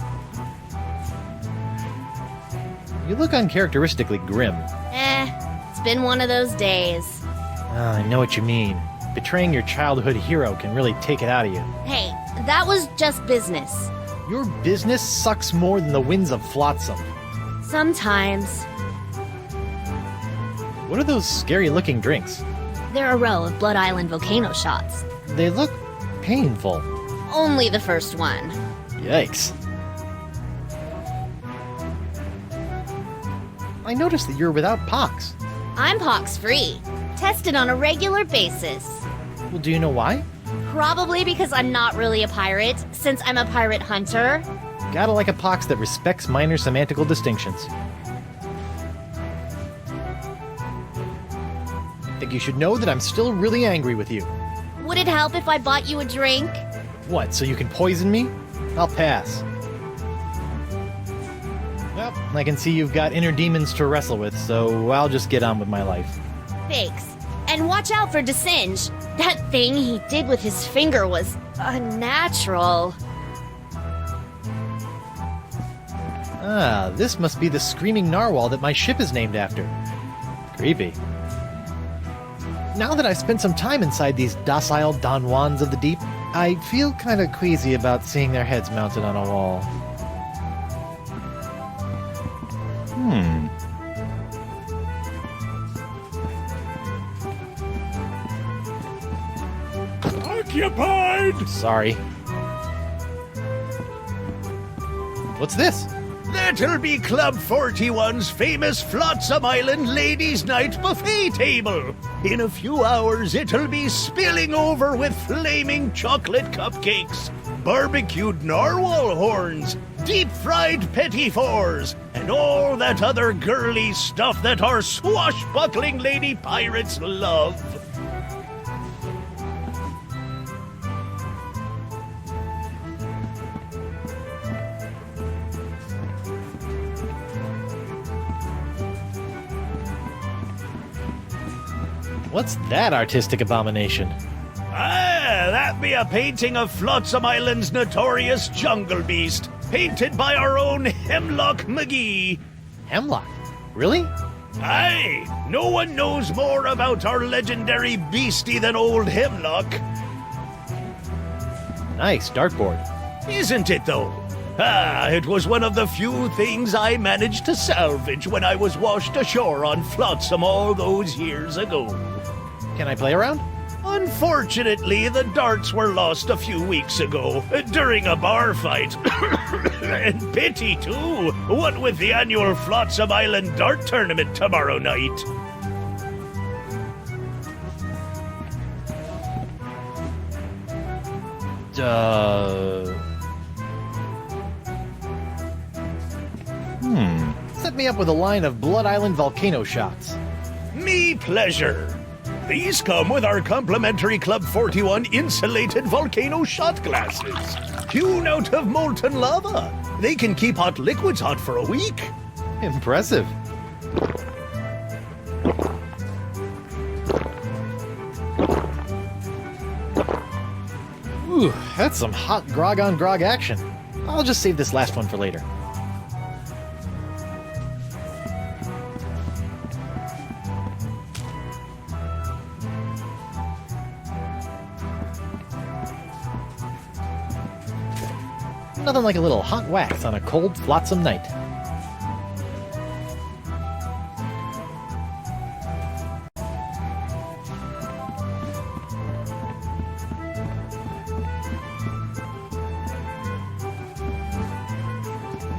You look uncharacteristically grim. It's been one of those days. I know what you mean. Betraying your childhood hero can really take it out of you. Hey, that was just business. Your business sucks more than the winds of Flotsam. Sometimes. What are those scary-looking drinks? They're a row of Blood Island volcano shots. They look painful. Only the first one. Yikes. I noticed that you're without pox. I'm pox-free. Tested on a regular basis. Well, do you know why? Probably because I'm not really a pirate, since I'm a pirate hunter. Gotta like a pox that respects minor semantical distinctions. I think you should know that I'm still really angry with you. Would it help if I bought you a drink? What, so you can poison me? I'll pass. Well, I can see you've got inner demons to wrestle with, so I'll just get on with my life. Thanks. And watch out for DeSinge. That thing he did with his finger was unnatural. Ah, this must be the Screaming Narwhal that my ship is named after. Creepy. Now that I've spent some time inside these docile Don Juans of the deep, I feel kind of queasy about seeing their heads mounted on a wall. Occupied! Sorry. What's this? That'll be Club 41's famous Flotsam Island Ladies' Night buffet table. In a few hours, it'll be spilling over with flaming chocolate cupcakes, barbecued narwhal horns, deep-fried petit fours, and all that other girly stuff that our swashbuckling lady pirates love. What's that artistic abomination? Ah, that be a painting of Flotsam Island's notorious jungle beast, painted by our own Hemlock McGee. Hemlock? Really? Aye, no one knows more about our legendary beastie than old Hemlock. Nice dartboard. Isn't it, though? Ah, it was one of the few things I managed to salvage when I was washed ashore on Flotsam all those years ago. Can I play around? Unfortunately, the darts were lost a few weeks ago, during a bar fight. And pity, too, what with the annual Flotsam Island Dart Tournament tomorrow night. Set me up with a line of Blood Island volcano shots. Me pleasure. These come with our complimentary Club 41 insulated volcano shot glasses. Hewn out of molten lava. They can keep hot liquids hot for a week. Impressive. Ooh, that's some hot grog on grog action. I'll just save this last one for later. Nothing like a little hot wax on a cold, flotsam night.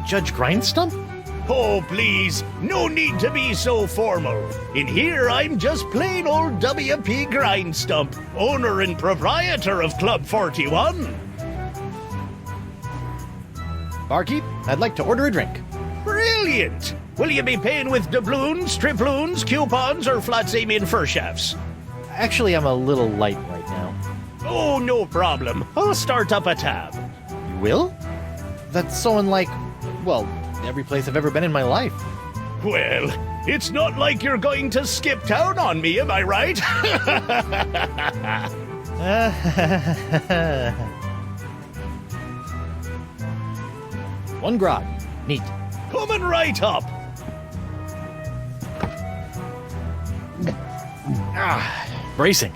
Judge Grindstump? Oh, please, no need to be so formal. In here, I'm just plain old W.P. Grindstump, owner and proprietor of Club 41. Barkeep, I'd like to order a drink. Brilliant! Will you be paying with doubloons, triploons, coupons, or Flotsamian fur shafts? Actually, I'm a little light right now. Oh, no problem. I'll start up a tab. You will? That's so unlike, well, every place I've ever been in my life. Well, it's not like you're going to skip town on me, am I right? One grog. Neat. Coming right up. Bracing.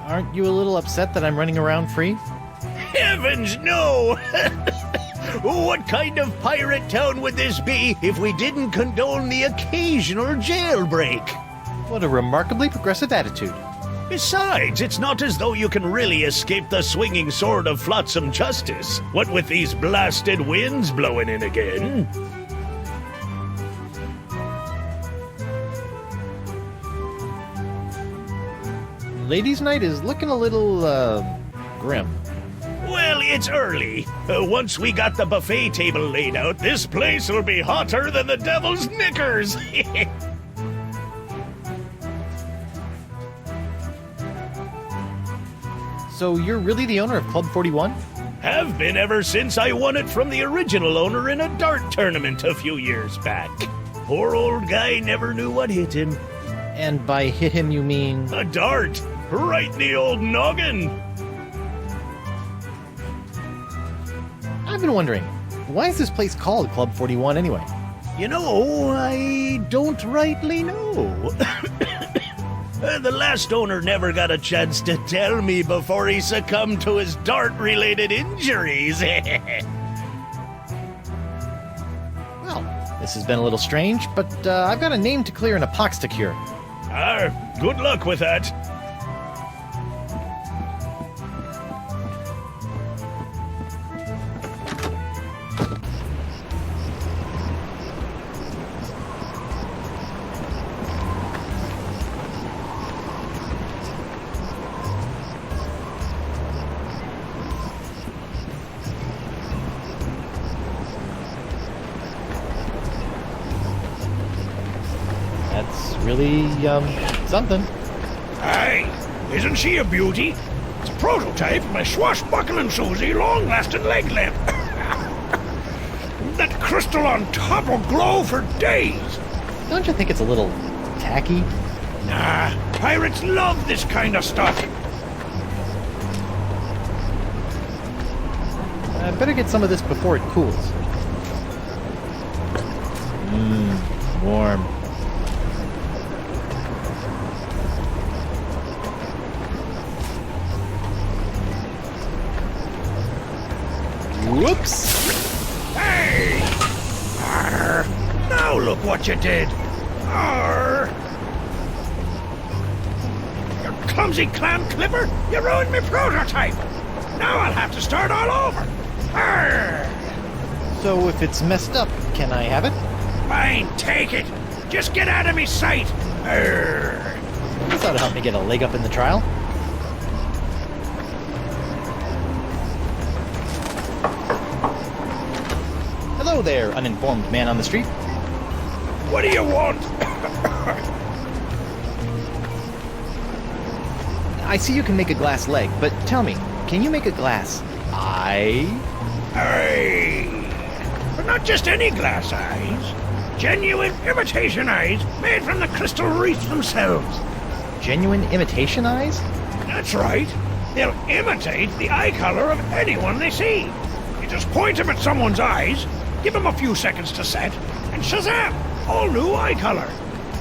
Aren't you a little upset that I'm running around free? Heavens, no! What kind of pirate town would this be if we didn't condone the occasional jailbreak? What a remarkably progressive attitude. Besides, it's not as though you can really escape the swinging sword of Flotsam justice, what with these blasted winds blowing in again. Ladies' night is looking a little, grim. Well, it's early. Once we got the buffet table laid out, this place will be hotter than the devil's knickers. So you're really the owner of Club 41? Have been ever since I won it from the original owner in a dart tournament a few years back. Poor old guy never knew what hit him. And by hit him, you mean? A dart! Right in the old noggin! I've been wondering, why is this place called Club 41 anyway? You know, I don't rightly know. The last owner never got a chance to tell me before he succumbed to his dart-related injuries. Well, this has been a little strange, but I've got a name to clear and a pox to cure. Good luck with that. Really, something. Aye, isn't she a beauty? It's a prototype of my swashbuckling Susie long-lasting leg lamp. That crystal on top will glow for days. Don't you think it's a little tacky? Nah, pirates love this kind of stuff. I better get some of this before it cools. Warm. Whoops! Hey! Arr! Now look what you did! Arr! You clumsy clam clipper! You ruined my prototype! Now I'll have to start all over! Arr! So if it's messed up, can I have it? Fine, take it! Just get out of me sight! Arr! This ought to help me get a leg up in the trial. Hello there, uninformed man on the street. What do you want? I see you can make a glass leg, but tell me, can you make a glass eye? Aye. But not just any glass eyes. Genuine imitation eyes made from the crystal reefs themselves. Genuine imitation eyes? That's right. They'll imitate the eye color of anyone they see. You just point them at someone's eyes, give them a few seconds to set, and shazam! All new eye color.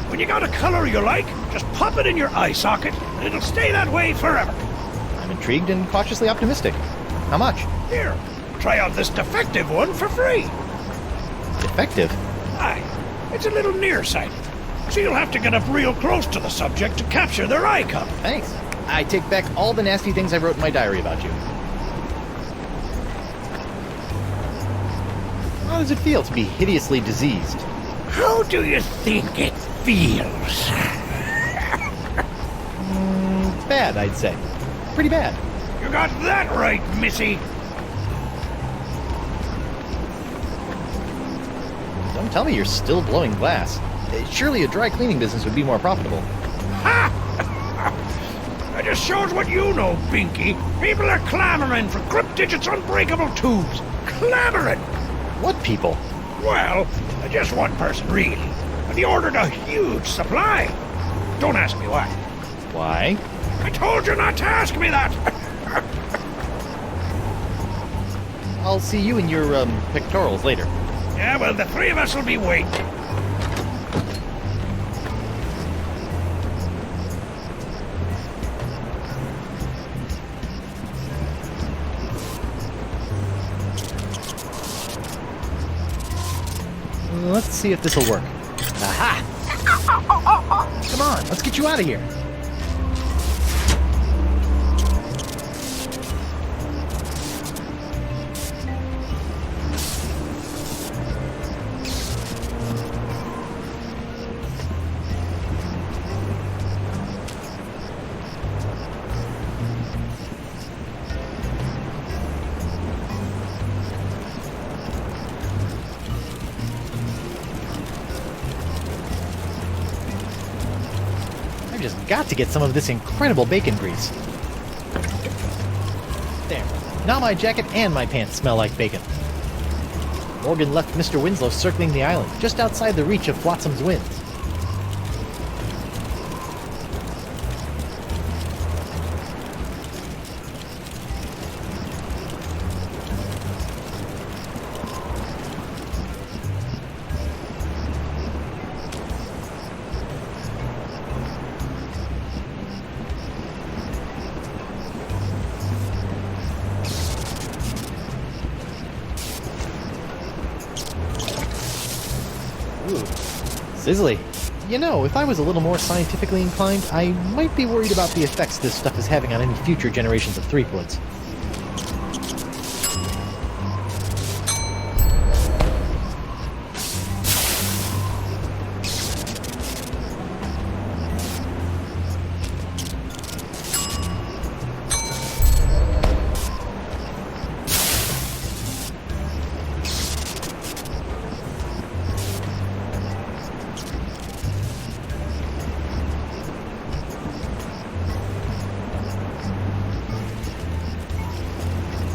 When you got a color you like, just pop it in your eye socket, and it'll stay that way forever. I'm intrigued and cautiously optimistic. How much? Here, try out this defective one for free. Defective? Aye, it's a little nearsighted, so you'll have to get up real close to the subject to capture their eye color. Thanks. I take back all the nasty things I wrote in my diary about you. How does it feel to be hideously diseased? How do you think it feels? Bad, I'd say. Pretty bad. You got that right, missy. Don't tell me you're still blowing glass. Surely a dry cleaning business would be more profitable. Ha! That just shows what you know, Binky. People are clamoring for Cryptdigit's unbreakable tubes. Clamoring! What people? Well, just one person, really. But he ordered a huge supply. Don't ask me why. Why? I told you not to ask me that! I'll see you in your, pectorals later. Yeah, well, the three of us will be waiting. Let's see if this'll work. Aha! Come on, let's get you out of here. Just got to get some of this incredible bacon grease. There. Now my jacket and my pants smell like bacon. Morgan left Mr. Winslow circling the island, just outside the reach of Flotsam's winds. Sizzly. You know, if I was a little more scientifically inclined, I might be worried about the effects this stuff is having on any future generations of Threepwoods.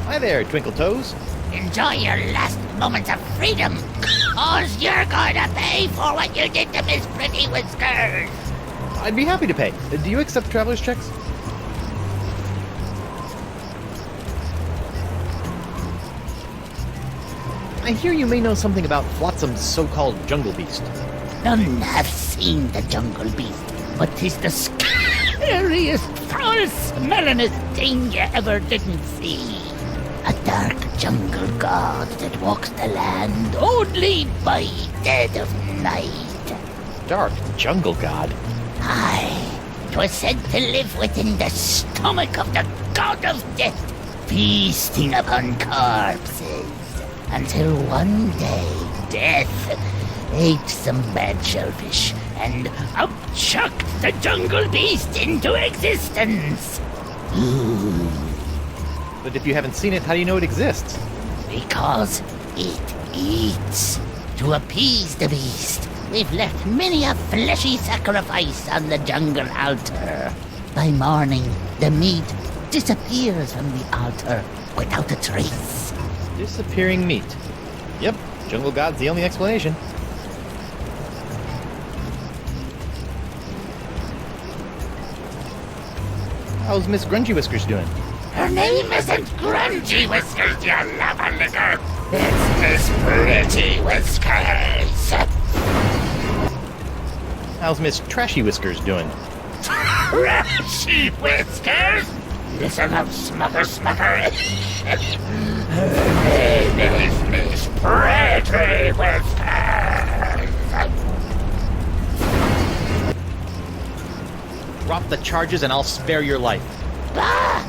Hi there, Twinkle Toes. Enjoy your last moments of freedom. Because you're gonna pay for what you did to Miss Pretty Whiskers. I'd be happy to pay. Do you accept traveler's checks? I hear you may know something about Flotsam's so-called jungle beast. None have seen the jungle beast, but 'tis the scariest, foul-smellingest thing you ever didn't see. A dark jungle god that walks the land only by dead of night. Dark jungle god? Aye, 'twas said to live within the stomach of the god of death, feasting upon corpses, until one day death ate some bad shellfish and upchucked the jungle beast into existence. But if you haven't seen it, how do you know it exists? Because it eats. To appease the beast, we've left many a fleshy sacrifice on the jungle altar. By morning, the meat disappears from the altar without a trace. Disappearing meat. Yep, jungle god's the only explanation. How's Miss Grungy Whiskers doing? Her name isn't Grungy Whiskers, you lava-licker. It's Miss Pretty Whiskers. How's Miss Trashy Whiskers doing? Trashy Whiskers? Listen up, Smucker. Her name is Miss Pretty Whiskers. Drop the charges and I'll spare your life. Bah!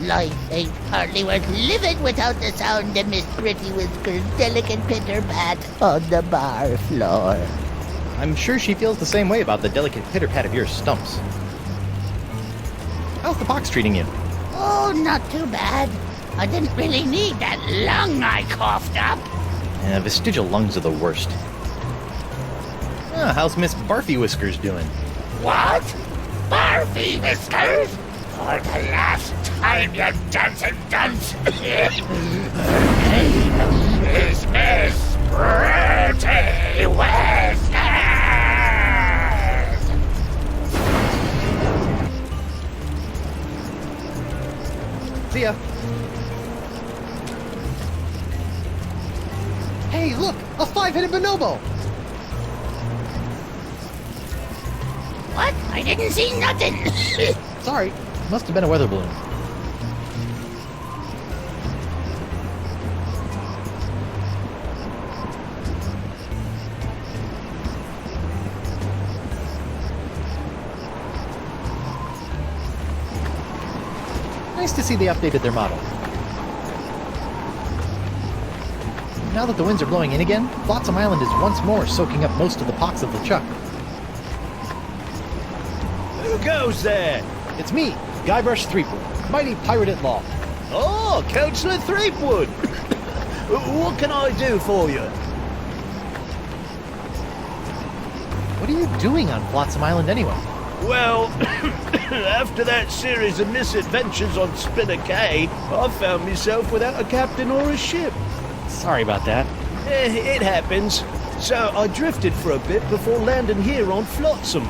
Life ain't hardly worth living without the sound of Miss Pretty Whiskers' delicate pitter-pat on the bar floor. I'm sure she feels the same way about the delicate pitter-pat of your stumps. How's the pox treating you? Oh, not too bad. I didn't really need that lung I coughed up. Vestigial lungs are the worst. How's Miss Barfy Whiskers doing? What? Barfy Whiskers? For the last time, you dancing dunce. Her name is Miss Pretty Whiskers. See ya. Hey, look! A 5-headed bonobo! What? I didn't see nothing. Sorry, must have been a weather balloon. Nice to see they updated their model. Now that the winds are blowing in again, Flotsam Island is once more soaking up most of the pox of LeChuck. Who goes there? It's me, Guybrush Threepwood, mighty pirate at law. Oh, Counselor Threepwood! What can I do for you? What are you doing on Flotsam Island anyway? Well, after that series of misadventures on Spinner Cay, I found myself without a captain or a ship. Sorry about that. It happens. So I drifted for a bit before landing here on Flotsam.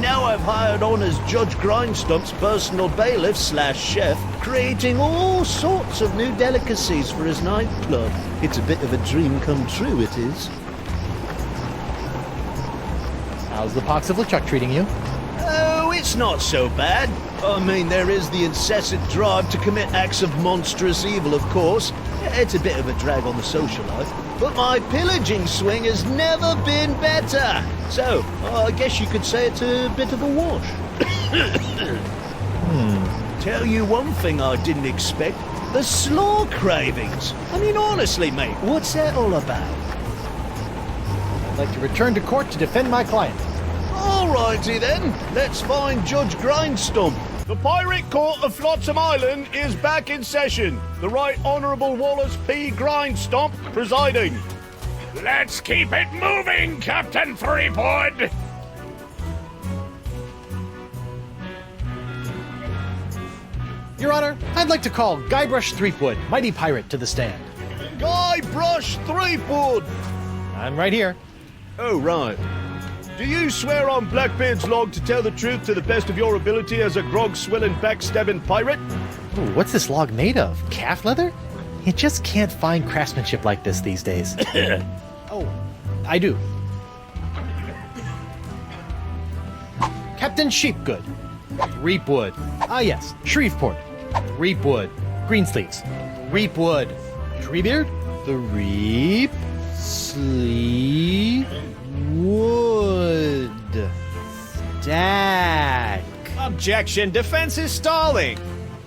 Now I've hired on as Judge Grindstump's personal bailiff/chef, creating all sorts of new delicacies for his nightclub. It's a bit of a dream come true, it is. How's the pox of LeChuck treating you? Oh, it's not so bad. I mean, there is the incessant drive to commit acts of monstrous evil, of course. It's a bit of a drag on the social life. But my pillaging swing has never been better. So, I guess you could say it's a bit of a wash. Tell you one thing I didn't expect. The slaw cravings. I mean, honestly, mate, what's that all about? I'd like to return to court to defend my client. Alrighty then, let's find Judge Grindstump. The Pirate Court of Flotsam Island is back in session. The Right Honourable Wallace P. Grindstump presiding. Let's keep it moving, Captain Threepwood! Your Honor, I'd like to call Guybrush Threepwood, mighty pirate, to the stand. Guybrush Threepwood! I'm right here. Oh, right. Do you swear on Blackbeard's log to tell the truth to the best of your ability as a grog-swilling, backstabbing pirate? Ooh, what's this log made of? Calf leather? You just can't find craftsmanship like this these days. Oh, I do. Captain Sheepgood. Threepwood. Ah yes, Shreveport. Threepwood. Greensleeves. Threepwood. Treebeard? The Reep. Sleep. Wood. Stack. Objection. Defense is stalling.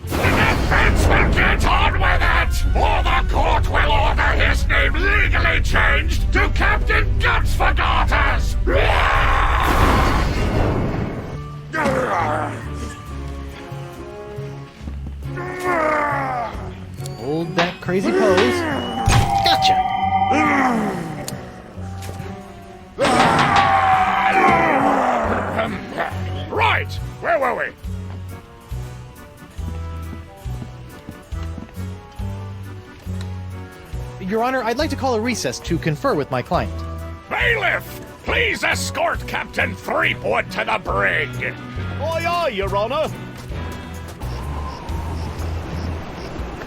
Defense will get on with it, or the court will order his name legally changed to Captain Guts for Garters! Hold that crazy pose. Gotcha! Right! Where were we? Your Honor, I'd like to call a recess to confer with my client. Bailiff! Please escort Captain Threepwood to the brig! Aye, aye, Your Honor.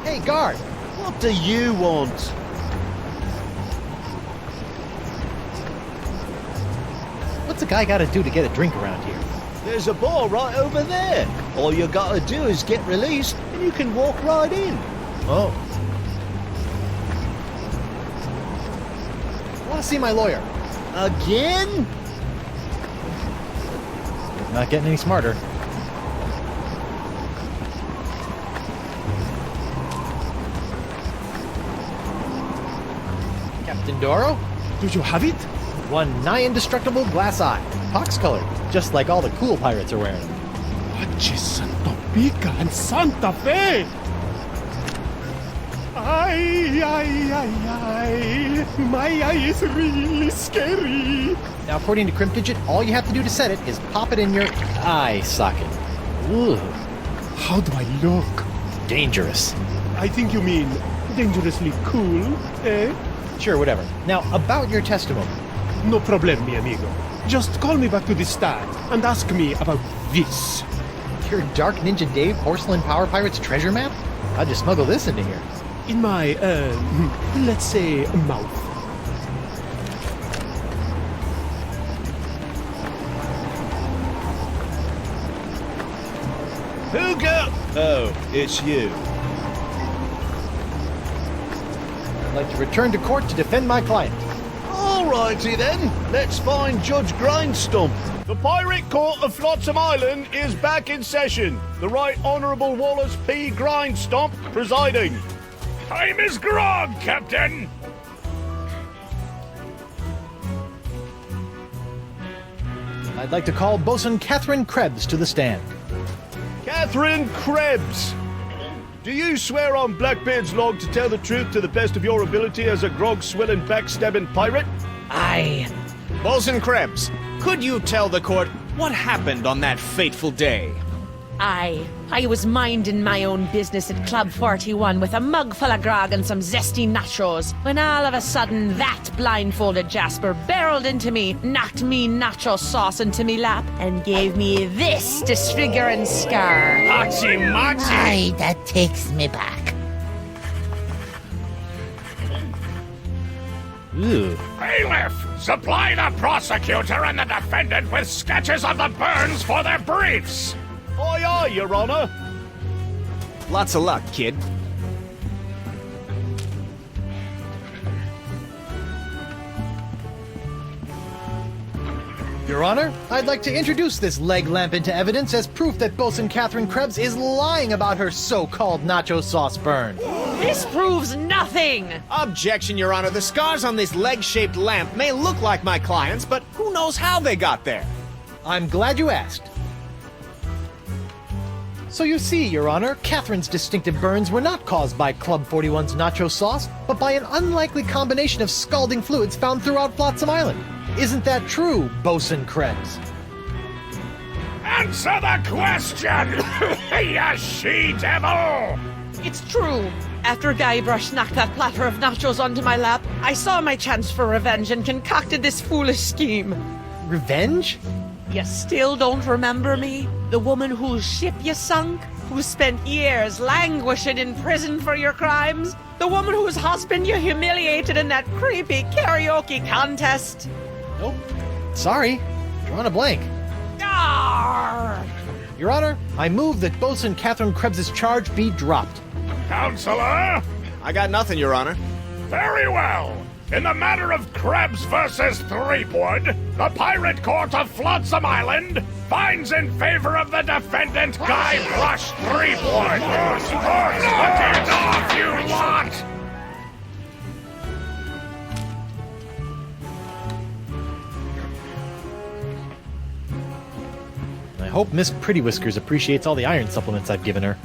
Hey, guard! What do you want? What's a guy gotta do to get a drink around here? There's a bar right over there. All you gotta do is get released, and you can walk right in. Oh. I want to see my lawyer. Again? Not getting any smarter. Captain Doro? Do you have it? One nigh indestructible glass eye. Pox colored, just like all the cool pirates are wearing. Achis Santo Pica and Santa Fe! Ay, ay, ay, ay. My eye is really scary. Now, according to Crimp Digit, all you have to do to set it is pop it in your eye socket. Ooh. How do I look? Dangerous. I think you mean dangerously cool, eh? Sure, whatever. Now, about your testimony. No problem, mi amigo. Just call me back to the stand and ask me about this. Your Dark Ninja Dave Porcelain Power Pirates treasure map? How'd you smuggle this into here? In my, let's say, mouth. Who go? Oh, it's you. I'd like to return to court to defend my client. Alrighty then, let's find Judge Grindstump. The Pirate Court of Flotsam Island is back in session. The Right Honourable Wallace P. Grindstump presiding. Time is grog, Captain! I'd like to call Bosun Catherine Krebs to the stand. Catherine Krebs! Do you swear on Blackbeard's log to tell the truth to the best of your ability as a grog-swilling, backstabbing pirate? Aye. Bosun Krebs, could you tell the court what happened on that fateful day? Aye. I was minding my own business at Club 41 with a mug full of grog and some zesty nachos, when all of a sudden that blindfolded Jasper barreled into me, knocked me nacho sauce into me lap, and gave me this disfiguring scar. Hachi-machi! Aye, that takes me back. Ooh. Bailiff, supply the prosecutor and the defendant with sketches of the burns for their briefs! Aye, aye, Your Honor. Lots of luck, kid. Your Honor, I'd like to introduce this leg lamp into evidence as proof that Bosun Catherine Krebs is lying about her so-called nacho sauce burn. This proves nothing! Objection, Your Honor. The scars on this leg-shaped lamp may look like my client's, but who knows how they got there? I'm glad you asked. So you see, Your Honor, Catherine's distinctive burns were not caused by Club 41's nacho sauce, but by an unlikely combination of scalding fluids found throughout Flotsam Island. Isn't that true, Bosun Krebs? Answer the question, you she-devil! It's true. After Guybrush knocked that platter of nachos onto my lap, I saw my chance for revenge and concocted this foolish scheme. Revenge? You still don't remember me? The woman whose ship you sunk? Who spent years languishing in prison for your crimes? The woman whose husband you humiliated in that creepy karaoke contest? Nope. Sorry. Drawing a blank. Arr! Your Honor, I move that Bosun Catherine Krebs' charge be dropped. Counselor? I got nothing, Your Honor. Very well. In the matter of Krebs versus Threepwood, the Pirate Court of Flotsam Island finds in favor of the defendant Guybrush Threepwood. Knock it off, you lot! I hope Miss Pretty Whiskers appreciates all the iron supplements I've given her.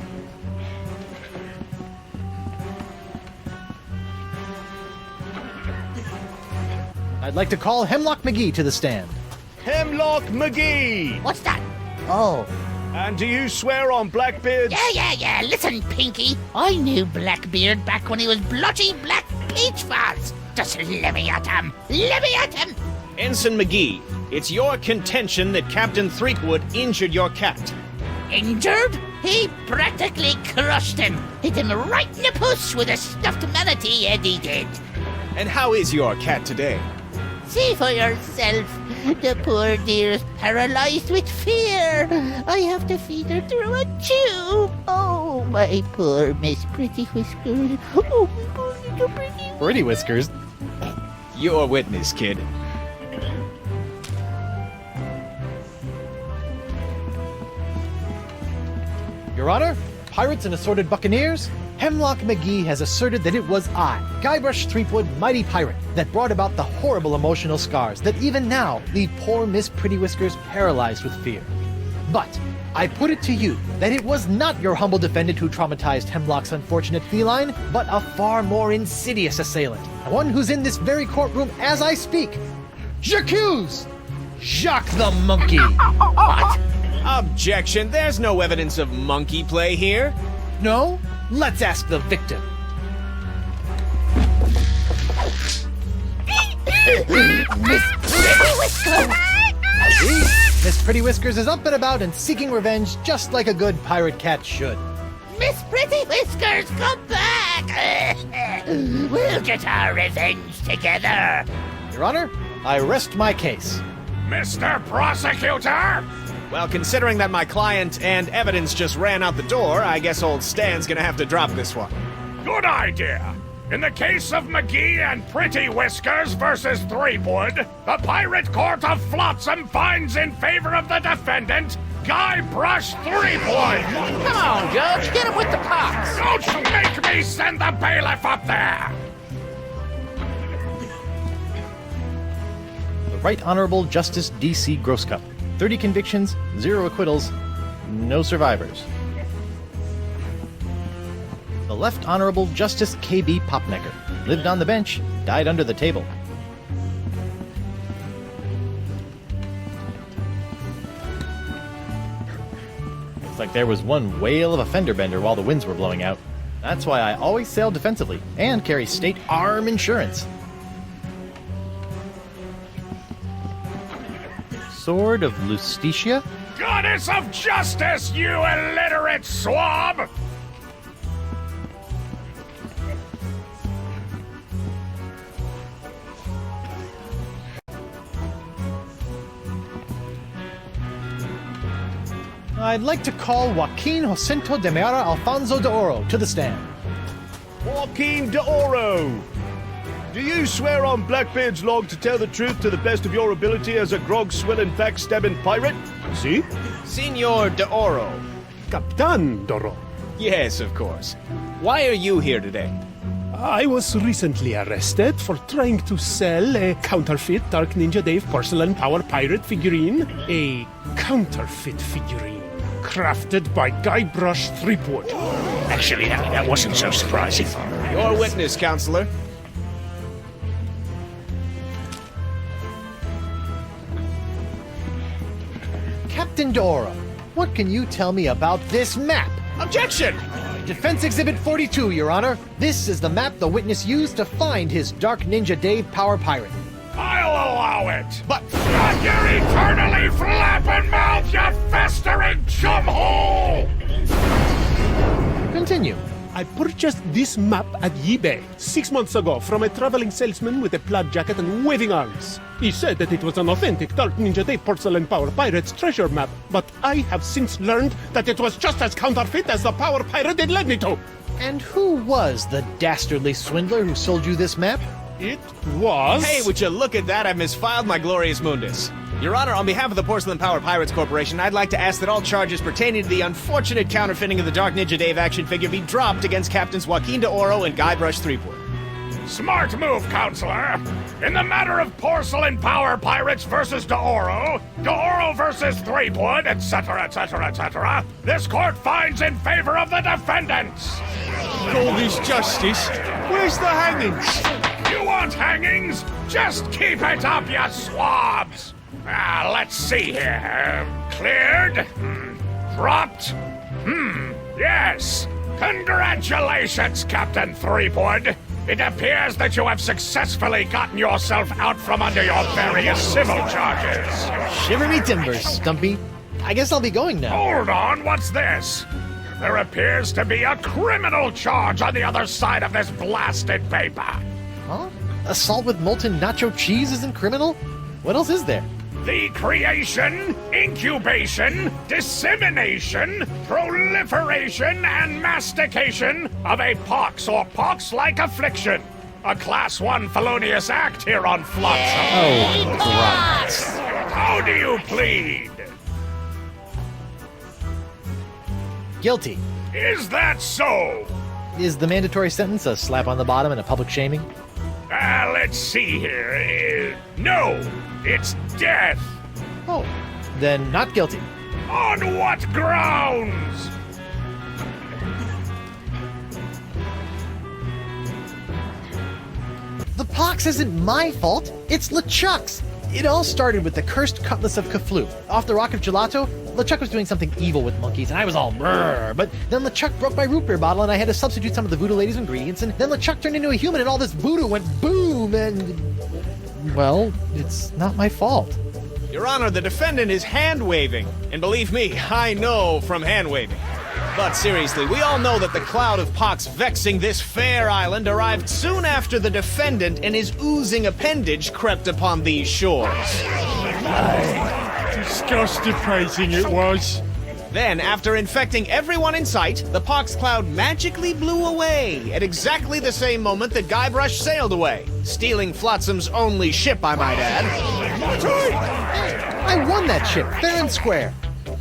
I'd like to call Hemlock McGee to the stand. Hemlock McGee! What's that? Oh. And do you swear on Blackbeard's... Yeah. Listen, Pinky. I knew Blackbeard back when he was blotchy black peach fuzz. Just let me at him. Ensign McGee, it's your contention that Captain Threepwood injured your cat. Injured? He practically crushed him. Hit him right in the puss with a stuffed manatee, Eddie did. And how is your cat today? See for yourself. The poor dear is paralyzed with fear. I have to feed her through a tube. Oh, my poor Miss Pretty Whiskers. Oh, my poor little Pretty. Pretty Whiskers? Your witness, kid. Your Honor, pirates and assorted buccaneers, Hemlock McGee has asserted that it was I, Guybrush Threepwood, mighty pirate, that brought about the horrible emotional scars that even now leave poor Miss Pretty Whiskers paralyzed with fear. But I put it to you that it was not your humble defendant who traumatized Hemlock's unfortunate feline, but a far more insidious assailant, one who's in this very courtroom as I speak. J'accuse Jacques the Monkey! What? Objection, there's no evidence of monkey play here. No? Let's ask the victim. Miss Pretty Whiskers! Miss Pretty Whiskers is up and about and seeking revenge just like a good pirate cat should. Miss Pretty Whiskers, come back! We'll get our revenge together. Your Honor, I rest my case. Mr. Prosecutor! Well, considering that my client and evidence just ran out the door, I guess old Stan's gonna have to drop this one. Good idea. In the case of McGee and Pretty Whiskers versus Threepwood, the Pirate Court of Flotsam finds in favor of the defendant, Guybrush Threepwood. Come on, Judge, get him with the pox. Don't make me send the bailiff up there. The Right Honorable Justice D.C. Grosscup. 30 convictions, 0 acquittals, no survivors. The Left Honorable Justice K.B. Popnecker. Lived on the bench, died under the table. Looks like there was one whale of a fender bender while the winds were blowing out. That's why I always sail defensively and carry state arm insurance. Sword of Lustitia? Goddess of Justice, you illiterate swab! I'd like to call Joaquin Jacinto de Meara Alfonso de Oro to the stand. Joaquin de Oro! Do you swear on Blackbeard's log to tell the truth to the best of your ability as a grog-swilling, backstabbing pirate? Si? Senor de Oro. Captain Doro. Yes, of course. Why are you here today? I was recently arrested for trying to sell a counterfeit Dark Ninja Dave porcelain power pirate figurine. A counterfeit figurine crafted by Guybrush Threepwood. Actually, that wasn't so surprising. Your witness, counselor. Captain Dora, what can you tell me about this map? Objection! Defense Exhibit 42, Your Honor. This is the map the witness used to find his Dark Ninja Dave Power Pirate. I'll allow it. But shut your eternally flapping mouth, you festering chumhole! Continue. I purchased this map at eBay 6 months ago from a traveling salesman with a plaid jacket and waving arms. He said that it was an authentic Dark Ninja Dave Porcelain Power Pirate's treasure map, but I have since learned that it was just as counterfeit as the Power Pirate it led me to. And who was the dastardly swindler who sold you this map? It was... Hey, would you look at that? I've misfiled my glorious mundus. Your Honor, on behalf of the Porcelain Power Pirates Corporation, I'd like to ask that all charges pertaining to the unfortunate counterfeiting of the Dark Ninja Dave action figure be dropped against Captains Joaquin de Oro and Guybrush Threepwood. Smart move, Counselor. In the matter of Porcelain Power Pirates versus de Oro versus Threepwood, etc., etc., etc., this court finds in favor of the defendants. All this justice? Where's the hangings? You want hangings? Just keep it up, you swabs! Let's see here. Cleared? Dropped? Yes. Congratulations, Captain Threepwood. It appears that you have successfully gotten yourself out from under your various civil charges. Shiver me timbers, Stumpy. I guess I'll be going now. Hold on, what's this? There appears to be a criminal charge on the other side of this blasted paper. Huh? Assault with molten nacho cheese isn't criminal? What else is there? The creation, incubation, dissemination, proliferation, and mastication of a pox or pox-like affliction. A Class 1 felonious act here on Flotsam. Oh, right. How do you plead? Guilty. Is that so? Is the mandatory sentence a slap on the bottom and a public shaming? Let's see here. No, it's death. Oh, then not guilty. On what grounds? The pox isn't my fault. It's LeChuck's. It all started with the cursed cutlass of Cochlea. Off the Rock of Gelato, LeChuck was doing something evil with monkeys, and I was all brrr. But then LeChuck broke my root beer bottle, and I had to substitute some of the Voodoo Lady's ingredients, and then LeChuck turned into a human, and all this voodoo went boom, and... well, it's not my fault. Your Honor, the defendant is hand-waving. And believe me, I know from hand-waving. But seriously, we all know that the cloud of pox vexing this fair island arrived soon after the defendant and his oozing appendage crept upon these shores. Disgusting praising it was. Then, after infecting everyone in sight, the pox cloud magically blew away at exactly the same moment that Guybrush sailed away, stealing Flotsam's only ship, I might add. I won that ship, fair and square.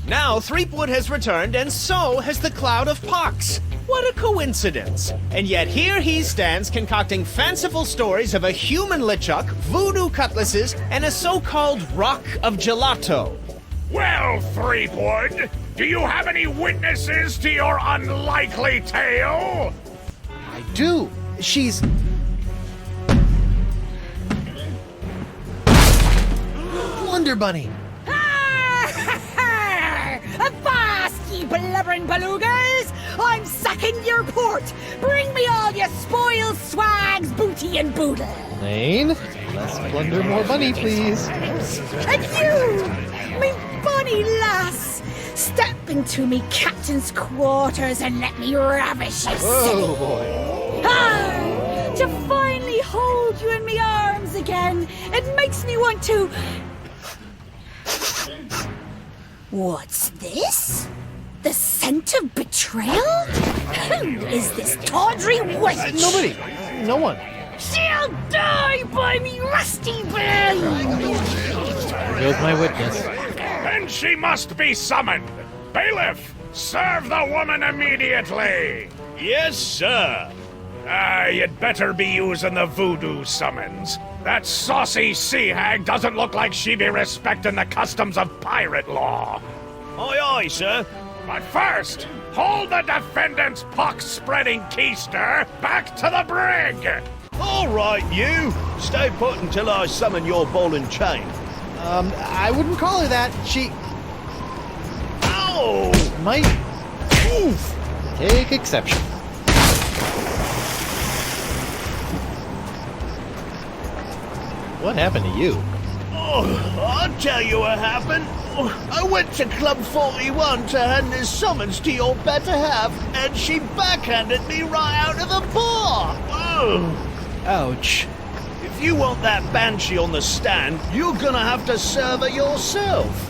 Now Threepwood has returned, and so has the cloud of pox. What a coincidence. And yet here he stands concocting fanciful stories of a human LeChuck, voodoo cutlasses, and a so-called rock of gelato. Well, Threepwood, do you have any witnesses to your unlikely tale? I do. She's... Wonder Bunny. Avast, ye blubbering belugas! I'm sacking your port! Bring me all your spoils, swags, booty, and boodle! Elaine, less plunder, more bunny, please. And you, me bonny lass, step into me captain's quarters and let me ravish you. Oh, boy. Ah, to finally hold you in me arms again, it makes me want to... What's this? The scent of betrayal? Who is this tawdry wench? Nobody. No one. She'll die by me rusty bell! Here's my witness. Then she must be summoned. Bailiff, serve the woman immediately. Yes, sir. You'd better be using the voodoo summons. That saucy sea hag doesn't look like she be respecting the customs of pirate law. Aye, aye, sir. But first, hold the defendant's pox-spreading keister back to the brig. All right, you. Stay put until I summon your ball and chain. I wouldn't call her that. She... Ow! Might... Oof! take exception. What happened to you? Oh, I'll tell you what happened. I went to Club 41 to hand this summons to your better half, and she backhanded me right out of the bar. Ugh. Ouch. If you want that banshee on the stand, you're gonna have to serve her yourself.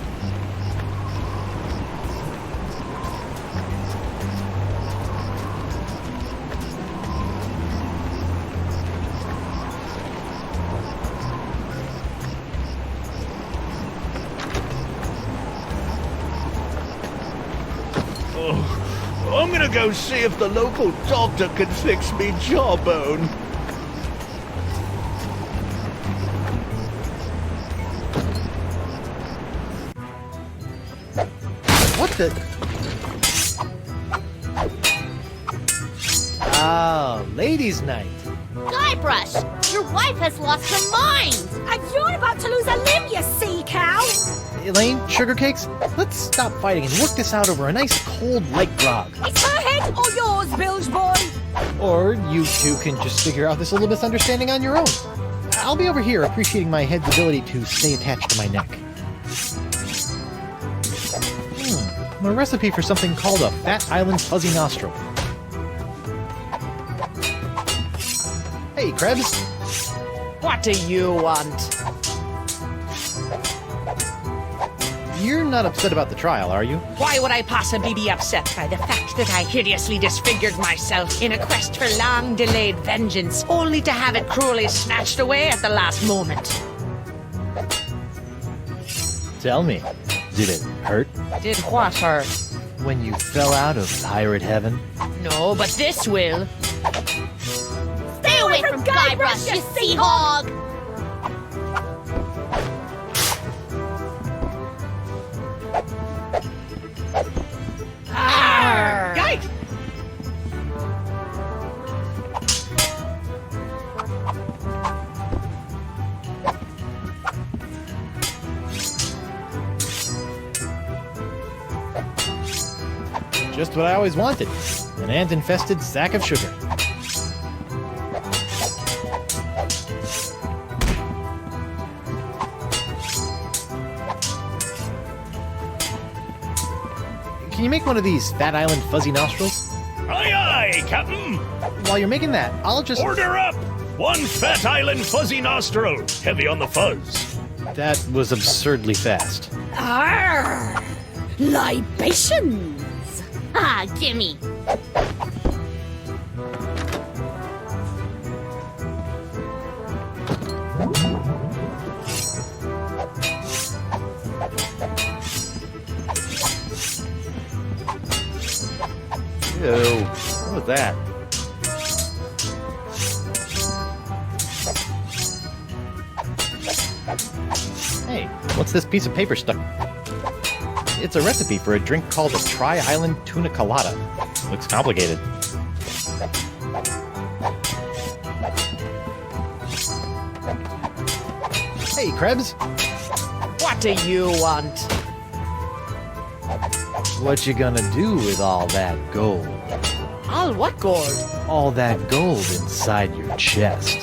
I'm gonna go see if the local doctor can fix me jawbone. What the? Ah, ladies' night. Guybrush, your wife has lost her mind. And you're about to lose a limb, you sea cow. Elaine, sugar cakes, let's stop fighting and work this out over a nice cold light grog. It's her head or yours, bilge boy. Or you two can just figure out this little misunderstanding on your own. I'll be over here appreciating my head's ability to stay attached to my neck. A recipe for something called a Fat Island Fuzzy Nostril. Hey, Krebs. What do you want? You're not upset about the trial, are you? Why would I possibly be upset by the fact that I hideously disfigured myself in a quest for long-delayed vengeance, only to have it cruelly snatched away at the last moment? Tell me, did it hurt? Did what hurt? When you fell out of pirate heaven? No, but this will. Stay away from Guybrush, you sea hog! Guy! Just what I always wanted. An ant-infested sack of sugar. Can you make one of these Fat Island Fuzzy Nostrils? Aye, aye, Captain. While you're making that, I'll just... Order up! One Fat Island Fuzzy Nostril, heavy on the fuzz. That was absurdly fast. Arr! Libations! Ah, gimme. Ew, what was that? Hey, what's this piece of paper stuck? It's a recipe for a drink called a Tri-Island Tuna Colada. Looks complicated. Hey, Krebs. What do you want? What you gonna do with all that gold? All what gold? All that gold inside your chest.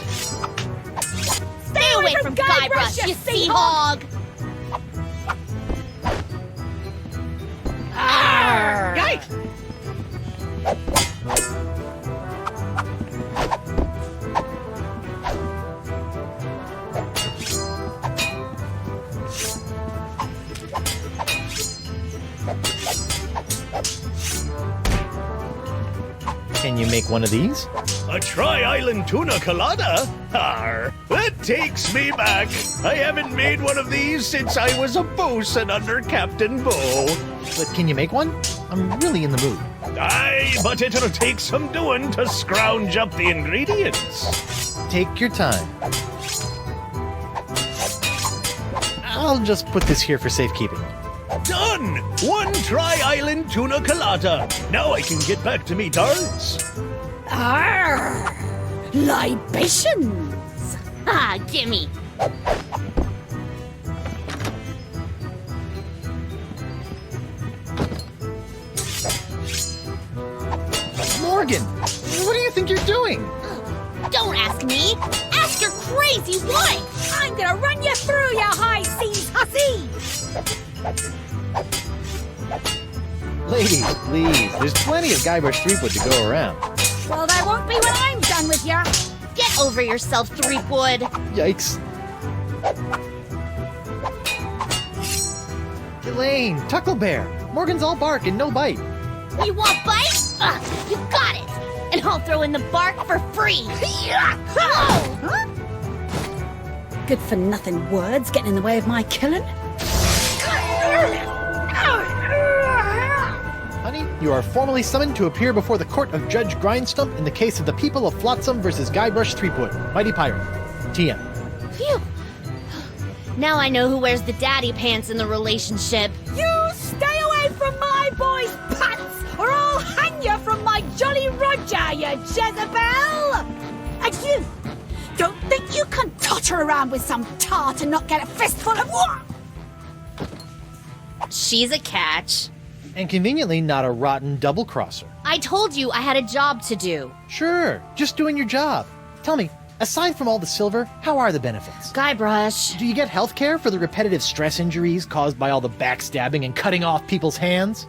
Stay away from Guybrush, you sea hog! Arr! Guy! Can you make one of these? A Tri-Island Tuna Colada? Arr, that takes me back. I haven't made one of these since I was a bosun under Captain Bo. But can you make one? I'm really in the mood. Aye, but it'll take some doing to scrounge up the ingredients. Take your time. I'll just put this here for safekeeping. Done! One Tri-Island Tuna Colada. Now I can get back to me darts. Arr! Libations! Ah, gimme. Morgan! What do you think you're doing? Don't ask me. Ask your crazy wife. I'm gonna run you through, you high seas hussy. Ladies, please. There's plenty of Guybrush Threepwood to go around. Well, there won't be when I'm done with you. Get over yourself, Threepwood. Yikes. Elaine, Tucklebear. Morgan's all bark and no bite. You want bite? You got it. And I'll throw in the bark for free. Huh? Good for nothing words getting in the way of my killing. Honey, you are formally summoned to appear before the court of Judge Grindstump in the case of the people of Flotsam versus Guybrush Threepwood, Mighty Pirate. TM. Phew. Now I know who wears the daddy pants in the relationship. You stay away from my boy's pants, or I'll hang you from my Jolly Roger, you Jezebel! And you, don't think you can totter around with some tart and not get a fistful of what? She's a catch. And conveniently not a rotten double-crosser. I told you I had a job to do. Sure, just doing your job. Tell me, aside from all the silver, how are the benefits? Guybrush. Do you get health care for the repetitive stress injuries caused by all the backstabbing and cutting off people's hands?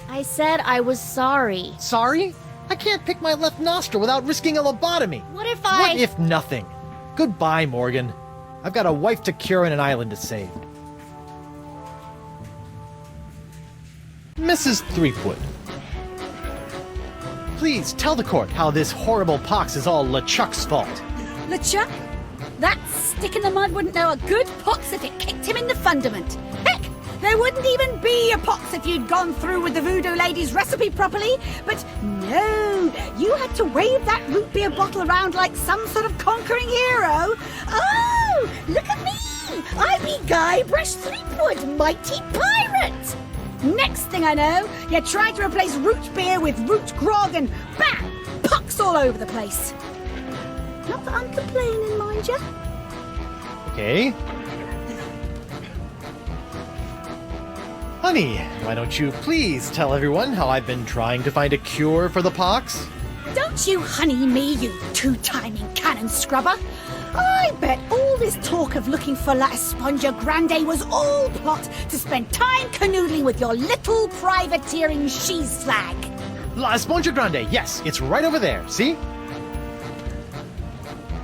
I said I was sorry. Sorry? I can't pick my left nostril without risking a lobotomy. What if What if nothing? Goodbye, Morgan. I've got a wife to cure and an island to save. Mrs. Threepwood, please tell the court how this horrible pox is all LeChuck's fault. LeChuck? That stick in the mud wouldn't know a good pox if it kicked him in the fundament. Heck, there wouldn't even be a pox if you'd gone through with the Voodoo Lady's recipe properly. But no, you had to wave that root beer bottle around like some sort of conquering hero. Oh, look at me! I be Guybrush Threepwood, mighty pirate! Next thing I know, you tried to replace root beer with root grog and bam! Pox all over the place. Not that I'm complaining, mind you. Okay. Honey, why don't you please tell everyone how I've been trying to find a cure for the pox? Don't you honey me, you two-timing cannon scrubber. I bet all this talk of looking for La Esponja Grande was all plot to spend time canoodling with your little privateering she-slag. La Esponja Grande, yes, it's right over there, see?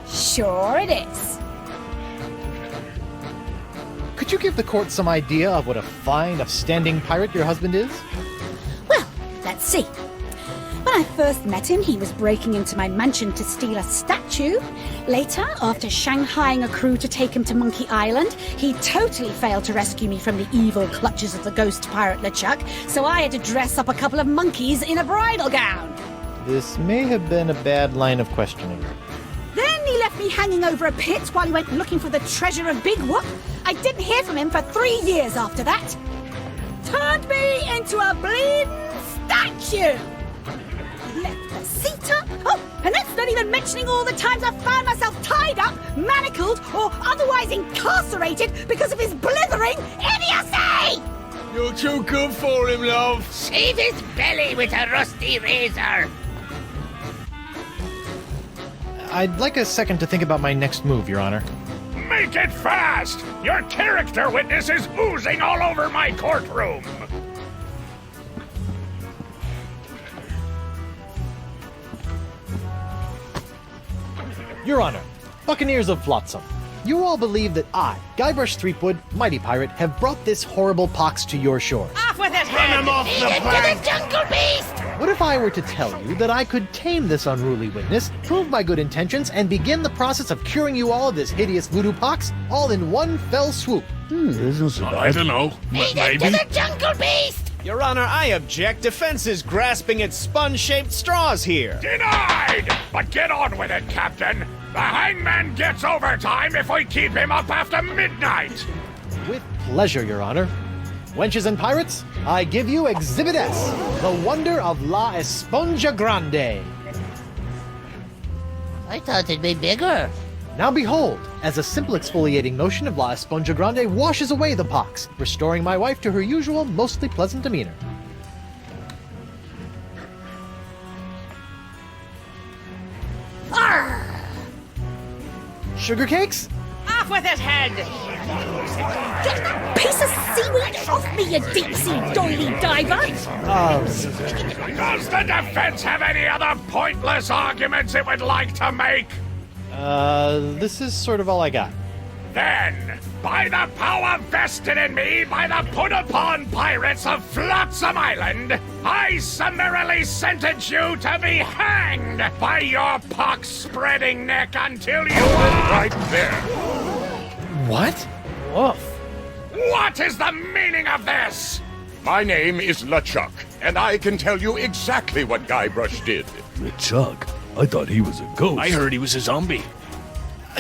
Sure it is. Could you give the court some idea of what a fine, upstanding pirate your husband is? Well, let's see. When I first met him, he was breaking into my mansion to steal a statue. Later, after shanghaiing a crew to take him to Monkey Island, he totally failed to rescue me from the evil clutches of the ghost pirate LeChuck, so I had to dress up a couple of monkeys in a bridal gown. This may have been a bad line of questioning. Then he left me hanging over a pit while he went looking for the treasure of Big Whoop. I didn't hear from him for 3 years after that. Turned me into a bleeding statue. Left the seat up. Oh, and that's not even mentioning all the times I found myself tied up, manacled, or otherwise incarcerated because of his blithering idiocy! You're too good for him, love. Shave his belly with a rusty razor. I'd like a second to think about my next move, Your Honor. Make it fast! Your character witness is oozing all over my courtroom! Your Honor, Buccaneers of Flotsam, you all believe that I, Guybrush Threepwood, Mighty Pirate, have brought this horrible pox to your shores. Off with his head! Run him off the plank! To the jungle beast! What if I were to tell you that I could tame this unruly witness, prove my good intentions, and begin the process of curing you all of this hideous voodoo pox, all in one fell swoop? I don't know. Feed him to the jungle beast! Your Honor, I object. Defense is grasping at sponge-shaped straws here. Denied! But get on with it, Captain. The hangman gets overtime if we keep him up after midnight. With pleasure, Your Honor. Wenches and pirates, I give you Exhibit S, the wonder of La Esponja Grande. I thought it'd be bigger. Now behold, as a simple exfoliating motion of La Esponja Grande washes away the pox, restoring my wife to her usual, mostly pleasant demeanor. Sugar cakes? Off with his head! Get that piece of seaweed off me, you deep-sea doily diver! Does the defense have any other pointless arguments it would like to make? This is sort of all I got. Then, by the power vested in me by the put-upon pirates of Flotsam Island, I summarily sentence you to be hanged by your pox-spreading neck until you are... Right there. What? Woof. What is the meaning of this? My name is LeChuck, and I can tell you exactly what Guybrush did. LeChuck? I thought he was a ghost. I heard he was a zombie.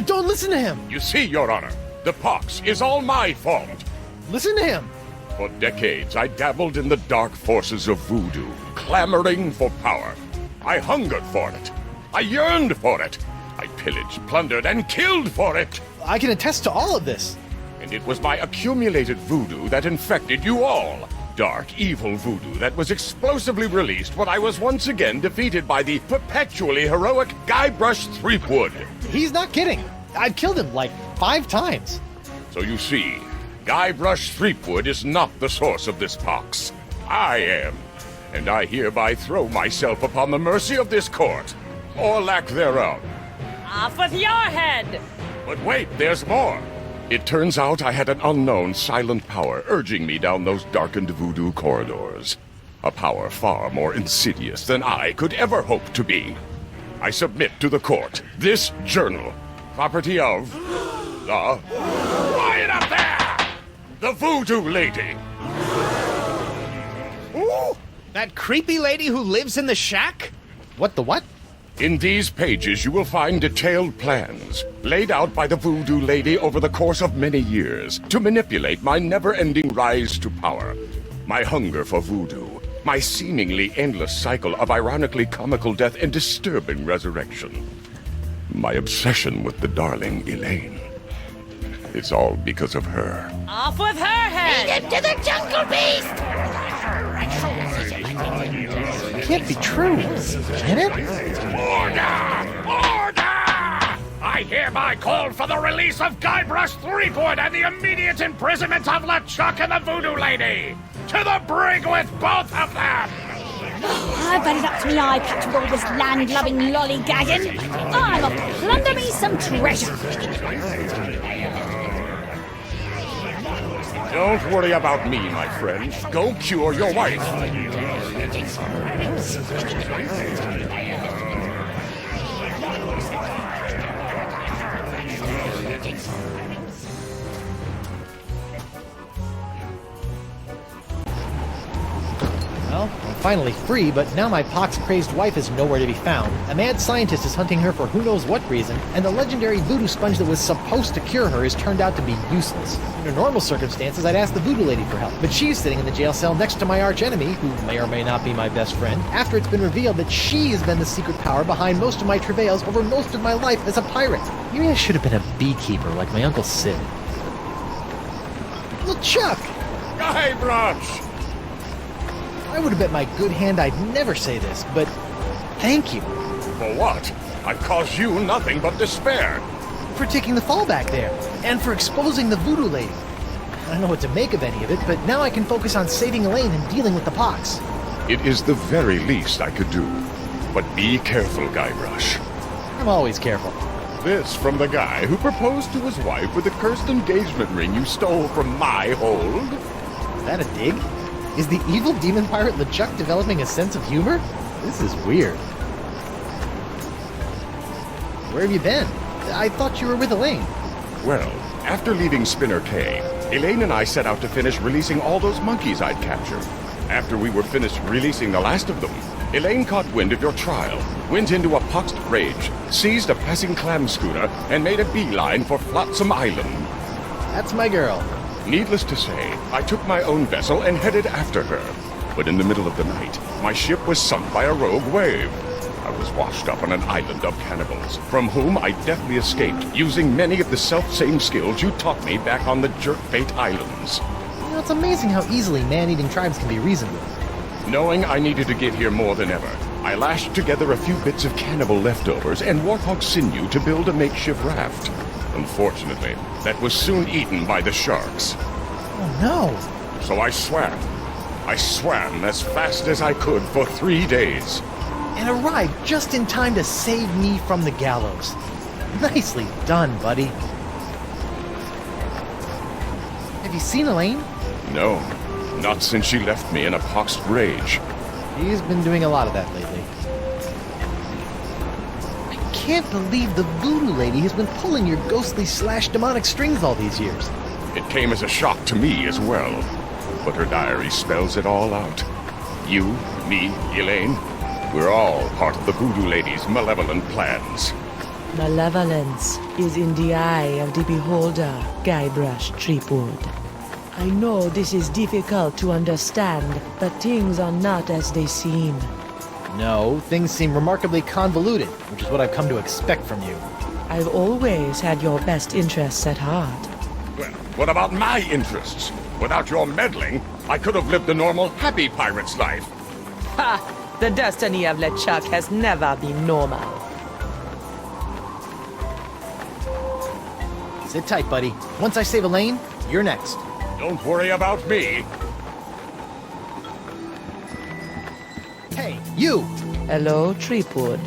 Don't listen to him! You see, Your Honor, the pox is all my fault. Listen to him! For decades, I dabbled in the dark forces of voodoo, clamoring for power. I hungered for it. I yearned for it. I pillaged, plundered, and killed for it. I can attest to all of this. And it was my accumulated voodoo that infected you all. Dark, evil voodoo that was explosively released when I was once again defeated by the perpetually heroic Guybrush Threepwood. He's not kidding. I've killed him like 5 times. So you see, Guybrush Threepwood is not the source of this pox. I am. And I hereby throw myself upon the mercy of this court, or lack thereof. Off with your head! But wait, there's more. It turns out I had an unknown silent power urging me down those darkened voodoo corridors. A power far more insidious than I could ever hope to be. I submit to the court this journal, property of the... Quiet up there! The Voodoo Lady. Ooh! That creepy lady who lives in the shack? What the what? In these pages, you will find detailed plans laid out by the Voodoo Lady over the course of many years to manipulate my never-ending rise to power, my hunger for voodoo, my seemingly endless cycle of ironically comical death and disturbing resurrection, my obsession with the darling Elaine. It's all because of her. Off with her head! Lead him to the jungle beast! It can't be true. Can it? Order! Order! I hereby call for the release of Guybrush Threepwood and the immediate imprisonment of LeChuck and the Voodoo Lady! To the brig with both of them! I've had it up to me eye patch with all this land-loving lollygagging. I'm a plunder me some treasure. Don't worry about me, my friend. Go cure your wife. Well, I'm finally free, but now my pox-crazed wife is nowhere to be found. A mad scientist is hunting her for who knows what reason, and the legendary voodoo sponge that was supposed to cure her has turned out to be useless. Under normal circumstances, I'd ask the Voodoo Lady for help, but she's sitting in the jail cell next to my archenemy, who may or may not be my best friend, after it's been revealed that she has been the secret power behind most of my travails over most of my life as a pirate. Maybe I should have been a beekeeper like my Uncle Sid. LeChuck! Guybrush! I would have bet my good hand I'd never say this, but thank you. For what? I've caused you nothing but despair. For taking the fall back there, and for exposing the Voodoo Lady. I don't know what to make of any of it, but now I can focus on saving Elaine and dealing with the pox. It is the very least I could do. But be careful, Guybrush. I'm always careful. This from the guy who proposed to his wife with the cursed engagement ring you stole from my hold. Is that a dig? Is the evil demon pirate LeChuck developing a sense of humor? This is weird. Where have you been? I thought you were with Elaine. Well, after leaving Spinner Cay, Elaine and I set out to finish releasing all those monkeys I'd captured. After we were finished releasing the last of them, Elaine caught wind of your trial, went into a poxed rage, seized a passing clam schooner, and made a beeline for Flotsam Island. That's my girl. Needless to say, I took my own vessel and headed after her. But in the middle of the night, my ship was sunk by a rogue wave. I was washed up on an island of cannibals, from whom I deftly escaped, using many of the self-same skills you taught me back on the Jerkbait Islands. You know, it's amazing how easily man-eating tribes can be reasoned with. Knowing I needed to get here more than ever, I lashed together a few bits of cannibal leftovers and warthog sinew to build a makeshift raft. Unfortunately, that was soon eaten by the sharks. Oh no! So I swam. I swam as fast as I could for 3 days. And arrived just in time to save me from the gallows. Nicely done, buddy. Have you seen Elaine? No, not since she left me in a poxed rage. He's been doing a lot of that lately. I can't believe the Voodoo Lady has been pulling your ghostly / demonic strings all these years. It came as a shock to me as well. But her diary spells it all out. You, me, Elaine, we're all part of the Voodoo Lady's malevolent plans. Malevolence is in the eye of the beholder, Guybrush Threepwood. I know this is difficult to understand, but things are not as they seem. No, things seem remarkably convoluted, which is what I've come to expect from you. I've always had your best interests at heart. Well, what about my interests? Without your meddling, I could have lived a normal, happy pirate's life. Ha! The destiny of LeChuck has never been normal. Sit tight, buddy. Once I save Elaine, you're next. Don't worry about me. Hey, you! Hello, Threepwood.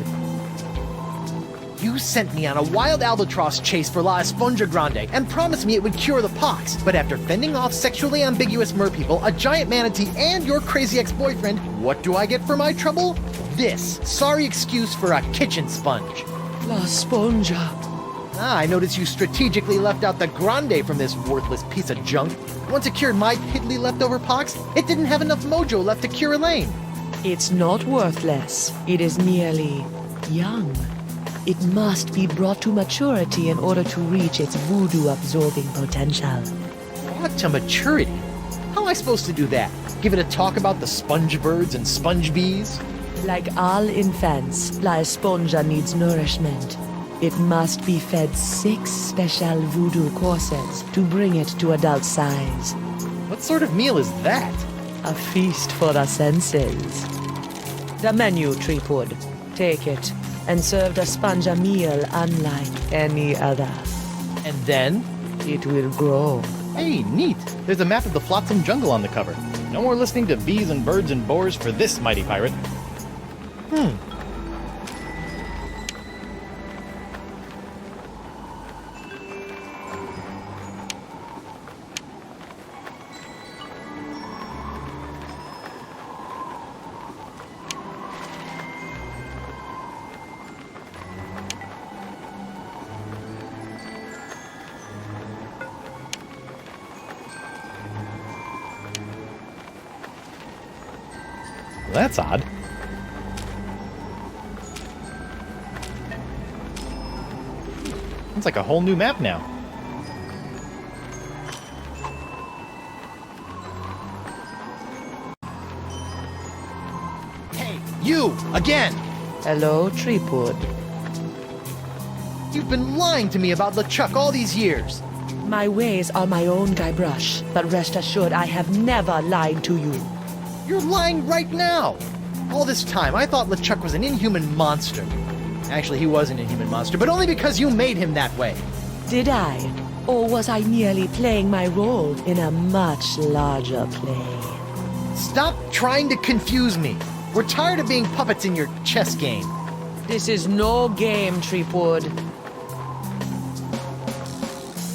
You sent me on a wild albatross chase for La Esponja Grande and promised me it would cure the pox. But after fending off sexually ambiguous merpeople, a giant manatee, and your crazy ex-boyfriend, what do I get for my trouble? This. Sorry excuse for a kitchen sponge. La Esponja. I noticed you strategically left out the Grande from this worthless piece of junk. Once it cured my piddly leftover pox, it didn't have enough mojo left to cure Elaine. It's not worthless. It is merely young. It must be brought to maturity in order to reach its voodoo-absorbing potential. Brought to maturity? How am I supposed to do that? Give it a talk about the sponge birds and sponge bees? Like all infants, La Esponja needs nourishment. It must be fed 6 special voodoo courses to bring it to adult size. What sort of meal is that? A feast for the senses. The menu, Threepwood. Take it, and serve the sponge a meal unlike any other. And then? It will grow. Hey, neat. There's a map of the Flotsam jungle on the cover. No more listening to bees and birds and boars for this mighty pirate. That's odd. It's like a whole new map now. Hey, you! Again! Hello, Threepwood. You've been lying to me about LeChuck all these years. My ways are my own, Guybrush, but rest assured I have never lied to you. You're lying right now! All this time, I thought LeChuck was an inhuman monster. Actually, he was an inhuman monster, but only because you made him that way. Did I? Or was I merely playing my role in a much larger play? Stop trying to confuse me. We're tired of being puppets in your chess game. This is no game, Threepwood.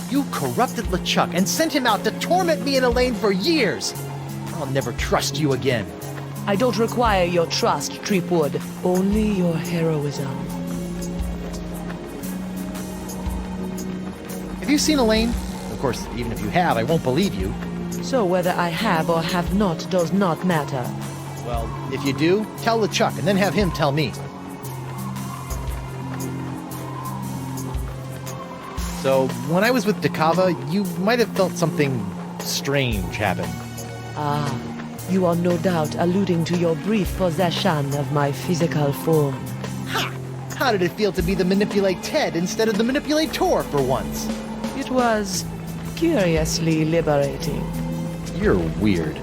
You corrupted LeChuck and sent him out to torment me and Elaine for years. I'll never trust you again. I don't require your trust, Threepwood. Only your heroism. Have you seen Elaine? Of course, even if you have, I won't believe you. So whether I have or have not does not matter. Well, if you do, tell LeChuck and then have him tell me. So, when I was with Dakava, you might have felt something strange happen. Ah, you are no doubt alluding to your brief possession of my physical form. Ha! How did it feel to be the Manipulate Ted instead of the Manipulator for once? It was curiously liberating. You're weird.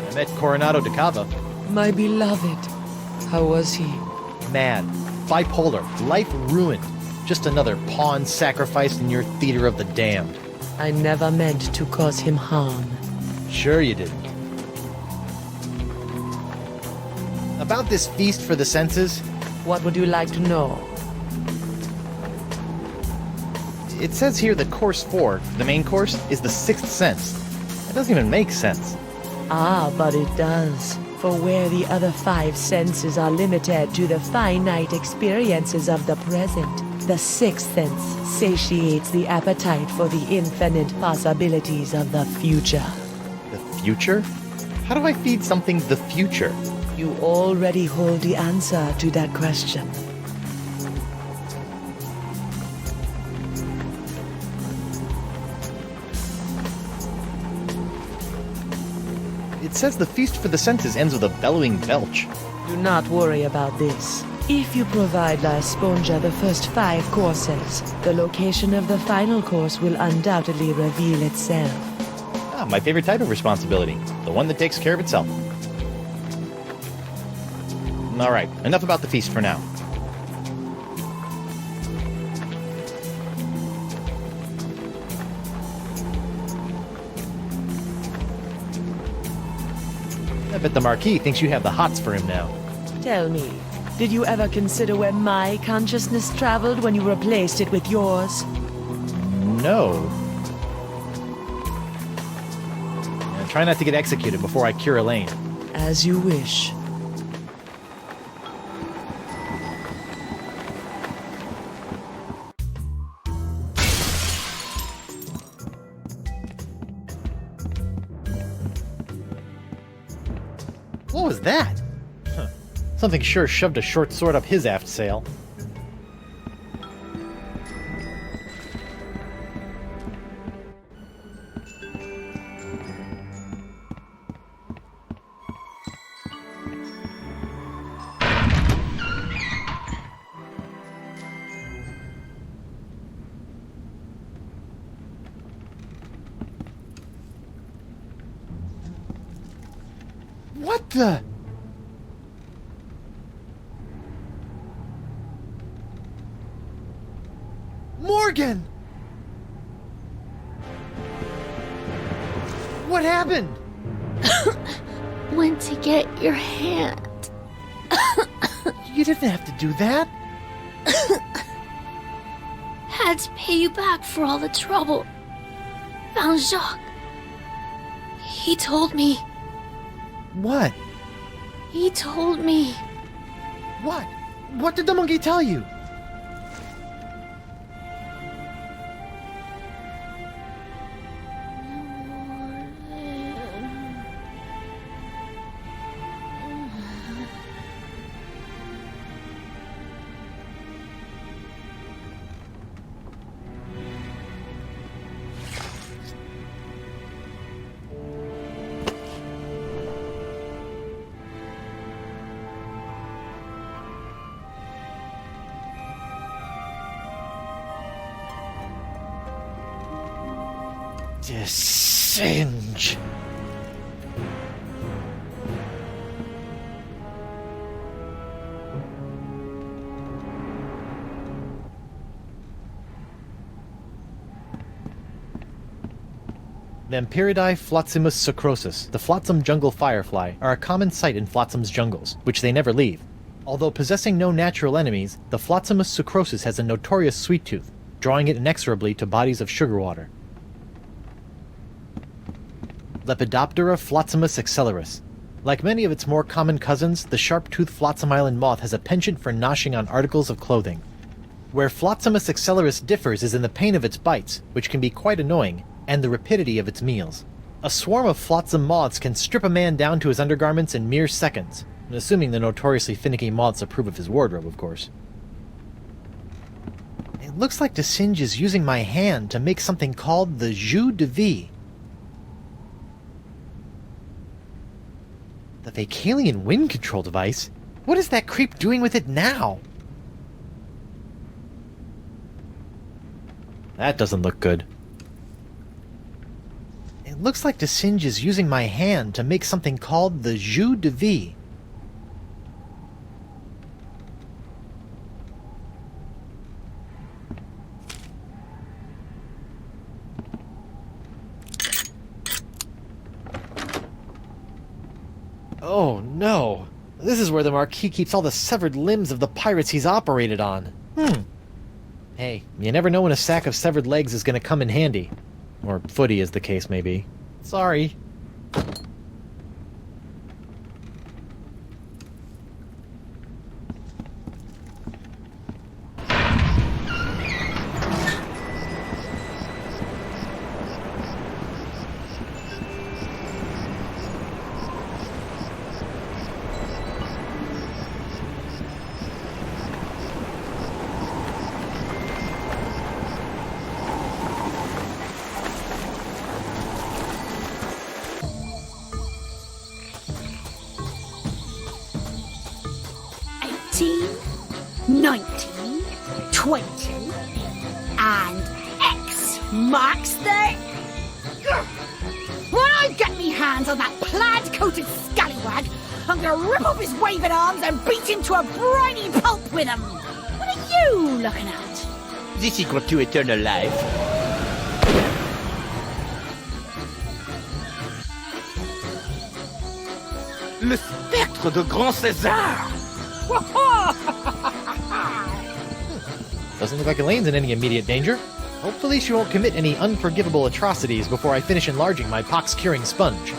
I met Coronado Dakava. My beloved. How was he? Mad. Bipolar. Life ruined. Just another pawn sacrificed in your theater of the damned. I never meant to cause him harm. Sure you didn't. About this feast for the senses? What would you like to know? It says here that course 4, the main course, is the sixth sense. That doesn't even make sense. Ah, but it does. For where the other 5 senses are limited to the finite experiences of the present, the sixth sense satiates the appetite for the infinite possibilities of the future. The future? How do I feed something the future? You already hold the answer to that question. It says the feast for the senses ends with a bellowing belch. Do not worry about this. If you provide La Esponja the first 5 courses, the location of the final course will undoubtedly reveal itself. Ah, my favorite type of responsibility. The one that takes care of itself. Alright, enough about the feast for now. I bet the Marquis thinks you have the hots for him now. Tell me, did you ever consider where my consciousness traveled when you replaced it with yours? No. Now, try not to get executed before I cure Elaine. As you wish. What was that? Huh. Something sure shoved a short sword up his aft sail. What the? Morgan! What happened? Went to get your hand. You didn't have to do that. Had to pay you back for all the trouble. Found Jacques. He told me. What? He told me. What? What did the monkey tell you? Singe. Vampiridae Flotsimus sucrosus, the Flotsam jungle firefly, are a common sight in Flotsam's jungles, which they never leave. Although possessing no natural enemies, the Flotsimus sucrosus has a notorious sweet tooth, drawing it inexorably to bodies of sugar water. Lepidoptera Flotsimus accelerus. Like many of its more common cousins, the sharp-toothed Flotsam Island moth has a penchant for noshing on articles of clothing. Where Flotsimus accelerus differs is in the pain of its bites, which can be quite annoying, and the rapidity of its meals. A swarm of Flotsam moths can strip a man down to his undergarments in mere seconds, assuming the notoriously finicky moths approve of his wardrobe, of course. It looks like the Singe is using my hand to make something called the Jus de Vie. The Vacalian wind control device? What is that creep doing with it now? That doesn't look good. It looks like the Singe is using my hand to make something called the Jus de Vie. Oh no. This is where the Marquis keeps all the severed limbs of the pirates he's operated on. Hey, you never know when a sack of severed legs is going to come in handy. Or footy, as the case may be. Sorry. And X marks the... When I get me hands on that plaid-coated scallywag, I'm gonna rip off his waving arms and beat him to a briny pulp with them. What are you looking at? The secret to eternal life. Le spectre de Grand César! Doesn't look like Elaine's in any immediate danger. Hopefully she won't commit any unforgivable atrocities before I finish enlarging my pox-curing sponge.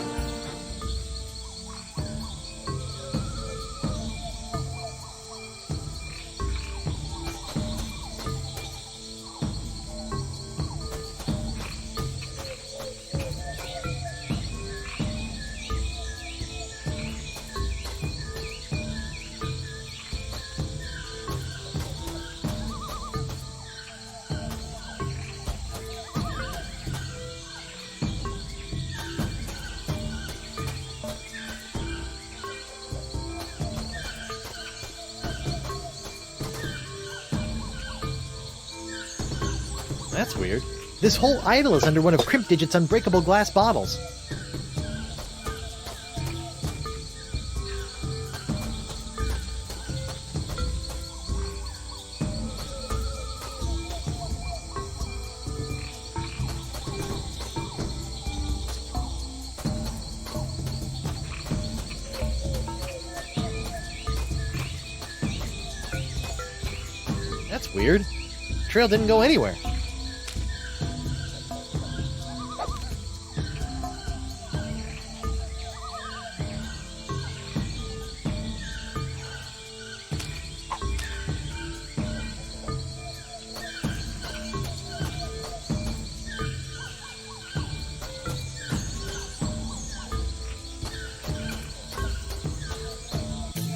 That's weird. This whole idol is under one of Crimpdigit's unbreakable glass bottles. That's weird. The trail didn't go anywhere.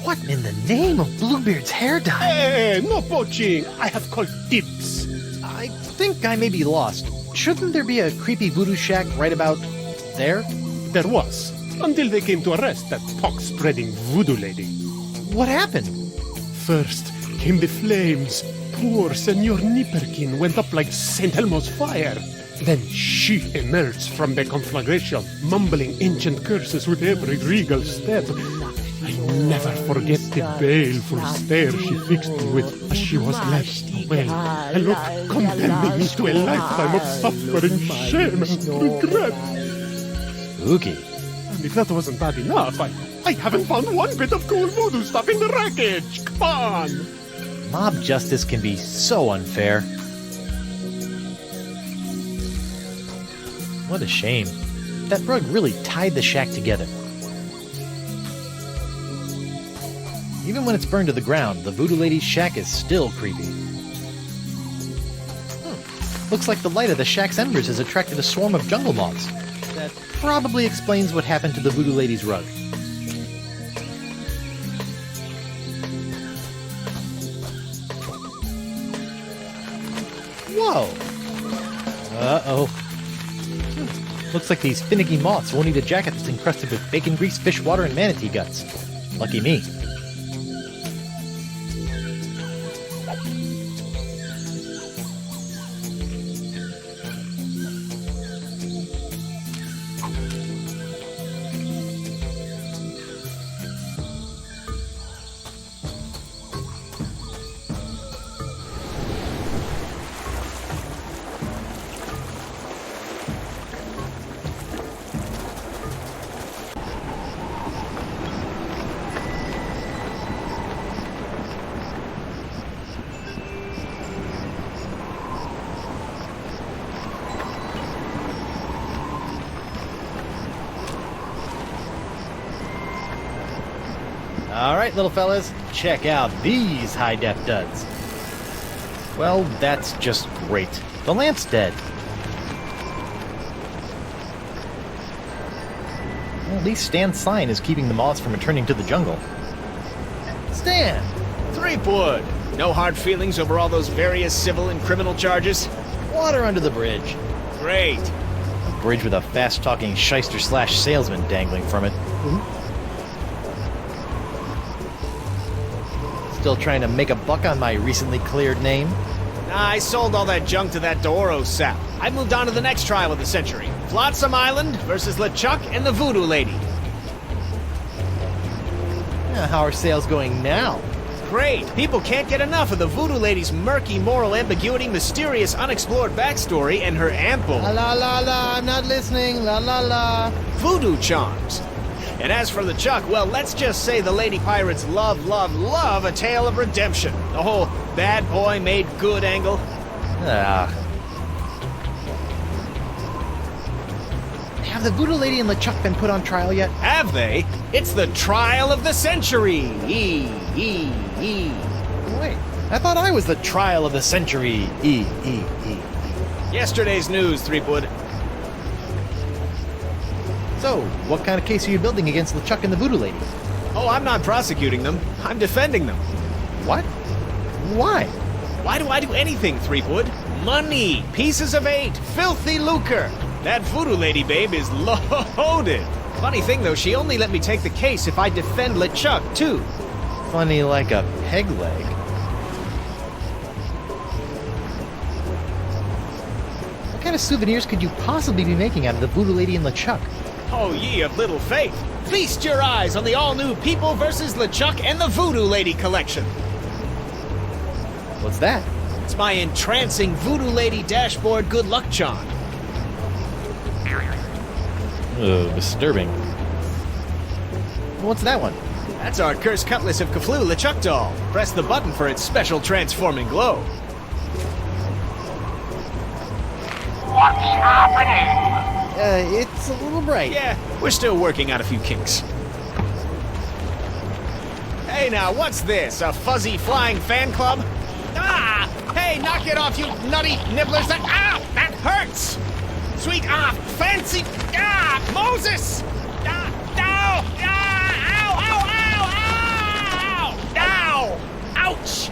What in the name of Bluebeard's hair dye? Hey, no poaching! I have called dibs. I think I may be lost. Shouldn't there be a creepy voodoo shack right about there? There was, until they came to arrest that pox-spreading Voodoo Lady. What happened? First came the flames. Poor Senor Nipperkin went up like St. Elmo's fire. Then she emerged from the conflagration, mumbling ancient curses with every regal step. I never forget the baleful stare she fixed me with as she was led away. A look condemning me to a lifetime of suffering, shame, and regret. Spooky. And if that wasn't bad enough, I haven't found one bit of cool voodoo stuff in the wreckage. Come on! Mob justice can be so unfair. What a shame. That rug really tied the shack together. Even when it's burned to the ground, the Voodoo Lady's shack is still creepy. Looks like the light of the shack's embers has attracted a swarm of jungle moths. That probably explains what happened to the Voodoo Lady's rug. Whoa! Uh-oh. Looks like these finicky moths won't eat a jacket that's encrusted with bacon grease, fish water, and manatee guts. Lucky me. Alright, little fellas, check out these high-def duds. Well, that's just great. The lamp's dead. Well, at least Stan's sign is keeping the moths from returning to the jungle. Stan! Threepwood! No hard feelings over all those various civil and criminal charges? Water under the bridge. Great. A bridge with a fast-talking shyster-slash-salesman dangling from it. Still trying to make a buck on my recently cleared name? Nah, I sold all that junk to that Doro sap. I moved on to the next trial of the century. Flotsam Island versus LeChuck and the Voodoo Lady. How are sales going now? Great! People can't get enough of the Voodoo Lady's murky moral ambiguity, mysterious unexplored backstory, and her ample... La la la la, I'm not listening, la la la... voodoo charms. And as for LeChuck, well, let's just say the Lady Pirates love a tale of redemption. The whole bad boy made good angle. Have the Voodoo Lady and LeChuck been put on trial yet? Have they? It's the trial of the century! Wait, I thought I was the trial of the century. Yesterday's news, Threepwood. So, what kind of case are you building against LeChuck and the Voodoo Lady? Oh, I'm not prosecuting them. I'm defending them. What? Why? Why do I do anything, Threepwood? Money! Pieces of 8! Filthy lucre! That Voodoo Lady babe is loaded! Funny thing, though, she only let me take the case if I defend LeChuck, too. Funny like a peg leg. What kind of souvenirs could you possibly be making out of the Voodoo Lady and LeChuck? Oh, ye of little faith! Feast your eyes on the all-new People vs. LeChuck and the Voodoo Lady collection! What's that? It's my entrancing Voodoo Lady dashboard good luck charm. Disturbing. What's that one? That's our cursed cutlass of Cochlea LeChuck doll. Press the button for its special transforming glow. What's happening? It's a little bright. Yeah, we're still working out a few kinks. Hey now, what's this? A fuzzy flying fan club? Ah! Hey, knock it off, you nutty nibblers! That hurts! Sweet, fancy, Moses! Ow! Ouch!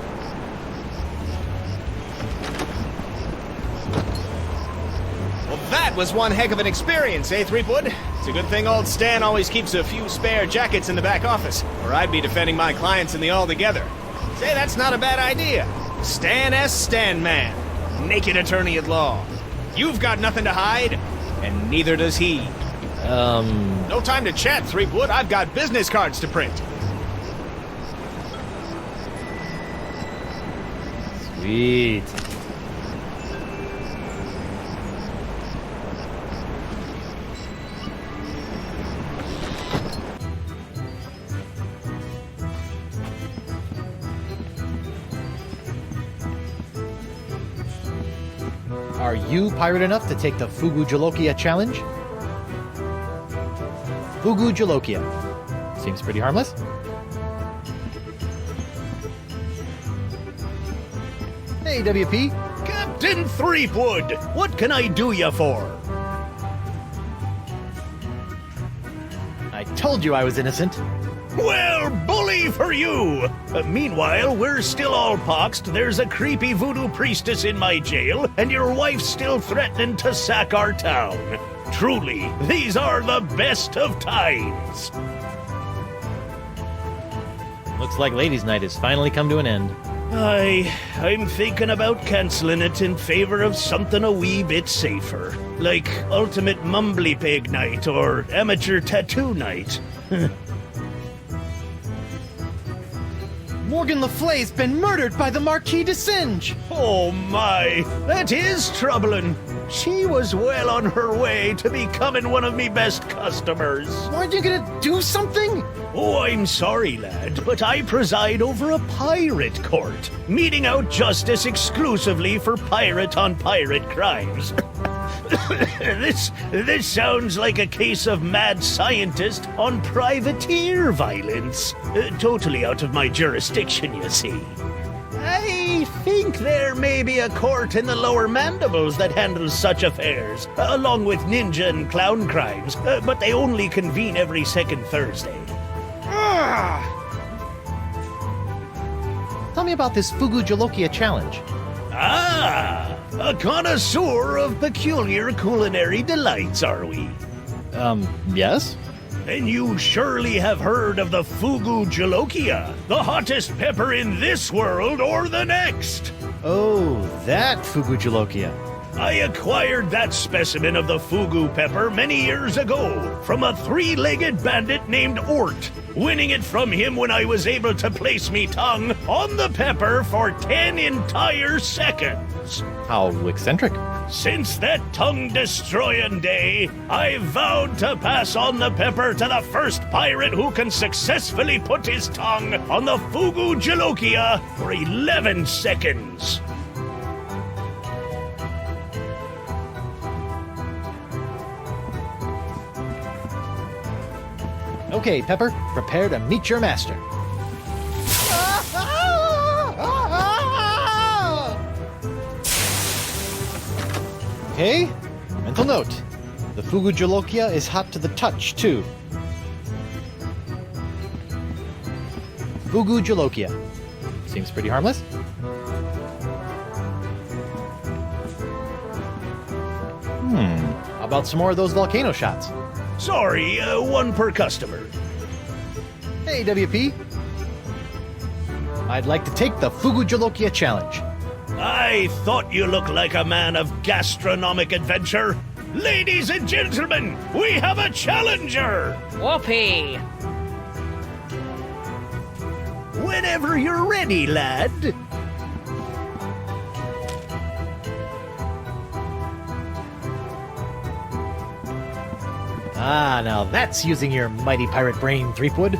Well, that was one heck of an experience, eh, Threepwood? It's a good thing old Stan always keeps a few spare jackets in the back office, or I'd be defending my clients in the Altogether. Say, that's not a bad idea. Stan S. Stanman, naked attorney at law. You've got nothing to hide, and neither does he. No time to chat, Threepwood. I've got business cards to print. Sweet. Are you pirate enough to take the Fugu Jalokia challenge? Fugu Jalokia. Seems pretty harmless. Hey, WP. Captain Threepwood, what can I do you for? I told you I was innocent. Well, bully for you! Meanwhile, we're still all poxed. There's a creepy voodoo priestess in my jail, and your wife's still threatening to sack our town. Truly, these are the best of times. Looks like Ladies' Night has finally come to an end. I'm thinking about cancelling it in favor of something a wee bit safer, like Ultimate Mumbly Pig Night or Amateur Tattoo Night. Morgan Leflay's been murdered by the Marquis de Singe! Oh my, that is troubling. She was well on her way to becoming one of me best customers. Aren't you gonna do something? Oh, I'm sorry, lad, but I preside over a pirate court, meting out justice exclusively for pirate-on-pirate crimes. This sounds like a case of mad scientist on privateer violence. Totally out of my jurisdiction, you see. I think there may be a court in the lower mandibles that handles such affairs, along with ninja and clown crimes, but they only convene every second Thursday. Tell me about this Fugu Jalokia challenge. Ah, a connoisseur of peculiar culinary delights, are we? Yes? Then you surely have heard of the Fugu Jalokia, the hottest pepper in this world or the next. Oh, that Fugu Jalokia. I acquired that specimen of the Fugu pepper many years ago from a three-legged bandit named Ort, winning it from him when I was able to place me tongue on the pepper for 10 entire seconds. How eccentric. Since that tongue-destroying day, I vowed to pass on the pepper to the first pirate who can successfully put his tongue on the Fugu Jalokia for 11 seconds. Okay, Pepper, prepare to meet your master. Okay, mental note. The Fugu Jalokia is hot to the touch, too. Fugu Jalokia. Seems pretty harmless. How about some more of those volcano shots? Sorry, one per customer. Hey, WP. I'd like to take the Fugu Jalokia challenge. I thought you looked like a man of gastronomic adventure. Ladies and gentlemen, we have a challenger! Whoopee! Whenever you're ready, lad. Ah, now that's using your mighty pirate brain, Threepwood.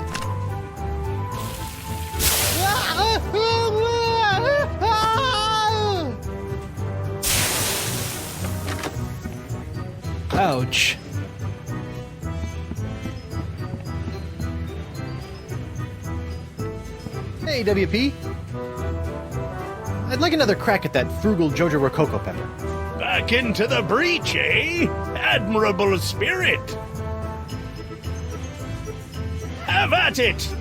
Ouch. Hey, WP. I'd like another crack at that frugal Jojo Rococo pepper. Back into the breach, eh? Admirable spirit. Have at it!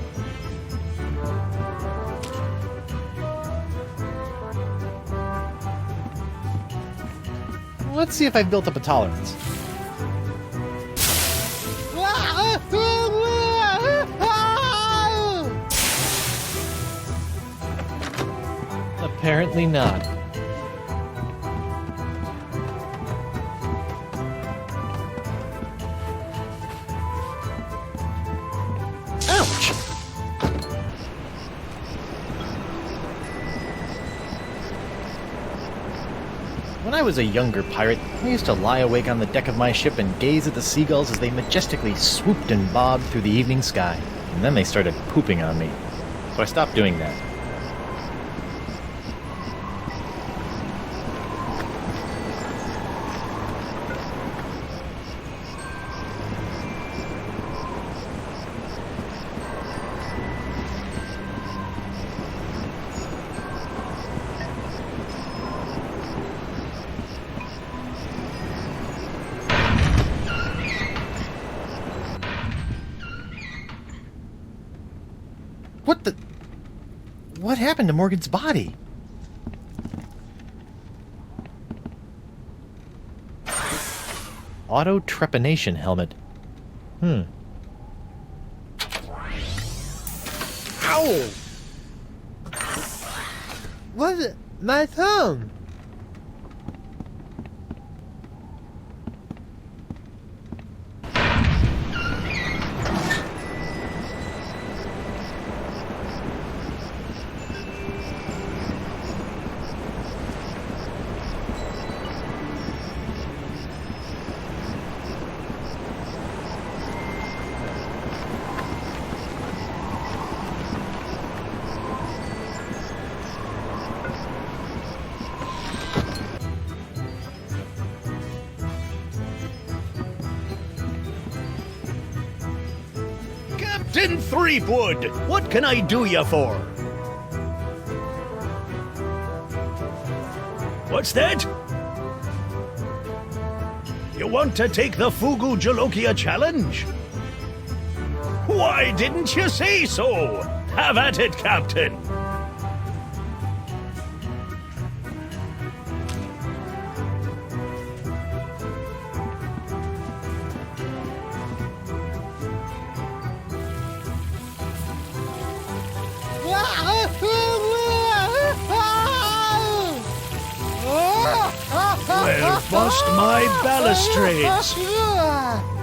Let's see if I've built up a tolerance. Apparently not. Ouch! When I was a younger pirate, I used to lie awake on the deck of my ship and gaze at the seagulls as they majestically swooped and bobbed through the evening sky. And then they started pooping on me. So I stopped doing that. What happened to Morgan's body? Auto trepanation helmet. Ow! What's it? My thumb! Captain Threepwood! What can I do you for? What's that? You want to take the Fugu Jalokia challenge? Why didn't you say so? Have at it, Captain! Well, bust my balustrades!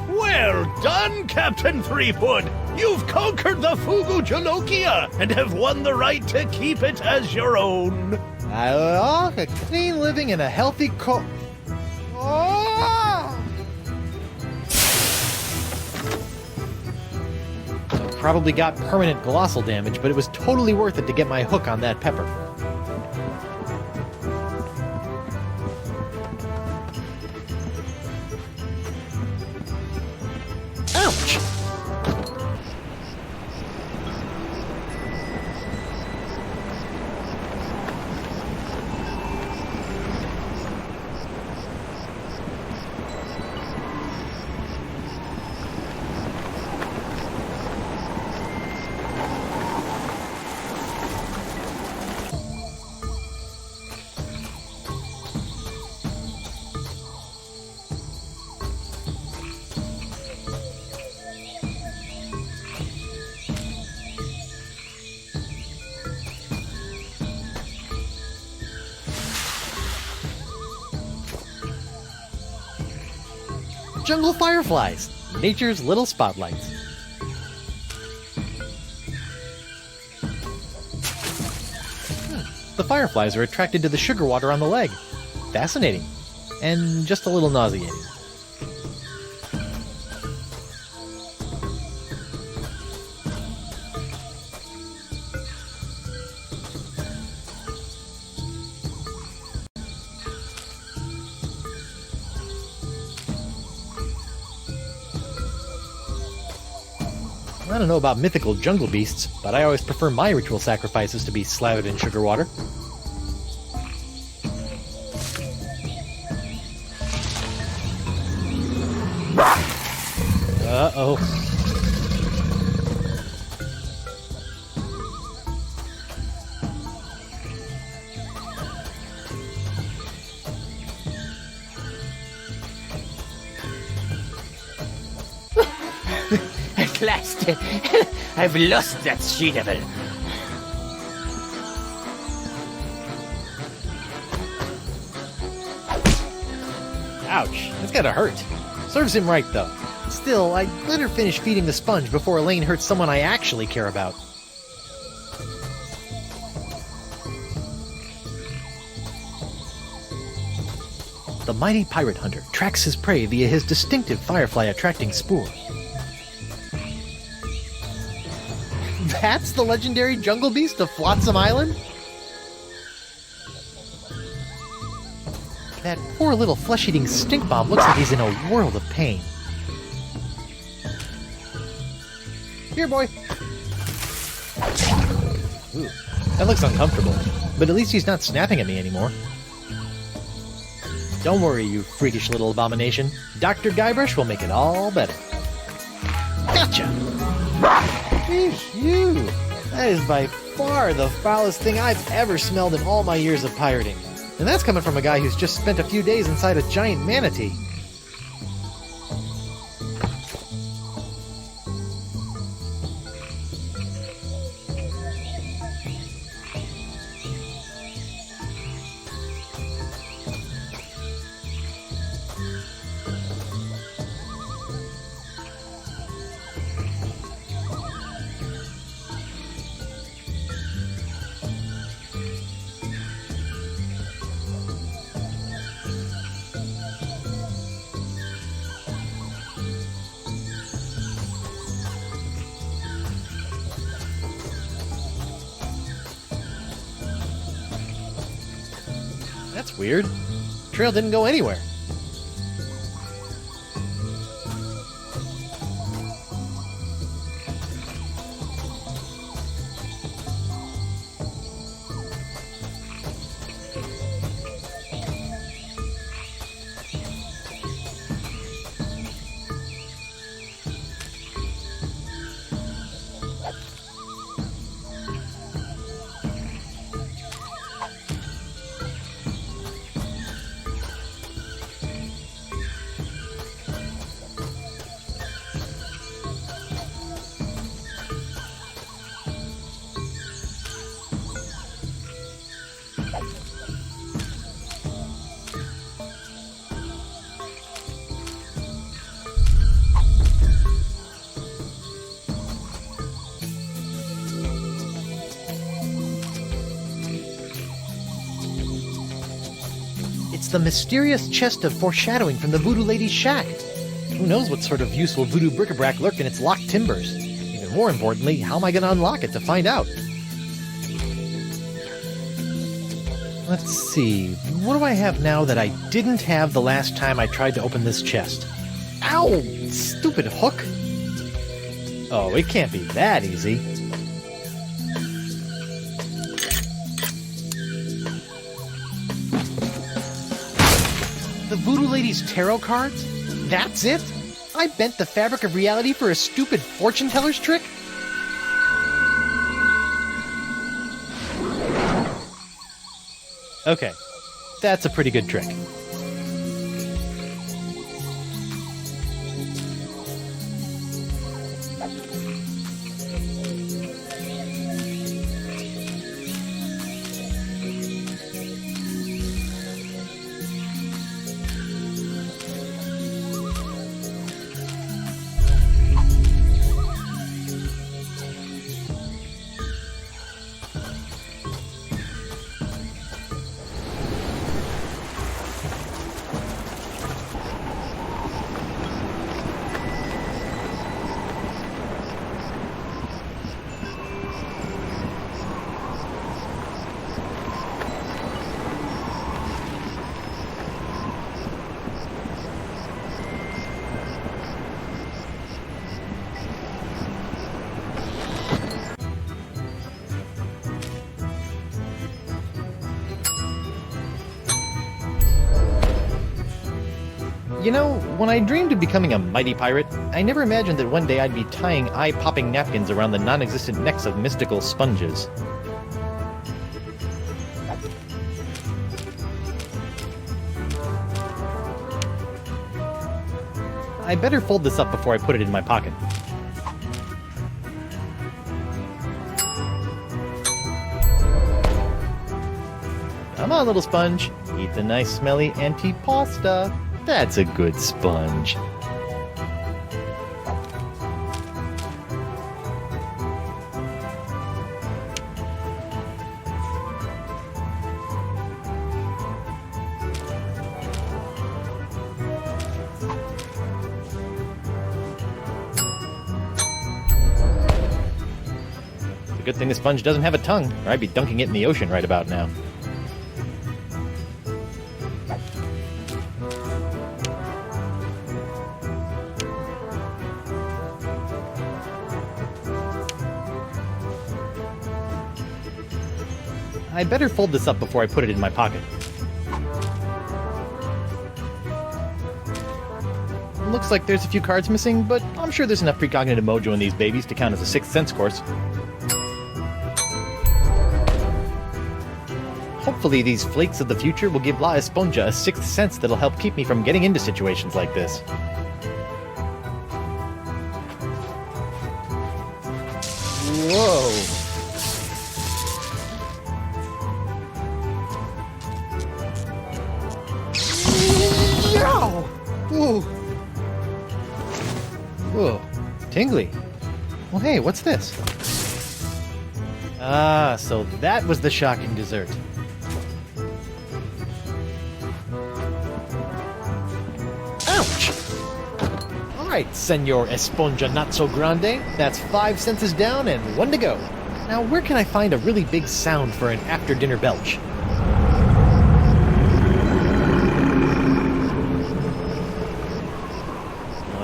Well done, Captain Threepwood! You've conquered the Fugu Jalokia and have won the right to keep it as your own. A clean living and a healthy Probably got permanent glossal damage, but it was totally worth it to get my hook on that pepper. Ouch! Jungle fireflies, nature's little spotlights. The fireflies are attracted to the sugar water on the leg. Fascinating. And just a little nauseating. I don't know about mythical jungle beasts, but I always prefer my ritual sacrifices to be slathered in sugar water. Uh-oh. At last, I've lost that she-devil. Ouch, that's gotta hurt. Serves him right, though. Still, I'd better finish feeding the sponge before Elaine hurts someone I actually care about. The mighty pirate hunter tracks his prey via his distinctive firefly-attracting spoor. That's the legendary jungle beast of Flotsam Island? That poor little flesh-eating stink bomb looks like he's in a world of pain. Here, boy! Ooh, that looks uncomfortable, but at least he's not snapping at me anymore. Don't worry, you freakish little abomination. Dr. Guybrush will make it all better. Gotcha! Eesh, you! That is by far the foulest thing I've ever smelled in all my years of pirating. And that's coming from a guy who's just spent a few days inside a giant manatee. That's weird. Trail didn't go anywhere. the mysterious chest of foreshadowing from the Voodoo Lady's shack. Who knows what sort of useful voodoo bric-a-brac lurk in its locked timbers? Even more importantly, how am I going to unlock it to find out? Let's see, what do I have now that I didn't have the last time I tried to open this chest? Ow! Stupid hook! Oh, it can't be that easy. The Voodoo Lady's tarot cards? That's it? I bent the fabric of reality for a stupid fortune teller's trick? Okay, that's a pretty good trick. You know, when I dreamed of becoming a mighty pirate, I never imagined that one day I'd be tying eye-popping napkins around the non-existent necks of mystical sponges. I better fold this up before I put it in my pocket. Come on, little sponge. Eat the nice, smelly antipasta. That's a good sponge. It's a good thing the sponge doesn't have a tongue, or I'd be dunking it in the ocean right about now. I better fold this up before I put it in my pocket. Looks like there's a few cards missing, but I'm sure there's enough precognitive mojo in these babies to count as a Sixth Sense course. Hopefully these flakes of the future will give La Esponja a sixth sense that'll help keep me from getting into situations like this. Whoa! Ooh. Whoa. Tingly. Well, hey, what's this? Ah, so that was the shocking dessert. Ouch! Alright, Senor Esponja Not So Grande. That's 5 senses down and 1 to go. Now, where can I find a really big sound for an after-dinner belch?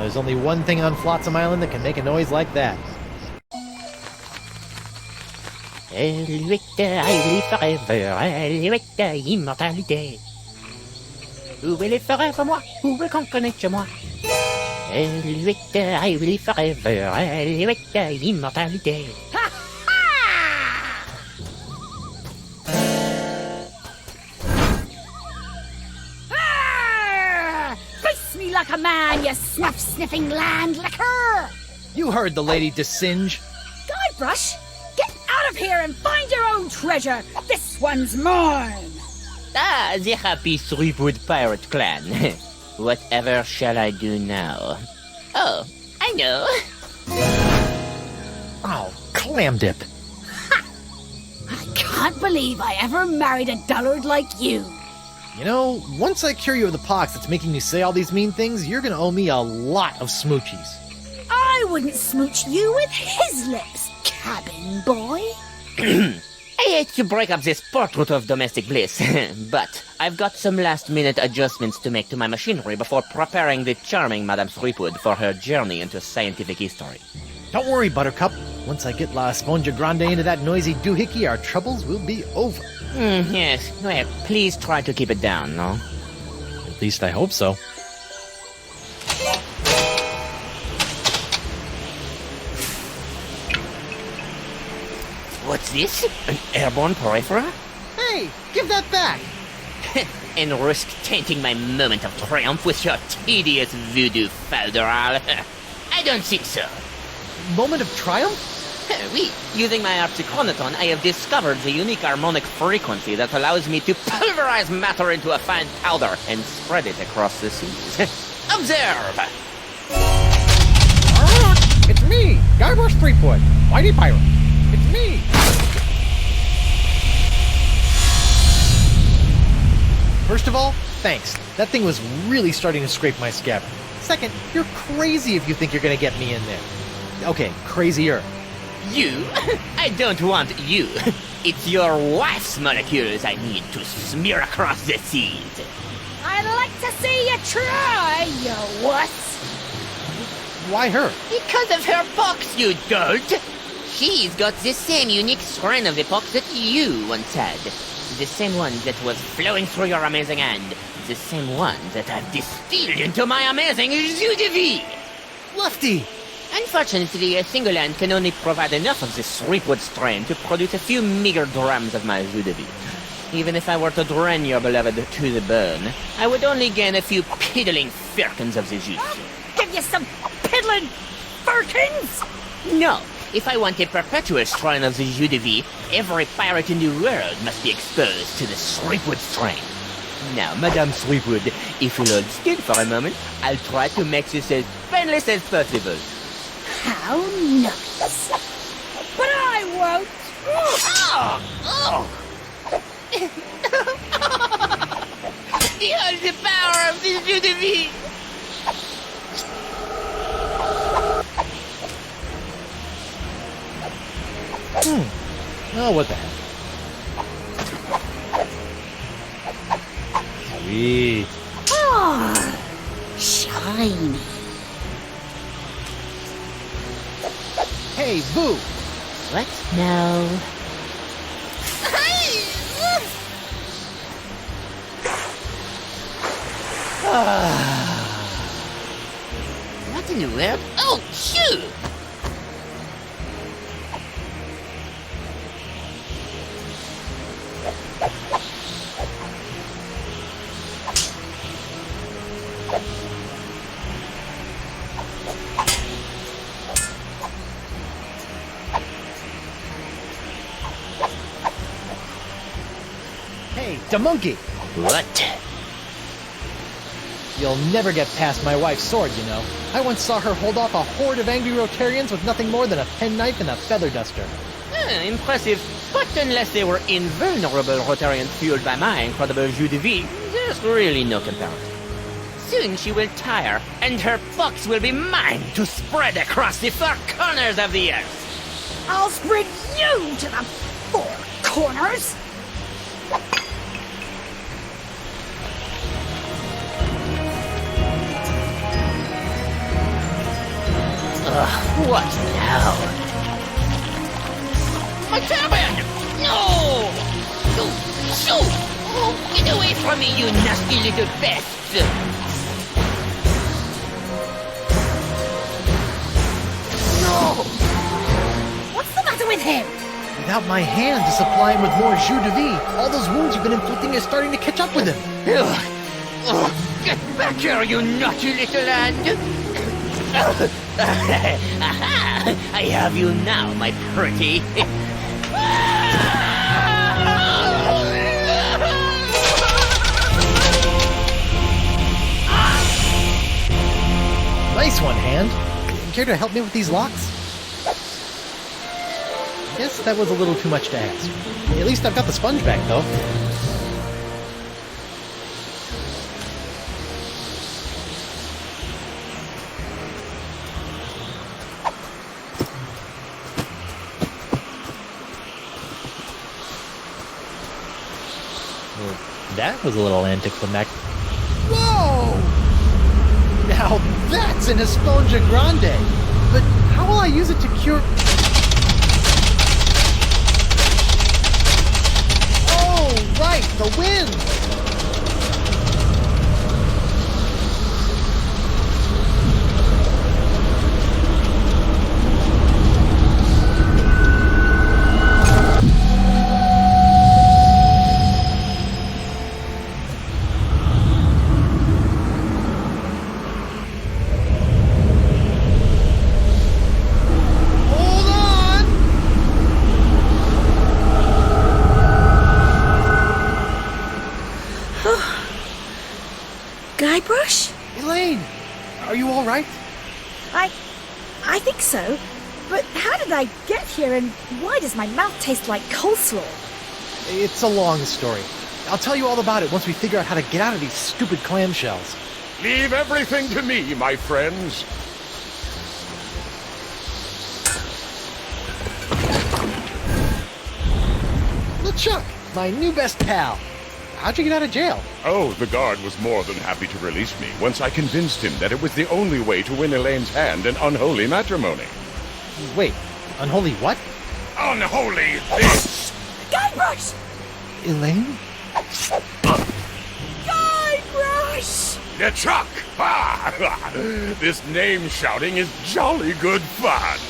There's only one thing on Flotsam Island that can make a noise like that. Immortalité. Who will live forever, moi? Who will conquer moi? I will live forever. Immortalité. Like a man, you snuff-sniffing land-licker! You heard the lady Desinge. Guybrush, get out of here and find your own treasure! This one's mine! Ah, the happy Threepwood pirate clan. Whatever shall I do now? Oh, I know. Oh, clam dip. Ha! I can't believe I ever married a dullard like you. You know, once I cure you of the pox that's making you say all these mean things, you're gonna owe me a lot of smoochies. I wouldn't smooch you with his lips, cabin boy. I hate to break up this portrait of domestic bliss, but I've got some last-minute adjustments to make to my machinery before preparing the charming Madame Threepwood for her journey into scientific history. Don't worry, Buttercup. Once I get La Esponja Grande into that noisy doohickey, our troubles will be over. Yes. Well, please try to keep it down, no? At least I hope so. What's this? An airborne peripheral? Hey, give that back! And risk tainting my moment of triumph with your tedious voodoo falderal? I don't think so. Moment of triumph? Oui, using my Artichronoton, I have discovered the unique harmonic frequency that allows me to pulverize matter into a fine powder and spread it across the seas. Observe! It's me, Guybrush Threepwood, Whitey Pirate. It's me! First of all, thanks. That thing was really starting to scrape my scabbard. Second, you're crazy if you think you're gonna get me in there. Okay, crazier. You? I don't want you. It's your wife's molecules I need to smear across the seas. I'd like to see you try, you wuss. Why her? Because of her pox, you dolt! She's got the same unique strain of the pox that you once had. The same one that was flowing through your amazing hand. The same one that I've distilled into my amazing jus de vie! Lefty! Unfortunately, a single hand can only provide enough of this Threepwood strain to produce a few meager grams of my jus de vie. Even if I were to drain your beloved to the bone, I would only gain a few piddling firkins of the juice. Give you some piddling firkins? No. If I want a perpetual strain of the jus de vie, every pirate in the world must be exposed to the Threepwood strain. Now, Madame Threepwood, if you'll hold still for a moment, I'll try to make this as painless as possible. How nice. But I won't. Behold the power of this jus de vie! Oh, what the heck. Sweet. Ah, shiny. Hey, Boo! What? No. What in the world? Oh, shoot! Hey, the monkey! What? You'll never get past my wife's sword, you know. I once saw her hold off a horde of angry Rotarians with nothing more than a penknife and a feather duster. Impressive. But unless they were invulnerable Rotarians fueled by my incredible jus de vie, there's really no comparison. Soon she will tire, and her pox will be mine to spread across the four corners of the earth. I'll spread you to the four corners. What now? My cabin! No! Shoo! Oh, get away from me, you nasty little pests! No! What's the matter with him? Without my hand to supply him with more jus de vie, all those wounds you've been inflicting are starting to catch up with him. Get back here, you naughty little hand! I have you now, my pretty. Nice one, Hand. Care to help me with these locks? Guess that was a little too much to ask. At least I've got the sponge back, though. Well, that was a little anticlimactic. Whoa! Now that's an Esponja Grande! But how will I use it to cure... Oh, right, the wind! Guybrush? Elaine! Are you alright? I think so. But how did I get here, and why does my mouth taste like coleslaw? It's a long story. I'll tell you all about it once we figure out how to get out of these stupid clamshells. Leave everything to me, my friends. LeChuck, my new best pal. How'd you get out of jail? Oh, the guard was more than happy to release me once I convinced him that it was the only way to win Elaine's hand in unholy matrimony. Wait, unholy what? Unholy this! Guybrush! Elaine? Guybrush! LeChuck! Ha! This name shouting is jolly good fun.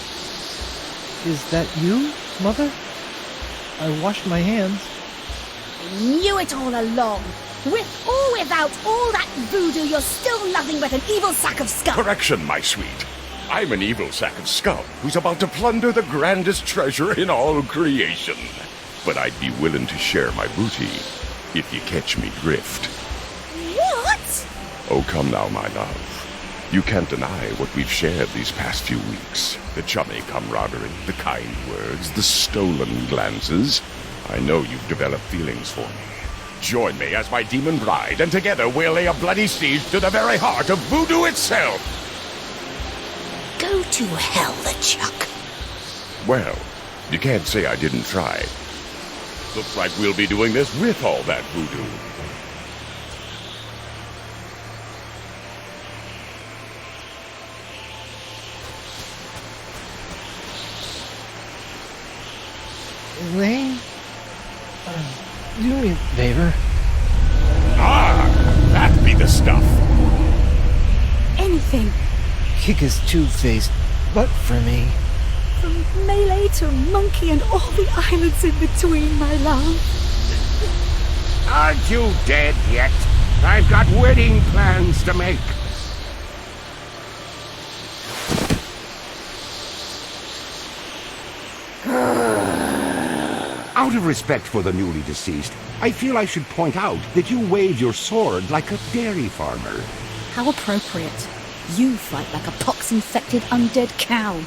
Is that you, Mother? I washed my hands. I knew it all along. With or without all that voodoo, you're still nothing but an evil sack of scum. Correction, my sweet. I'm an evil sack of scum who's about to plunder the grandest treasure in all creation. But I'd be willing to share my booty if you catch me drift. What? Oh, come now, my love. You can't deny what we've shared these past few weeks. The chummy camaraderie, the kind words, the stolen glances. I know you've developed feelings for me. Join me as my demon bride, and together we'll lay a bloody siege to the very heart of voodoo itself! Go to hell, LeChuck. Well, you can't say I didn't try. Looks like we'll be doing this with all that voodoo. Elaine? Do me a favor. Ah! That be the stuff! Anything. Kick his two-faced butt for me. From Melee to Monkey and all the islands in between, my love. Aren't you dead yet? I've got wedding plans to make. Out of respect for the newly deceased, I feel I should point out that you wave your sword like a dairy farmer. How appropriate. You fight like a pox-infected undead cow.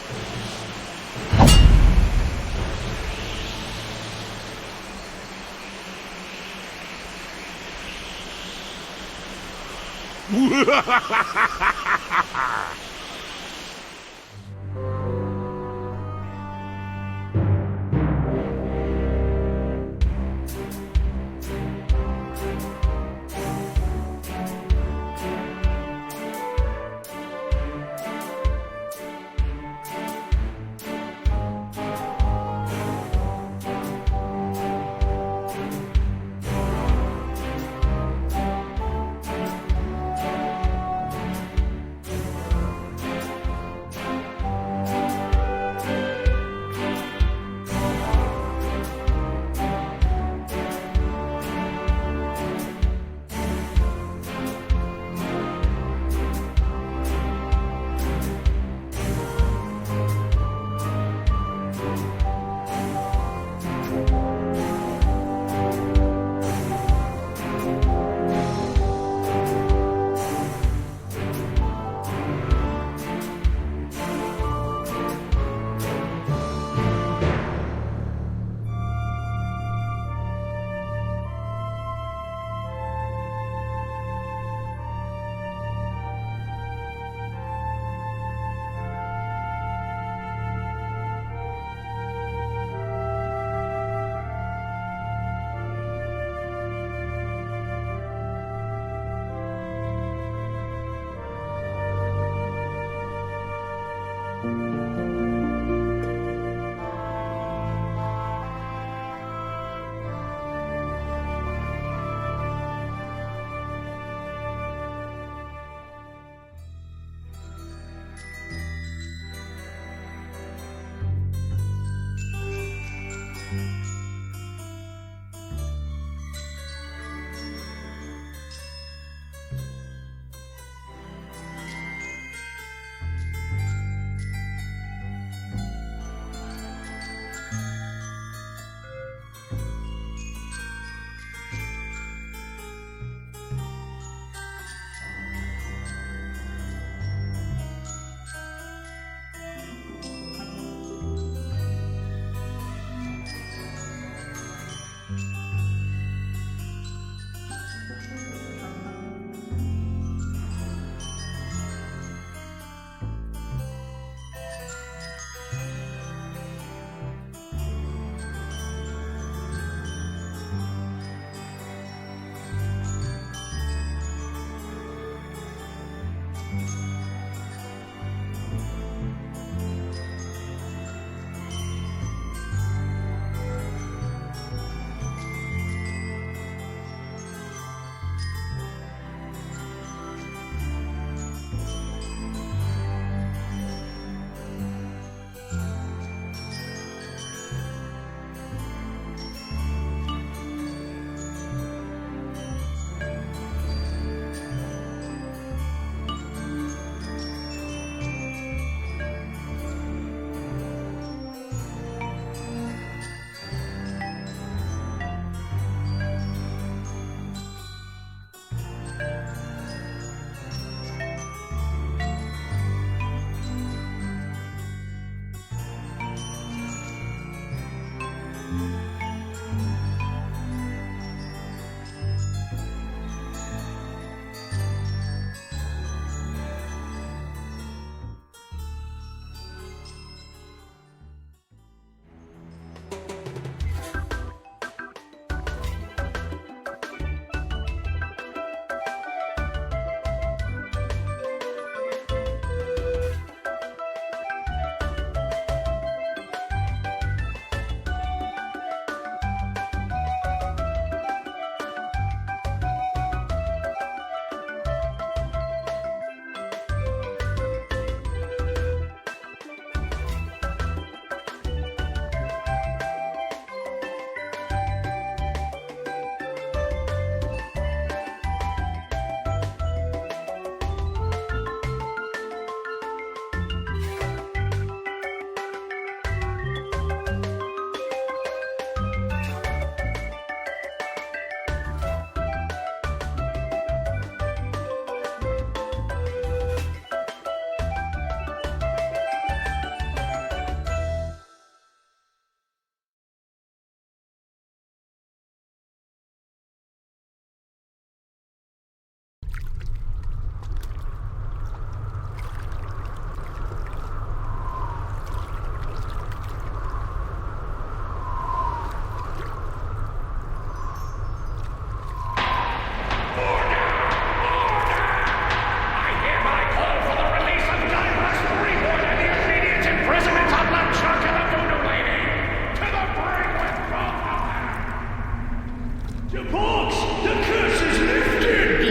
The box! The curse is lifted!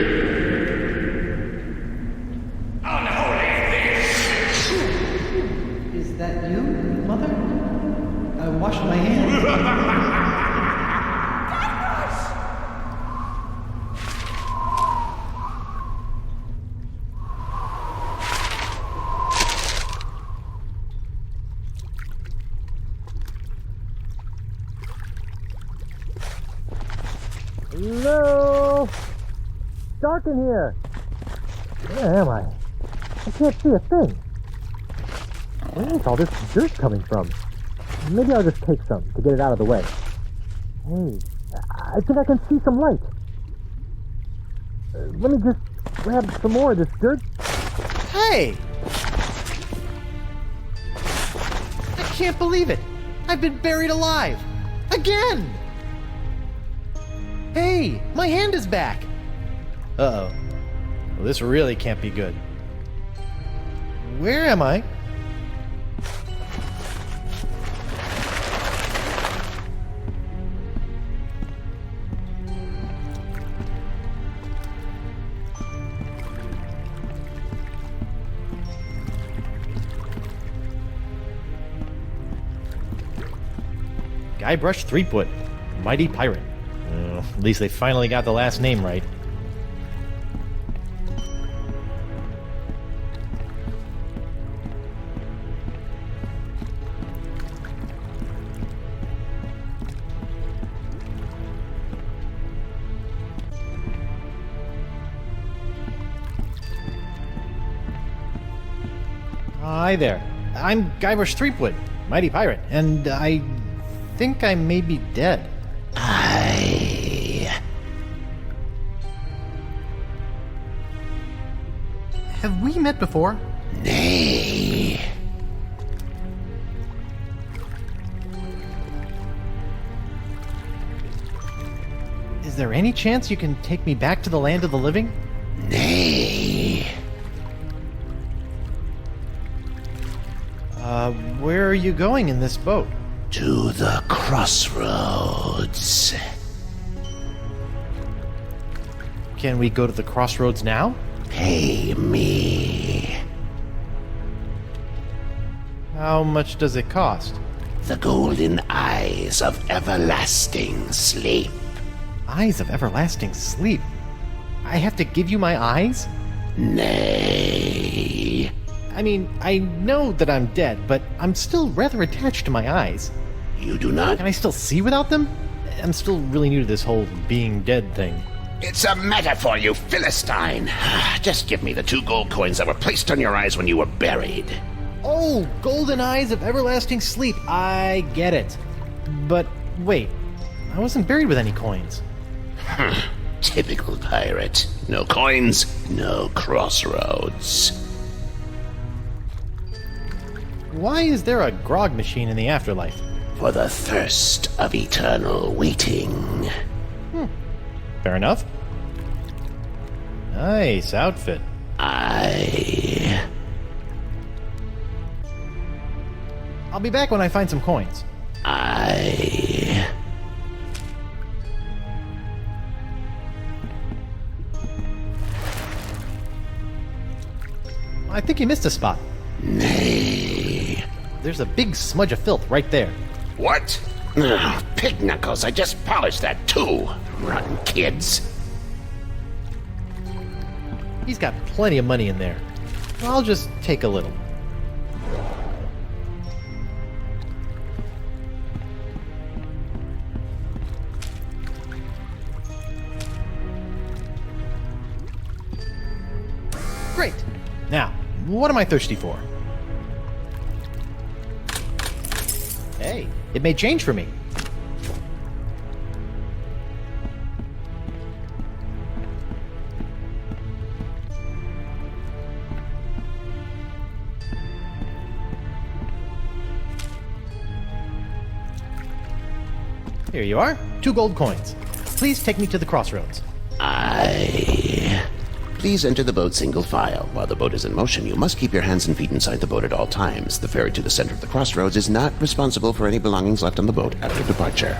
Unholy fish! Is that you, Mother? I washed my hands. Hello? Dark in here. Where am I? I can't see a thing. Where is all this dirt coming from? Maybe I'll just take some to get it out of the way. Hey, I think I can see some light. Let me just grab some more of this dirt. Hey! I can't believe it! I've been buried alive! Again! Hey, my hand is back! Uh-oh. Well, this really can't be good. Where am I? Guybrush Threepwood, mighty pirate. At least they finally got the last name right. Hi there. I'm Guybrush Threepwood, mighty pirate, and I think I may be dead. Have we met before? Nay. Is there any chance you can take me back to the land of the living? Nay. Where are you going in this boat? To the crossroads. Can we go to the crossroads now? Pay me. How much does it cost? The golden eyes of everlasting sleep. Eyes of everlasting sleep? I have to give you my eyes? Nay. I mean, I know that I'm dead, but I'm still rather attached to my eyes. You do not? Can I still see without them? I'm still really new to this whole being dead thing. It's a metaphor, you Philistine. Just give me the 2 gold coins that were placed on your eyes when you were buried. Oh, golden eyes of everlasting sleep. I get it. But wait, I wasn't buried with any coins. Typical pirate. No coins, no crossroads. Why is there a grog machine in the afterlife? For the thirst of eternal waiting. Fair enough. Nice outfit. I'll be back when I find some coins. I think you missed a spot. Nay. There's a big smudge of filth right there. What? Oh, pig knuckles, I just polished that too. Rotten kids. He's got plenty of money in there. I'll just take a little. Great. Now, what am I thirsty for? Hey, it made change for me. Here you are, 2 gold coins. Please take me to the crossroads. Please enter the boat single file. While the boat is in motion, you must keep your hands and feet inside the boat at all times. The ferry to the center of the crossroads is not responsible for any belongings left on the boat after departure.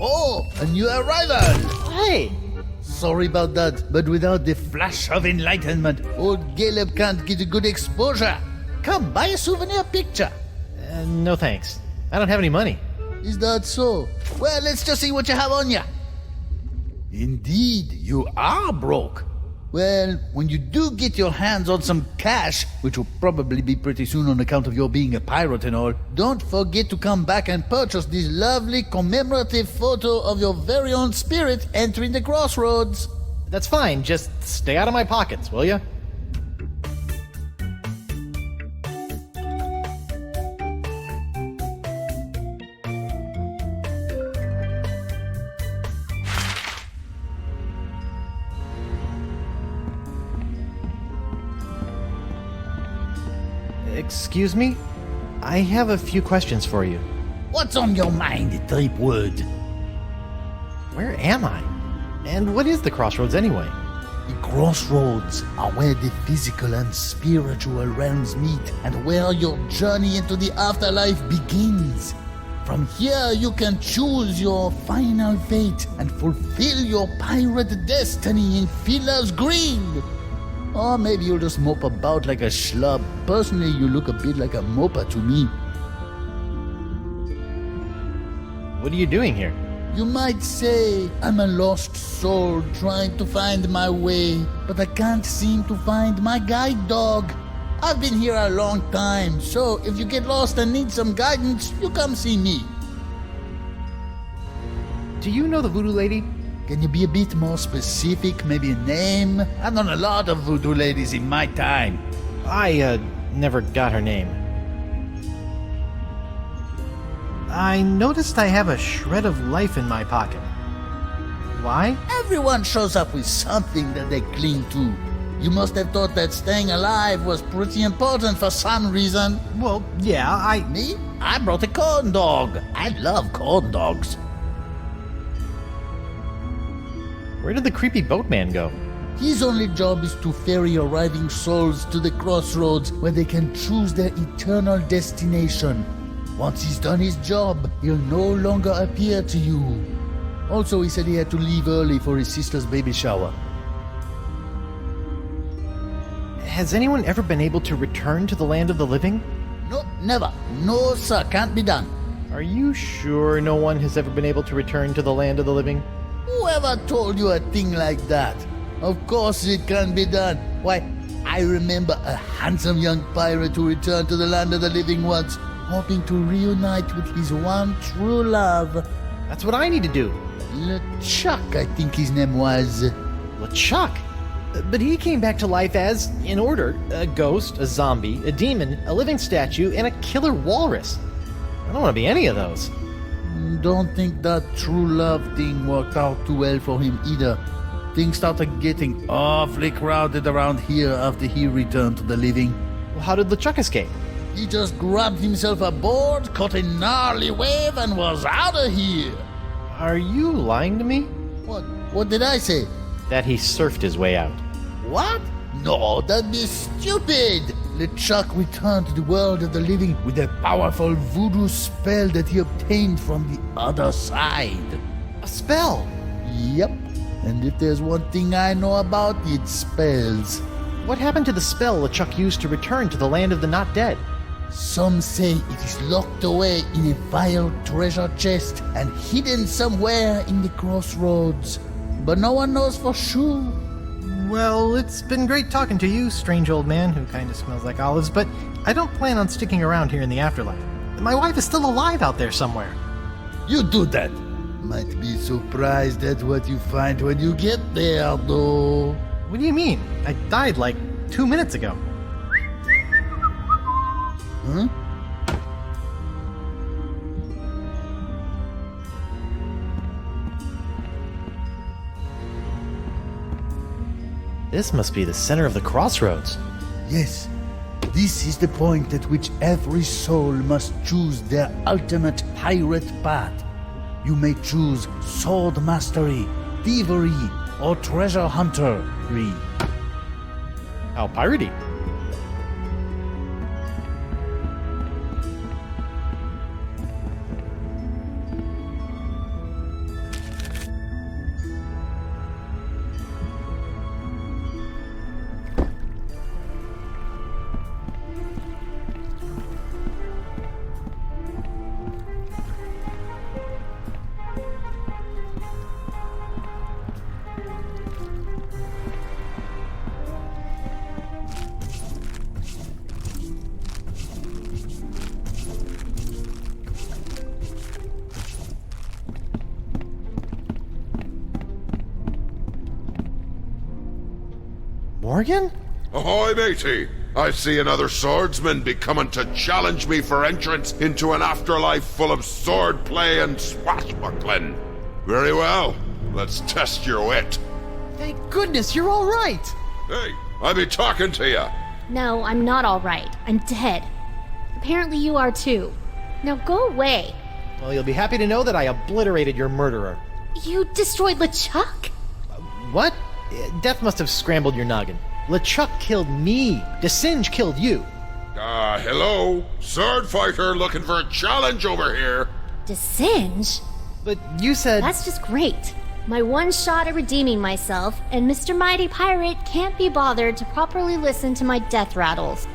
Oh, a new arrival! Hey! Sorry about that, but without the flash of enlightenment, old Caleb can't get a good exposure. Come, buy a souvenir picture. No thanks. I don't have any money. Is that so? Well, let's just see what you have on you. Indeed, you are broke. Well, when you do get your hands on some cash, which will probably be pretty soon on account of your being a pirate and all, don't forget to come back and purchase this lovely commemorative photo of your very own spirit entering the crossroads. That's fine, just stay out of my pockets, will ya? Excuse me? I have a few questions for you. What's on your mind, Threepwood? Where am I? And what is the crossroads anyway? The crossroads are where the physical and spiritual realms meet and where your journey into the afterlife begins. From here you can choose your final fate and fulfill your pirate destiny in Fiddler's Green. Or maybe you'll just mope about like a schlub. Personally, you look a bit like a moper to me. What are you doing here? You might say I'm a lost soul trying to find my way, but I can't seem to find my guide dog. I've been here a long time, so if you get lost and need some guidance, you come see me. Do you know the Voodoo Lady? Can you be a bit more specific? Maybe a name? I've known a lot of voodoo ladies in my time. I, never got her name. I noticed I have a shred of life in my pocket. Why? Everyone shows up with something that they cling to. You must have thought that staying alive was pretty important for some reason. Well, yeah, Me? I brought a corn dog. I love corn dogs. Where did the creepy boatman go? His only job is to ferry arriving souls to the crossroads where they can choose their eternal destination. Once he's done his job, he'll no longer appear to you. Also, he said he had to leave early for his sister's baby shower. Has anyone ever been able to return to the land of the living? Nope, never. No, sir, can't be done. Are you sure no one has ever been able to return to the land of the living? Whoever told you a thing like that? Of course it can be done. Why, I remember a handsome young pirate who returned to the land of the living once, hoping to reunite with his one true love. That's what I need to do. LeChuck, I think his name was. LeChuck? But he came back to life as, in order, a ghost, a zombie, a demon, a living statue, and a killer walrus. I don't want to be any of those. Don't think that true love thing worked out too well for him either. Things started getting awfully crowded around here after he returned to the living. Well, how did LeChuck escape? He just grabbed himself a board, caught a gnarly wave, and was out of here. Are you lying to me? What did I say? That he surfed his way out. What? No, that'd be stupid. LeChuck returned to the world of the living with a powerful voodoo spell that he obtained from the other side. A spell? Yep. And if there's one thing I know about, it's spells. What happened to the spell LeChuck used to return to the land of the not dead? Some say it is locked away in a vile treasure chest and hidden somewhere in the crossroads. But no one knows for sure. Well, it's been great talking to you, strange old man who kind of smells like olives, but I don't plan on sticking around here in the afterlife. My wife is still alive out there somewhere. You do that. Might be surprised at what you find when you get there, though. What do you mean? I died like 2 minutes ago. Huh? This must be the center of the crossroads. Yes. This is the point at which every soul must choose their ultimate pirate path. You may choose sword mastery, thievery, or treasure huntery. How piratey? Morgan? Ahoy, matey! I see another swordsman be coming to challenge me for entrance into an afterlife full of swordplay and swashbuckling. Very well. Let's test your wit. Thank goodness you're all right! Hey, I be talking to you. No, I'm not all right. I'm dead. Apparently you are too. Now go away. Well, you'll be happy to know that I obliterated your murderer. You destroyed LeChuck? What? Death must have scrambled your noggin. LeChuck killed me. DeSinge killed you. Hello? Sword fighter looking for a challenge over here. DeSinge? But you said... That's just great. My one shot at redeeming myself, and Mr. Mighty Pirate can't be bothered to properly listen to my death rattles.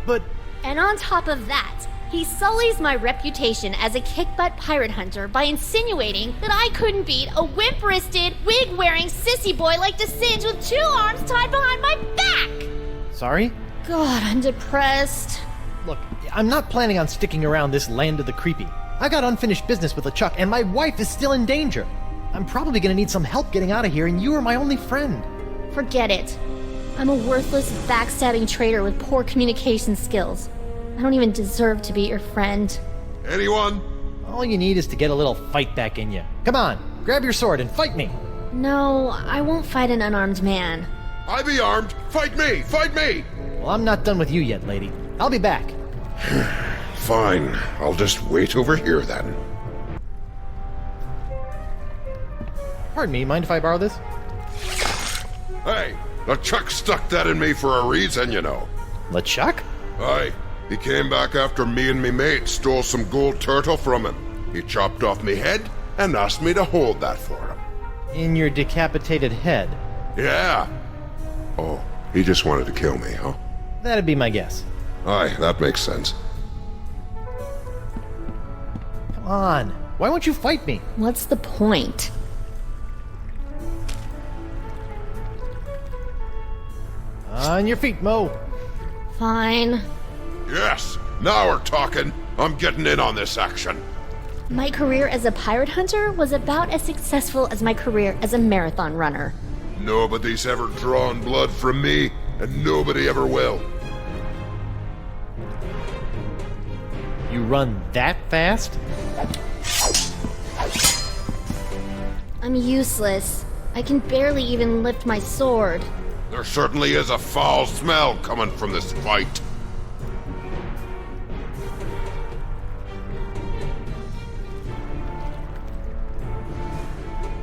But... And on top of that, he sullies my reputation as a kick-butt pirate hunter by insinuating that I couldn't beat a wimp-wristed, wig-wearing sissy boy like DeSinge with 2 arms tied behind my back! Sorry? God, I'm depressed. Look, I'm not planning on sticking around this land of the creepy. I got unfinished business with LeChuck, and my wife is still in danger. I'm probably gonna need some help getting out of here, and you are my only friend. Forget it. I'm a worthless, backstabbing traitor with poor communication skills. I don't even deserve to be your friend. Anyone? All you need is to get a little fight back in you. Come on, grab your sword and fight me. No, I won't fight an unarmed man. I be armed. Fight me! Fight me! Well, I'm not done with you yet, lady. I'll be back. Fine. I'll just wait over here then. Pardon me, mind if I borrow this? Hey, LeChuck stuck that in me for a reason, you know. LeChuck? Aye. He came back after me and me mate stole some gold turtle from him. He chopped off me head and asked me to hold that for him. In your decapitated head? Yeah. Oh, he just wanted to kill me, huh? That'd be my guess. Aye, that makes sense. Come on, why won't you fight me? What's the point? On your feet, Mo. Fine. Yes, now we're talking. I'm getting in on this action. My career as a pirate hunter was about as successful as my career as a marathon runner. Nobody's ever drawn blood from me, and nobody ever will. You run that fast? I'm useless. I can barely even lift my sword. There certainly is a foul smell coming from this fight.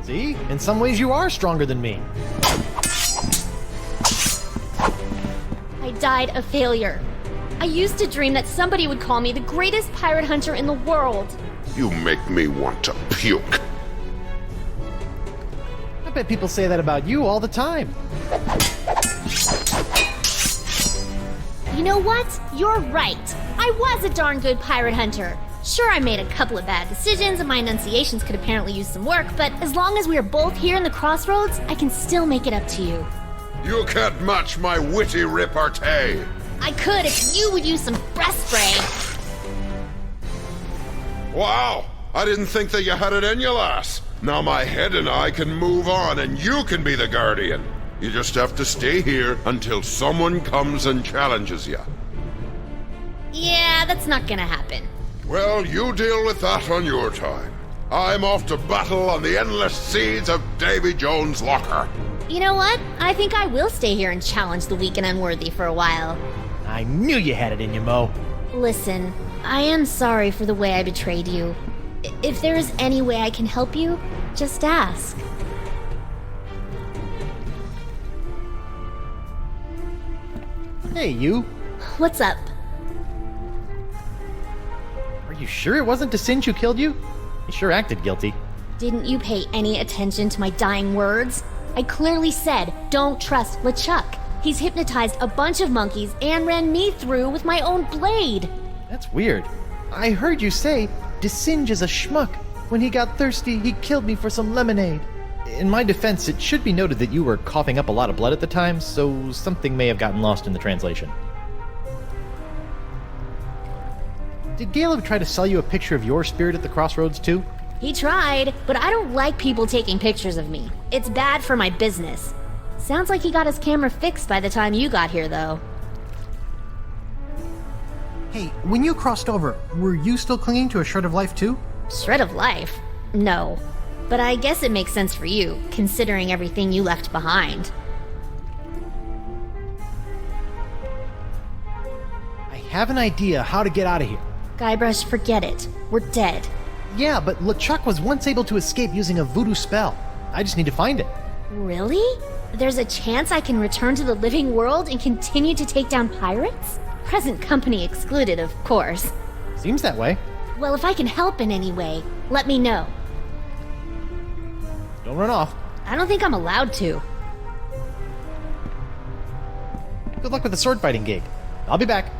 See? In some ways you are stronger than me. I died a failure. I used to dream that somebody would call me the greatest pirate hunter in the world. You make me want to puke. I bet people say that about you all the time. You know what? You're right. I was a darn good pirate hunter. Sure, I made a couple of bad decisions and my enunciations could apparently use some work, but as long as we are both here in the crossroads, I can still make it up to you. You can't match my witty repartee. I could if you would use some breath spray. Wow, I didn't think that you had it in you, lass. Now my head and I can move on and you can be the guardian. You just have to stay here until someone comes and challenges you. Yeah, that's not gonna happen. Well, you deal with that on your time. I'm off to battle on the endless seas of Davy Jones' locker. You know what? I think I will stay here and challenge the weak and unworthy for a while. I knew you had it in you, Mo. Listen, I am sorry for the way I betrayed you. If there is any way I can help you, just ask. Hey, you. What's up? Are you sure it wasn't Desinge who killed you? You sure acted guilty. Didn't you pay any attention to my dying words? I clearly said, don't trust LeChuck. He's hypnotized a bunch of monkeys and ran me through with my own blade. That's weird. I heard you say Desinge is a schmuck. When he got thirsty, he killed me for some lemonade. In my defense, it should be noted that you were coughing up a lot of blood at the time, so something may have gotten lost in the translation. Did Caleb try to sell you a picture of your spirit at the crossroads too? He tried, but I don't like people taking pictures of me. It's bad for my business. Sounds like he got his camera fixed by the time you got here, though. Hey, when you crossed over, were you still clinging to a shred of life too? Shred of life? No. But I guess it makes sense for you, considering everything you left behind. I have an idea how to get out of here. Guybrush, forget it. We're dead. Yeah, but LeChuck was once able to escape using a voodoo spell. I just need to find it. Really? There's a chance I can return to the living world and continue to take down pirates? Present company excluded, of course. Seems that way. Well, if I can help in any way, let me know. Don't run off. I don't think I'm allowed to. Good luck with the sword fighting gig. I'll be back.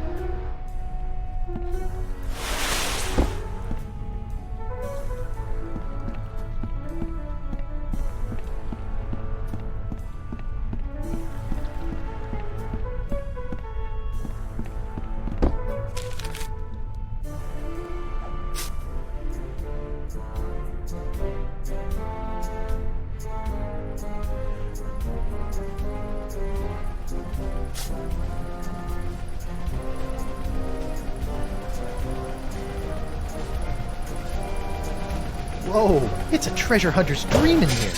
Whoa, it's a treasure hunter's dream in here.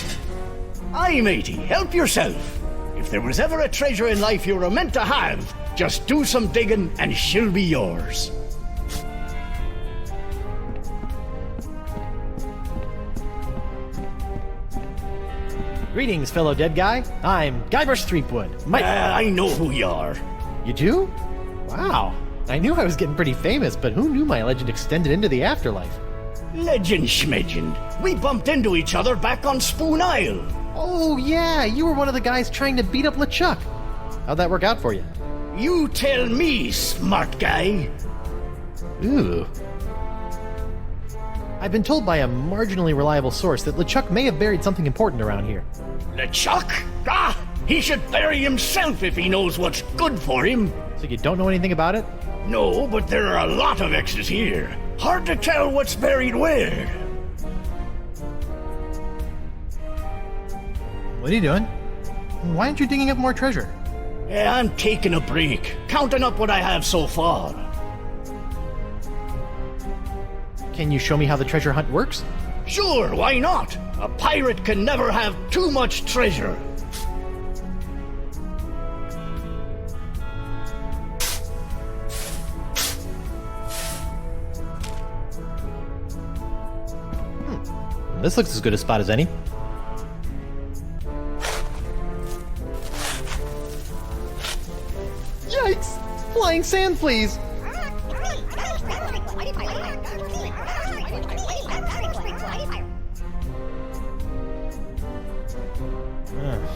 Aye, matey, help yourself. If there was ever a treasure in life you were meant to have, just do some digging and she'll be yours. Greetings, fellow dead guy. I'm Guybrush Threepwood. I know who you are. You do? Wow. I knew I was getting pretty famous, but who knew my legend extended into the afterlife? Legend schmegend. We bumped into each other back on Spoon Isle. Oh, yeah, you were one of the guys trying to beat up LeChuck. How'd that work out for you? You tell me, smart guy. Ooh. I've been told by a marginally reliable source that LeChuck may have buried something important around here. LeChuck? Ah, he should bury himself if he knows what's good for him. So you don't know anything about it? No, but there are a lot of X's here. Hard to tell what's buried where. What are you doing? Why aren't you digging up more treasure? Yeah, I'm taking a break, counting up what I have so far. Can you show me how the treasure hunt works? Sure, why not? A pirate can never have too much treasure. This looks as good a spot as any. Yikes! Flying sand fleas!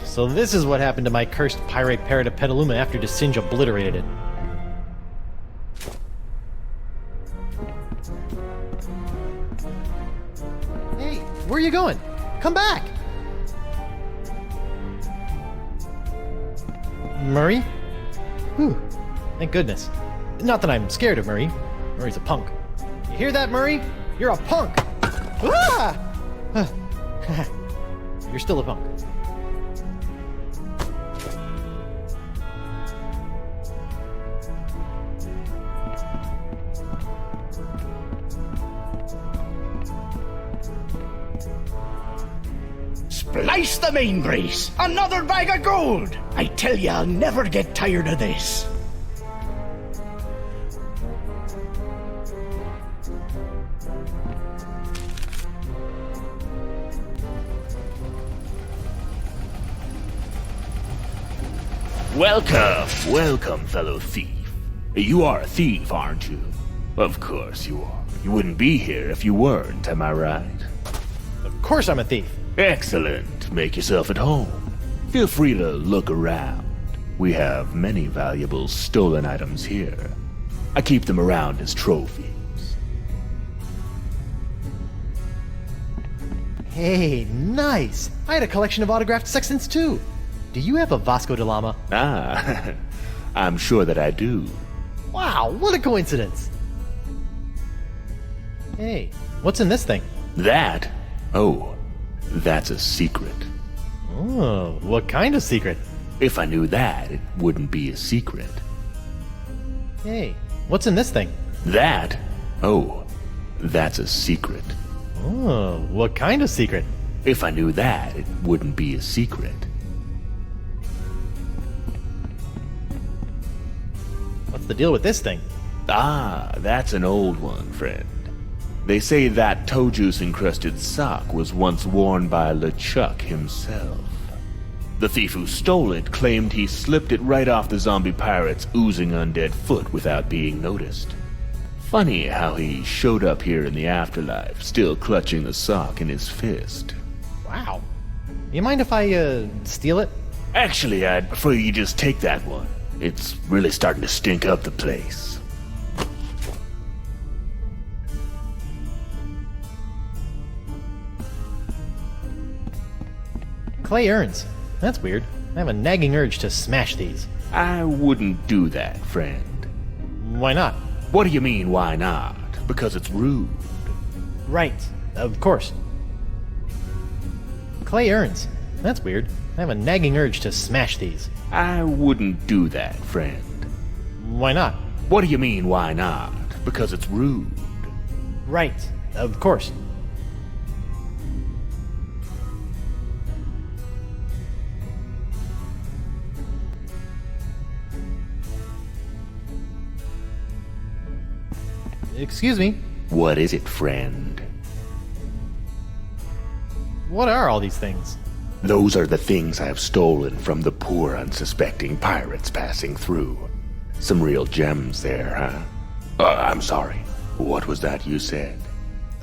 So this is what happened to my cursed pirate parrot of Petaluma after Desinge obliterated it. Hey, where are you going? Come back! Murray? Whew, thank goodness. Not that I'm scared of Murray. Murray's a punk. You hear that, Murray? You're a punk! Ah! You're still a punk. Splice the main brace! Another bag of gold! I tell you, I'll never get tired of this. Welcome, welcome, fellow thief. You are a thief, aren't you? Of course you are. You wouldn't be here if you weren't, am I right? Of course I'm a thief. Excellent. Make yourself at home. Feel free to look around. We have many valuable stolen items here. I keep them around as trophies. Hey, nice! I had a collection of autographed sextants too. Do you have a Vasco da Lama? Ah, I'm sure that I do. Wow, what a coincidence! Hey, what's in this thing? That? Oh, that's a secret. Oh, what kind of secret? If I knew that, it wouldn't be a secret. Hey, what's in this thing? That? Oh, that's a secret. Oh, what kind of secret? If I knew that, it wouldn't be a secret. What's the deal with this thing? Ah, that's an old one, friend. They say that toe juice encrusted sock was once worn by LeChuck himself. The thief who stole it claimed he slipped it right off the zombie pirate's oozing undead foot without being noticed. Funny how he showed up here in the afterlife, still clutching the sock in his fist. Wow. You mind if I, steal it? Actually, I'd prefer you just take that one. It's really starting to stink up the place. Clay urns. That's weird. I have a nagging urge to smash these. I wouldn't do that, friend. Why not? What do you mean, why not? Because it's rude. Right. Of course. Clay urns. That's weird. I have a nagging urge to smash these. I wouldn't do that, friend. Why not? What do you mean, why not? Because it's rude. Right. Of course. Excuse me. What is it, friend? What are all these things? Those are the things I have stolen from the poor, unsuspecting pirates passing through. Some real gems there, huh? I'm sorry. What was that you said?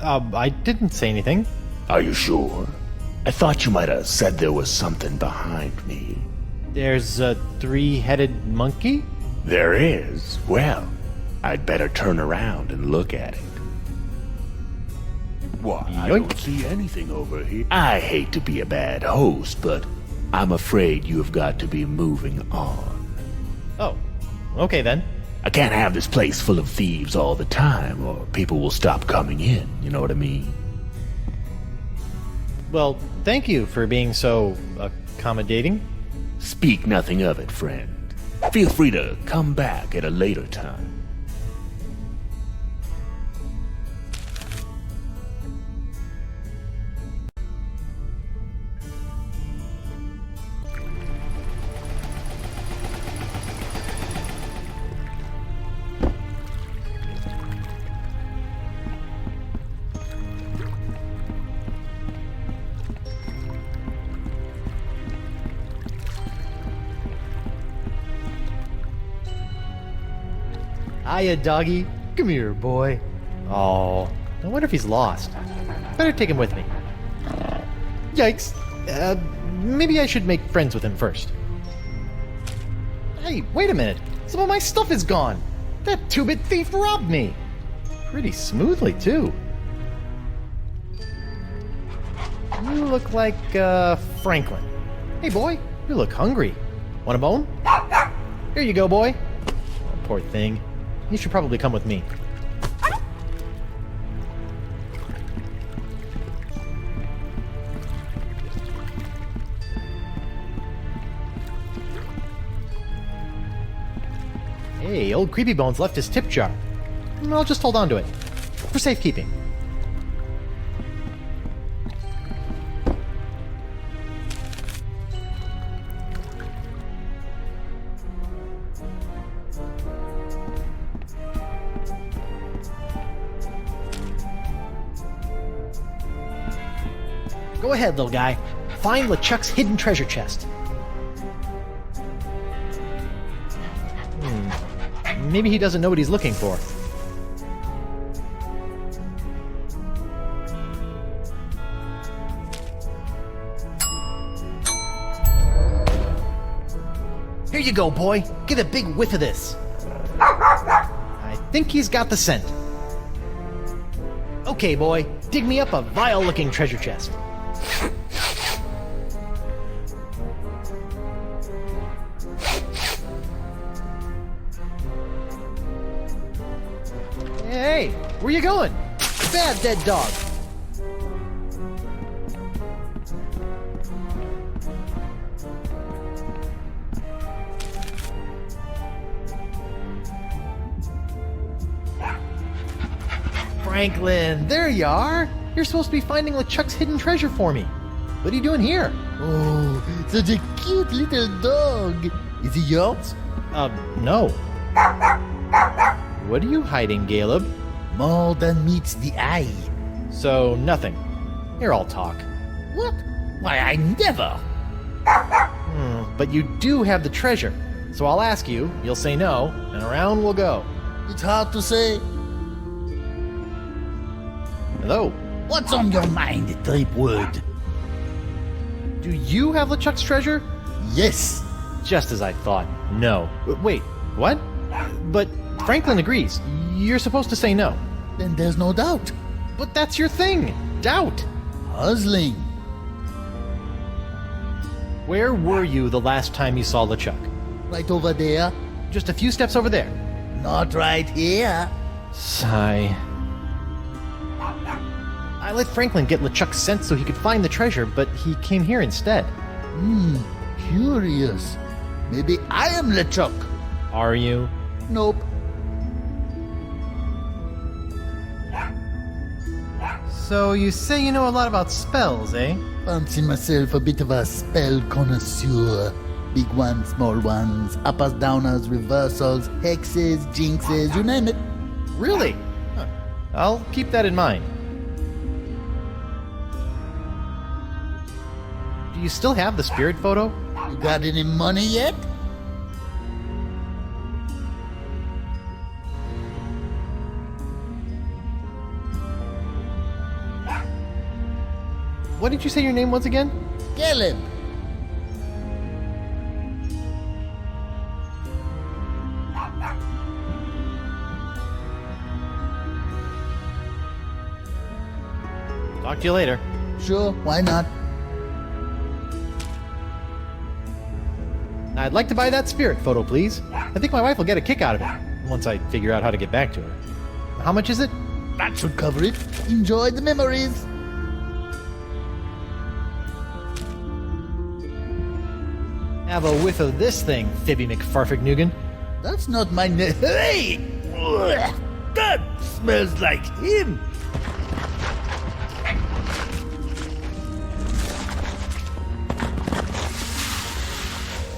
I didn't say anything. Are you sure? I thought you might have said there was something behind me. There's a three-headed monkey? There is? Well, I'd better turn around and look at it. Why, I don't see anything over here. I hate to be a bad host, but I'm afraid you have got to be moving on. Oh, okay then. I can't have this place full of thieves all the time, or people will stop coming in, you know what I mean? Well, thank you for being so accommodating. Speak nothing of it, friend. Feel free to come back at a later time. Hiya, doggy. Come here, boy. Oh, I wonder if he's lost. Better take him with me. Yikes. Maybe I should make friends with him first. Hey, wait a minute. Some of my stuff is gone. That two-bit thief robbed me. Pretty smoothly, too. You look like, Franklin. Hey, boy, you look hungry. Want a bone? Here you go, boy. Oh, poor thing. You should probably come with me. Hey, old Creepy Bones left his tip jar. I'll just hold on to it. For safekeeping. Go ahead, little guy. Find LeChuck's hidden treasure chest. Maybe he doesn't know what he's looking for. Here you go, boy. Get a big whiff of this. I think he's got the scent. Okay, boy. Dig me up a vile-looking treasure chest. Hey, where you going? Bad dead dog. Franklin, there you are. You're supposed to be finding LeChuck's hidden treasure for me. What are you doing here? Oh, such a cute little dog. Is he yours? No. What are you hiding, Caleb? More than meets the eye. So, nothing. Here, I'll talk. What? Why, I never. But you do have the treasure. So I'll ask you, you'll say no, and around we'll go. It's hard to say. Hello. What's on your mind, Threepwood? Do you have LeChuck's treasure? Yes. Just as I thought. No. Wait, what? But Franklin agrees. You're supposed to say no. Then there's no doubt. But that's your thing. Doubt. Puzzling. Where were you the last time you saw LeChuck? Right over there. Just a few steps over there. Not right here. Sigh. I let Franklin get LeChuck's scent so he could find the treasure, but he came here instead. Curious. Maybe I am LeChuck. Are you? Nope. So you say you know a lot about spells, eh? Fancy myself a bit of a spell connoisseur. Big ones, small ones, uppers, downers, reversals, hexes, jinxes, you name it. Really? Huh. I'll keep that in mind. Do you still have the spirit photo? You got any money yet? What did you say your name was again? Caleb. Talk to you later. Sure, why not? I'd like to buy that spirit photo, please. I think my wife will get a kick out of it, once I figure out how to get back to her. How much is it? That should cover it. Enjoy the memories. Have a whiff of this thing, Fibby McFarfignugan. That's not my name. Hey! Ugh, that smells like him.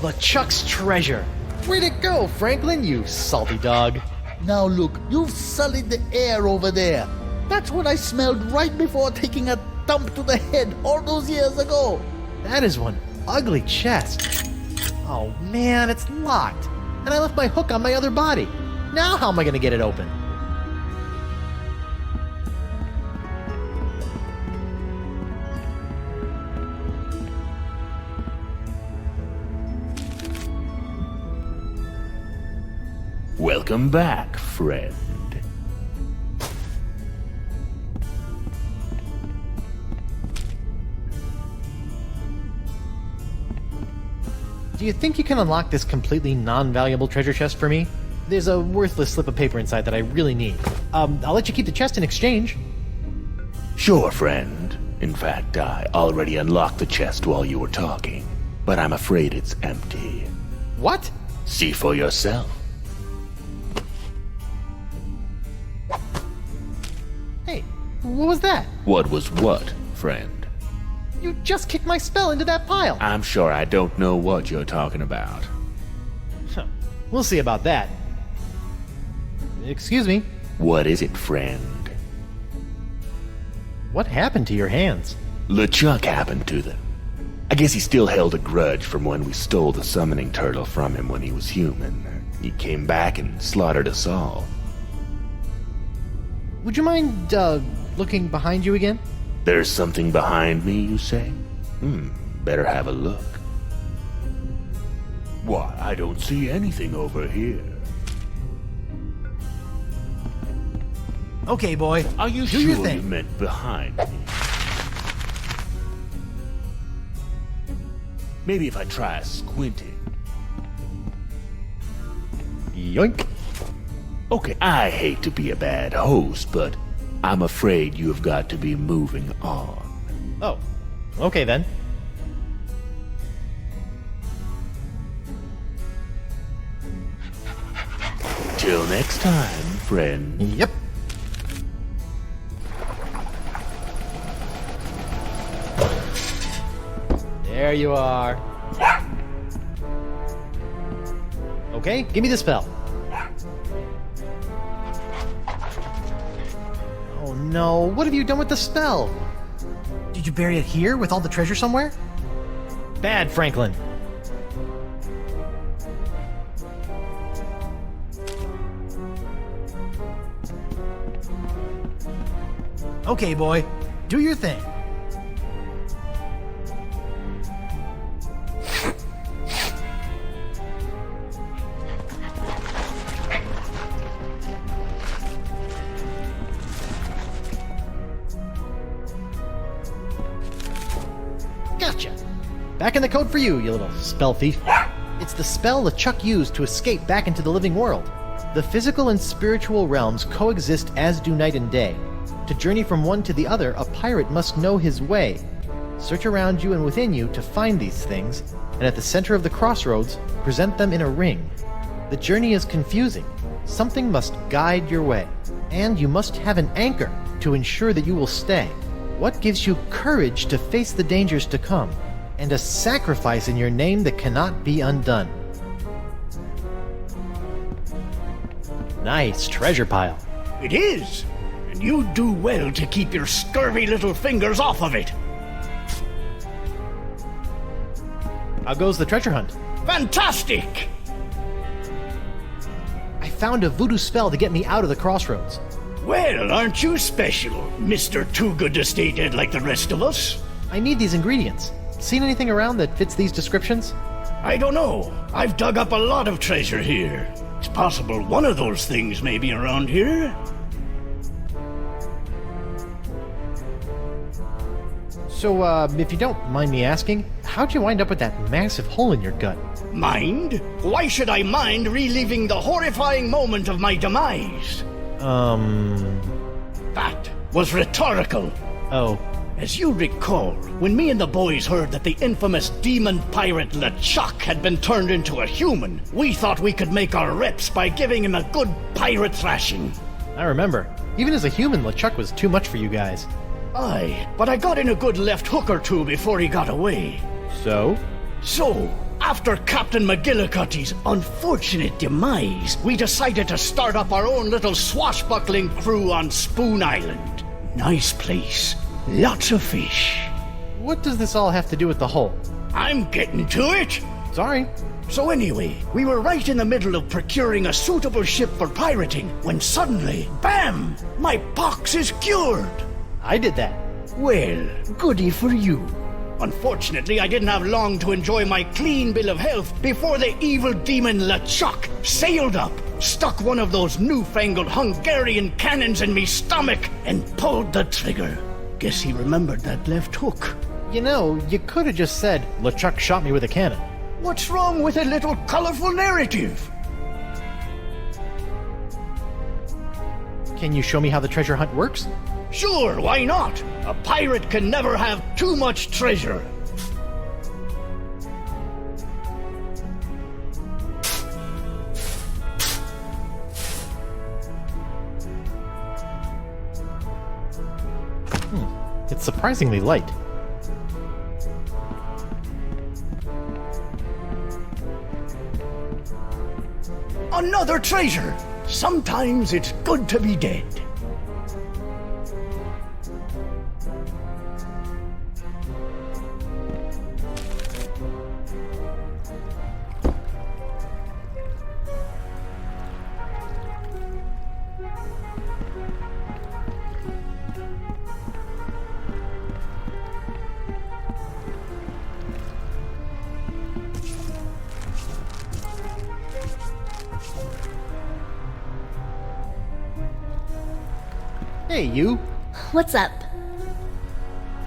LeChuck's treasure. Where'd it go, Franklin, you salty dog? Now look, you've sullied the air over there. That's what I smelled right before taking a thump to the head all those years ago. That is one ugly chest. Oh man, it's locked. And I left my hook on my other body. Now how am I gonna get it open? Welcome back, friend. Do you think you can unlock this completely non-valuable treasure chest for me? There's a worthless slip of paper inside that I really need. I'll let you keep the chest in exchange. Sure, friend. In fact, I already unlocked the chest while you were talking, but I'm afraid it's empty. What? See for yourself. Hey, what was that? What was what, friend? You just kicked my spell into that pile. I'm sure I don't know what you're talking about. We'll see about that. Excuse me. What is it, friend? What happened to your hands? LeChuck happened to them. I guess he still held a grudge from when we stole the summoning turtle from him when he was human. He came back and slaughtered us all. Would you mind, looking behind you again? There's something behind me, you say? Better have a look. Why, I don't see anything over here. Okay, boy. Are you Do your sure thing. you meant behind me? Maybe if I try squinting. Yoink. Okay, I hate to be a bad host, but I'm afraid you've got to be moving on. Oh, okay then. Till next time, friend. Yep. There you are. Okay, give me the spell. Oh no, what have you done with the spell? Did you bury it here with all the treasure somewhere? Bad, Franklin. Okay, boy. Do your thing. Gotcha. Back in the code for you, you little spell thief. It's the spell LeChuck used to escape back into the living world. The physical and spiritual realms coexist as do night and day. To journey from one to the other, a pirate must know his way. Search around you and within you to find these things, and at the center of the crossroads, present them in a ring. The journey is confusing. Something must guide your way, and you must have an anchor to ensure that you will stay. What gives you courage to face the dangers to come, and a sacrifice in your name that cannot be undone? Nice treasure pile. It is! And you do well to keep your scurvy little fingers off of it. How goes the treasure hunt? Fantastic! I found a voodoo spell to get me out of the crossroads. Well, aren't you special, Mr. Too Good to Stay Dead like the rest of us? I need these ingredients. Seen anything around that fits these descriptions? I don't know. I've dug up a lot of treasure here. It's possible one of those things may be around here. So, if you don't mind me asking, how'd you wind up with that massive hole in your gut? Mind? Why should I mind reliving the horrifying moment of my demise? That was rhetorical. Oh. As you recall, when me and the boys heard that the infamous demon pirate LeChuck had been turned into a human, we thought we could make our reps by giving him a good pirate thrashing. I remember. Even as a human, LeChuck was too much for you guys. Aye, but I got in a good left hook or two before he got away. So? So, after Captain McGillicuddy's unfortunate demise, we decided to start up our own little swashbuckling crew on Spoon Island. Nice place. Lots of fish. What does this all have to do with the hole? I'm getting to it. Sorry. So anyway, we were right in the middle of procuring a suitable ship for pirating when suddenly, bam! My pox is cured. I did that. Well, goody for you. Unfortunately, I didn't have long to enjoy my clean bill of health before the evil demon LeChuck sailed up, stuck one of those newfangled Hungarian cannons in me stomach, and pulled the trigger. Guess he remembered that left hook. You know, you could have just said, LeChuck shot me with a cannon. What's wrong with a little colorful narrative? Can you show me how the treasure hunt works? Sure, why not? A pirate can never have too much treasure. It's surprisingly light. Another treasure! Sometimes it's good to be dead. Hey, you. What's up?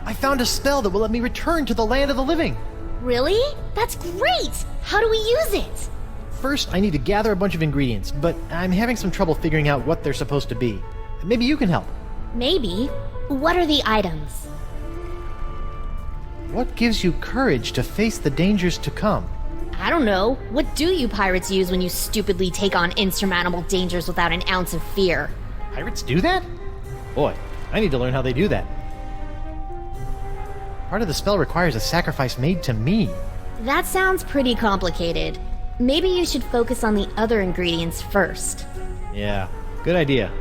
I found a spell that will let me return to the land of the living. Really? That's great! How do we use it? First, I need to gather a bunch of ingredients, but I'm having some trouble figuring out what they're supposed to be. Maybe you can help. Maybe. What are the items? What gives you courage to face the dangers to come? I don't know. What do you pirates use when you stupidly take on insurmountable dangers without an ounce of fear? Pirates do that? Boy, I need to learn how they do that. Part of the spell requires a sacrifice made to me. That sounds pretty complicated. Maybe you should focus on the other ingredients first. Yeah, good idea.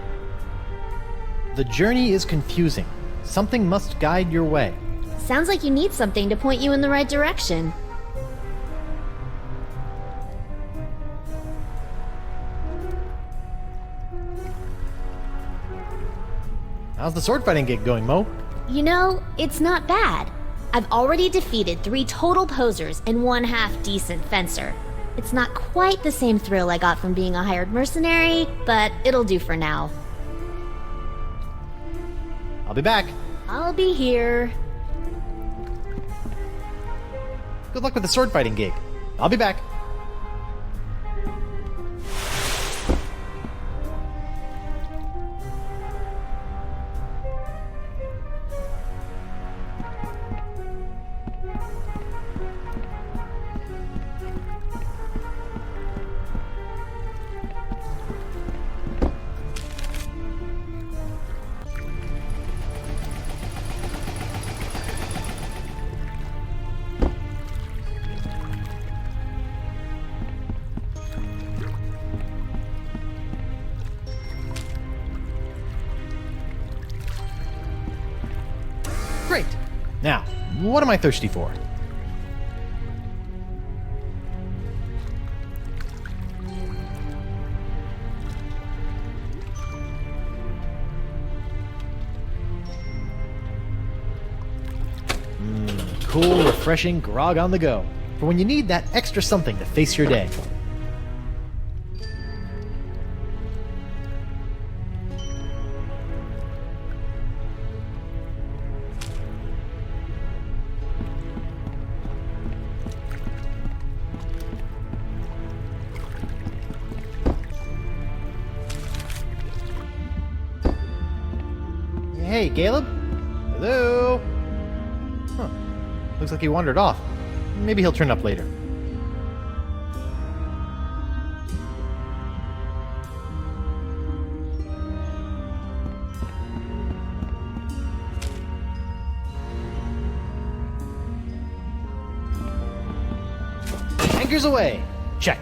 The journey is confusing. Something must guide your way. Sounds like you need something to point you in the right direction. How's the sword fighting gig going, Mo? You know, it's not bad. I've already defeated 3 total posers and 1 half-decent fencer. It's not quite the same thrill I got from being a hired mercenary, but it'll do for now. I'll be back. I'll be here. Good luck with the sword fighting gig. I'll be back. Great. Now, what am I thirsty for? Cool, refreshing grog on the go. For when you need that extra something to face your day. Hey, Caleb? Hello? Huh. Looks like he wandered off. Maybe he'll turn up later. Anchors away! Check.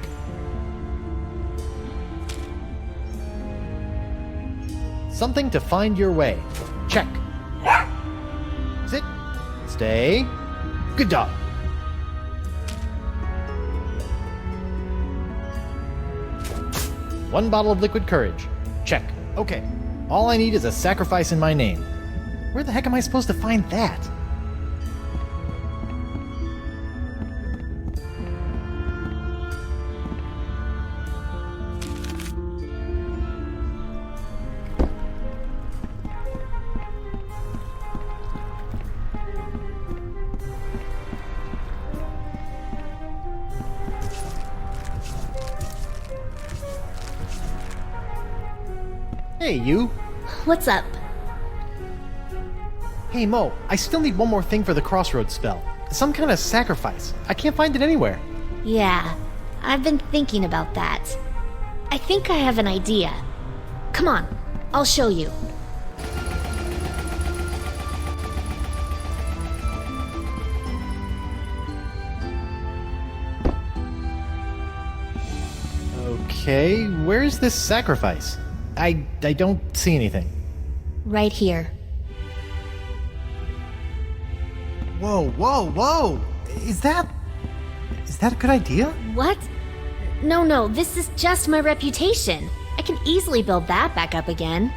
Something to find your way. Check. Sit. Stay. Good dog. One bottle of liquid courage. Check. Okay. All I need is a sacrifice in my name. Where the heck am I supposed to find that? Hey, you. What's up? Hey, Mo, I still need one more thing for the crossroads spell. Some kind of sacrifice. I can't find it anywhere. Yeah, I've been thinking about that. I think I have an idea. Come on, I'll show you. Okay, where's this sacrifice? I don't see anything. Right here. Whoa, whoa, whoa! Is that a good idea? What? No, this is just my reputation. I can easily build that back up again.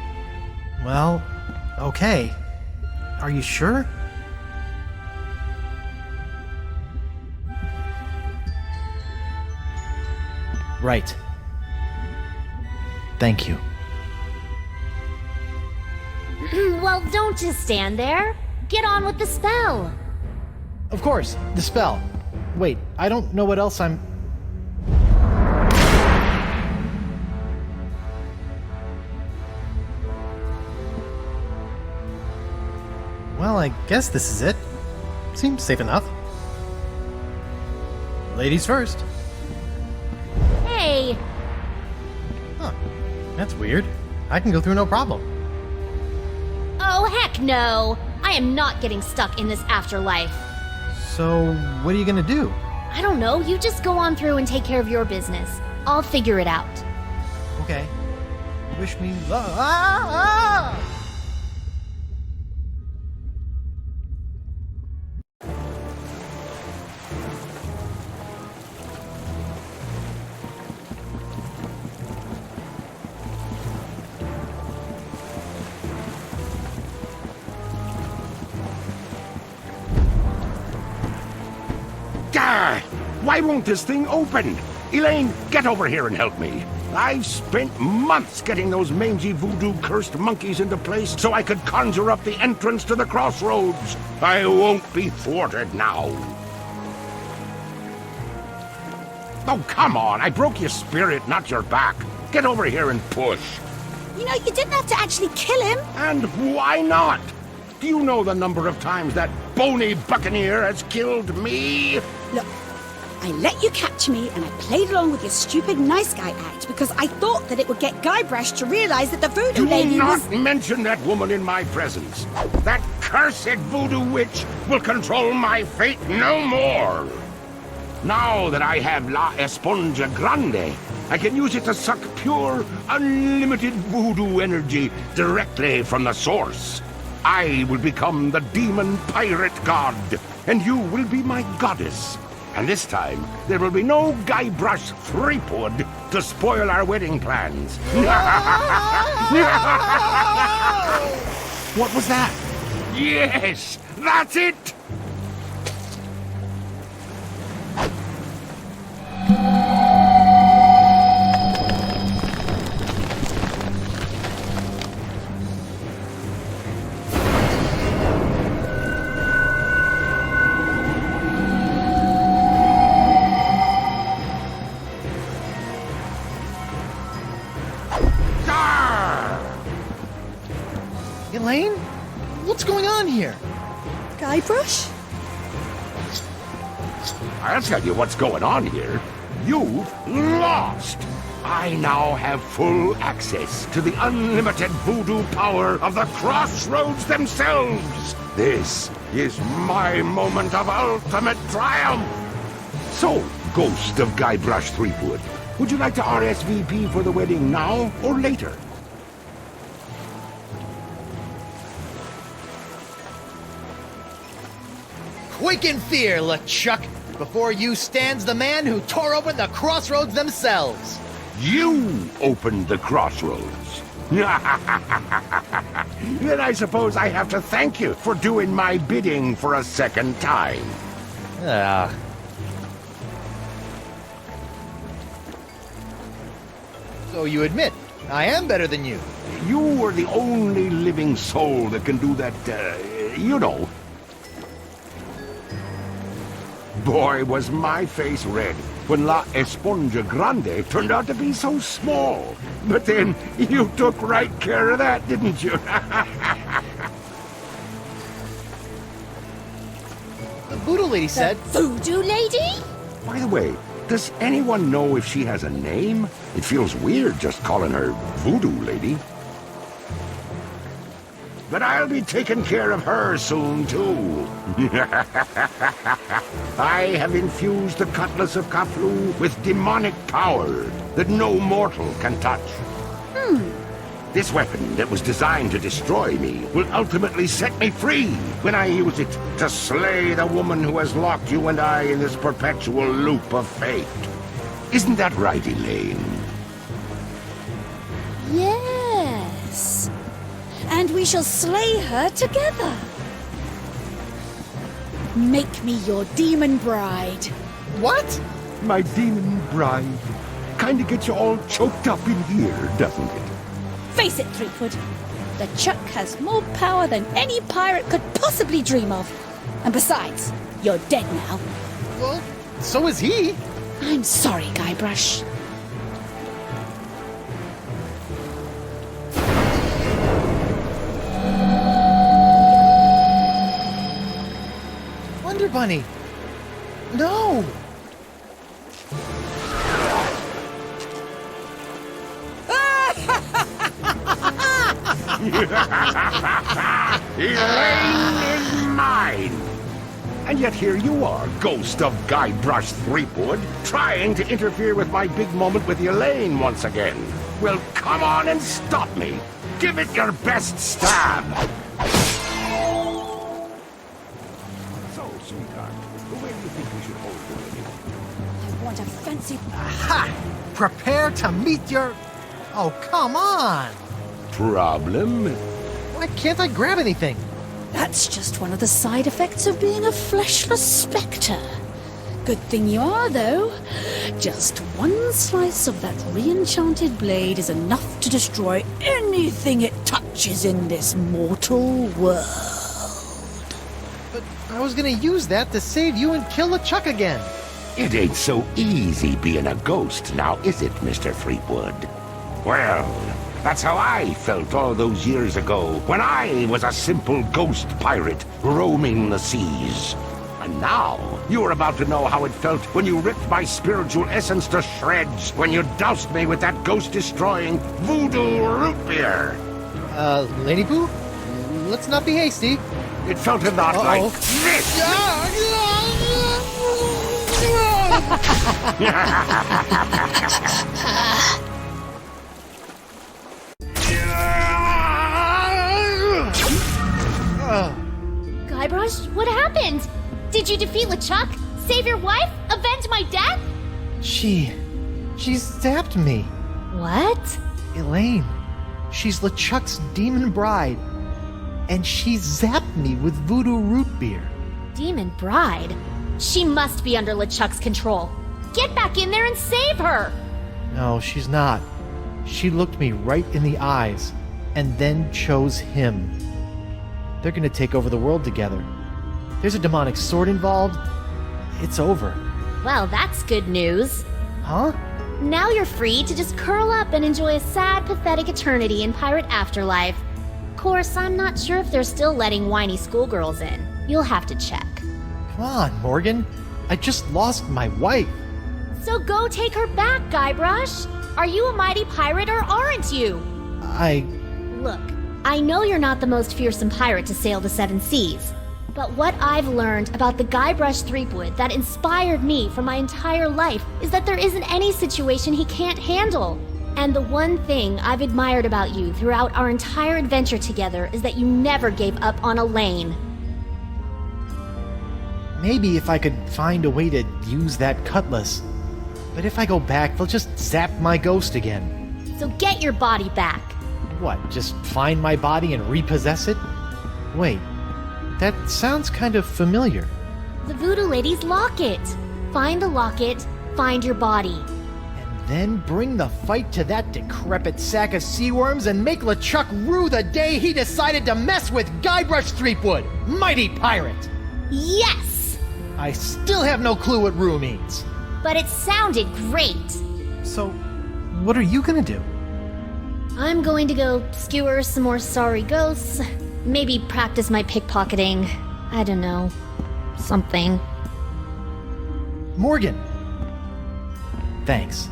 Well, okay. Are you sure? Right. Thank you. Well, don't just stand there. Get on with the spell. Of course, the spell. Wait, I don't know what else I'm... Well, I guess this is it. Seems safe enough. Ladies first. Hey! Huh. That's weird. I can go through no problem. Oh, heck no! I am not getting stuck in this afterlife. So, what are you gonna do? I don't know, you just go on through and take care of your business. I'll figure it out. Okay. Wish me luck. Ah! Why won't this thing open? Elaine, get over here and help me. I've spent months getting those mangy voodoo-cursed monkeys into place so I could conjure up the entrance to the crossroads. I won't be thwarted now. Oh, come on. I broke your spirit, not your back. Get over here and push. You know, you didn't have to actually kill him. And why not? Do you know the number of times that bony buccaneer has killed me? Look, I let you capture me and I played along with your stupid nice guy act because I thought that it would get Guybrush to realize that the Voodoo Lady was... Do not mention that woman in my presence. That cursed voodoo witch will control my fate no more. Now that I have La Esponja Grande, I can use it to suck pure, unlimited voodoo energy directly from the source. I will become the demon pirate god, and you will be my goddess. And this time, there will be no Guybrush Threepwood to spoil our wedding plans. What was that? Yes, that's it! Elaine? What's going on here? Guybrush? I'll tell you what's going on here. You've lost! I now have full access to the unlimited voodoo power of the crossroads themselves. This is my moment of ultimate triumph. So, ghost of Guybrush Threepwood, would you like to RSVP for the wedding now or later? Quake in fear, LeChuck! Before you stands the man who tore open the crossroads themselves! You opened the crossroads. Then I suppose I have to thank you for doing my bidding for a second time. So you admit, I am better than you. You were the only living soul that can do that, you know. Boy, was my face red when La Esponja Grande turned out to be so small. But then you took right care of that, didn't you? The Voodoo Lady said... Voodoo Lady? By the way, does anyone know if she has a name? It feels weird just calling her Voodoo Lady. But I'll be taking care of her soon, too. I have infused the cutlass of Cochlea with demonic power that no mortal can touch. This weapon that was designed to destroy me will ultimately set me free when I use it to slay the woman who has locked you and I in this perpetual loop of fate. Isn't that right, Elaine? Yes. And we shall slay her together. Make me your demon bride. What? My demon bride. Kinda gets you all choked up in here, doesn't it? Face it, Threepwood. LeChuck has more power than any pirate could possibly dream of. And besides, you're dead now. Well, so is he. I'm sorry, Guybrush. Wonder Bunny. No! Elaine is mine! And yet here you are, ghost of Guybrush Threepwood, trying to interfere with my big moment with Elaine once again. Well, come on and stop me. Give it your best stab. So, sweetheart, where do you think we should hold the wedding? I want a fancy... Aha! Prepare to meet your... Oh, come on! Problem? Why can't I grab anything? That's just one of the side effects of being a fleshless spectre. Good thing you are, though. Just one slice of that re-enchanted blade is enough to destroy anything it touches in this mortal world. But I was gonna use that to save you and kill LeChuck again. It ain't so easy being a ghost now, is it, Mr. Threepwood? Well, that's how I felt all those years ago, when I was a simple ghost pirate roaming the seas. And now, you're about to know how it felt when you ripped my spiritual essence to shreds, when you doused me with that ghost-destroying voodoo root beer. Lady Pooh? Let's not be hasty. It felt a lot like this. Guybrush, what happened? Did you defeat LeChuck? Save your wife? Avenge my death? She zapped me. What? Elaine. She's LeChuck's demon bride. And she zapped me with voodoo root beer. Demon bride? She must be under LeChuck's control. Get back in there and save her! No, she's not. She looked me right in the eyes and then chose him. They're gonna take over the world together. There's a demonic sword involved. It's over. Well, that's good news. Huh? Now you're free to just curl up and enjoy a sad, pathetic eternity in Pirate Afterlife. Of course, I'm not sure if they're still letting whiny schoolgirls in. You'll have to check. Come on, Morgan. I just lost my wife. So go take her back, Guybrush. Are you a mighty pirate or aren't you? Look, I know you're not the most fearsome pirate to sail the seven seas. But what I've learned about the Guybrush Threepwood that inspired me for my entire life is that there isn't any situation he can't handle. And the one thing I've admired about you throughout our entire adventure together is that you never gave up on Elaine. maybe if I could find a way to use that cutlass. But if I go back, they'll just zap my ghost again. So get your body back. What, just find my body and repossess it? Wait, that sounds kind of familiar. The Voodoo Lady's locket. Find the locket, find your body. Then bring the fight to that decrepit sack of sea worms and make LeChuck rue the day he decided to mess with Guybrush Threepwood, mighty pirate! Yes! I still have no clue what rue means. But it sounded great. So, what are you gonna do? I'm going to go skewer some more sorry ghosts. Maybe practice my pickpocketing. I don't know. Something. Morgan! Thanks.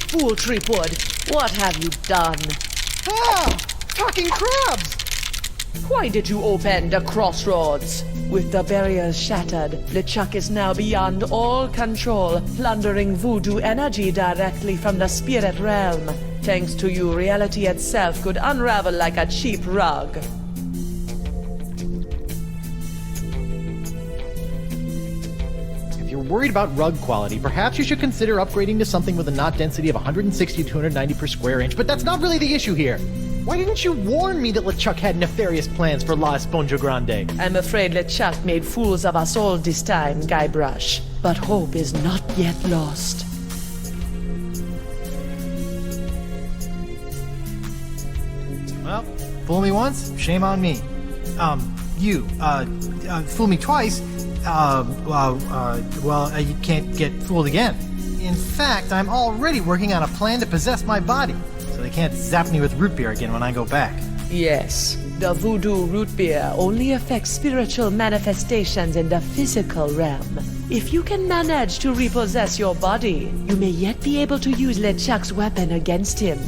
Fool Threepwood, what have you done? Ah! Talking crabs! Why did you open the crossroads? With the barriers shattered, LeChuck is now beyond all control, plundering voodoo energy directly from the spirit realm. Thanks to you, reality itself could unravel like a cheap rug. If you're worried about rug quality, perhaps you should consider upgrading to something with a knot density of 160 to 290 per square inch, but that's not really the issue here. Why didn't you warn me that LeChuck had nefarious plans for La Esponja Grande? I'm afraid LeChuck made fools of us all this time, Guybrush. But hope is not yet lost. Well, fool me once, shame on me. Fool me twice, you can't get fooled again. In fact, I'm already working on a plan to possess my body, so they can't zap me with root beer again when I go back. Yes, the voodoo root beer only affects spiritual manifestations in the physical realm. If you can manage to repossess your body, you may yet be able to use LeChuck's weapon against him.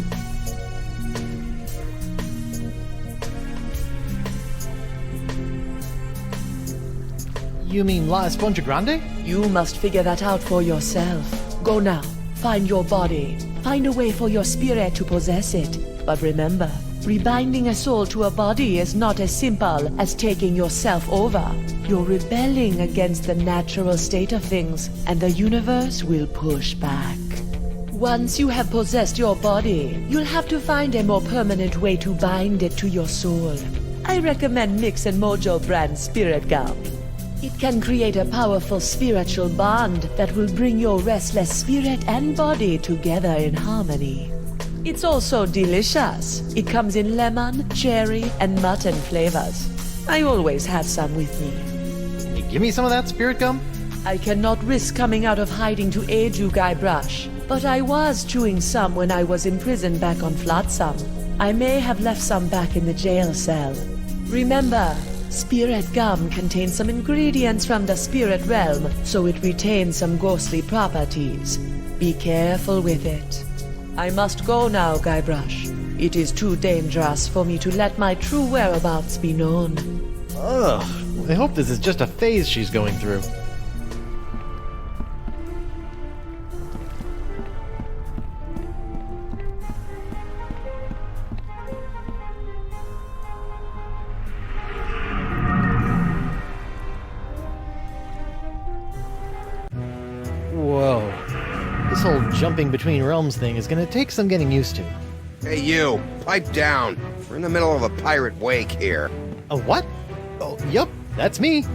You mean La Esponja Grande? You must figure that out for yourself. Go now, find your body. Find a way for your spirit to possess it. But remember, rebinding a soul to a body is not as simple as taking yourself over. You're rebelling against the natural state of things, and the universe will push back. Once you have possessed your body, you'll have to find a more permanent way to bind it to your soul. I recommend Mix and Mojo brand Spirit Gum. It can create a powerful spiritual bond that will bring your restless spirit and body together in harmony. It's also delicious. It comes in lemon, cherry, and mutton flavors. I always have some with me. Can you give me some of that spirit gum? I cannot risk coming out of hiding to aid you, Guybrush, but I was chewing some when I was imprisoned back on Flotsam. I may have left some back in the jail cell. Remember, spirit gum contains some ingredients from the spirit realm, so it retains some ghostly properties. Be careful with it. I must go now, Guybrush. It is too dangerous for me to let my true whereabouts be known. Ugh, I hope this is just a phase she's going through. Whoa. This whole jumping between realms thing is gonna take some getting used to. Hey you, pipe down. We're in the middle of a pirate wake here. A what? Oh, yup, that's me.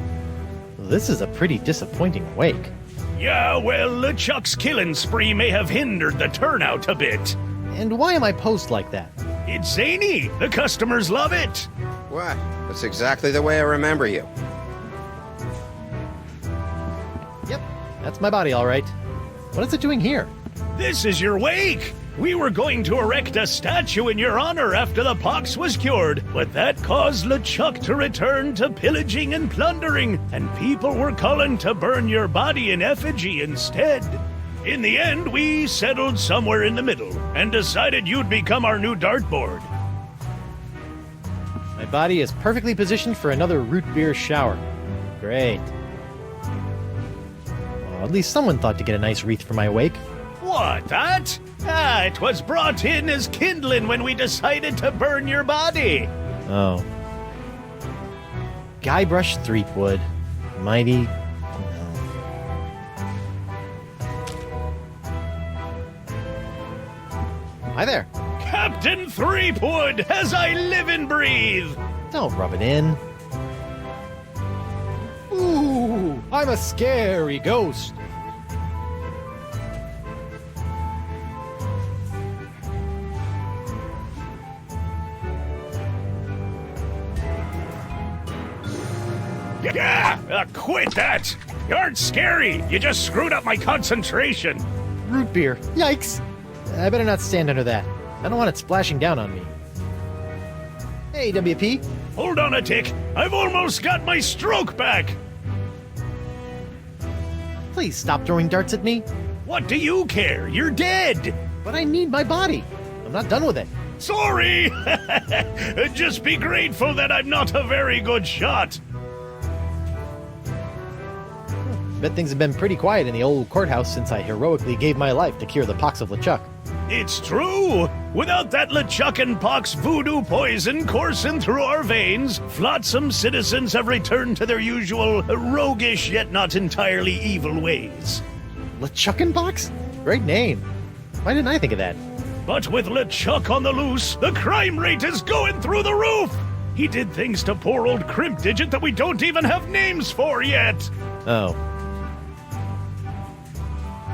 This is a pretty disappointing wake. Yeah, well, LeChuck's killing spree may have hindered the turnout a bit. And why am I posed like that? It's zany. The customers love it. What? That's exactly the way I remember you. Yep, that's my body, all right. What is it doing here? This is your wake. We were going to erect a statue in your honor after the pox was cured, but that caused LeChuck to return to pillaging and plundering, and people were calling to burn your body in effigy instead. In the end, we settled somewhere in the middle, and decided you'd become our new dartboard. My body is perfectly positioned for another root beer shower. Great. Well, at least someone thought to get a nice wreath for my wake. What, that? Ah, it was brought in as kindling when we decided to burn your body. Oh. Guybrush Threepwood. Mighty... Hi there. Captain Threepwood, as I live and breathe. Don't rub it in. Ooh, I'm a scary ghost. Yeah, quit that. You aren't scary. You just screwed up my concentration. Root beer. Yikes. I better not stand under that. I don't want it splashing down on me. Hey, WP. Hold on a tick. I've almost got my stroke back. Please stop throwing darts at me. What do you care? You're dead. But I need my body. I'm not done with it. Sorry! Just be grateful that I'm not a very good shot. Bet things have been pretty quiet in the old courthouse since I heroically gave my life to cure the pox of LeChuck. It's true! Without that LeChuck and pox voodoo poison coursing through our veins, Flotsam citizens have returned to their usual roguish yet not entirely evil ways. LeChuck and pox? Great name. Why didn't I think of that? But with LeChuck on the loose, the crime rate is going through the roof! He did things to poor old Crimp Digit that we don't even have names for yet! Oh.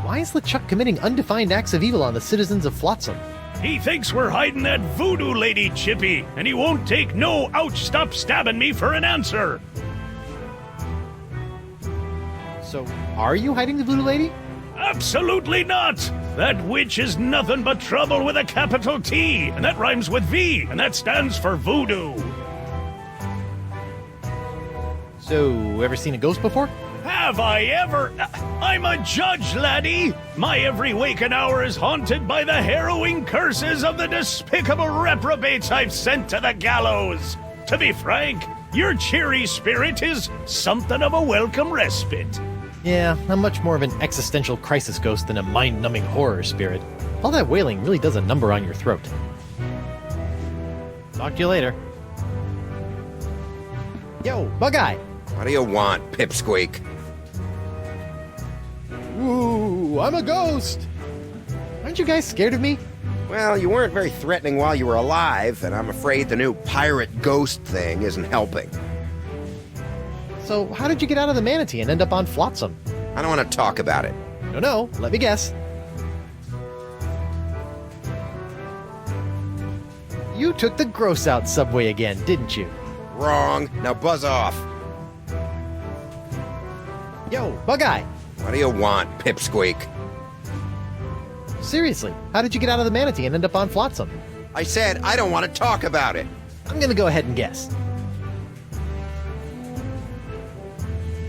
Why is LeChuck committing undefined acts of evil on the citizens of Flotsam? He thinks we're hiding that Voodoo Lady, Chippy, and he won't take no ouch stop stabbing me for an answer! So, are you hiding the Voodoo Lady? Absolutely not! That witch is nothing but trouble with a capital T, and that rhymes with V, and that stands for voodoo. So, ever seen a ghost before? Have I ever? I'm a judge, laddie! My every waking hour is haunted by the harrowing curses of the despicable reprobates I've sent to the gallows. To be frank, your cheery spirit is something of a welcome respite. Yeah, I'm much more of an existential crisis ghost than a mind-numbing horror spirit. All that wailing really does a number on your throat. Talk to you later. Yo, Bug-Eye! What do you want, Pipsqueak? Ooh, I'm a ghost! Aren't you guys scared of me? Well, you weren't very threatening while you were alive, and I'm afraid the new pirate ghost thing isn't helping. So, how did you get out of the manatee and end up on Flotsam? I don't want to talk about it. No, let me guess. You took the gross-out subway again, didn't you? Wrong. Now buzz off. Yo, Bug-Eye! What do you want, Pipsqueak? Seriously, how did you get out of the manatee and end up on Flotsam? I said I don't want to talk about it. I'm gonna go ahead and guess.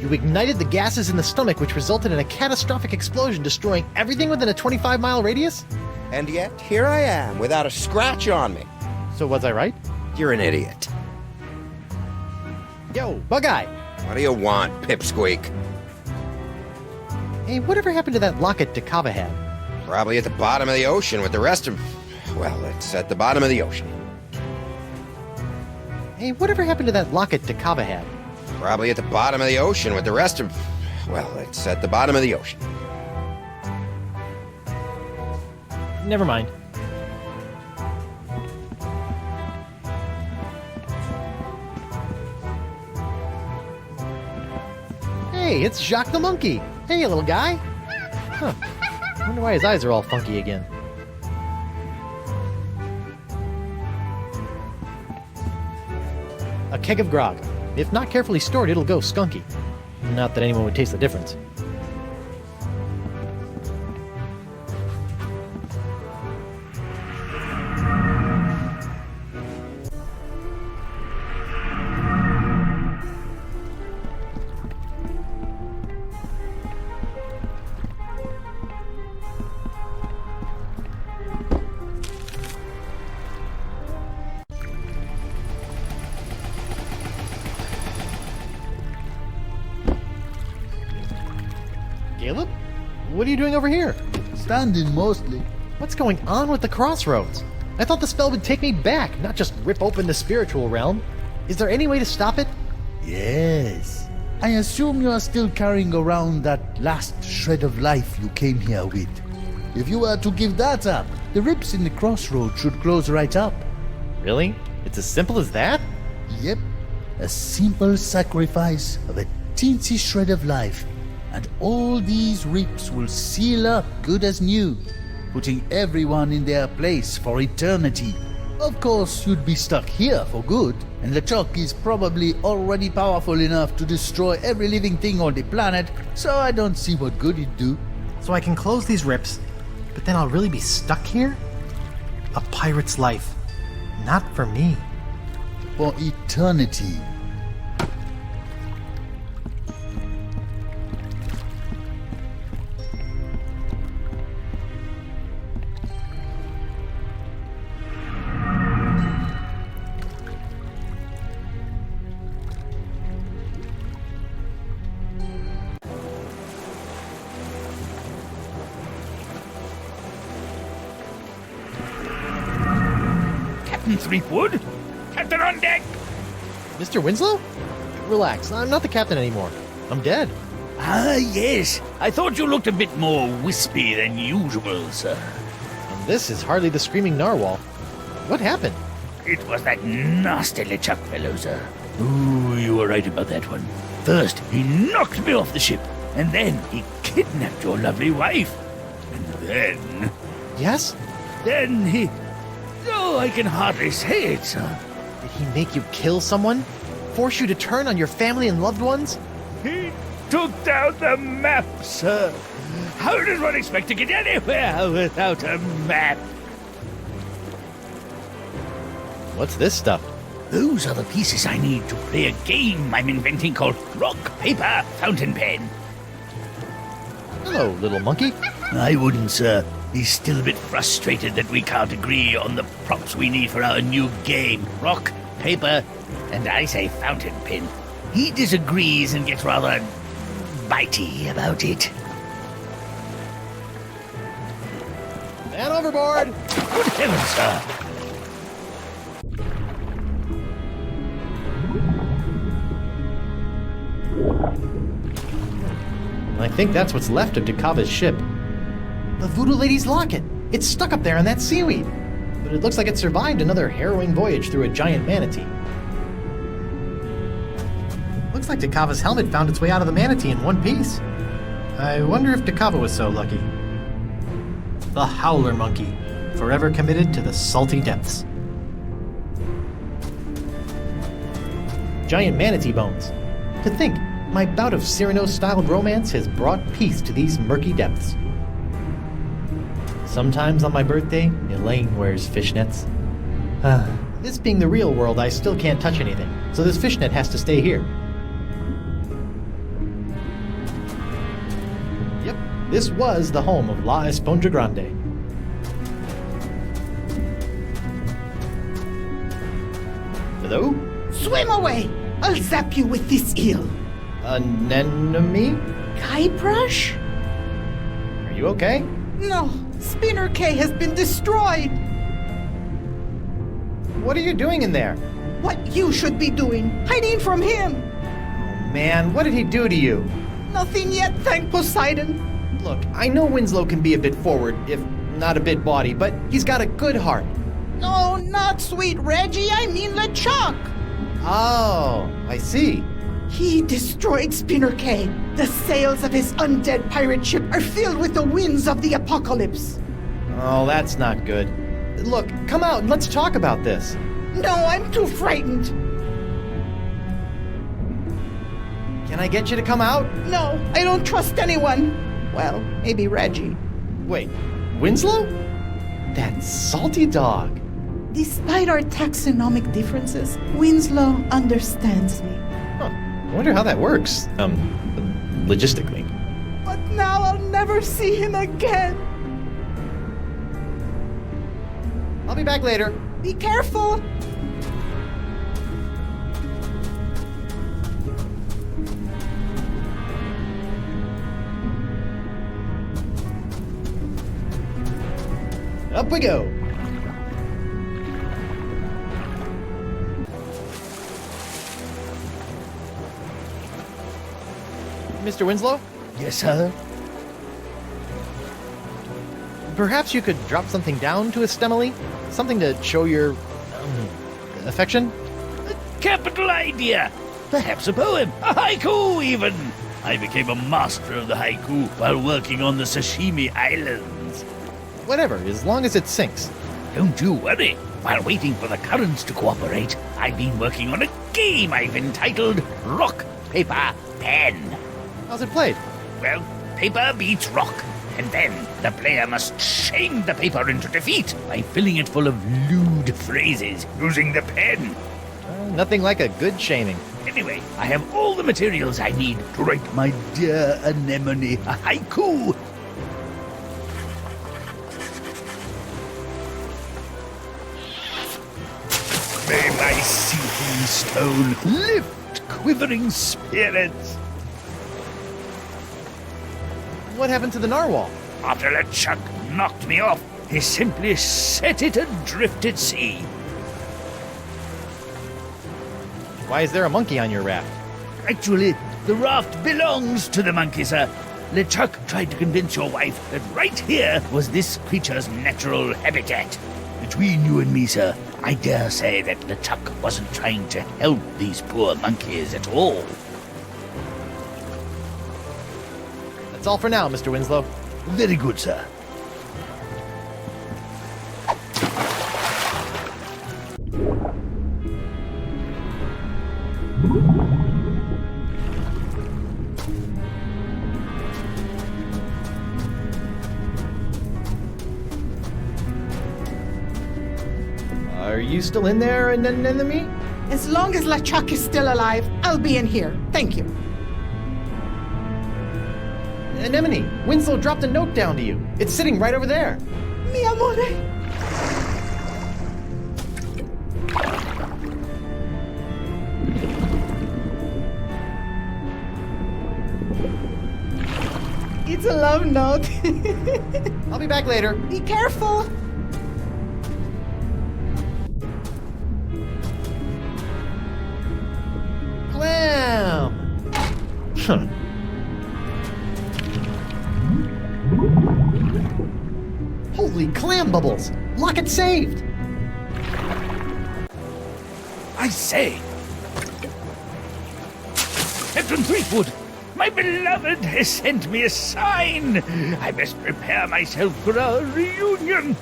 You ignited the gases in the stomach, which resulted in a catastrophic explosion, destroying everything within a 25-mile radius? And yet, here I am, without a scratch on me. So was I right? You're an idiot. Yo, Bug-Eye! What do you want, Pipsqueak? Hey, whatever happened to that locket Dakava had? Probably at the bottom of the ocean with the rest of... Well, it's at the bottom of the ocean. Hey, whatever happened to that locket Dakava had? Probably at the bottom of the ocean with the rest of... Well, it's at the bottom of the ocean. Never mind. Hey, it's Jacques the Monkey! Hey, little guy! Huh. I wonder why his eyes are all funky again. A keg of grog. If not carefully stored, it'll go skunky. Not that anyone would taste the difference. Caleb? What are you doing over here? Standing mostly. What's going on with the crossroads? I thought the spell would take me back, not just rip open the spiritual realm. Is there any way to stop it? Yes. I assume you are still carrying around that last shred of life you came here with. If you were to give that up, the rips in the crossroads should close right up. Really? It's as simple as that? Yep. A simple sacrifice of a teensy shred of life, and all these rips will seal up good as new, putting everyone in their place for eternity. Of course, you'd be stuck here for good, and LeChuck is probably already powerful enough to destroy every living thing on the planet, so I don't see what good it'd do. So I can close these rips, but then I'll really be stuck here? A pirate's life. Not for me. For eternity. Captain Threepwood. Captain on deck. Mr. Winslow? Relax, I'm not the captain anymore. I'm dead. Ah, yes. I thought you looked a bit more wispy than usual, sir. And this is hardly the Screaming Narwhal. What happened? It was that nasty LeChuck fellow, sir. Ooh, you were right about that one. First, he knocked me off the ship, and then he kidnapped your lovely wife. And then... Yes? Then he... Oh, I can hardly say it, sir. Did he make you kill someone? Force you to turn on your family and loved ones? He took down the map, sir. How does one expect to get anywhere without a map? What's this stuff? Those are the pieces I need to play a game I'm inventing called Rock, Paper, Fountain Pen. Hello, little monkey. I wouldn't, sir. He's still a bit frustrated that we can't agree on the props we need for our new game. Rock, paper, and I say fountain pen. He disagrees and gets rather bitey about it. Man overboard! Good heavens, sir! I think that's what's left of Dakava's ship. The Voodoo Lady's locket! It's stuck up there in that seaweed! But it looks like it survived another harrowing voyage through a giant manatee. Looks like Dakava's helmet found its way out of the manatee in one piece. I wonder if Dakava was so lucky. The Howler Monkey, forever committed to the salty depths. Giant manatee bones. To think, my bout of Cyrano-styled romance has brought peace to these murky depths. Sometimes on my birthday, Elaine wears fishnets. This being the real world, I still can't touch anything, so this fishnet has to stay here. Yep, this was the home of La Esponja Grande. Hello? Swim away! I'll zap you with this eel. Anemone? Guybrush? Are you okay? No, Spinner K has been destroyed. What are you doing in there? What you should be doing, hiding from him. Oh man, what did he do to you? Nothing yet, thank Poseidon. Look, I know Winslow can be a bit forward, if not a bit bawdy, but he's got a good heart. No, not sweet Reggie, I mean LeChuck. Oh, I see. He destroyed Spinner K. The sails of his undead pirate ship are filled with the winds of the apocalypse. Oh, that's not good. Look, come out and let's talk about this. No, I'm too frightened. Can I get you to come out? No, I don't trust anyone. Well, maybe Reggie. Wait, Winslow? That salty dog. Despite our taxonomic differences, Winslow understands me. Huh. I wonder how that works, logistically. But now I'll never see him again. I'll be back later. Be careful. Up we go. Mr. Winslow? Yes, sir? Perhaps you could drop something down to Estemily? Something to show your... affection? A capital idea! Perhaps a poem, a haiku even! I became a master of the haiku while working on the Sashimi Islands. Whatever, as long as it sinks. Don't you worry. While waiting for the currents to cooperate, I've been working on a game I've entitled Rock, Paper, Pen. How's it played? Well, paper beats rock, and then the player must shame the paper into defeat by filling it full of lewd phrases using the pen. Nothing like a good shaming. Anyway, I have all the materials I need to write my dear anemone a haiku. May my sinking stone lift quivering spirits. What happened to the narwhal? After LeChuck knocked me off, he simply set it adrift at sea. Why is there a monkey on your raft? Actually, the raft belongs to the monkey, sir. LeChuck tried to convince your wife that right here was this creature's natural habitat. Between you and me, sir, I dare say that LeChuck wasn't trying to help these poor monkeys at all. That's all for now, Mr. Winslow. Very good, sir. Are you still in there, Anemone? As long as LeChuck is still alive, I'll be in here. Thank you. Anemone, Winslow dropped a note down to you. It's sitting right over there. Mi amore. It's a love note. I'll be back later. Be careful. Clam! Holy clam bubbles! Locket saved! I say! Captain Threepwood, my beloved has sent me a sign. I must prepare myself for our reunion.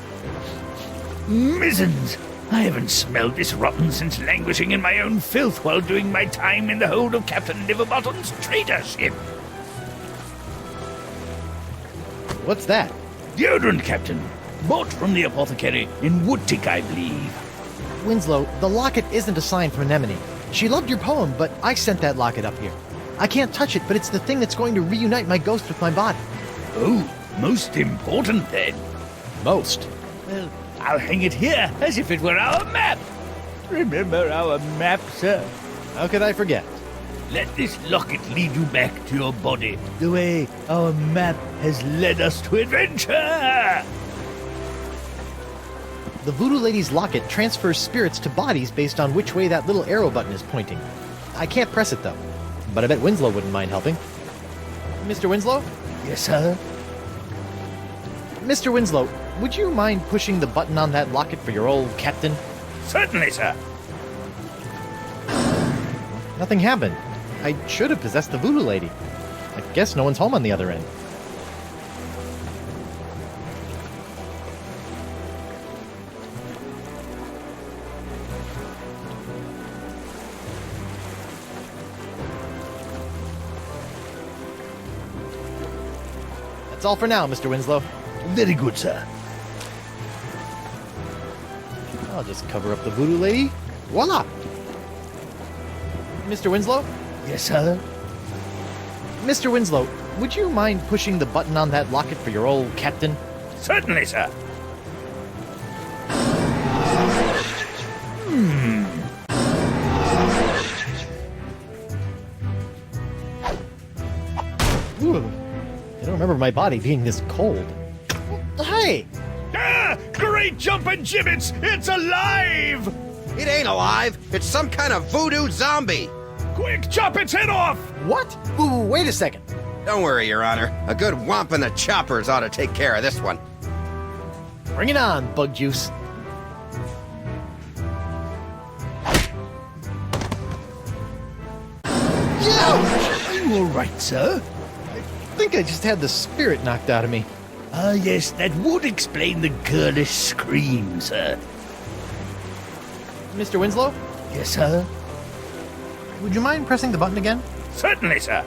Mizzens, I haven't smelled this rotten since languishing in my own filth while doing my time in the hold of Captain Liverbottom's trader ship. What's that? Deodorant, Captain. Bought from the apothecary in Woodtick, I believe. Winslow, the locket isn't a sign from Anemone. She loved your poem, but I sent that locket up here. I can't touch it, but it's the thing that's going to reunite my ghost with my body. Oh, most important then. Most? Well, I'll hang it here as if it were our map. Remember our map, sir? How could I forget? Let this locket lead you back to your body, the way our map has led us to adventure! The Voodoo Lady's locket transfers spirits to bodies based on which way that little arrow button is pointing. I can't press it, though. But I bet Winslow wouldn't mind helping. Mr. Winslow? Yes, sir? Mr. Winslow, would you mind pushing the button on that locket for your old captain? Certainly, sir. Nothing happened. I should have possessed the Voodoo Lady. I guess no one's home on the other end. That's all for now, Mr. Winslow. Very good, sir. I'll just cover up the Voodoo Lady. Voila! Mr. Winslow? Yes, sir? Mr. Winslow, would you mind pushing the button on that locket for your old captain? Certainly, sir. Ooh, I don't remember my body being this cold. Hey! Ah! Great jumping gibbets! It's alive! It ain't alive. It's some kind of voodoo zombie. Quick, chop its head off! What? Ooh, wait a second. Don't worry, Your Honor. A good whomp in the choppers ought to take care of this one. Bring it on, Bug Juice. Ouch! Are you all right, sir? I think I just had the spirit knocked out of me. Ah, yes, that would explain the girlish scream, sir. Mr. Winslow? Yes, sir? Would you mind pressing the button again? Certainly, sir.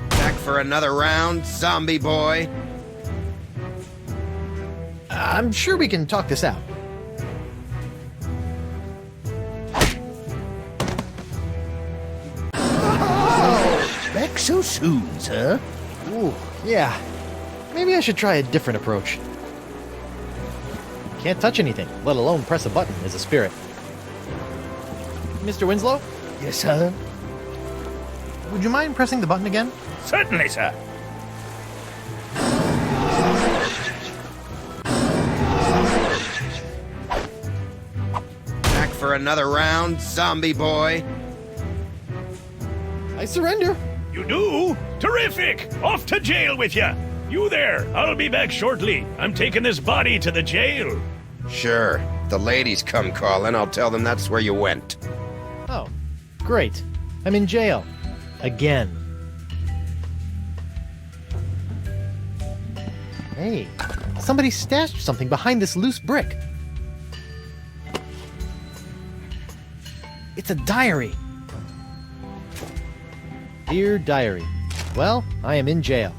Back for another round, zombie boy? I'm sure we can talk this out. Back so soon, sir? Ooh, yeah. Maybe I should try a different approach. Can't touch anything, let alone press a button as a spirit. Mr. Winslow? Yes, sir? Would you mind pressing the button again? Certainly, sir. for another round, zombie boy? I surrender. You do? Terrific! Off to jail with ya! You there, I'll be back shortly. I'm taking this body to the jail. Sure. If the ladies come calling, I'll tell them that's where you went. Oh, great. I'm in jail. Again. Hey, somebody stashed something behind this loose brick. It's a diary. Dear Diary. Well, I am in jail.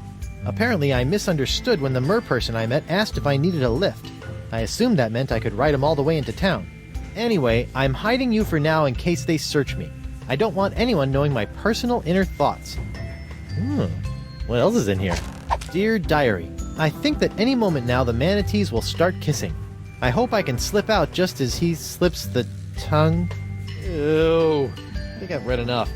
Apparently, I misunderstood when the mer-person I met asked if I needed a lift. I assumed that meant I could ride him all the way into town. Anyway, I'm hiding you for now in case they search me. I don't want anyone knowing my personal inner thoughts. What else is in here? Dear Diary, I think that any moment now the manatees will start kissing. I hope I can slip out just as he slips the tongue. Ew. I think I've read enough.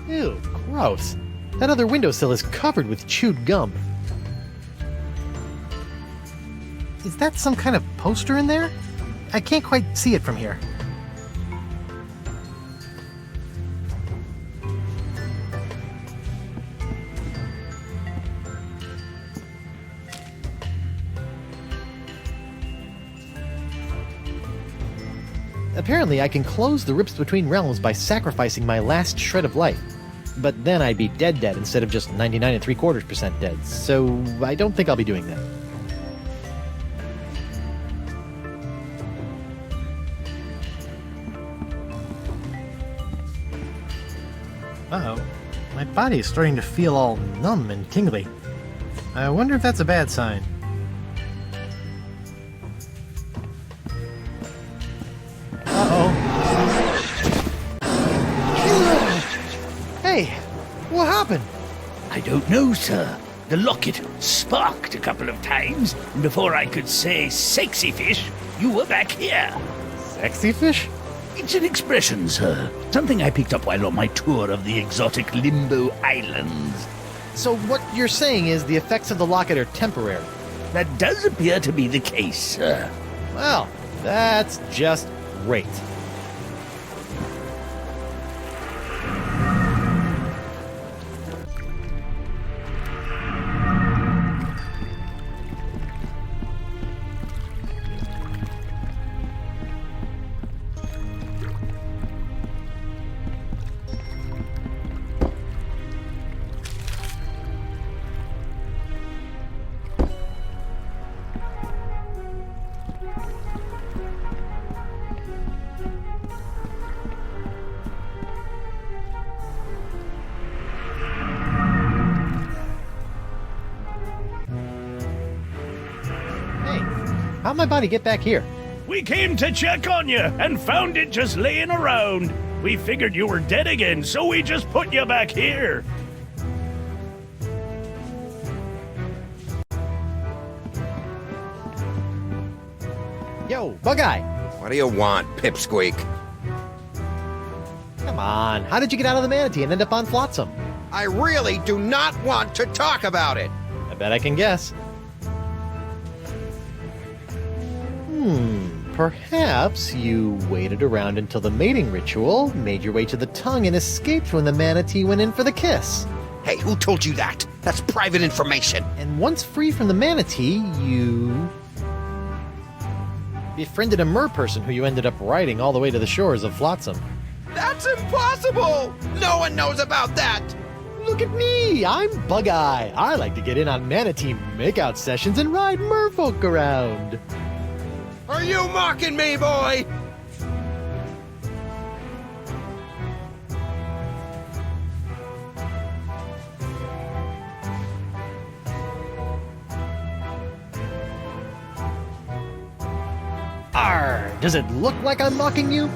Ew, gross. That other windowsill is covered with chewed gum. Is that some kind of poster in there? I can't quite see it from here. Apparently, I can close the rips between realms by sacrificing my last shred of life. But then I'd be dead instead of just 99 3/4% dead, so I don't think I'll be doing that. Uh-oh. My body is starting to feel all numb and tingly. I wonder if that's a bad sign. Hey, what happened? I don't know, sir. The locket sparked a couple of times, and before I could say sexy fish, you were back here. Sexy fish? It's an expression, sir. Something I picked up while on my tour of the exotic Limbo Islands. So what you're saying is the effects of the locket are temporary? That does appear to be the case, sir. Well, that's just great. How'd my body get back here? We came to check on you and found it just laying around. We figured you were dead again, so we just put you back here. Yo, Bug-Eye! What do you want, Pipsqueak? Come on, how did you get out of the manatee and end up on Flotsam? I really do not want to talk about it! I bet I can guess. Perhaps you waited around until the mating ritual, made your way to the tongue, and escaped when the manatee went in for the kiss. Hey, who told you that? That's private information. And once free from the manatee, you befriended a mer-person who you ended up riding all the way to the shores of Flotsam. That's impossible! No one knows about that! Look at me! I'm Bug-Eye. I like to get in on manatee makeout sessions and ride merfolk around. Are you mocking me, boy? Arr! Does it look like I'm mocking you?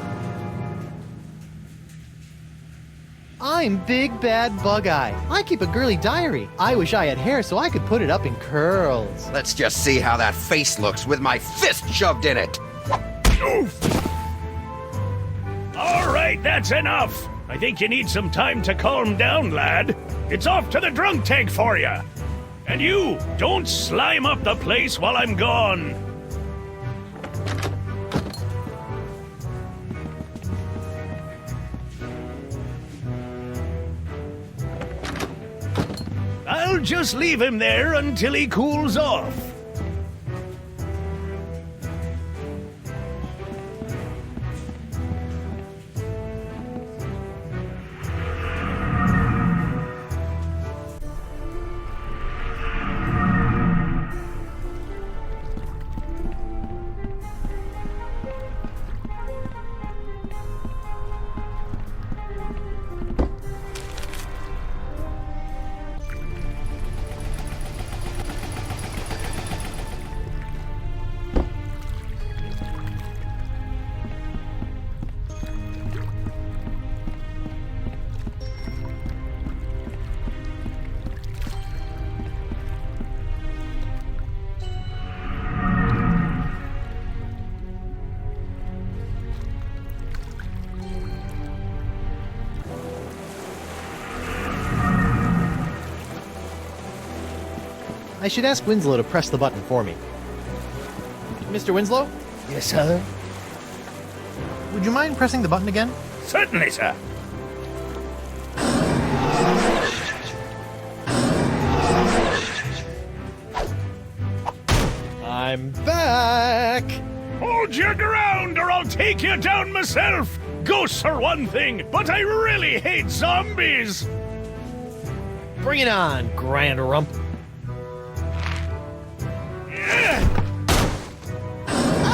I'm Big Bad Bug-Eye. I keep a girly diary. I wish I had hair so I could put it up in curls. Let's just see how that face looks with my fist shoved in it. Oof. All right, that's enough. I think you need some time to calm down, lad. It's off to the drunk tank for you. And you, don't slime up the place while I'm gone. I'll just leave him there until he cools off. I should ask Winslow to press the button for me. Mr. Winslow? Yes, sir? Would you mind pressing the button again? Certainly, sir. I'm back! Hold your ground or I'll take you down myself! Ghosts are one thing, but I really hate zombies! Bring it on, Grand Rump.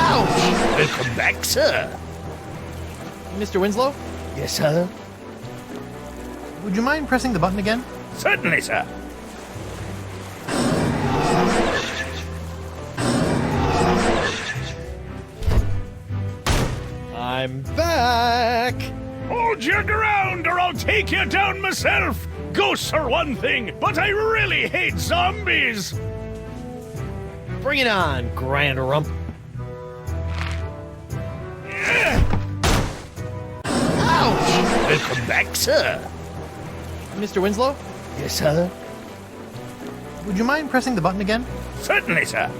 Ouch! Welcome back, sir. Mr. Winslow? Yes, sir? Would you mind pressing the button again? Certainly, sir. I'm back! Hold your ground or I'll take you down myself! Ghosts are one thing, but I really hate zombies! Bring it on, Grand Rump. Ouch! Welcome back, sir. Mr. Winslow? Yes, sir? Would you mind pressing the button again? Certainly, sir.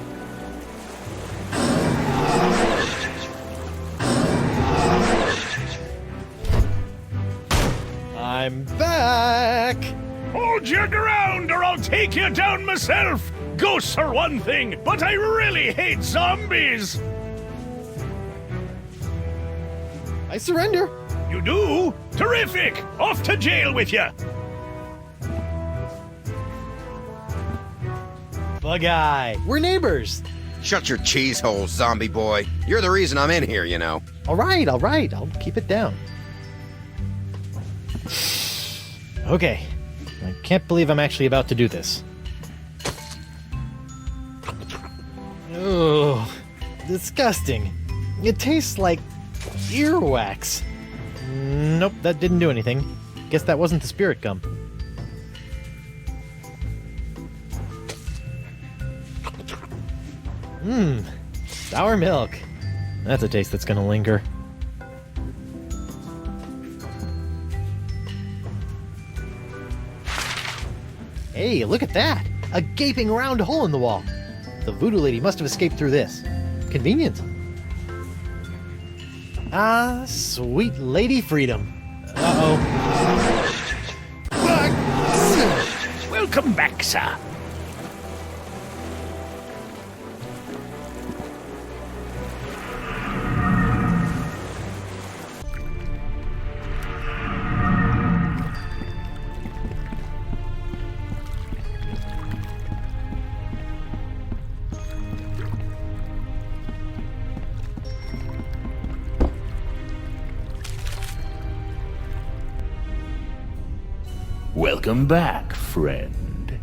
I'm back! Hold your ground or I'll take you down myself! Ghosts are one thing, but I really hate zombies! I surrender! You do? Terrific! Off to jail with you! Bug-Eye, we're neighbors! Shut your cheese hole, zombie boy. You're the reason I'm in here, you know. Alright, I'll keep it down. Okay, I can't believe I'm actually about to do this. Ugh, disgusting. It tastes like earwax. Nope, that didn't do anything. Guess that wasn't the spirit gum. Sour milk. That's a taste that's gonna linger. Hey, look at that! A gaping round hole in the wall. The Voodoo Lady must have escaped through this. Convenient. Ah, sweet Lady Freedom. Uh-oh. Welcome back, sir. Welcome back, friend.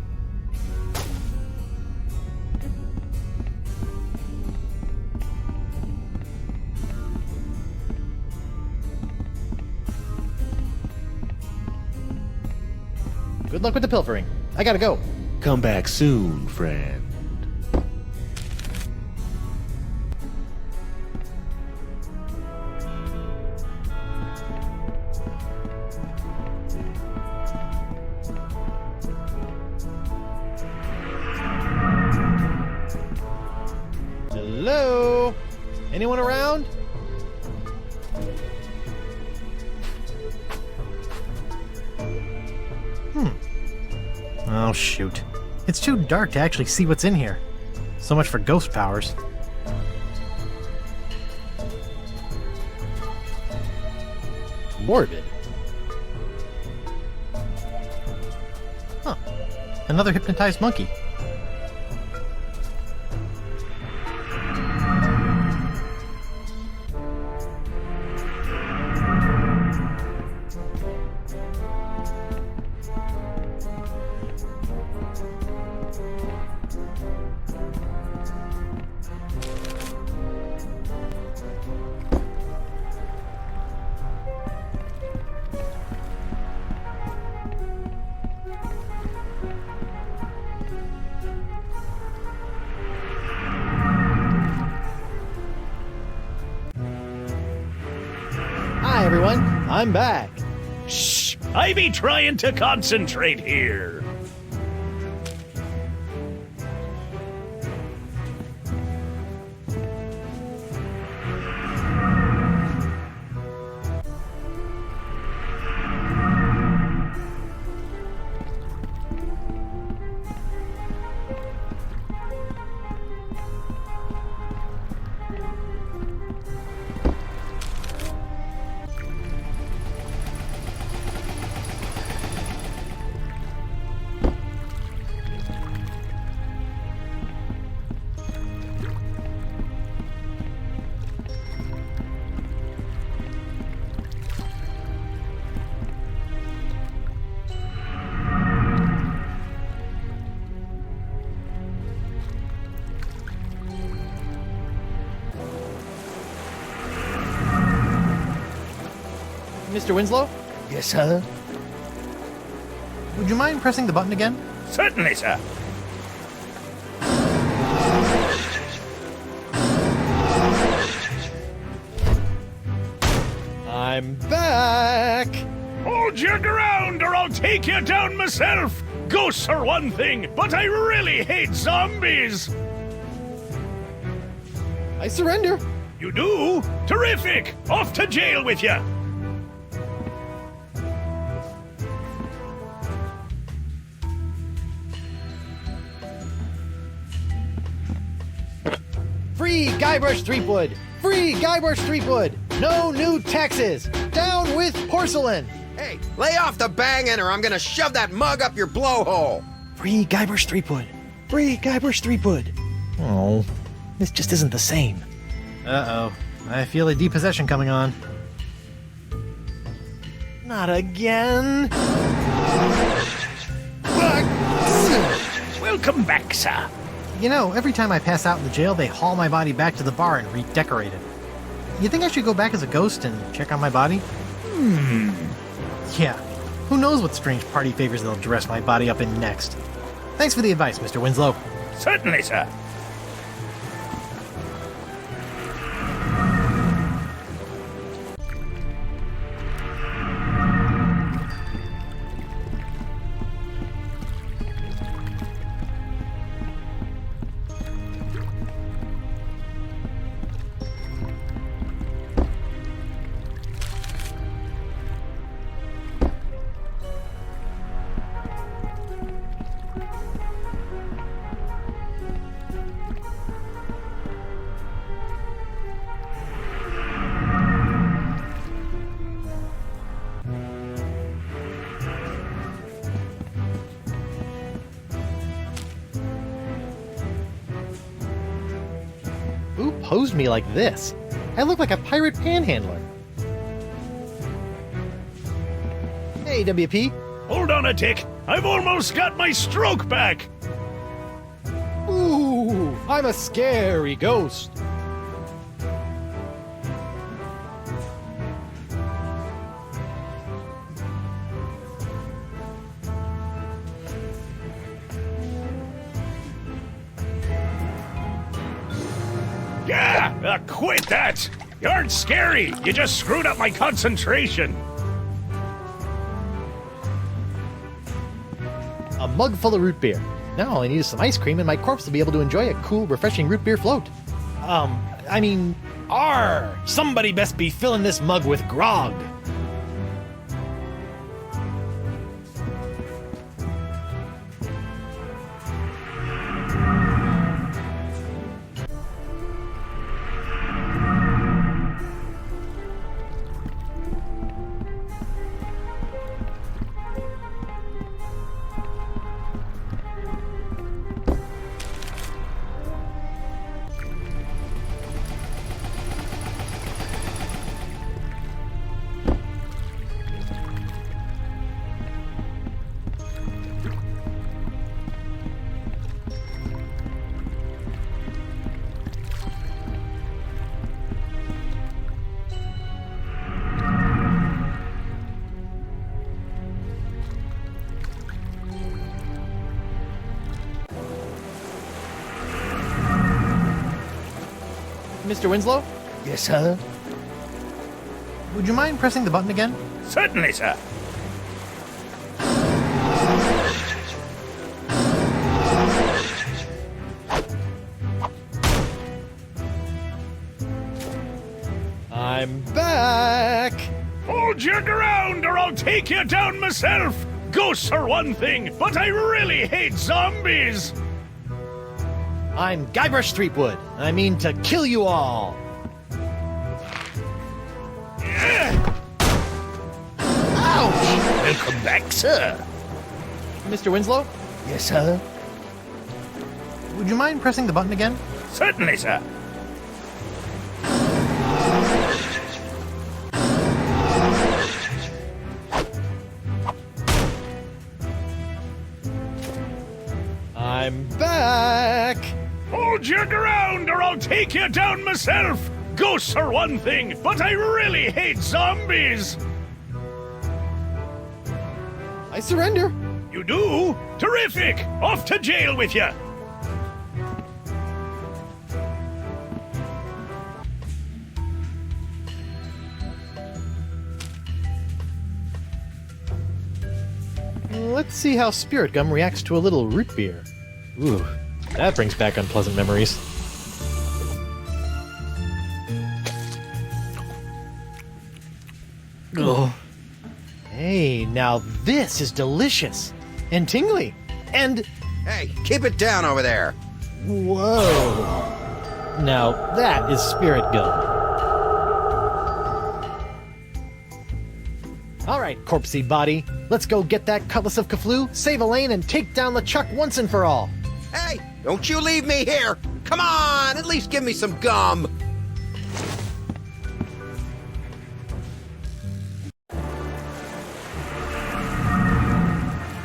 Good luck with the pilfering. I gotta go. Come back soon, friend. Anyone around? Oh, shoot. It's too dark to actually see what's in here. So much for ghost powers. Morbid. Huh. Another hypnotized monkey. Hi, everyone. I'm back. Shh! I be trying to concentrate here. Mr. Winslow? Yes, sir? Would you mind pressing the button again? Certainly, sir. I'm back! Hold your ground or I'll take you down myself! Ghosts are one thing, but I really hate zombies! I surrender. You do? Terrific! Off to jail with you! Free Guybrush Threepwood! Free Guybrush Threepwood! No new taxes! Down with porcelain! Hey, lay off the banging or I'm gonna shove that mug up your blowhole! Free Guybrush Threepwood! Free Guybrush Threepwood! Oh, this just isn't the same. Uh-oh. I feel a depossession coming on. Not again! Welcome back, sir. You know, every time I pass out in the jail, they haul my body back to the bar and redecorate it. You think I should go back as a ghost and check on my body? Yeah. Who knows what strange party favors they'll dress my body up in next. Thanks for the advice, Mr. Winslow. Certainly, sir. Who posed me like this? I look like a pirate panhandler. Hey, WP. Hold on a tick. I've almost got my stroke back. Ooh, I'm a scary ghost. Yeah, quit that. You aren't scary. You just screwed up my concentration. A mug full of root beer. Now all I need is some ice cream and my corpse will be able to enjoy a cool, refreshing root beer float. I mean, Arr! Somebody best be filling this mug with grog. Mr. Winslow? Yes, sir? Would you mind pressing the button again? Certainly, sir. I'm back! Hold your ground or I'll take you down myself! Ghosts are one thing, but I really hate zombies! I'm Guybrush Threepwood. I mean to kill you all. Ouch! Welcome back, sir. Mr. Winslow? Yes, sir? Would you mind pressing the button again? Certainly, sir. I'm back! Hold your ground or I'll take you down myself! Ghosts are one thing, but I really hate zombies! I surrender. You do? Terrific! Off to jail with you! Let's see how Spirit Gum reacts to a little root beer. Ooh, that brings back unpleasant memories. Oh. Hey, now this is delicious. And tingly. And... Hey, keep it down over there. Whoa. Now that is Spirit Gum. Alright, corpsey body. Let's go get that cutlass of Cochlea, save Elaine, and take down LeChuck once and for all. Hey, don't you leave me here! Come on, at least give me some gum!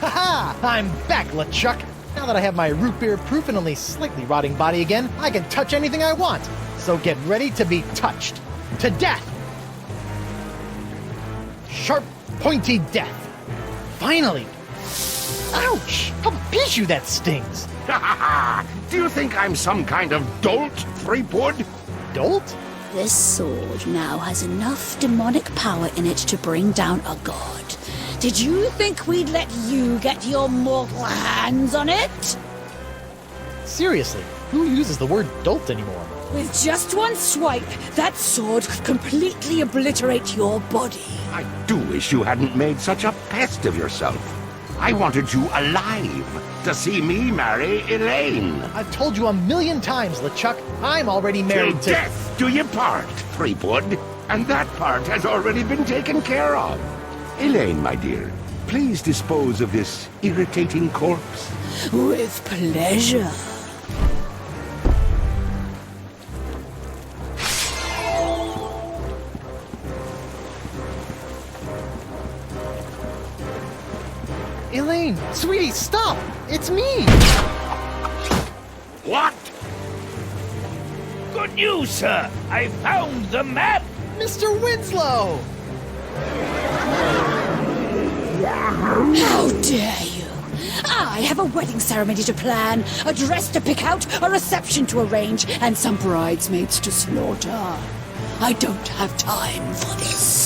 Haha! I'm back, LeChuck! Now that I have my root beer proof and only slightly rotting body again, I can touch anything I want! So get ready to be touched! To death! Sharp, pointy death! Finally! Ouch! How pish you that stings! Ha ha ha! Do you think I'm some kind of dolt, Threepwood? Dolt? This sword now has enough demonic power in it to bring down a god. Did you think we'd let you get your mortal hands on it? Seriously, who uses the word dolt anymore? With just one swipe, that sword could completely obliterate your body. I do wish you hadn't made such a pest of yourself. I wanted you alive to see me marry Elaine. I've told you a million times, LeChuck. I'm already married Till to... death do you part, Threepwood. And that part has already been taken care of. Elaine, my dear, please dispose of this irritating corpse. With pleasure. Elaine, sweetie, stop! It's me! What? Good news, sir! I found the map! Mr. Winslow! How dare you! I have a wedding ceremony to plan, a dress to pick out, a reception to arrange, and some bridesmaids to slaughter. I don't have time for this.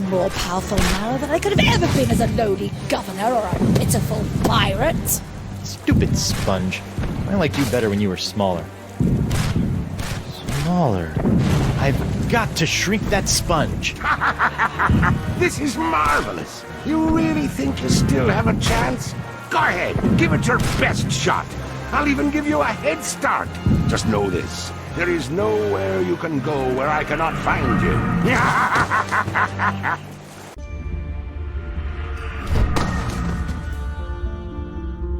more powerful now than I could have ever been as a lowly governor or a pitiful pirate. Stupid sponge. I liked you better when you were smaller. Smaller. I've got to shrink that sponge. This is marvelous. You really think you still have a chance? Go ahead, give it your best shot. I'll even give you a head start. Just know this. There is nowhere you can go where I cannot find you.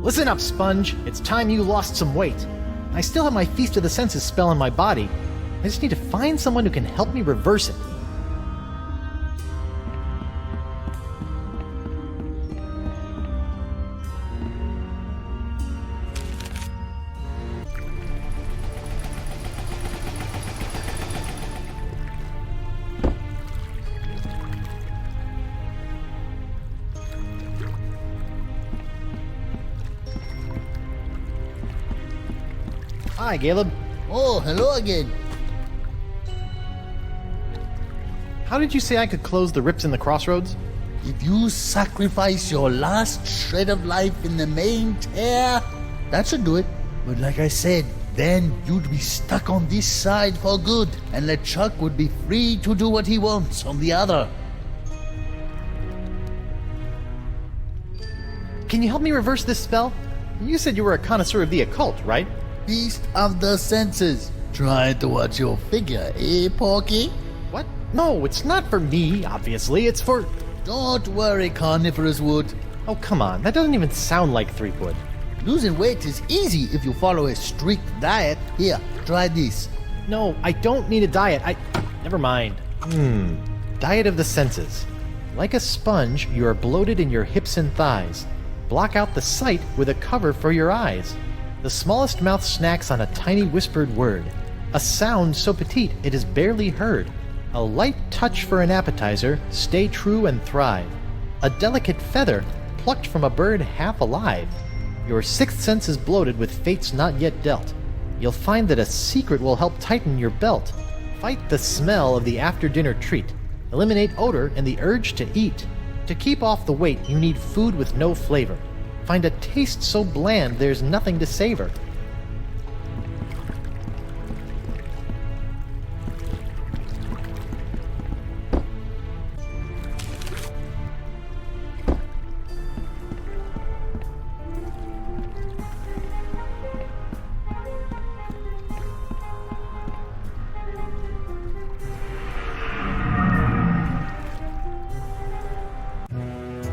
Listen up, Sponge. It's time you lost some weight. I still have my Feast of the Senses spell in my body. I just need to find someone who can help me reverse it. Hi, Caleb. Oh, hello again. How did you say I could close the rips in the crossroads? If you sacrifice your last shred of life in the main tear, that should do it. But like I said, then you'd be stuck on this side for good, and LeChuck would be free to do what he wants on the other. Can you help me reverse this spell? You said you were a connoisseur of the occult, right? Feast of the Senses. Try to watch your figure, eh, Porky? What? No, it's not for me, obviously. It's for... Don't worry, Carnivorous Wood. Oh, come on. That doesn't even sound like Threepwood. Losing weight is easy if you follow a strict diet. Here, try this. No, I don't need a diet. Never mind. Diet of the senses. Like a sponge, you are bloated in your hips and thighs. Block out the sight with a cover for your eyes. The smallest mouth snacks on a tiny whispered word. A sound so petite it is barely heard. A light touch for an appetizer, stay true and thrive. A delicate feather, plucked from a bird half alive. Your sixth sense is bloated with fates not yet dealt. You'll find that a secret will help tighten your belt. Fight the smell of the after-dinner treat. Eliminate odor and the urge to eat. To keep off the weight, you need food with no flavor. Find a taste so bland there's nothing to savor.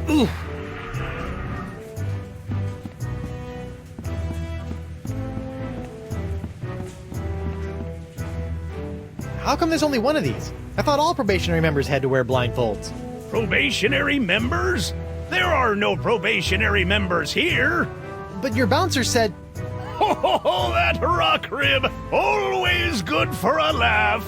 Ooh. How come there's only one of these? I thought all probationary members had to wear blindfolds. Probationary members? There are no probationary members here. But your bouncer said... Oh, that rock rib! Always good for a laugh!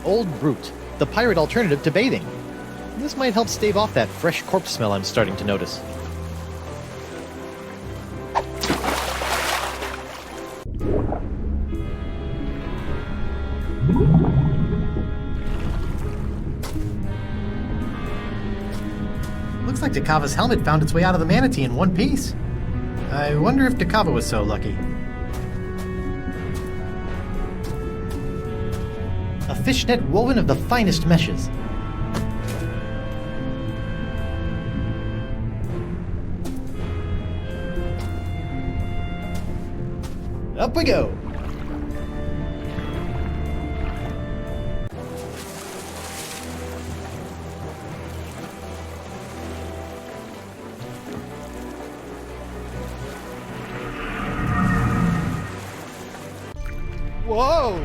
Old Brute, the pirate alternative to bathing. This might help stave off that fresh corpse smell I'm starting to notice. Looks like Dakava's helmet found its way out of the manatee in one piece. I wonder if Dakava was so lucky. A fishnet woven of the finest meshes. Up we go. Whoa!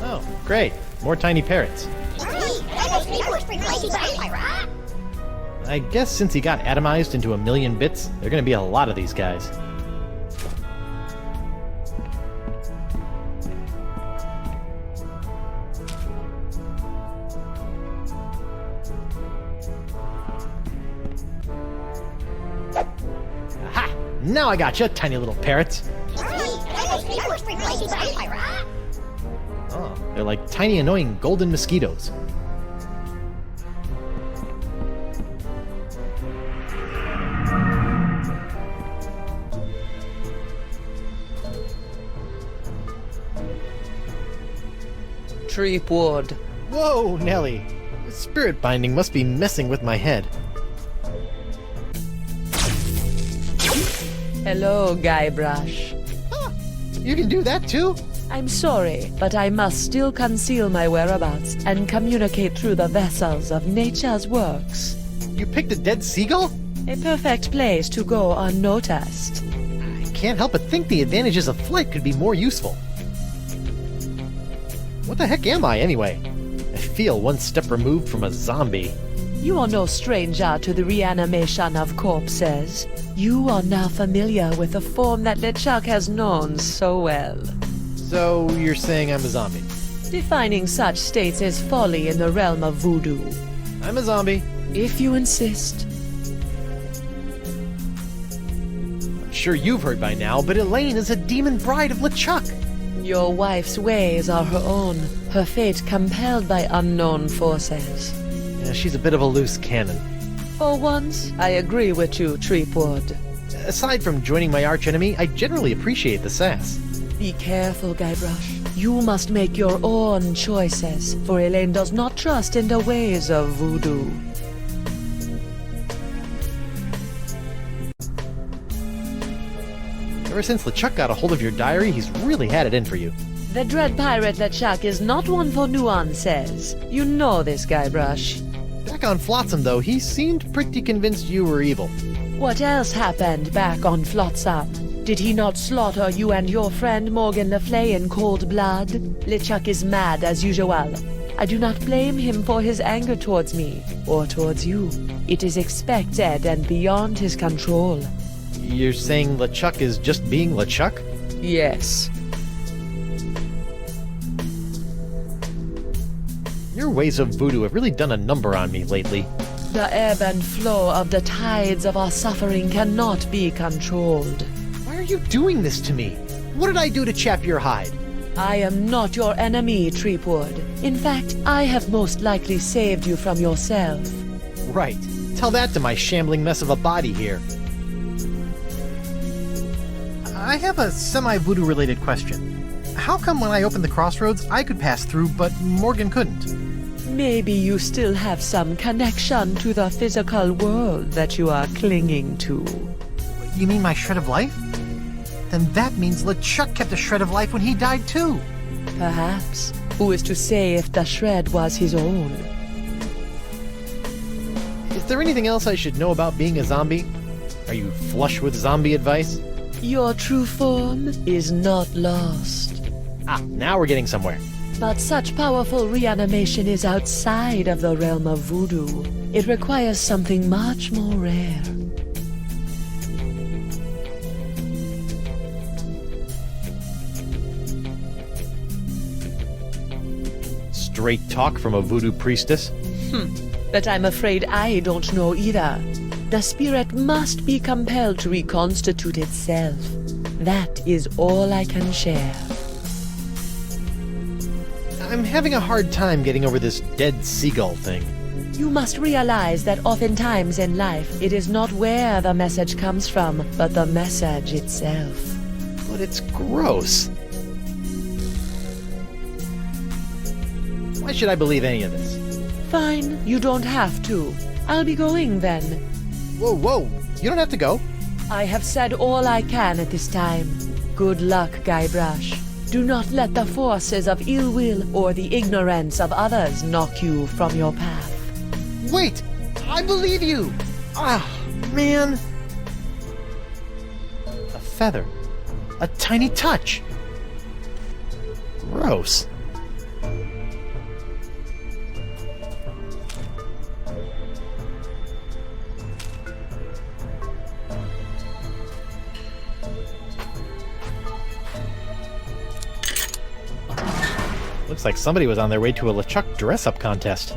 Oh, great. More tiny parrots. I guess since he got atomized into a million bits, there are going to be a lot of these guys. Aha! Now I gotcha, tiny little parrots. Oh, they're like tiny annoying golden mosquitoes. Threepwood. Whoa, Nelly. The spirit binding must be messing with my head. Hello, Guybrush. You can do that too? I'm sorry, but I must still conceal my whereabouts and communicate through the vessels of nature's works. You picked a dead seagull? A perfect place to go unnoticed. I can't help but think the advantages of flight could be more useful. What the heck am I, anyway? I feel one step removed from a zombie. You are no stranger to the reanimation of corpses. You are now familiar with the form that LeChuck has known so well. So, you're saying I'm a zombie? Defining such states is folly in the realm of voodoo. I'm a zombie. If you insist. I'm sure you've heard by now, but Elaine is a demon bride of LeChuck. Your wife's ways are her own, her fate compelled by unknown forces. Yeah, she's a bit of a loose cannon. For once, I agree with you, Threepwood. Aside from joining my archenemy, I generally appreciate the sass. Be careful, Guybrush. You must make your own choices, for Elaine does not trust in the ways of voodoo. Ever since LeChuck got a hold of your diary, he's really had it in for you. The dread pirate LeChuck is not one for nuances. You know this, Guybrush. Back on Flotsam, though, he seemed pretty convinced you were evil. What else happened back on Flotsam? Did he not slaughter you and your friend Morgan Leflay in cold blood? LeChuck is mad as usual. I do not blame him for his anger towards me, or towards you. It is expected and beyond his control. You're saying LeChuck is just being LeChuck? Yes. Your ways of voodoo have really done a number on me lately. The ebb and flow of the tides of our suffering cannot be controlled. Why are you doing this to me? What did I do to chap your hide? I am not your enemy, Threepwood. In fact, I have most likely saved you from yourself. Right. Tell that to my shambling mess of a body here. I have a semi-voodoo related question. How come when I opened the crossroads, I could pass through, but Morgan couldn't? Maybe you still have some connection to the physical world that you are clinging to. You mean my shred of life? Then that means LeChuck kept a shred of life when he died too. Perhaps. Who is to say if the shred was his own? Is there anything else I should know about being a zombie? Are you flush with zombie advice? Your true form is not lost. Ah, now we're getting somewhere. But such powerful reanimation is outside of the realm of voodoo. It requires something much more rare. Straight talk from a voodoo priestess? But I'm afraid I don't know either. The spirit must be compelled to reconstitute itself. That is all I can share. I'm having a hard time getting over this dead seagull thing. You must realize that oftentimes in life, it is not where the message comes from, but the message itself. But it's gross. Why should I believe any of this? Fine, you don't have to. I'll be going then. Whoa, you don't have to go. I have said all I can at this time. Good luck, Guybrush. Do not let the forces of ill will or the ignorance of others knock you from your path. Wait! I believe you! Ah, man! A feather. A tiny touch. Gross. Looks like somebody was on their way to a LeChuck dress-up contest.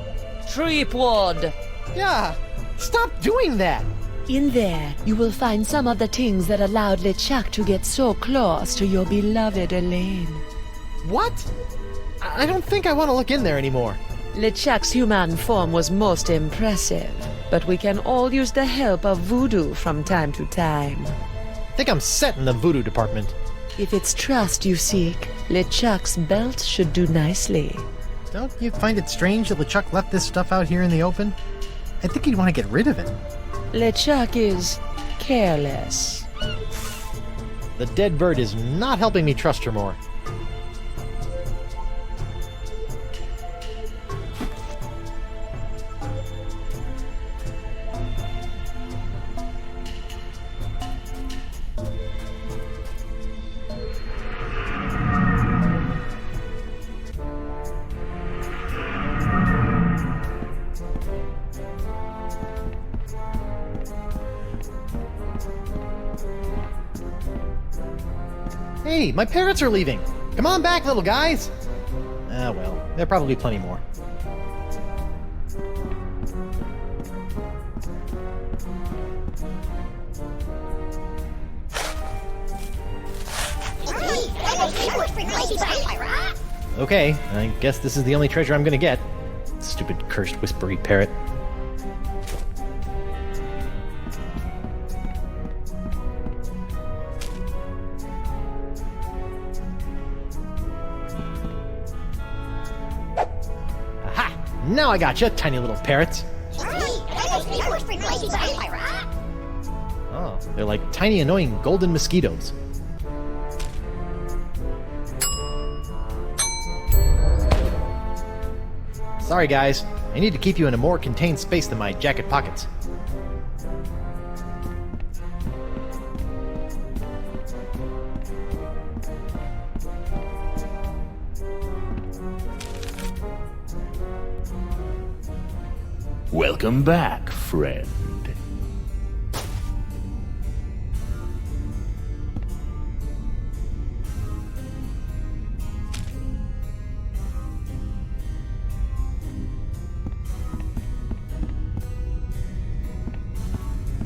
Threepwood! Yeah! Stop doing that! In there, you will find some of the things that allowed LeChuck to get so close to your beloved Elaine. What? I don't think I want to look in there anymore. LeChuck's human form was most impressive, but we can all use the help of voodoo from time to time. I think I'm set in the voodoo department. If it's trust you seek, LeChuck's belt should do nicely. Don't you find it strange that LeChuck left this stuff out here in the open? I think he'd want to get rid of it. LeChuck is careless. The dead bird is not helping me trust her more. Hey, my parrots are leaving! Come on back, little guys! Ah, well, there'll probably be plenty more. Okay, I guess this is the only treasure I'm gonna get. Stupid, cursed, whispery parrot. Now I gotcha, tiny little parrots. Oh, they're like tiny, annoying golden mosquitoes. Sorry, guys. I need to keep you in a more contained space than my jacket pockets. Welcome back, friend.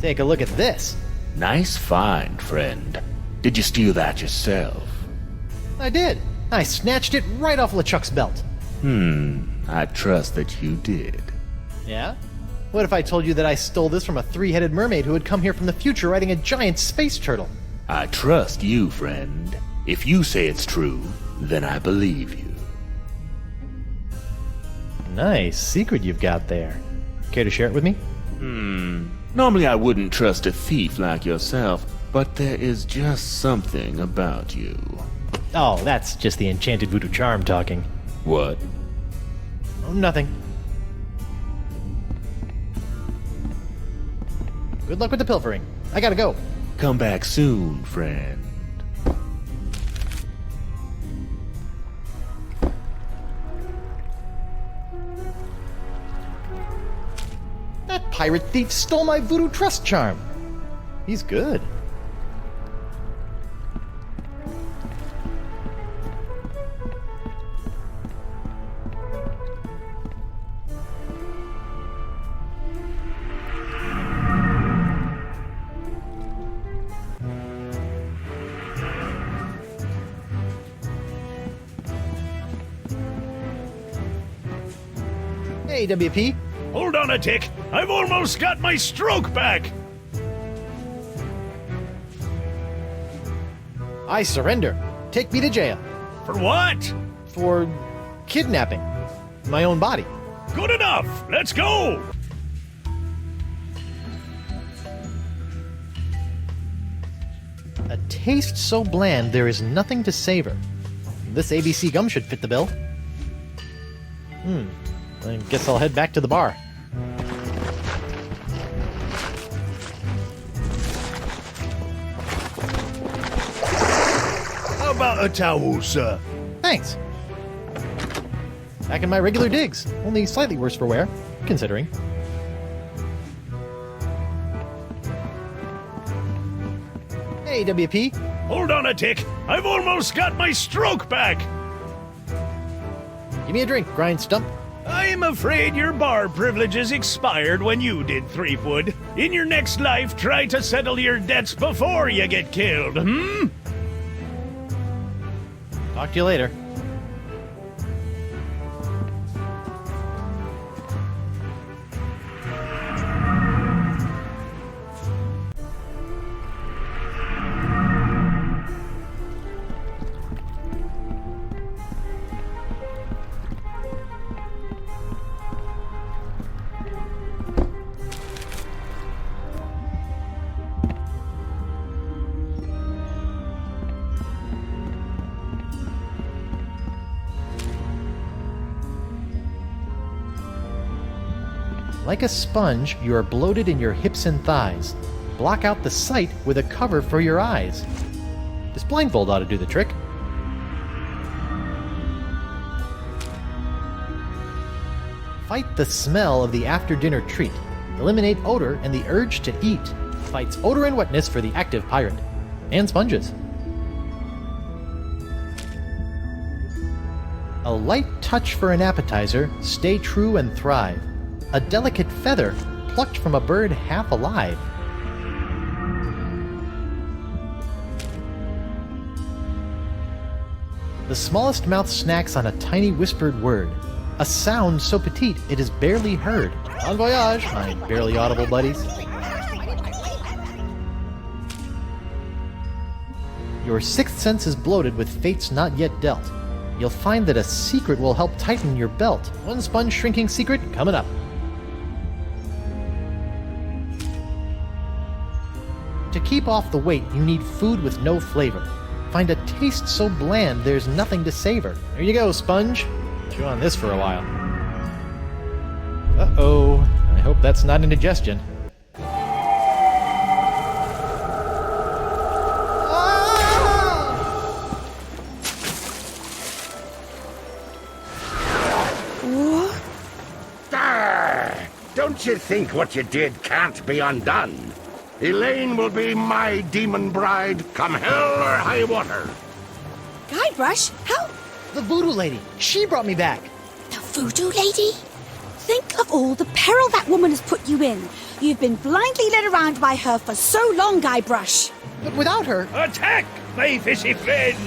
Take a look at this. Nice find, friend. Did you steal that yourself? I did. I snatched it right off LeChuck's belt. I trust that you did. Yeah? What if I told you that I stole this from a three-headed mermaid who had come here from the future riding a giant space turtle? I trust you, friend. If you say it's true, then I believe you. Nice secret you've got there. Care to share it with me? Normally I wouldn't trust a thief like yourself, but there is just something about you. Oh, that's just the enchanted voodoo charm talking. What? Oh, nothing. Good luck with the pilfering. I gotta go. Come back soon, friend. That pirate thief stole my voodoo trust charm. He's good. Hey, WP. Hold on a tick. I've almost got my stroke back. I surrender. Take me to jail. For what? For kidnapping my own body. Good enough. Let's go. A taste so bland there is nothing to savor. This ABC gum should fit the bill. I guess I'll head back to the bar. How about a towel, sir? Thanks. Back in my regular digs, only slightly worse for wear, considering. Hey, WP. Hold on a tick. I've almost got my stroke back. Give me a drink, grind stump. I'm afraid your bar privileges expired when you did, Threepwood. In your next life, try to settle your debts before you get killed, Talk to you later. Like a sponge, you are bloated in your hips and thighs. Block out the sight with a cover for your eyes. This blindfold ought to do the trick. Fight the smell of the after-dinner treat. Eliminate odor and the urge to eat. Fights odor and wetness for the active pirate. And sponges. A light touch for an appetizer, stay true and thrive. A delicate feather plucked from a bird half alive. The smallest mouth snacks on a tiny whispered word. A sound so petite it is barely heard. Bon voyage, my barely audible buddies. Your sixth sense is bloated with fates not yet dealt. You'll find that a secret will help tighten your belt. One sponge shrinking secret coming up. To keep off the weight, you need food with no flavor. Find a taste so bland there's nothing to savor. There you go, sponge. Chew on this for a while. Uh-oh. I hope that's not indigestion. Don't you think what you did can't be undone? Elaine will be my demon bride, come hell or high water. Guybrush, how? The Voodoo Lady. She brought me back. The Voodoo Lady? Think of all the peril that woman has put you in. You've been blindly led around by her for so long, Guybrush. But without her... Attack, my fishy friends!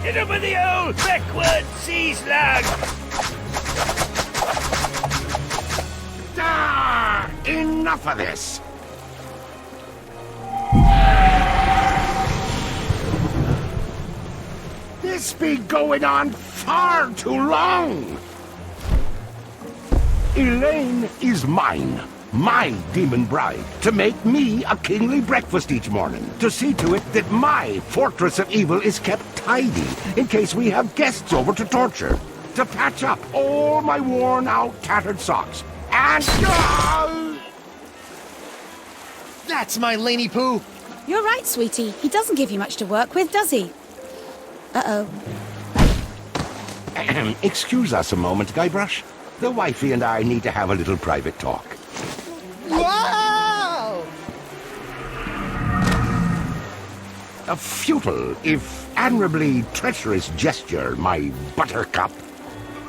Get up with the old backward sea slug! Enough of this! This be going on far too long! Elaine is mine. My demon bride, to make me a kingly breakfast each morning, to see to it that my fortress of evil is kept tidy in case we have guests over to torture, to patch up all my worn-out, tattered socks, and... That's my Laney Poo! You're right, sweetie. He doesn't give you much to work with, does he? Uh-oh. Excuse us a moment, Guybrush. The wifey and I need to have a little private talk. Wow! A futile, if admirably treacherous gesture, my buttercup.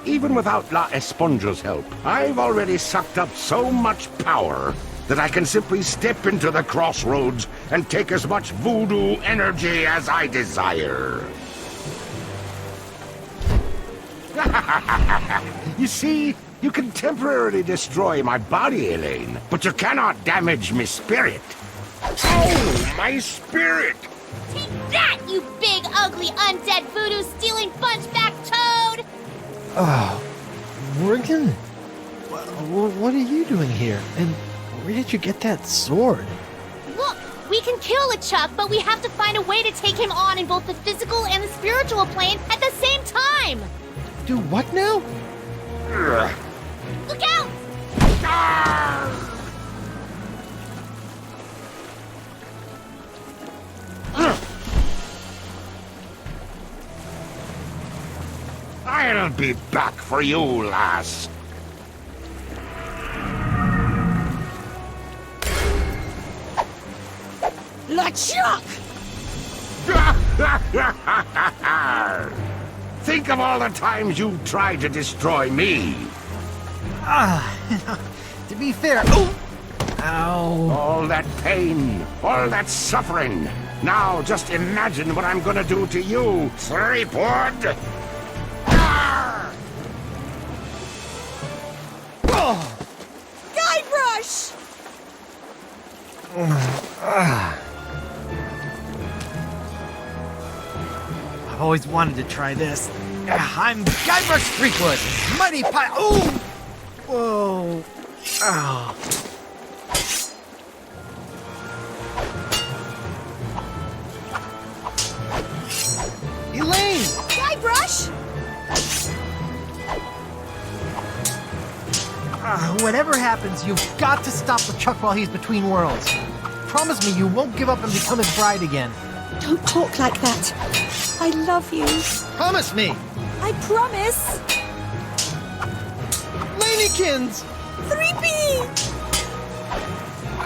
Even without La Esponja's help, I've already sucked up so much power that I can simply step into the crossroads and take as much voodoo energy as I desire. You see, you can temporarily destroy my body, Elaine, but you cannot damage my spirit. Oh, my spirit! Take that, you big, ugly, undead voodoo-stealing bunchback toad! Oh, Morgan? What are you doing here? And where did you get that sword? Look, we can kill LeChuck, but we have to find a way to take him on in both the physical and the spiritual plane at the same time! Do what now? Look out! I'll be back for you, lass. LeChuck! Think of all the times you tried to destroy me. To be fair... Oh! Ow. All that pain, all that suffering. Now just imagine what I'm gonna do to you, Threepwood. Guybrush! I've always wanted to try this. I'm Guybrush Threepwood, mighty pie. Ooh! Whoa! Oh. Elaine! Guybrush! Whatever happens, you've got to stop LeChuck while he's between worlds. Promise me you won't give up and become his bride again. Don't talk like that. I love you. Promise me! I promise. Lanykins! 3B!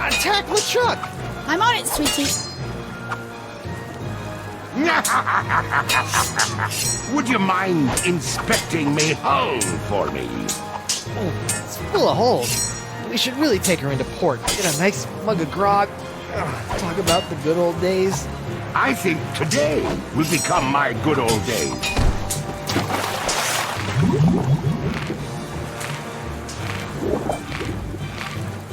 Attack LeChuck! I'm on it, sweetie. Would you mind inspecting me hull for me? Oh, it's full of holes. We should really take her into port. Get a nice mug of grog. Talk about the good old days. I think today will become my good old days.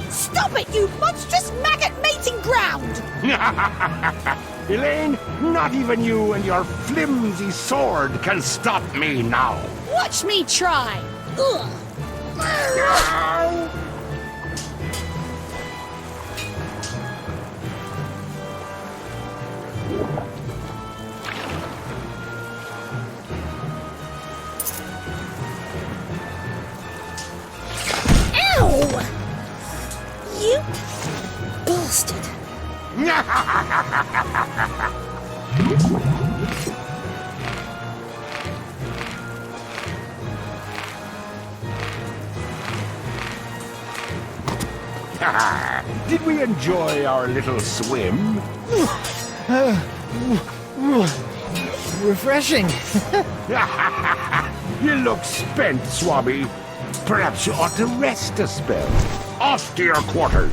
Stop it, you monstrous maggot mating ground! Elaine, not even you and your flimsy sword can stop me now. Watch me try! Ugh. Ow! You bastard! Did we enjoy our little swim? Refreshing. You look spent, Swabby. Perhaps you ought to rest a spell. Off to your quarters.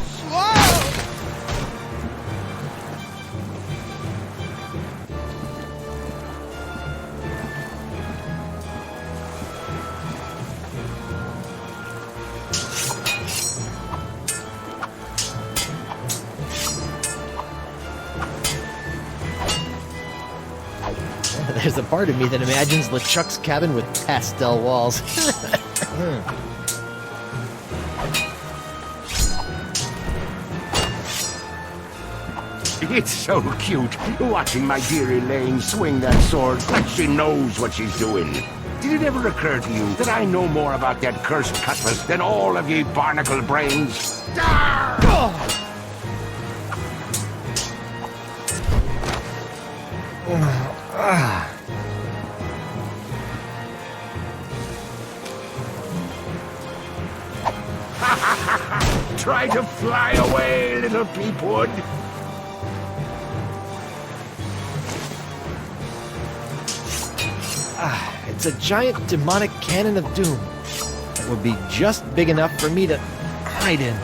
There's a part of me that imagines LeChuck's cabin with pastel walls. It's so cute, watching my dear Elaine swing that sword like she knows what she's doing. Did it ever occur to you that I know more about that cursed cutlass than all of ye barnacle brains? Try to fly away, little peepwood. It's a giant demonic cannon of doom that would be just big enough for me to hide in.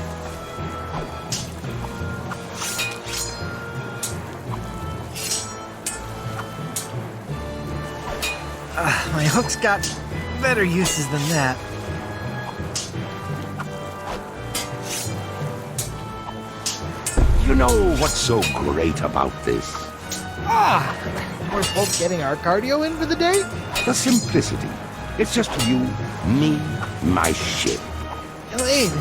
My hook's got better uses than that. You know what's so great about this? We're both getting our cardio in for the day? The simplicity. It's just you, me, my ship. Elaine!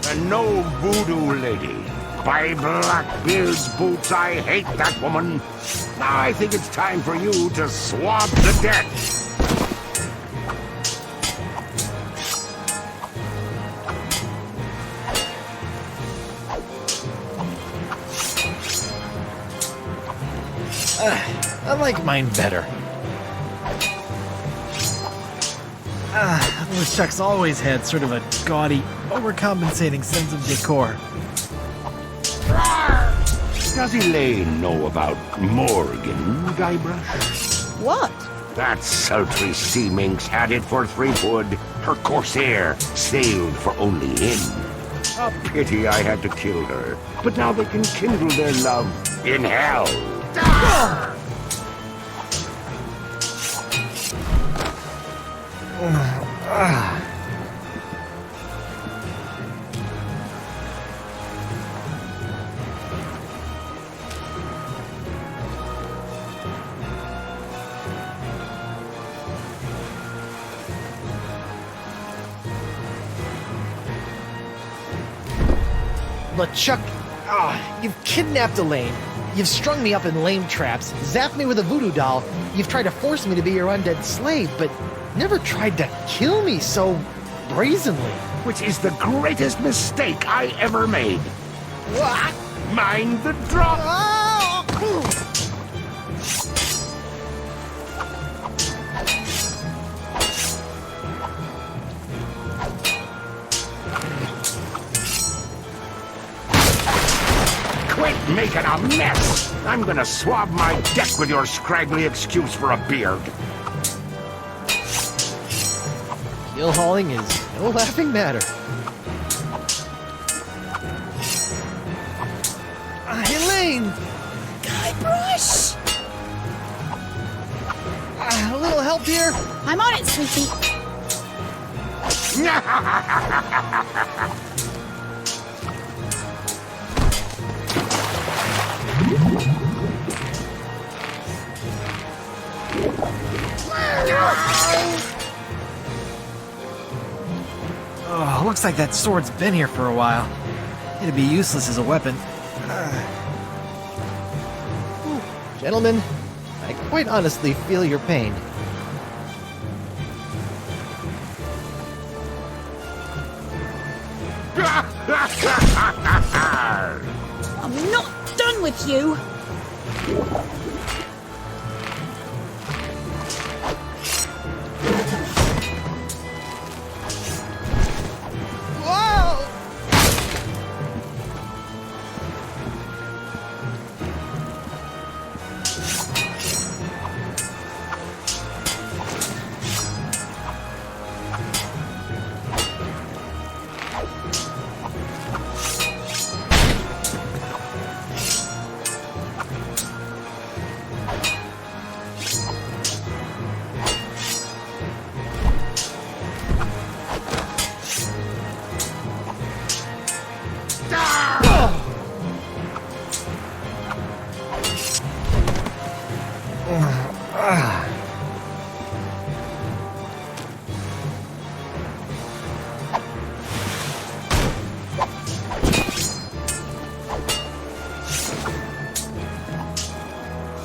And no Voodoo Lady. By Blackbeard's boots, I hate that woman. Now I think it's time for you to swab the deck. I like mine better. LeChuck's always had sort of a gaudy, overcompensating sense of decor. Does Elaine know about Morgan, Guybrush? What? That sultry sea minx had it for Threepwood. Her corsair sailed for only him. A pity I had to kill her. But now they can kindle their love in hell. LeChuck, you've kidnapped Elaine. You've strung me up in lame traps, zapped me with a voodoo doll. You've tried to force me to be your undead slave, but never tried to kill me so brazenly. Which is the greatest mistake I ever made. What? Mind the drop. Quit making a mess! I'm gonna swab my deck with your scraggly excuse for a beard. Gill hauling is no laughing matter. Elaine! Guybrush! A little help here? I'm on it, sweetie. Oh, looks like that sword's been here for a while. It'd be useless as a weapon. Gentlemen, I quite honestly feel your pain. I'm not done with you.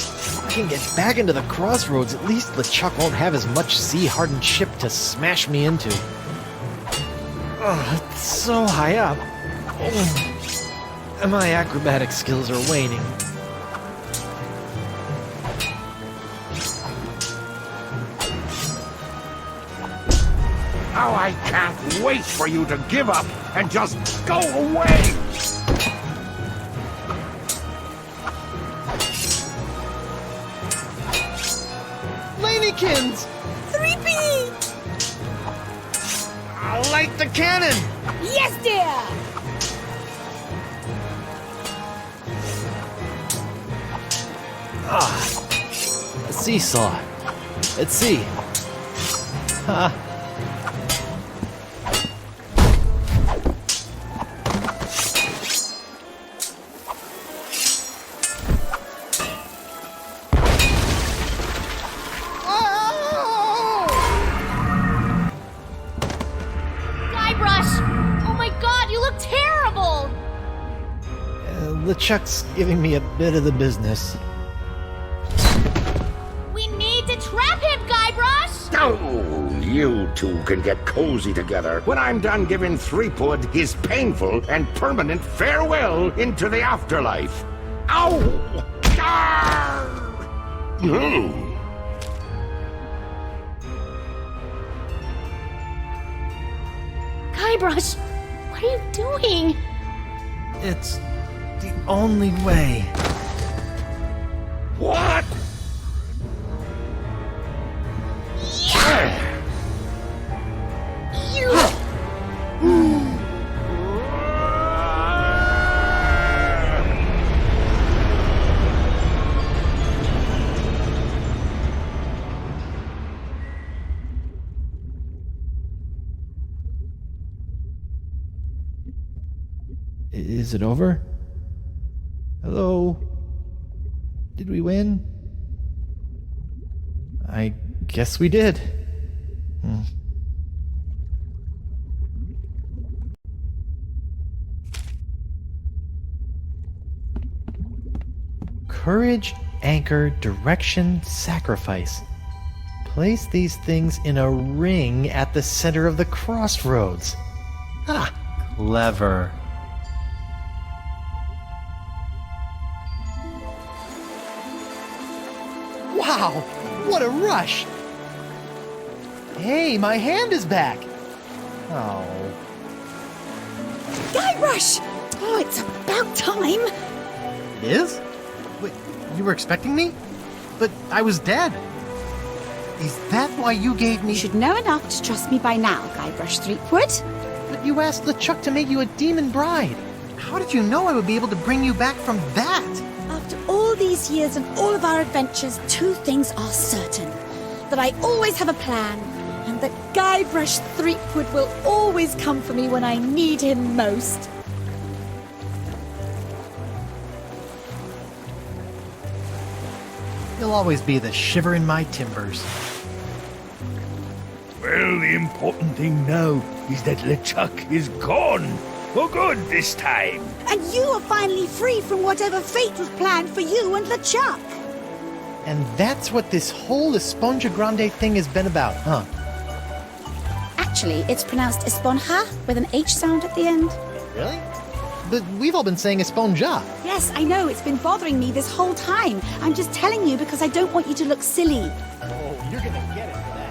If I can get back into the crossroads, at least LeChuck won't have as much sea-hardened ship to smash me into. It's so high up. And my acrobatic skills are waning. Oh, I can't wait for you to give up and just go away! Lanykins! 3P! I'll light the cannon! Yes, dear! A seesaw. At sea. Guybrush! Oh my god, you look terrible! LeChuck's giving me a bit of the business. We need to trap him, Guybrush! Oh, you two can get cozy together when I'm done giving Threepwood his painful and permanent farewell into the afterlife. Ow! Arr! No. Guybrush, what are you doing? It's the only way. What? Is it over? Hello? Did we win? I guess we did. Courage, anchor, direction, sacrifice. Place these things in a ring at the center of the crossroads. Ah, clever. Wow, what a rush! Hey, my hand is back! Oh. Guybrush! Oh, it's about time! It is? Wait, you were expecting me? But I was dead. Is that why you gave me... You should know enough to trust me by now, Guybrush Threepwood. But you asked LeChuck to make you a demon bride. How did you know I would be able to bring you back from that? After all these years and all of our adventures, two things are certain. That I always have a plan, and that Guybrush Threepwood will always come for me when I need him most. You'll always be the shiver in my timbers. Well, the important thing now is that LeChuck is gone. For good this time. And you are finally free from whatever fate was planned for you and LeChuck. And that's what this whole Esponja Grande thing has been about, huh? Actually, it's pronounced Esponja with an H sound at the end. Really? But we've all been saying Esponja. Yes, I know. It's been bothering me this whole time. I'm just telling you because I don't want you to look silly. Oh, you're gonna get it for that.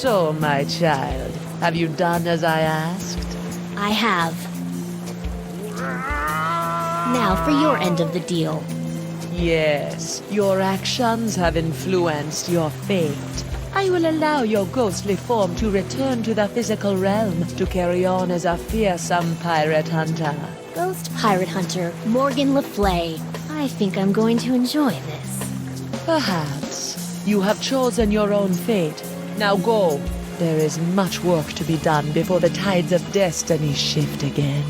So, my child, have you done as I asked? I have. Now for your end of the deal. Yes, your actions have influenced your fate. I will allow your ghostly form to return to the physical realm to carry on as a fearsome pirate hunter. Ghost pirate hunter Morgan Leflay. I think I'm going to enjoy this. Perhaps. You have chosen your own fate. Now go. There is much work to be done before the tides of destiny shift again.